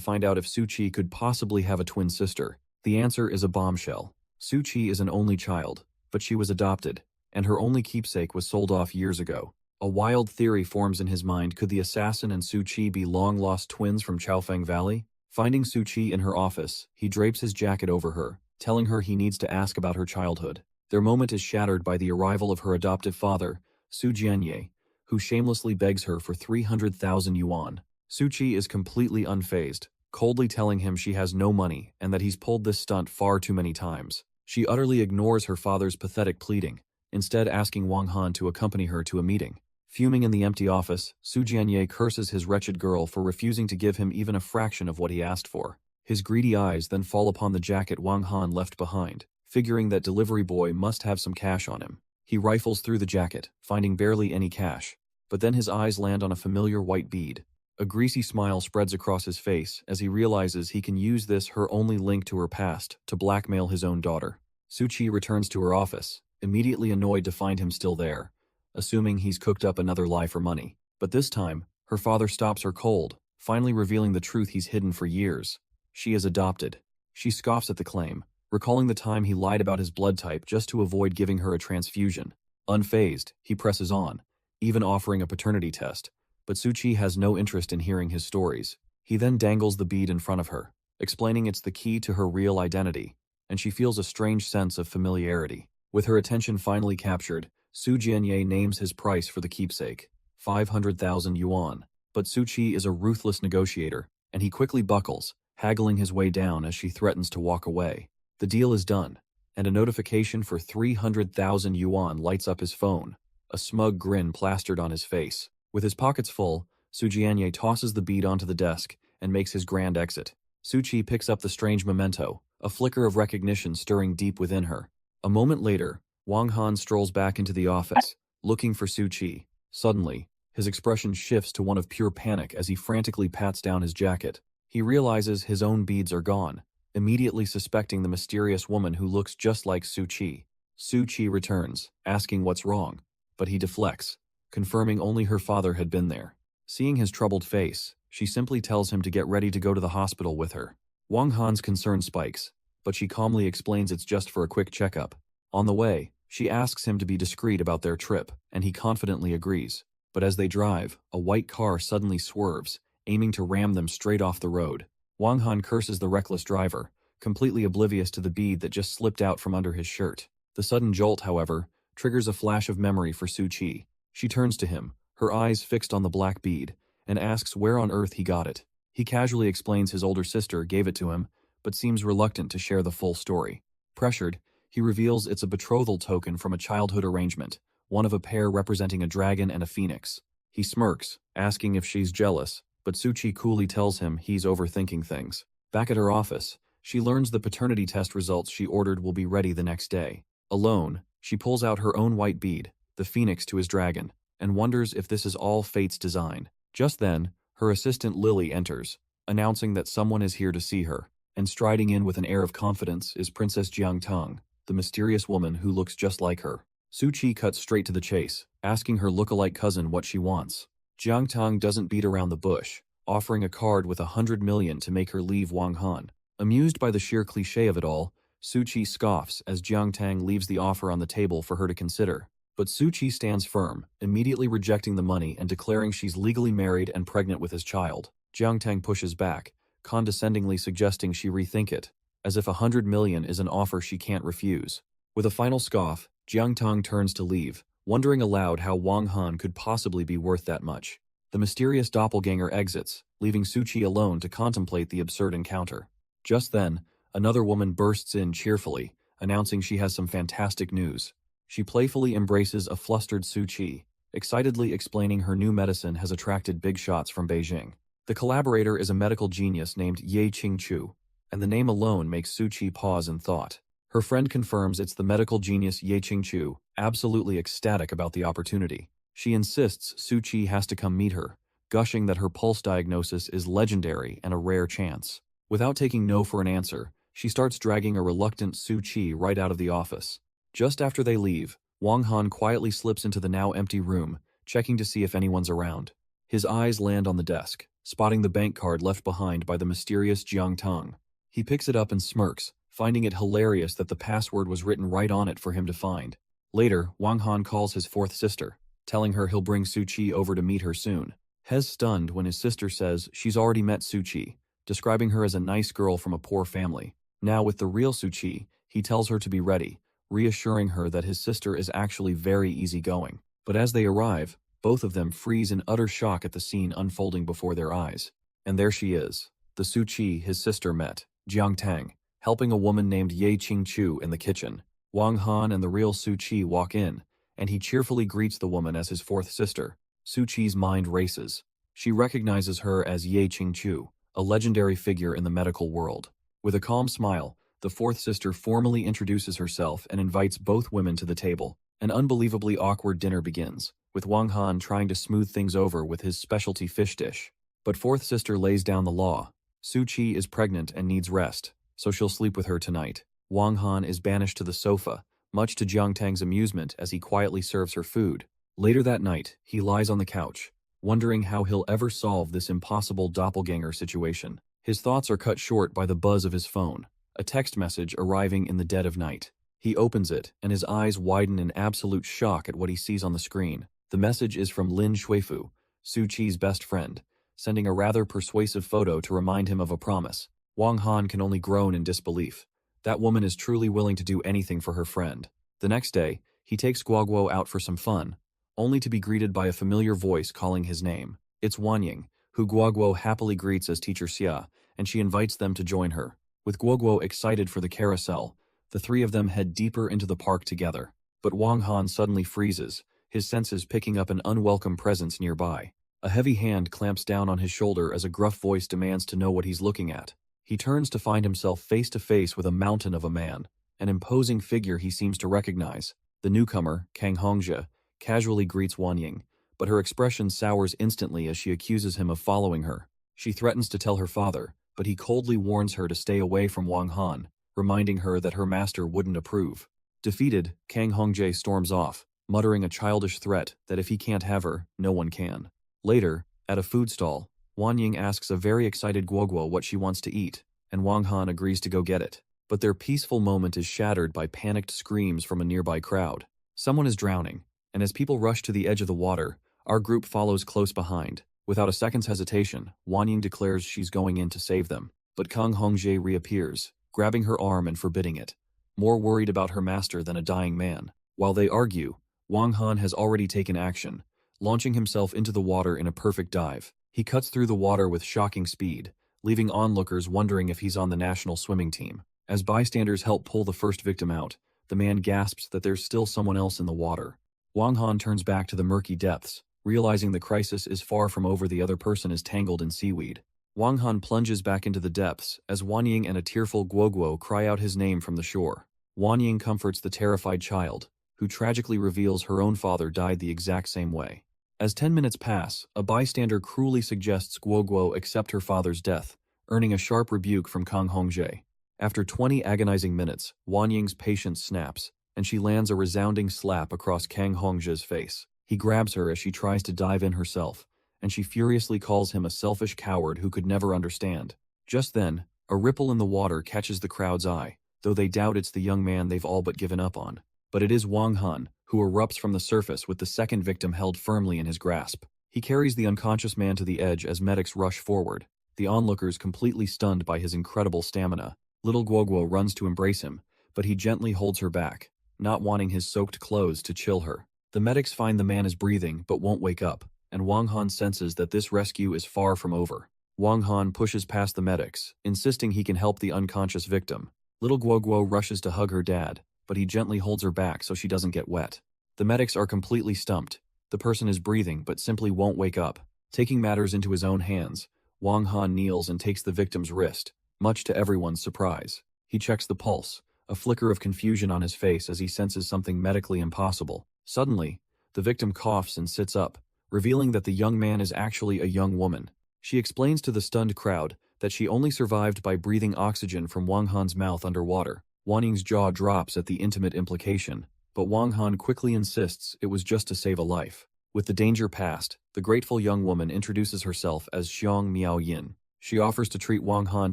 find out if Su Qi could possibly have a twin sister. The answer is a bombshell. Su Qi is an only child, but she was adopted, and her only keepsake was sold off years ago. A wild theory forms in his mind: could the assassin and Su Qi be long-lost twins from Chaofeng Valley? Finding Su Qi in her office, he drapes his jacket over her, telling her he needs to ask about her childhood. Their moment is shattered by the arrival of her adoptive father, Su Jianye, who shamelessly begs her for 300,000 yuan. Su Qi is completely unfazed, coldly telling him she has no money and that he's pulled this stunt far too many times. She utterly ignores her father's pathetic pleading, instead asking Wang Han to accompany her to a meeting. Fuming in the empty office, Su Jianye curses his wretched girl for refusing to give him even a fraction of what he asked for. His greedy eyes then fall upon the jacket Wang Han left behind, figuring that delivery boy must have some cash on him. He rifles through the jacket, finding barely any cash, but then his eyes land on a familiar white bead. A greasy smile spreads across his face as he realizes he can use this, her only link to her past, to blackmail his own daughter. Su Qi returns to her office, immediately annoyed to find him still there, assuming he's cooked up another lie for money. But this time, her father stops her cold, finally revealing the truth he's hidden for years. She is adopted. She scoffs at the claim, recalling the time he lied about his blood type just to avoid giving her a transfusion. Unfazed, he presses on, even offering a paternity test, but Su Qi has no interest in hearing his stories. He then dangles the bead in front of her, explaining it's the key to her real identity, and she feels a strange sense of familiarity. With her attention finally captured, Su Jianye names his price for the keepsake, 500,000 yuan. But Su Qi is a ruthless negotiator, and he quickly buckles, haggling his way down as she threatens to walk away. The deal is done, and a notification for 300,000 yuan lights up his phone, a smug grin plastered on his face. With his pockets full, Su Jianye tosses the bead onto the desk and makes his grand exit. Su Qi picks up the strange memento, a flicker of recognition stirring deep within her. A moment later, Wang Han strolls back into the office, looking for Su Qi. Suddenly, his expression shifts to one of pure panic as he frantically pats down his jacket. He realizes his own beads are gone, immediately suspecting the mysterious woman who looks just like Su Qi. Su Qi returns, asking what's wrong, but he deflects, confirming only her father had been there. Seeing his troubled face, she simply tells him to get ready to go to the hospital with her. Wang Han's concern spikes, but she calmly explains it's just for a quick checkup. On the way, she asks him to be discreet about their trip, and he confidently agrees. But as they drive, a white car suddenly swerves, aiming to ram them straight off the road. Wang Han curses the reckless driver, completely oblivious to the bead that just slipped out from under his shirt. The sudden jolt, however, triggers a flash of memory for Su Qi. She turns to him, her eyes fixed on the black bead, and asks where on earth he got it. He casually explains his older sister gave it to him, but seems reluctant to share the full story. Pressured, he reveals it's a betrothal token from a childhood arrangement, one of a pair representing a dragon and a phoenix. He smirks, asking if she's jealous, but Su Qi coolly tells him he's overthinking things. Back at her office, she learns the paternity test results she ordered will be ready the next day. Alone, she pulls out her own white bead, the phoenix to his dragon, and wonders if this is all fate's design. Just then, her assistant Lily enters, announcing that someone is here to see her, and striding in with an air of confidence is Princess Jiang Tang, the mysterious woman who looks just like her. Su Qi cuts straight to the chase, asking her look-alike cousin what she wants. Jiang Tang doesn't beat around the bush, offering a card with 100 million to make her leave Wang Han. Amused by the sheer cliché of it all, Su Qi scoffs as Jiang Tang leaves the offer on the table for her to consider. But Su Qi stands firm, immediately rejecting the money and declaring she's legally married and pregnant with his child. Jiang Tang pushes back, condescendingly suggesting she rethink it, as if 100 million is an offer she can't refuse. With a final scoff, Jiang Tang turns to leave, wondering aloud how Wang Han could possibly be worth that much. The mysterious doppelganger exits, leaving Su Qi alone to contemplate the absurd encounter. Just then, another woman bursts in cheerfully, announcing she has some fantastic news. She playfully embraces a flustered Su Qi, excitedly explaining her new medicine has attracted big shots from Beijing. The collaborator is a medical genius named Ye Qingchu, and the name alone makes Su Qi pause in thought. Her friend confirms it's the medical genius Ye Qingchu, absolutely ecstatic about the opportunity. She insists Su Qi has to come meet her, gushing that her pulse diagnosis is legendary and a rare chance. Without taking no for an answer, she starts dragging a reluctant Su Chi right out of the office. Just after they leave, Wang Han quietly slips into the now empty room, checking to see if anyone's around. His eyes land on the desk, spotting the bank card left behind by the mysterious Jiang Tang. He picks it up and smirks, finding it hilarious that the password was written right on it for him to find. Later, Wang Han calls his fourth sister, telling her he'll bring Su Chi over to meet her soon. He's stunned when his sister says she's already met Su Chi, describing her as a nice girl from a poor family. Now with the real Su Chi, he tells her to be ready, reassuring her that his sister is actually very easygoing. But as they arrive, both of them freeze in utter shock at the scene unfolding before their eyes. And there she is, the Su Chi his sister met, Jiang Tang, helping a woman named Ye Qing Chu in the kitchen. Wang Han and the real Su Chi walk in, and he cheerfully greets the woman as his fourth sister. Su Chi's mind races. She recognizes her as Ye Qing Chu, a legendary figure in the medical world. With a calm smile, the fourth sister formally introduces herself and invites both women to the table. An unbelievably awkward dinner begins, with Wang Han trying to smooth things over with his specialty fish dish. But fourth sister lays down the law. Su Chi is pregnant and needs rest, so she'll sleep with her tonight. Wang Han is banished to the sofa, much to Jiang Tang's amusement as he quietly serves her food. Later that night, he lies on the couch, wondering how he'll ever solve this impossible doppelganger situation. His thoughts are cut short by the buzz of his phone, a text message arriving in the dead of night. He opens it, and his eyes widen in absolute shock at what he sees on the screen. The message is from Lin Shuifu, Su Chi's best friend, sending a rather persuasive photo to remind him of a promise. Wang Han can only groan in disbelief. That woman is truly willing to do anything for her friend. The next day, he takes Guoguo out for some fun, only to be greeted by a familiar voice calling his name. It's Wanying, who Guoguo happily greets as Teacher Xia, and she invites them to join her. With Guoguo excited for the carousel, the three of them head deeper into the park together. But Wang Han suddenly freezes, his senses picking up an unwelcome presence nearby. A heavy hand clamps down on his shoulder as a gruff voice demands to know what he's looking at. He turns to find himself face to face with a mountain of a man, an imposing figure he seems to recognize. The newcomer, Kang Hongzhe, casually greets Wanying, but her expression sours instantly as she accuses him of following her. She threatens to tell her father, but he coldly warns her to stay away from Wang Han, reminding her that her master wouldn't approve. Defeated, Kang Hongzhe storms off, muttering a childish threat that if he can't have her, no one can. Later, at a food stall, Wanying asks a very excited Guoguo what she wants to eat, and Wang Han agrees to go get it. But their peaceful moment is shattered by panicked screams from a nearby crowd. Someone is drowning, and as people rush to the edge of the water, our group follows close behind. Without a second's hesitation, Wanying declares she's going in to save them, but Kang Hongzhe reappears, grabbing her arm and forbidding it, more worried about her master than a dying man. While they argue, Wang Han has already taken action, launching himself into the water in a perfect dive. He cuts through the water with shocking speed, leaving onlookers wondering if he's on the national swimming team. As bystanders help pull the first victim out, the man gasps that there's still someone else in the water. Wang Han turns back to the murky depths, realizing the crisis is far from over. The other person is tangled in seaweed. Wang Han plunges back into the depths as Wanying and a tearful Guoguo cry out his name from the shore. Wanying comforts the terrified child, who tragically reveals her own father died the exact same way. As 10 minutes pass, a bystander cruelly suggests Guoguo accept her father's death, earning a sharp rebuke from Kang Hongzhe. After 20 agonizing minutes, Wanying's patience snaps, and she lands a resounding slap across Kang Hongzhe's face. He grabs her as she tries to dive in herself, and she furiously calls him a selfish coward who could never understand. Just then, a ripple in the water catches the crowd's eye, though they doubt it's the young man they've all but given up on. But it is Wang Han, who erupts from the surface with the second victim held firmly in his grasp. He carries the unconscious man to the edge as medics rush forward, the onlookers completely stunned by his incredible stamina. Little Guoguo runs to embrace him, but he gently holds her back, not wanting his soaked clothes to chill her. The medics find the man is breathing but won't wake up, and Wang Han senses that this rescue is far from over. Wang Han pushes past the medics, insisting he can help the unconscious victim. Little Guoguo rushes to hug her dad, but he gently holds her back so she doesn't get wet. The medics are completely stumped. The person is breathing but simply won't wake up. Taking matters into his own hands, Wang Han kneels and takes the victim's wrist, much to everyone's surprise. He checks the pulse, a flicker of confusion on his face as he senses something medically impossible. Suddenly, the victim coughs and sits up, revealing that the young man is actually a young woman. She explains to the stunned crowd that she only survived by breathing oxygen from Wang Han's mouth underwater. Wang Ying's jaw drops at the intimate implication, but Wang Han quickly insists it was just to save a life. With the danger past, the grateful young woman introduces herself as Xiong Miao Yin. She offers to treat Wang Han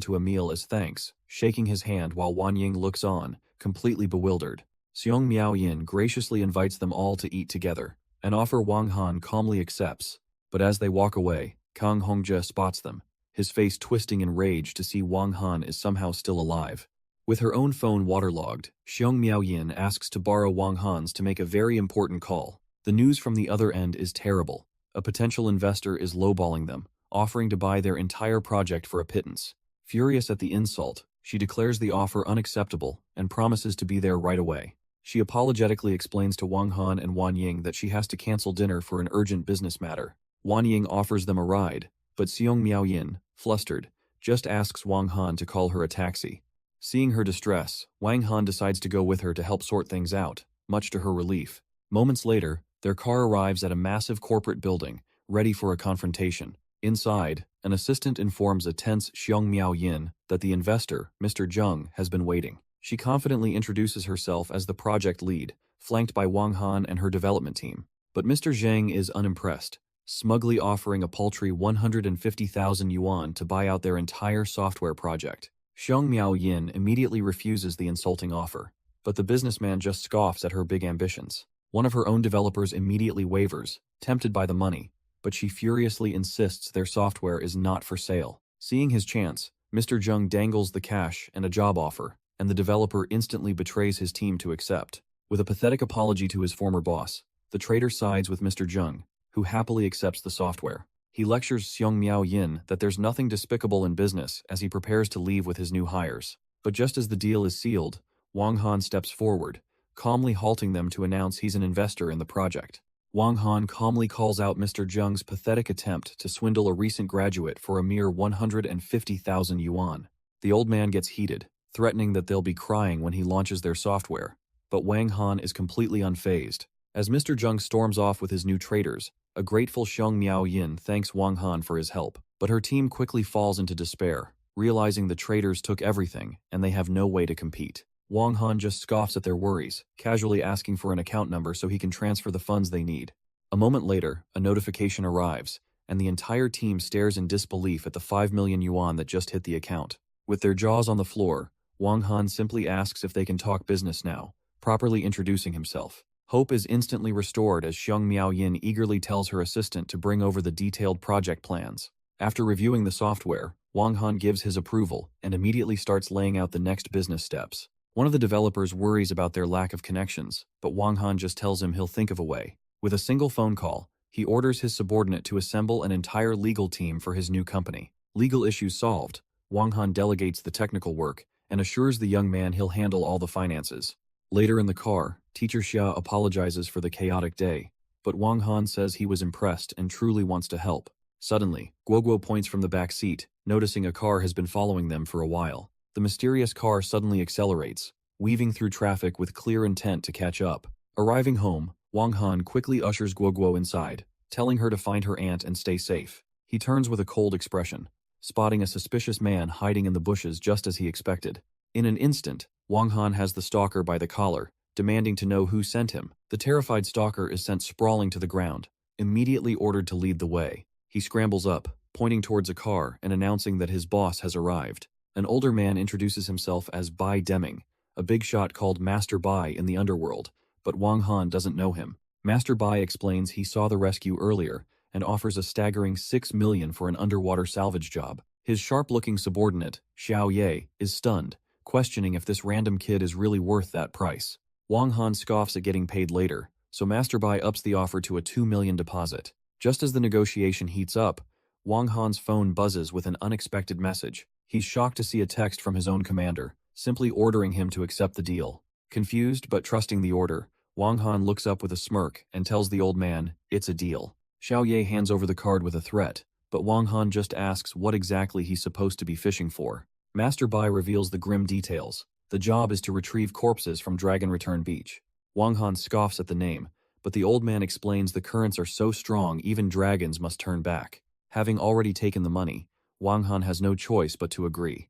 to a meal as thanks, shaking his hand while Wang Ying looks on, completely bewildered. Xiong Miao Yin graciously invites them all to eat together. An offer Wang Han calmly accepts, but as they walk away, Kang Hongjie spots them, his face twisting in rage to see Wang Han is somehow still alive. With her own phone waterlogged, Xiong Miao Yin asks to borrow Wang Han's to make a very important call. The news from the other end is terrible. A potential investor is lowballing them, offering to buy their entire project for a pittance. Furious at the insult, she declares the offer unacceptable and promises to be there right away. She apologetically explains to Wang Han and Wang Ying that she has to cancel dinner for an urgent business matter. Wang Ying offers them a ride, but Xiong Miao Yin, flustered, just asks Wang Han to call her a taxi. Seeing her distress, Wang Han decides to go with her to help sort things out, much to her relief. Moments later, their car arrives at a massive corporate building, ready for a confrontation. Inside, an assistant informs a tense Xiong Miao Yin that the investor, Mr. Zheng, has been waiting. She confidently introduces herself as the project lead, flanked by Wang Han and her development team. But Mr. Zheng is unimpressed, smugly offering a paltry 150,000 yuan to buy out their entire software project. Xiong Miao Yin immediately refuses the insulting offer, but the businessman just scoffs at her big ambitions. One of her own developers immediately wavers, tempted by the money, but she furiously insists their software is not for sale. Seeing his chance, Mr. Zheng dangles the cash and a job offer, and the developer instantly betrays his team to accept. With a pathetic apology to his former boss, the trader sides with Mr. Zheng, who happily accepts the software. He lectures Xiong Miao Yin that there's nothing despicable in business as he prepares to leave with his new hires. But just as the deal is sealed, Wang Han steps forward, calmly halting them to announce he's an investor in the project. Wang Han calmly calls out Mr. Zheng's pathetic attempt to swindle a recent graduate for a mere 150,000 yuan. The old man gets heated, threatening that they'll be crying when he launches their software. But Wang Han is completely unfazed. As Mr. Zheng storms off with his new traders, a grateful Xiong Miao Yin thanks Wang Han for his help. But her team quickly falls into despair, realizing the traders took everything and they have no way to compete. Wang Han just scoffs at their worries, casually asking for an account number so he can transfer the funds they need. A moment later, a notification arrives, and the entire team stares in disbelief at the 5 million yuan that just hit the account. With their jaws on the floor, Wang Han simply asks if they can talk business now, properly introducing himself. Hope is instantly restored as Xiong Miao Yin eagerly tells her assistant to bring over the detailed project plans. After reviewing the software, Wang Han gives his approval and immediately starts laying out the next business steps. One of the developers worries about their lack of connections, but Wang Han just tells him he'll think of a way. With a single phone call, he orders his subordinate to assemble an entire legal team for his new company. Legal issues solved, Wang Han delegates the technical work and assures the young man he'll handle all the finances. Later in the car, Teacher Xia apologizes for the chaotic day, but Wang Han says he was impressed and truly wants to help. Suddenly, Guoguo points from the back seat, noticing a car has been following them for a while. The mysterious car suddenly accelerates, weaving through traffic with clear intent to catch up. Arriving home, Wang Han quickly ushers Guoguo inside, telling her to find her aunt and stay safe. He turns with a cold expression, spotting a suspicious man hiding in the bushes just as he expected. In an instant, Wang Han has the stalker by the collar, demanding to know who sent him. The terrified stalker is sent sprawling to the ground, immediately ordered to lead the way. He scrambles up, pointing towards a car and announcing that his boss has arrived. An older man introduces himself as Bai Deming, a big shot called Master Bai in the underworld, but Wang Han doesn't know him. Master Bai explains he saw the rescue earlier and offers a staggering 6 million for an underwater salvage job. His sharp-looking subordinate, Xiao Ye, is stunned, questioning if this random kid is really worth that price. Wang Han scoffs at getting paid later, so Master Bai ups the offer to a 2 million deposit. Just as the negotiation heats up, Wang Han's phone buzzes with an unexpected message. He's shocked to see a text from his own commander, simply ordering him to accept the deal. Confused but trusting the order, Wang Han looks up with a smirk and tells the old man, "It's a deal." Xiao Ye hands over the card with a threat, but Wang Han just asks what exactly he's supposed to be fishing for. Master Bai reveals the grim details. The job is to retrieve corpses from Dragon Return Beach. Wang Han scoffs at the name, but the old man explains the currents are so strong even dragons must turn back. Having already taken the money, Wang Han has no choice but to agree,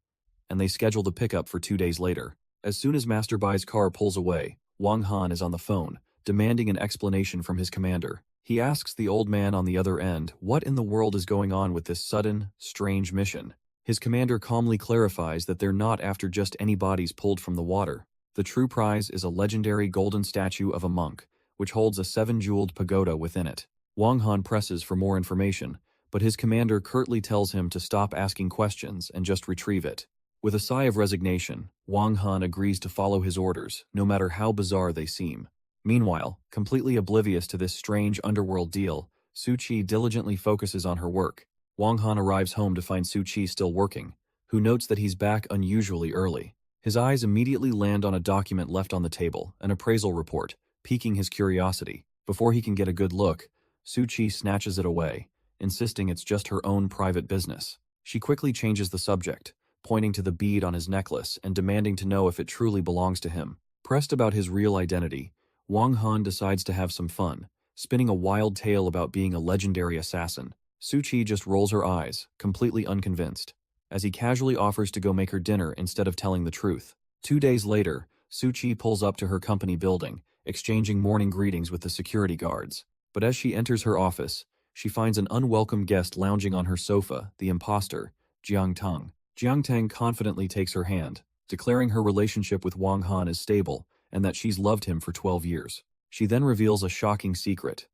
and they schedule the pickup for 2 days later. As soon as Master Bai's car pulls away, Wang Han is on the phone, demanding an explanation from his commander. He asks the old man on the other end what in the world is going on with this sudden, strange mission. His commander calmly clarifies that they're not after just any bodies pulled from the water. The true prize is a legendary golden statue of a monk, which holds a 7-jeweled pagoda within it. Wang Han presses for more information, but his commander curtly tells him to stop asking questions and just retrieve it. With a sigh of resignation, Wang Han agrees to follow his orders, no matter how bizarre they seem. Meanwhile, completely oblivious to this strange underworld deal, Su Qi diligently focuses on her work. Wang Han arrives home to find Su Qi still working, who notes that he's back unusually early. His eyes immediately land on a document left on the table, an appraisal report, piquing his curiosity. Before he can get a good look, Su Qi snatches it away, insisting it's just her own private business. She quickly changes the subject, pointing to the bead on his necklace and demanding to know if it truly belongs to him. Pressed about his real identity, Wang Han decides to have some fun, spinning a wild tale about being a legendary assassin. Su Qi just rolls her eyes, completely unconvinced, as he casually offers to go make her dinner instead of telling the truth. 2 days later, Su Qi pulls up to her company building, exchanging morning greetings with the security guards. But as she enters her office, she finds an unwelcome guest lounging on her sofa, the imposter, Jiang Tang. Jiang Tang confidently takes her hand, declaring her relationship with Wang Han is stable and that she's loved him for 12 years. She then reveals a shocking secret.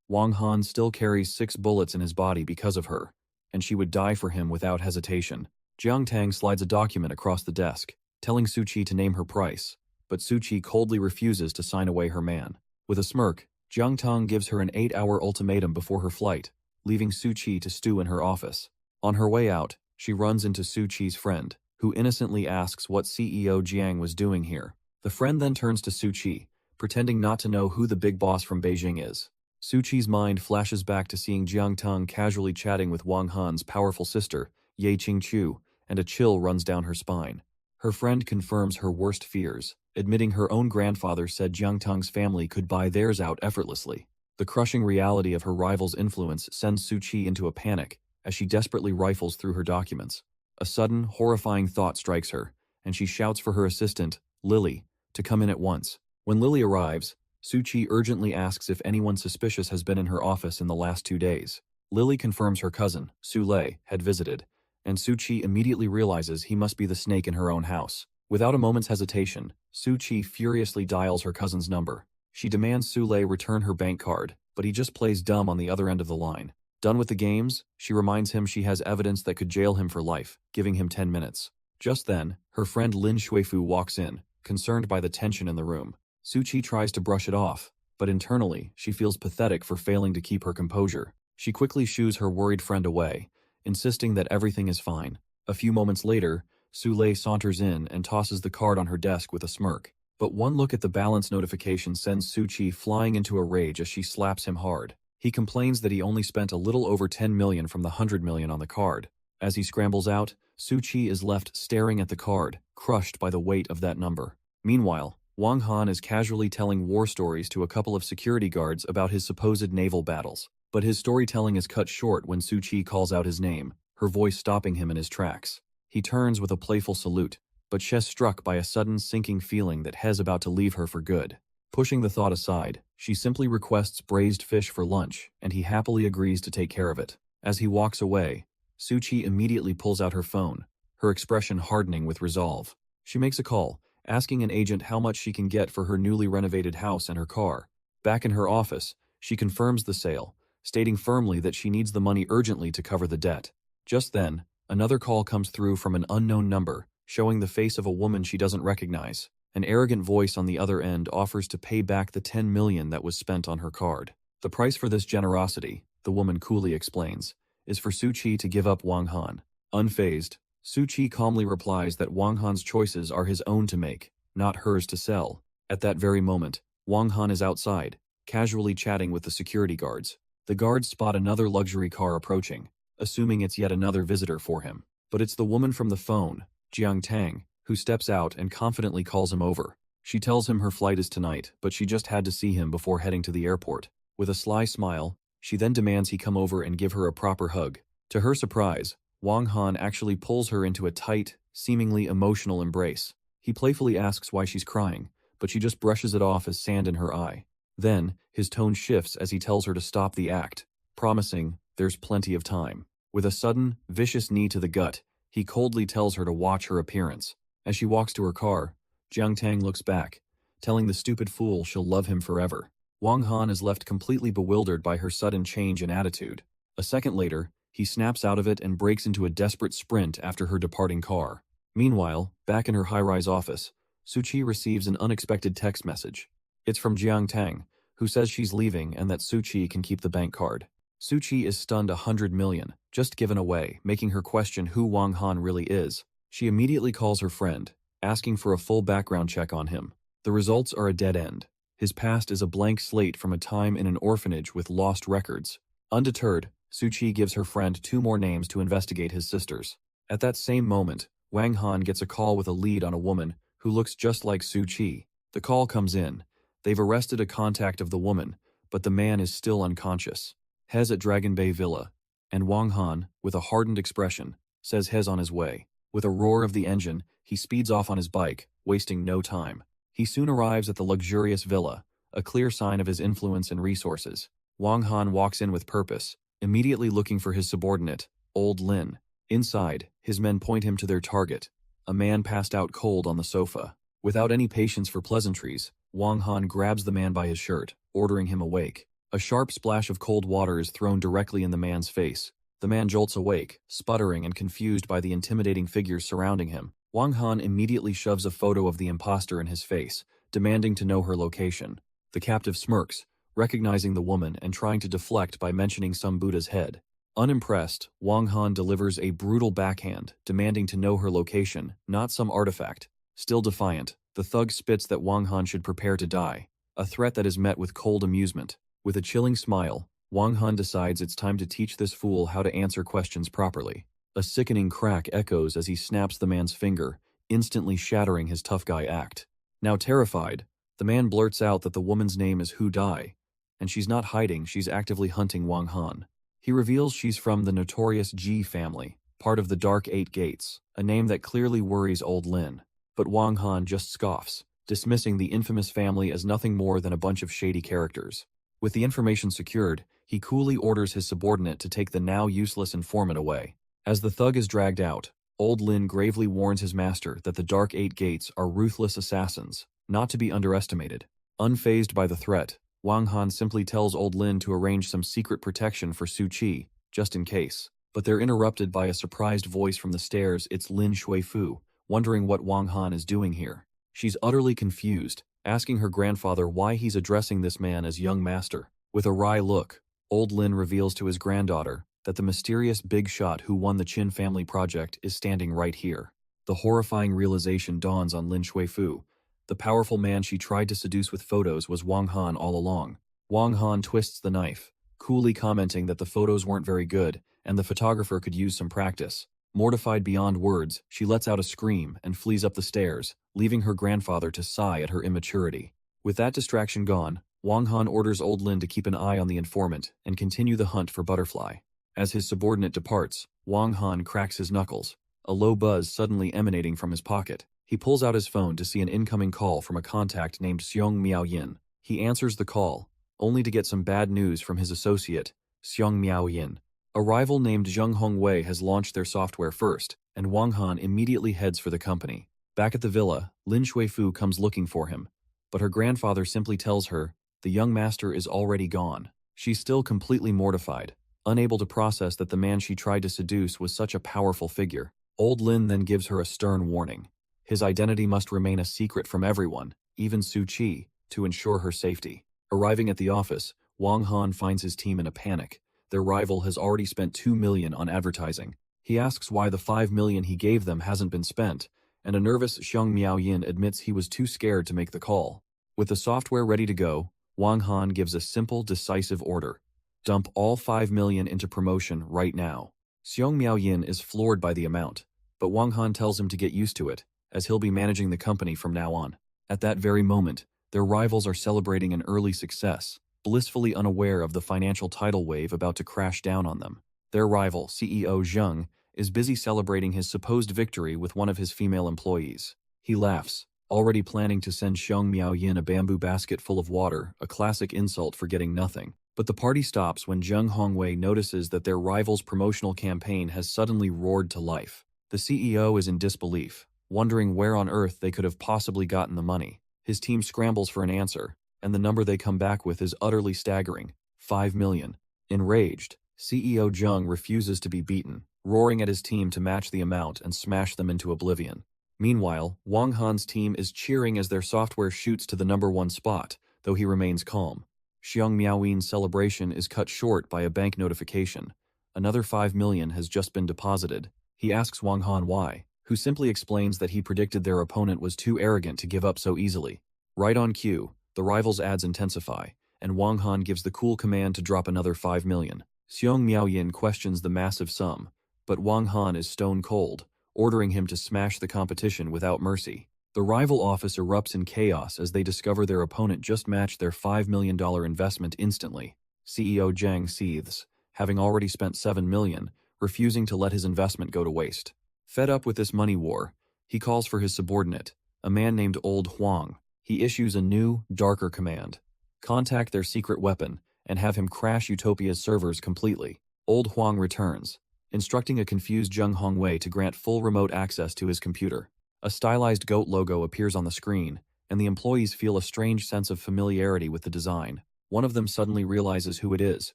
Wang Han still carries 6 bullets in his body because of her, and she would die for him without hesitation. Jiang Tang slides a document across the desk, telling Su Qi to name her price, but Su Qi coldly refuses to sign away her man. With a smirk, Jiang Tang gives her an 8-hour ultimatum before her flight, leaving Su Qi to stew in her office. On her way out, she runs into Su Qi's friend, who innocently asks what CEO Jiang was doing here. The friend then turns to Su Qi, pretending not to know who the big boss from Beijing is. Su Qi's mind flashes back to seeing Jiang Tang casually chatting with Wang Han's powerful sister, Ye Qingqiu, and a chill runs down her spine. Her friend confirms her worst fears, admitting her own grandfather said Jiang Tang's family could buy theirs out effortlessly. The crushing reality of her rival's influence sends Su Qi into a panic as she desperately rifles through her documents. A sudden, horrifying thought strikes her, and she shouts for her assistant, Lily, to come in at once. When Lily arrives, Su Qi urgently asks if anyone suspicious has been in her office in the last 2 days. Lily confirms her cousin, Su Lei, had visited, and Su Qi immediately realizes he must be the snake in her own house. Without a moment's hesitation, Su Qi furiously dials her cousin's number. She demands Su Lei return her bank card, but he just plays dumb on the other end of the line. Done with the games, she reminds him she has evidence that could jail him for life, giving him 10 minutes. Just then, her friend Lin Shuifu walks in, concerned by the tension in the room. Su Qi tries to brush it off, but internally, she feels pathetic for failing to keep her composure. She quickly shoos her worried friend away, insisting that everything is fine. A few moments later, Su Lei saunters in and tosses the card on her desk with a smirk. But one look at the balance notification sends Su Qi flying into a rage as she slaps him hard. He complains that he only spent a little over 10 million from the 100 million on the card. As he scrambles out, Su Qi is left staring at the card, crushed by the weight of that number. Meanwhile, Wang Han is casually telling war stories to a couple of security guards about his supposed naval battles. But his storytelling is cut short when Su Qi calls out his name, her voice stopping him in his tracks. He turns with a playful salute, but she's struck by a sudden sinking feeling that He's about to leave her for good. Pushing the thought aside, she simply requests braised fish for lunch, and he happily agrees to take care of it. As he walks away, Su Qi immediately pulls out her phone, her expression hardening with resolve. She makes a call, asking an agent how much she can get for her newly renovated house and her car. Back in her office, she confirms the sale, stating firmly that she needs the money urgently to cover the debt. Just then, another call comes through from an unknown number, showing the face of a woman she doesn't recognize. An arrogant voice on the other end offers to pay back the 10 million that was spent on her card. The price for this generosity, the woman coolly explains, is for Su Qi to give up Wang Han. Unfazed, Su Qi calmly replies that Wang Han's choices are his own to make, not hers to sell. At that very moment, Wang Han is outside, casually chatting with the security guards. The guards spot another luxury car approaching, assuming it's yet another visitor for him. But it's the woman from the phone, Jiang Tang, who steps out and confidently calls him over. She tells him her flight is tonight, but she just had to see him before heading to the airport. With a sly smile, she then demands he come over and give her a proper hug. To her surprise, Wang Han actually pulls her into a tight, seemingly emotional embrace. He playfully asks why she's crying, but she just brushes it off as sand in her eye. Then, his tone shifts as he tells her to stop the act, promising there's plenty of time. With a sudden, vicious knee to the gut, he coldly tells her to watch her appearance. As she walks to her car, Jiang Tang looks back, telling the stupid fool she'll love him forever. Wang Han is left completely bewildered by her sudden change in attitude. A second later, he snaps out of it and breaks into a desperate sprint after her departing car. Meanwhile, back in her high-rise office, Suchi receives an unexpected text message. It's from Jiang Tang, who says she's leaving and that Suchi can keep the bank card. Suchi is stunned 100 million, just given away, making her question who Wang Han really is. She immediately calls her friend, asking for a full background check on him. The results are a dead end. His past is a blank slate from a time in an orphanage with lost records. Undeterred, Suchi gives her friend 2 more names to investigate his sisters. At that same moment, Wang Han gets a call with a lead on a woman who looks just like Suchi. The call comes in. They've arrested a contact of the woman, but the man is still unconscious. Hez at Dragon Bay Villa, and Wang Han, with a hardened expression, says Hez on his way. With a roar of the engine, he speeds off on his bike, wasting no time. He soon arrives at the luxurious villa, a clear sign of his influence and resources. Wang Han walks in with purpose, immediately looking for his subordinate, Old Lin. Inside, his men point him to their target, a man passed out cold on the sofa. Without any patience for pleasantries, Wang Han grabs the man by his shirt, ordering him awake. A sharp splash of cold water is thrown directly in the man's face. The man jolts awake, sputtering and confused by the intimidating figures surrounding him. Wang Han immediately shoves a photo of the imposter in his face, demanding to know her location. The captive smirks, recognizing the woman and trying to deflect by mentioning some Buddha's head. Unimpressed, Wang Han delivers a brutal backhand, demanding to know her location, not some artifact. Still defiant, the thug spits that Wang Han should prepare to die, a threat that is met with cold amusement. With a chilling smile, Wang Han decides it's time to teach this fool how to answer questions properly. A sickening crack echoes as he snaps the man's finger, instantly shattering his tough guy act. Now terrified, the man blurts out that the woman's name is Hu Dai, and she's not hiding, she's actively hunting Wang Han. He reveals she's from the notorious Ji family, part of the Dark Eight Gates, a name that clearly worries Old Lin. But Wang Han just scoffs, dismissing the infamous family as nothing more than a bunch of shady characters. With the information secured, he coolly orders his subordinate to take the now useless informant away. As the thug is dragged out, Old Lin gravely warns his master that the Dark Eight Gates are ruthless assassins, not to be underestimated. Unfazed by the threat, Wang Han simply tells Old Lin to arrange some secret protection for Suchi, just in case. But they're interrupted by a surprised voice from the stairs. It's Lin Shuifu, wondering what Wang Han is doing here. She's utterly confused, asking her grandfather why he's addressing this man as young master. With a wry look, Old Lin reveals to his granddaughter that the mysterious big shot who won the Qin family project is standing right here. The horrifying realization dawns on Lin Shuifu. The powerful man she tried to seduce with photos was Wang Han all along. Wang Han twists the knife, coolly commenting that the photos weren't very good and the photographer could use some practice. Mortified beyond words, she lets out a scream and flees up the stairs, leaving her grandfather to sigh at her immaturity. With that distraction gone, Wang Han orders Old Lin to keep an eye on the informant and continue the hunt for Butterfly. As his subordinate departs, Wang Han cracks his knuckles, a low buzz suddenly emanating from his pocket. He pulls out his phone to see an incoming call from a contact named Xiong Miaoyin. He answers the call, only to get some bad news from his associate, Xiong Miaoyin. A rival named Zheng Hongwei has launched their software first, and Wang Han immediately heads for the company. Back at the villa, Lin Shuifu comes looking for him, but her grandfather simply tells her the young master is already gone. She's still completely mortified, unable to process that the man she tried to seduce was such a powerful figure. Old Lin then gives her a stern warning. His identity must remain a secret from everyone, even Suchi, to ensure her safety. Arriving at the office, Wang Han finds his team in a panic. Their rival has already spent 2 million on advertising. He asks why the 5 million he gave them hasn't been spent, and a nervous Xiong Miaoyin admits he was too scared to make the call. With the software ready to go, Wang Han gives a simple, decisive order. Dump all 5 million into promotion right now. Xiong Miaoyin is floored by the amount, but Wang Han tells him to get used to it, as he'll be managing the company from now on. At that very moment, their rivals are celebrating an early success, blissfully unaware of the financial tidal wave about to crash down on them. Their rival, CEO Zheng, is busy celebrating his supposed victory with one of his female employees. He laughs, already planning to send Xiong Miaoyin a bamboo basket full of water, a classic insult for getting nothing. But the party stops when Zheng Hongwei notices that their rival's promotional campaign has suddenly roared to life. The CEO is in disbelief, wondering where on earth they could have possibly gotten the money. His team scrambles for an answer, and the number they come back with is utterly staggering: 5 million. Enraged, CEO Zheng refuses to be beaten, roaring at his team to match the amount and smash them into oblivion. Meanwhile, Wang Han's team is cheering as their software shoots to the #1 spot, though he remains calm. Xiong Miaoyin's celebration is cut short by a bank notification. Another 5 million has just been deposited. He asks Wang Han why, who simply explains that he predicted their opponent was too arrogant to give up so easily. Right on cue, the rivals' ads intensify, and Wang Han gives the cool command to drop another 5 million. Xiong Miaoyin questions the massive sum, but Wang Han is stone cold, ordering him to smash the competition without mercy. The rival office erupts in chaos as they discover their opponent just matched their $5 million investment instantly. CEO Zhang seethes, having already spent 7 million, refusing to let his investment go to waste. Fed up with this money war, he calls for his subordinate, a man named Old Huang. He issues a new, darker command: contact their secret weapon and have him crash Utopia's servers completely. Old Huang returns, instructing a confused Zheng Hongwei to grant full remote access to his computer. A stylized goat logo appears on the screen, and the employees feel a strange sense of familiarity with the design. One of them suddenly realizes who it is,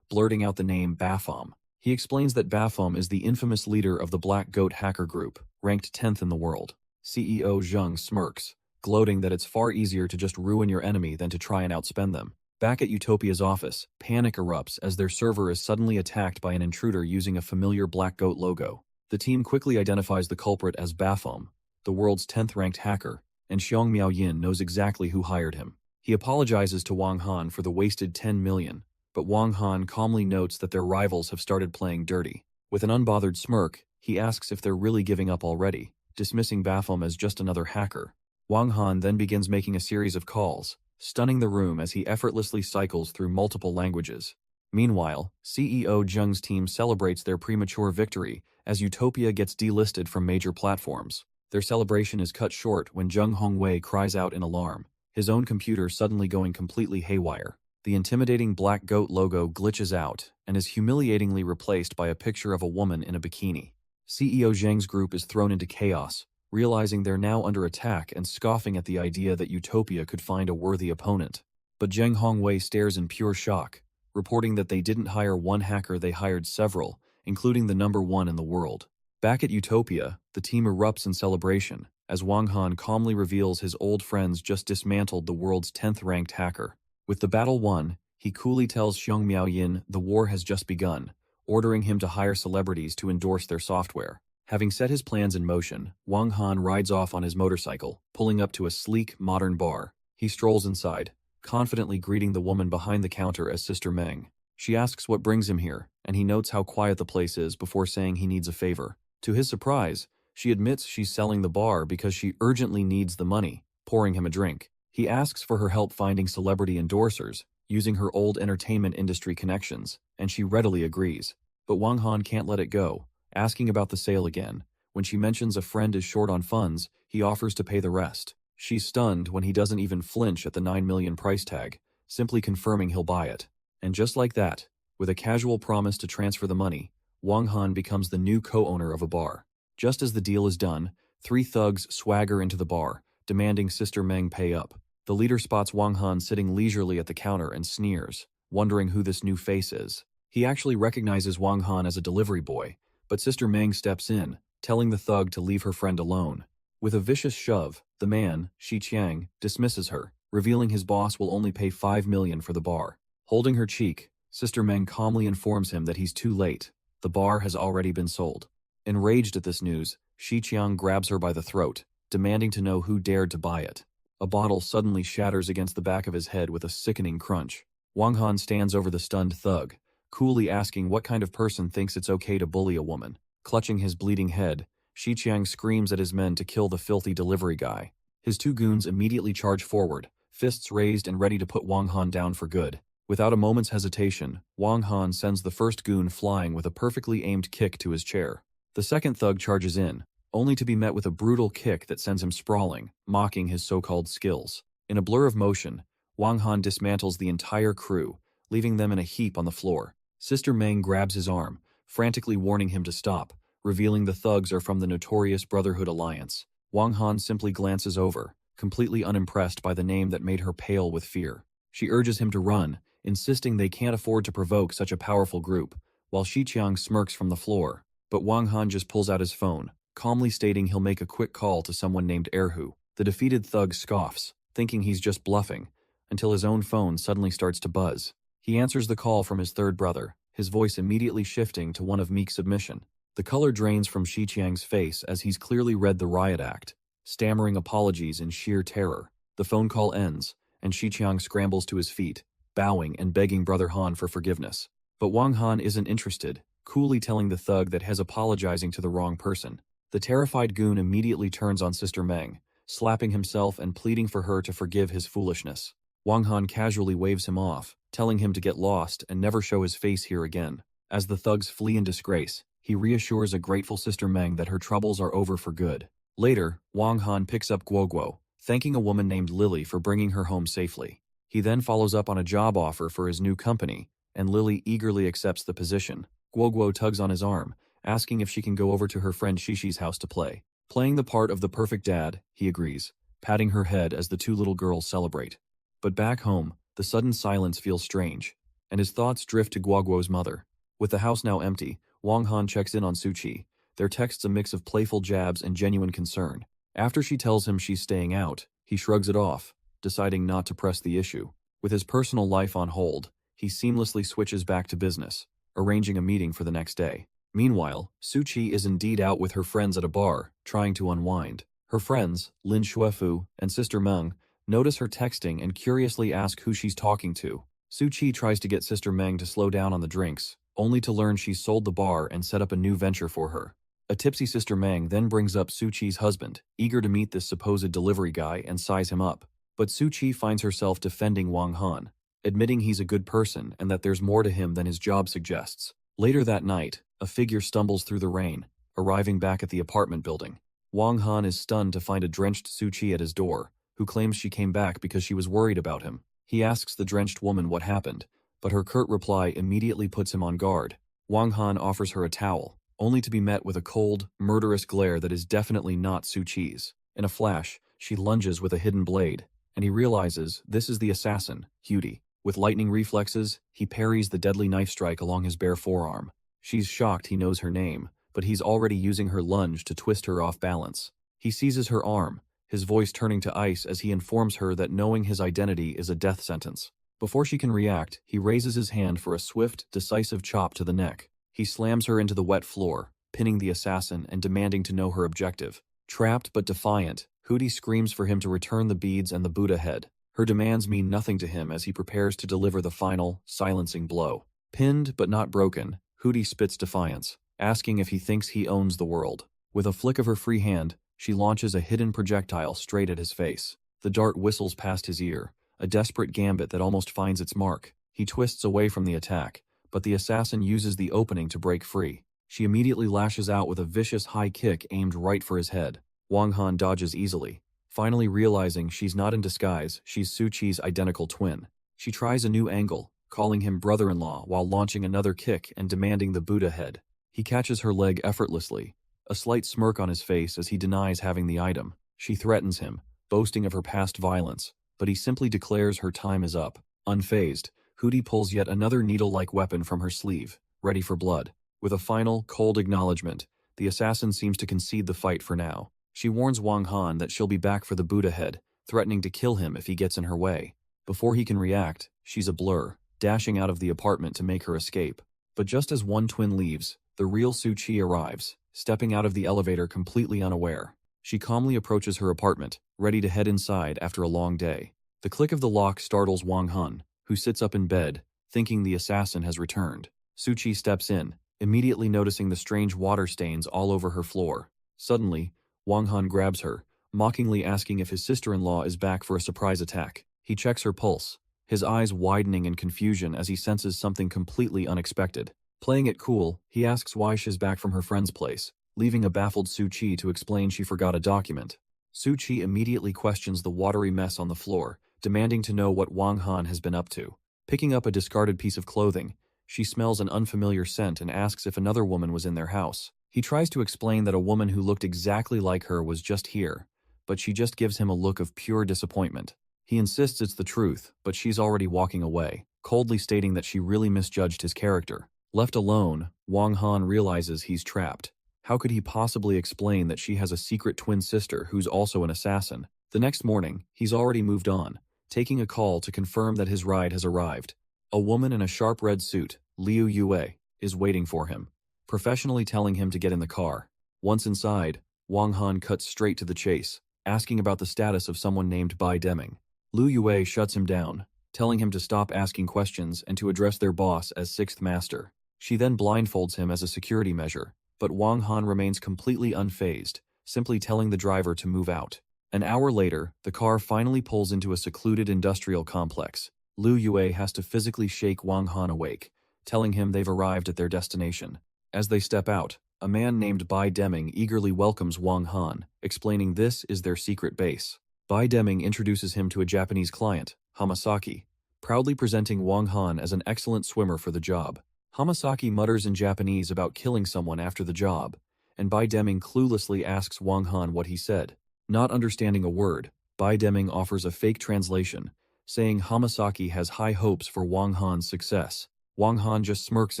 blurting out the name Bafom. He explains that Bafom is the infamous leader of the Black Goat hacker group, ranked 10th in the world. CEO Zheng smirks, gloating that it's far easier to just ruin your enemy than to try and outspend them. Back at Utopia's office, panic erupts as their server is suddenly attacked by an intruder using a familiar Black Goat logo. The team quickly identifies the culprit as Bafom, the world's 10th-ranked hacker, and Xiong Miaoyin knows exactly who hired him. He apologizes to Wang Han for the wasted 10 million, but Wang Han calmly notes that their rivals have started playing dirty. With an unbothered smirk, he asks if they're really giving up already, dismissing Bafom as just another hacker. Wang Han then begins making a series of calls, stunning the room as he effortlessly cycles through multiple languages. Meanwhile, CEO Zheng's team celebrates their premature victory as Utopia gets delisted from major platforms. Their celebration is cut short when Zheng Hongwei cries out in alarm, his own computer suddenly going completely haywire. The intimidating Black Goat logo glitches out and is humiliatingly replaced by a picture of a woman in a bikini. CEO Zheng's group is thrown into chaos, realizing they're now under attack and scoffing at the idea that Utopia could find a worthy opponent. But Zheng Hongwei stares in pure shock, reporting that they didn't hire one hacker, they hired several, including the #1 in the world. Back at Utopia, the team erupts in celebration, as Wang Han calmly reveals his old friends just dismantled the world's 10th-ranked hacker. With the battle won, he coolly tells Xiong Miaoyin the war has just begun, ordering him to hire celebrities to endorse their software. Having set his plans in motion, Wang Han rides off on his motorcycle, pulling up to a sleek, modern bar. He strolls inside, confidently greeting the woman behind the counter as Sister Meng. She asks what brings him here, and he notes how quiet the place is before saying he needs a favor. To his surprise, she admits she's selling the bar because she urgently needs the money, pouring him a drink. He asks for her help finding celebrity endorsers, using her old entertainment industry connections, and she readily agrees. But Wang Han can't let it go, asking about the sale again. When she mentions a friend is short on funds, he offers to pay the rest. She's stunned when he doesn't even flinch at the 9 million price tag, simply confirming he'll buy it. And just like that, with a casual promise to transfer the money, Wang Han becomes the new co-owner of a bar. Just as the deal is done, 3 thugs swagger into the bar, demanding Sister Meng pay up. The leader spots Wang Han sitting leisurely at the counter and sneers, wondering who this new face is. He actually recognizes Wang Han as a delivery boy, but Sister Meng steps in, telling the thug to leave her friend alone. With a vicious shove, the man, Shi Qiang, dismisses her, revealing his boss will only pay 5 million for the bar. Holding her cheek, Sister Meng calmly informs him that he's too late. The bar has already been sold. Enraged at this news, Shi Qiang grabs her by the throat, demanding to know who dared to buy it. A bottle suddenly shatters against the back of his head with a sickening crunch. Wang Han stands over the stunned thug, coolly asking what kind of person thinks it's okay to bully a woman. Clutching his bleeding head, Shi Qiang screams at his men to kill the filthy delivery guy. His two goons immediately charge forward, fists raised and ready to put Wang Han down for good. Without a moment's hesitation, Wang Han sends the first goon flying with a perfectly aimed kick to his chair. The second thug charges in, only to be met with a brutal kick that sends him sprawling, mocking his so-called skills. In a blur of motion, Wang Han dismantles the entire crew, leaving them in a heap on the floor. Sister Meng grabs his arm, frantically warning him to stop, revealing the thugs are from the notorious Brotherhood Alliance. Wang Han simply glances over, completely unimpressed by the name that made her pale with fear. She urges him to run, insisting they can't afford to provoke such a powerful group, while Xiqiang smirks from the floor. But Wang Han just pulls out his phone, calmly stating he'll make a quick call to someone named Erhu. The defeated thug scoffs, thinking he's just bluffing, until his own phone suddenly starts to buzz. He answers the call from his third brother, his voice immediately shifting to one of meek submission. The color drains from Xiqiang's face as he's clearly read the riot act, stammering apologies in sheer terror. The phone call ends, and Xiqiang scrambles to his feet, bowing and begging Brother Han for forgiveness. But Wang Han isn't interested, coolly telling the thug that he's apologizing to the wrong person. The terrified goon immediately turns on Sister Meng, slapping himself and pleading for her to forgive his foolishness. Wang Han casually waves him off, telling him to get lost and never show his face here again. As the thugs flee in disgrace, he reassures a grateful Sister Meng that her troubles are over for good. Later, Wang Han picks up Guoguo, thanking a woman named Lily for bringing her home safely. He then follows up on a job offer for his new company, and Lily eagerly accepts the position. Guoguo tugs on his arm, asking if she can go over to her friend Shishi's house to play. Playing the part of the perfect dad, he agrees, patting her head as the two little girls celebrate. But back home, the sudden silence feels strange, and his thoughts drift to Guoguo's mother. With the house now empty, Wang Han checks in on Suchi, their texts a mix of playful jabs and genuine concern. After she tells him she's staying out, he shrugs it off, deciding not to press the issue. With his personal life on hold, he seamlessly switches back to business, arranging a meeting for the next day. Meanwhile, Suchi is indeed out with her friends at a bar, trying to unwind. Her friends, Lin Shuefu and Sister Meng, notice her texting and curiously ask who she's talking to. Suchi tries to get Sister Meng to slow down on the drinks, only to learn she's sold the bar and set up a new venture for her. A tipsy Sister Meng then brings up Suchi's husband, eager to meet this supposed delivery guy and size him up. But Suchi finds herself defending Wang Han, admitting he's a good person and that there's more to him than his job suggests. Later that night, a figure stumbles through the rain, arriving back at the apartment building. Wang Han is stunned to find a drenched Suchi at his door, who claims she came back because she was worried about him. He asks the drenched woman what happened, but her curt reply immediately puts him on guard. Wang Han offers her a towel, only to be met with a cold, murderous glare that is definitely not Suchi's. In a flash, she lunges with a hidden blade, and he realizes this is the assassin, Hudi. With lightning reflexes, he parries the deadly knife strike along his bare forearm. She's shocked he knows her name, but he's already using her lunge to twist her off balance. He seizes her arm, his voice turning to ice as he informs her that knowing his identity is a death sentence. Before she can react, he raises his hand for a swift, decisive chop to the neck. He slams her into the wet floor, pinning the assassin and demanding to know her objective. Trapped but defiant, Hudi screams for him to return the beads and the Buddha head. Her demands mean nothing to him as he prepares to deliver the final, silencing blow. Pinned but not broken, Hudi spits defiance, asking if he thinks he owns the world. With a flick of her free hand, she launches a hidden projectile straight at his face. The dart whistles past his ear, a desperate gambit that almost finds its mark. He twists away from the attack, but the assassin uses the opening to break free. She immediately lashes out with a vicious high kick aimed right for his head. Wang Han dodges easily, finally realizing she's not in disguise, she's Suchi's identical twin. She tries a new angle, calling him brother-in-law while launching another kick and demanding the Buddha head. He catches her leg effortlessly, a slight smirk on his face as he denies having the item. She threatens him, boasting of her past violence, but he simply declares her time is up. Unfazed, Hudi pulls yet another needle-like weapon from her sleeve, ready for blood. With a final, cold acknowledgement, the assassin seems to concede the fight for now. She warns Wang Han that she'll be back for the Buddha head, threatening to kill him if he gets in her way. Before he can react, she's a blur, dashing out of the apartment to make her escape. But just as one twin leaves, the real Suchi arrives, stepping out of the elevator completely unaware. She calmly approaches her apartment, ready to head inside after a long day. The click of the lock startles Wang Han, who sits up in bed, thinking the assassin has returned. Suchi steps in, immediately noticing the strange water stains all over her floor. Suddenly, Wang Han grabs her, mockingly asking if his sister-in-law is back for a surprise attack. He checks her pulse, his eyes widening in confusion as he senses something completely unexpected. Playing it cool, he asks why she's back from her friend's place, leaving a baffled Su-chi to explain she forgot a document. Su-chi immediately questions the watery mess on the floor, demanding to know what Wang Han has been up to. Picking up a discarded piece of clothing, she smells an unfamiliar scent and asks if another woman was in their house. He tries to explain that a woman who looked exactly like her was just here, but she just gives him a look of pure disappointment. He insists it's the truth, but she's already walking away, coldly stating that she really misjudged his character. Left alone, Wang Han realizes he's trapped. How could he possibly explain that she has a secret twin sister who's also an assassin? The next morning, he's already moved on, taking a call to confirm that his ride has arrived. A woman in a sharp red suit, Liu Yue, is waiting for him, professionally telling him to get in the car. Once inside, Wang Han cuts straight to the chase, asking about the status of someone named Bai Deming. Liu Yue shuts him down, telling him to stop asking questions and to address their boss as Sixth Master. She then blindfolds him as a security measure, but Wang Han remains completely unfazed, simply telling the driver to move out. An hour later, the car finally pulls into a secluded industrial complex. Liu Yue has to physically shake Wang Han awake, telling him they've arrived at their destination. As they step out, a man named Bai Deming eagerly welcomes Wang Han, explaining this is their secret base. Bai Deming introduces him to a Japanese client, Hamasaki, proudly presenting Wang Han as an excellent swimmer for the job. Hamasaki mutters in Japanese about killing someone after the job, and Bai Deming cluelessly asks Wang Han what he said. Not understanding a word, Bai Deming offers a fake translation, saying Hamasaki has high hopes for Wang Han's success. Wang Han just smirks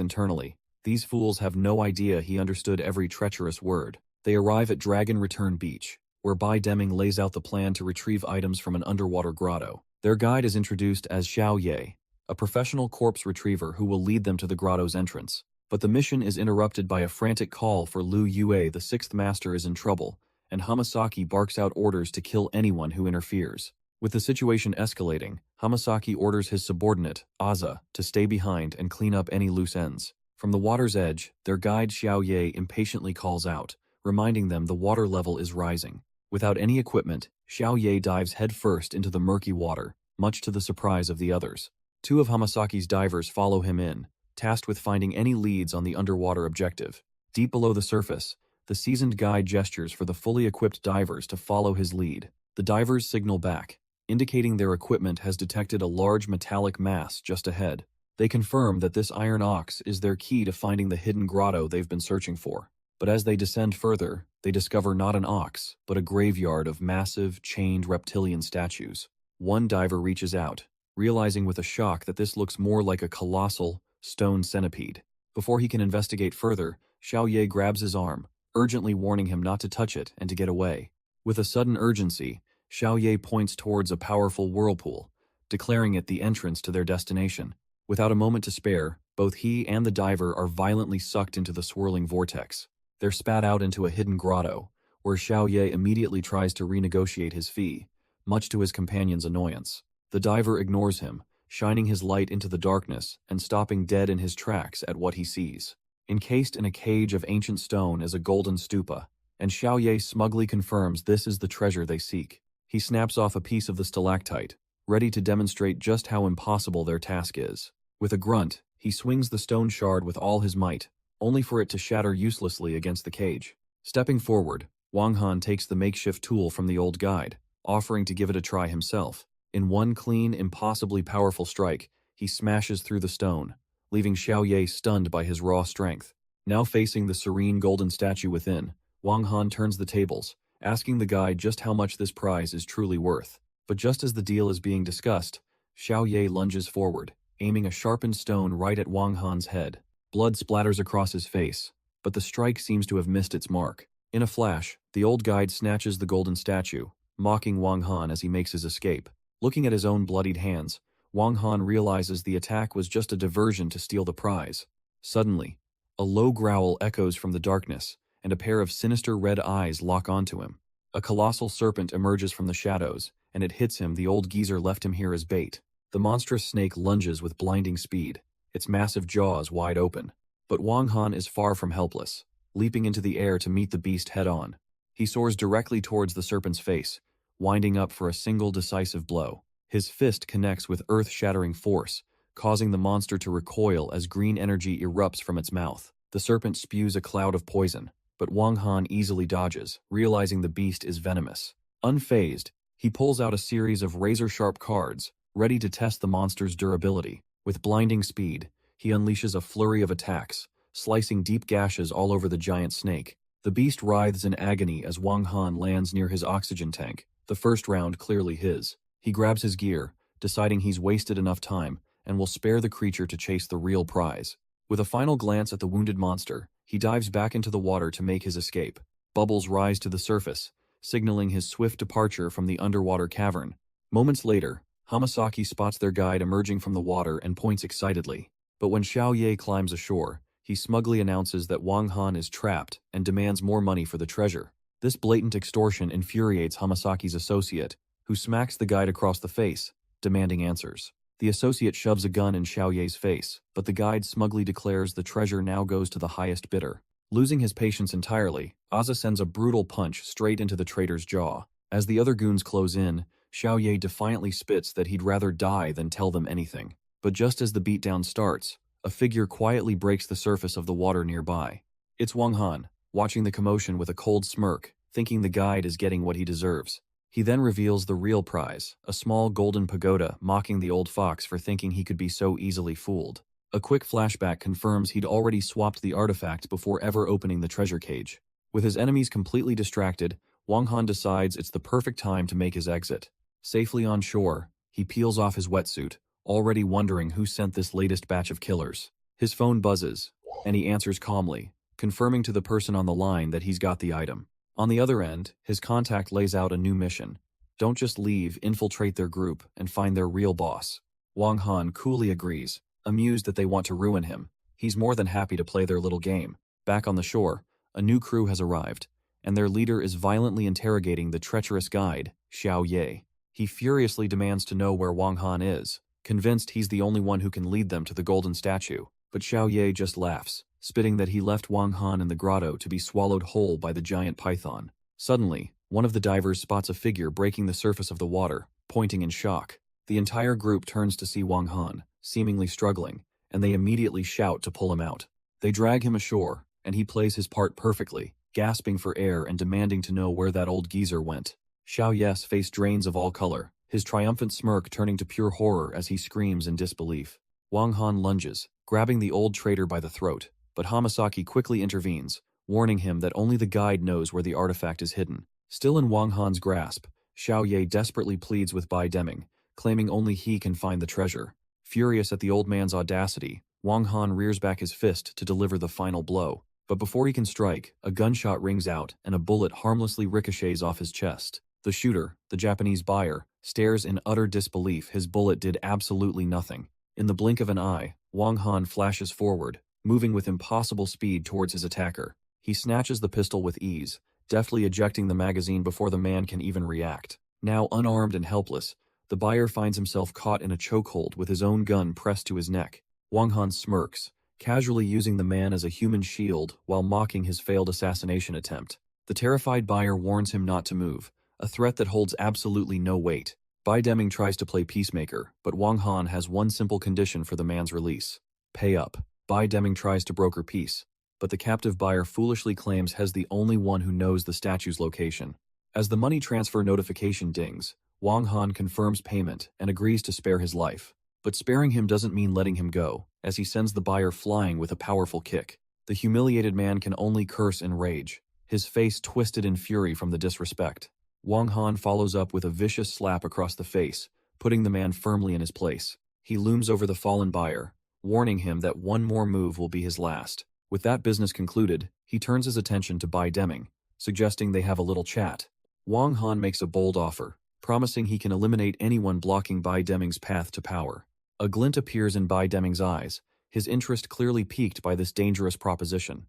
internally. These fools have no idea he understood every treacherous word. They arrive at Dragon Return Beach, where Bai Deming lays out the plan to retrieve items from an underwater grotto. Their guide is introduced as Xiao Ye, a professional corpse retriever who will lead them to the grotto's entrance. But the mission is interrupted by a frantic call for Liu Yue. The Sixth Master is in trouble, and Hamasaki barks out orders to kill anyone who interferes. With the situation escalating, Hamasaki orders his subordinate, Aza, to stay behind and clean up any loose ends. From the water's edge, their guide Xiao Ye impatiently calls out, reminding them the water level is rising. Without any equipment, Xiao Ye dives headfirst into the murky water, much to the surprise of the others. Two of Hamasaki's divers follow him in, tasked with finding any leads on the underwater objective. Deep below the surface, the seasoned guide gestures for the fully equipped divers to follow his lead. The divers signal back, indicating their equipment has detected a large metallic mass just ahead. They confirm that this iron ox is their key to finding the hidden grotto they've been searching for. But as they descend further, they discover not an ox, but a graveyard of massive, chained reptilian statues. One diver reaches out, realizing with a shock that this looks more like a colossal, stone centipede. Before he can investigate further, Xiao Ye grabs his arm, urgently warning him not to touch it and to get away. With a sudden urgency, Xiao Ye points towards a powerful whirlpool, declaring it the entrance to their destination. Without a moment to spare, both he and the diver are violently sucked into the swirling vortex. They're spat out into a hidden grotto, where Xiao Ye immediately tries to renegotiate his fee, much to his companion's annoyance. The diver ignores him, shining his light into the darkness and stopping dead in his tracks at what he sees. Encased in a cage of ancient stone is a golden stupa, and Xiao Ye smugly confirms this is the treasure they seek. He snaps off a piece of the stalactite, ready to demonstrate just how impossible their task is. With a grunt, he swings the stone shard with all his might, only for it to shatter uselessly against the cage. Stepping forward, Wang Han takes the makeshift tool from the old guide, offering to give it a try himself. In one clean, impossibly powerful strike, he smashes through the stone, leaving Xiao Ye stunned by his raw strength. Now facing the serene golden statue within, Wang Han turns the tables, asking the guide just how much this prize is truly worth. But just as the deal is being discussed, Xiao Ye lunges forward, aiming a sharpened stone right at Wang Han's head. Blood splatters across his face, but the strike seems to have missed its mark. In a flash, the old guide snatches the golden statue, mocking Wang Han as he makes his escape. Looking at his own bloodied hands, Wang Han realizes the attack was just a diversion to steal the prize. Suddenly, a low growl echoes from the darkness, and a pair of sinister red eyes lock onto him. A colossal serpent emerges from the shadows, and it hits him. The old geezer left him here as bait. The monstrous snake lunges with blinding speed, its massive jaws wide open. But Wang Han is far from helpless, leaping into the air to meet the beast head-on. He soars directly towards the serpent's face, winding up for a single decisive blow. His fist connects with earth-shattering force, causing the monster to recoil as green energy erupts from its mouth. The serpent spews a cloud of poison, but Wang Han easily dodges, realizing the beast is venomous. Unfazed, he pulls out a series of razor-sharp cards, ready to test the monster's durability. With blinding speed, he unleashes a flurry of attacks, slicing deep gashes all over the giant snake. The beast writhes in agony as Wang Han lands near his oxygen tank, the first round clearly his. He grabs his gear, deciding he's wasted enough time, and will spare the creature to chase the real prize. With a final glance at the wounded monster, he dives back into the water to make his escape. Bubbles rise to the surface, signaling his swift departure from the underwater cavern. Moments later, Hamasaki spots their guide emerging from the water and points excitedly. But when Xiao Ye climbs ashore, he smugly announces that Wang Han is trapped and demands more money for the treasure. This blatant extortion infuriates Hamasaki's associate, who smacks the guide across the face, demanding answers. The associate shoves a gun in Xiao Ye's face, but the guide smugly declares the treasure now goes to the highest bidder. Losing his patience entirely, Aza sends a brutal punch straight into the trader's jaw. As the other goons close in, Xiao Ye defiantly spits that he'd rather die than tell them anything. But just as the beatdown starts, a figure quietly breaks the surface of the water nearby. It's Wang Han, watching the commotion with a cold smirk, thinking the guide is getting what he deserves. He then reveals the real prize, a small golden pagoda, mocking the old fox for thinking he could be so easily fooled. A quick flashback confirms he'd already swapped the artifact before ever opening the treasure cage. With his enemies completely distracted, Wang Han decides it's the perfect time to make his exit. Safely on shore, he peels off his wetsuit, already wondering who sent this latest batch of killers. His phone buzzes, and he answers calmly, confirming to the person on the line that he's got the item. On the other end, his contact lays out a new mission. Don't just leave, infiltrate their group, and find their real boss. Wang Han coolly agrees, amused that they want to ruin him. He's more than happy to play their little game. Back on the shore, a new crew has arrived, and their leader is violently interrogating the treacherous guide, Xiao Ye. He furiously demands to know where Wang Han is, convinced he's the only one who can lead them to the golden statue. But Xiao Ye just laughs, spitting that he left Wang Han in the grotto to be swallowed whole by the giant python. Suddenly, one of the divers spots a figure breaking the surface of the water, pointing in shock. The entire group turns to see Wang Han, seemingly struggling, and they immediately shout to pull him out. They drag him ashore, and he plays his part perfectly, gasping for air and demanding to know where that old geezer went. Xiao Ye's face drains of all color, his triumphant smirk turning to pure horror as he screams in disbelief. Wang Han lunges, grabbing the old traitor by the throat, but Hamasaki quickly intervenes, warning him that only the guide knows where the artifact is hidden. Still in Wang Han's grasp, Xiao Ye desperately pleads with Bai Deming, claiming only he can find the treasure. Furious at the old man's audacity, Wang Han rears back his fist to deliver the final blow. But before he can strike, a gunshot rings out and a bullet harmlessly ricochets off his chest. The shooter, the Japanese buyer, stares in utter disbelief his bullet did absolutely nothing. In the blink of an eye, Wang Han flashes forward, moving with impossible speed towards his attacker. He snatches the pistol with ease, deftly ejecting the magazine before the man can even react. Now unarmed and helpless, the buyer finds himself caught in a chokehold with his own gun pressed to his neck. Wang Han smirks, casually using the man as a human shield while mocking his failed assassination attempt. The terrified buyer warns him not to move, a threat that holds absolutely no weight. Bai Deming tries to play peacemaker, but Wang Han has one simple condition for the man's release: pay up. Bai Deming tries to broker peace, but the captive buyer foolishly claims he's the only one who knows the statue's location. As the money transfer notification dings, Wang Han confirms payment and agrees to spare his life. But sparing him doesn't mean letting him go, as he sends the buyer flying with a powerful kick. The humiliated man can only curse in rage, his face twisted in fury from the disrespect. Wang Han follows up with a vicious slap across the face, putting the man firmly in his place. He looms over the fallen buyer, warning him that one more move will be his last. With that business concluded, he turns his attention to Bai Deming, suggesting they have a little chat. Wang Han makes a bold offer, promising he can eliminate anyone blocking Bai Deming's path to power. A glint appears in Bai Deming's eyes, his interest clearly piqued by this dangerous proposition.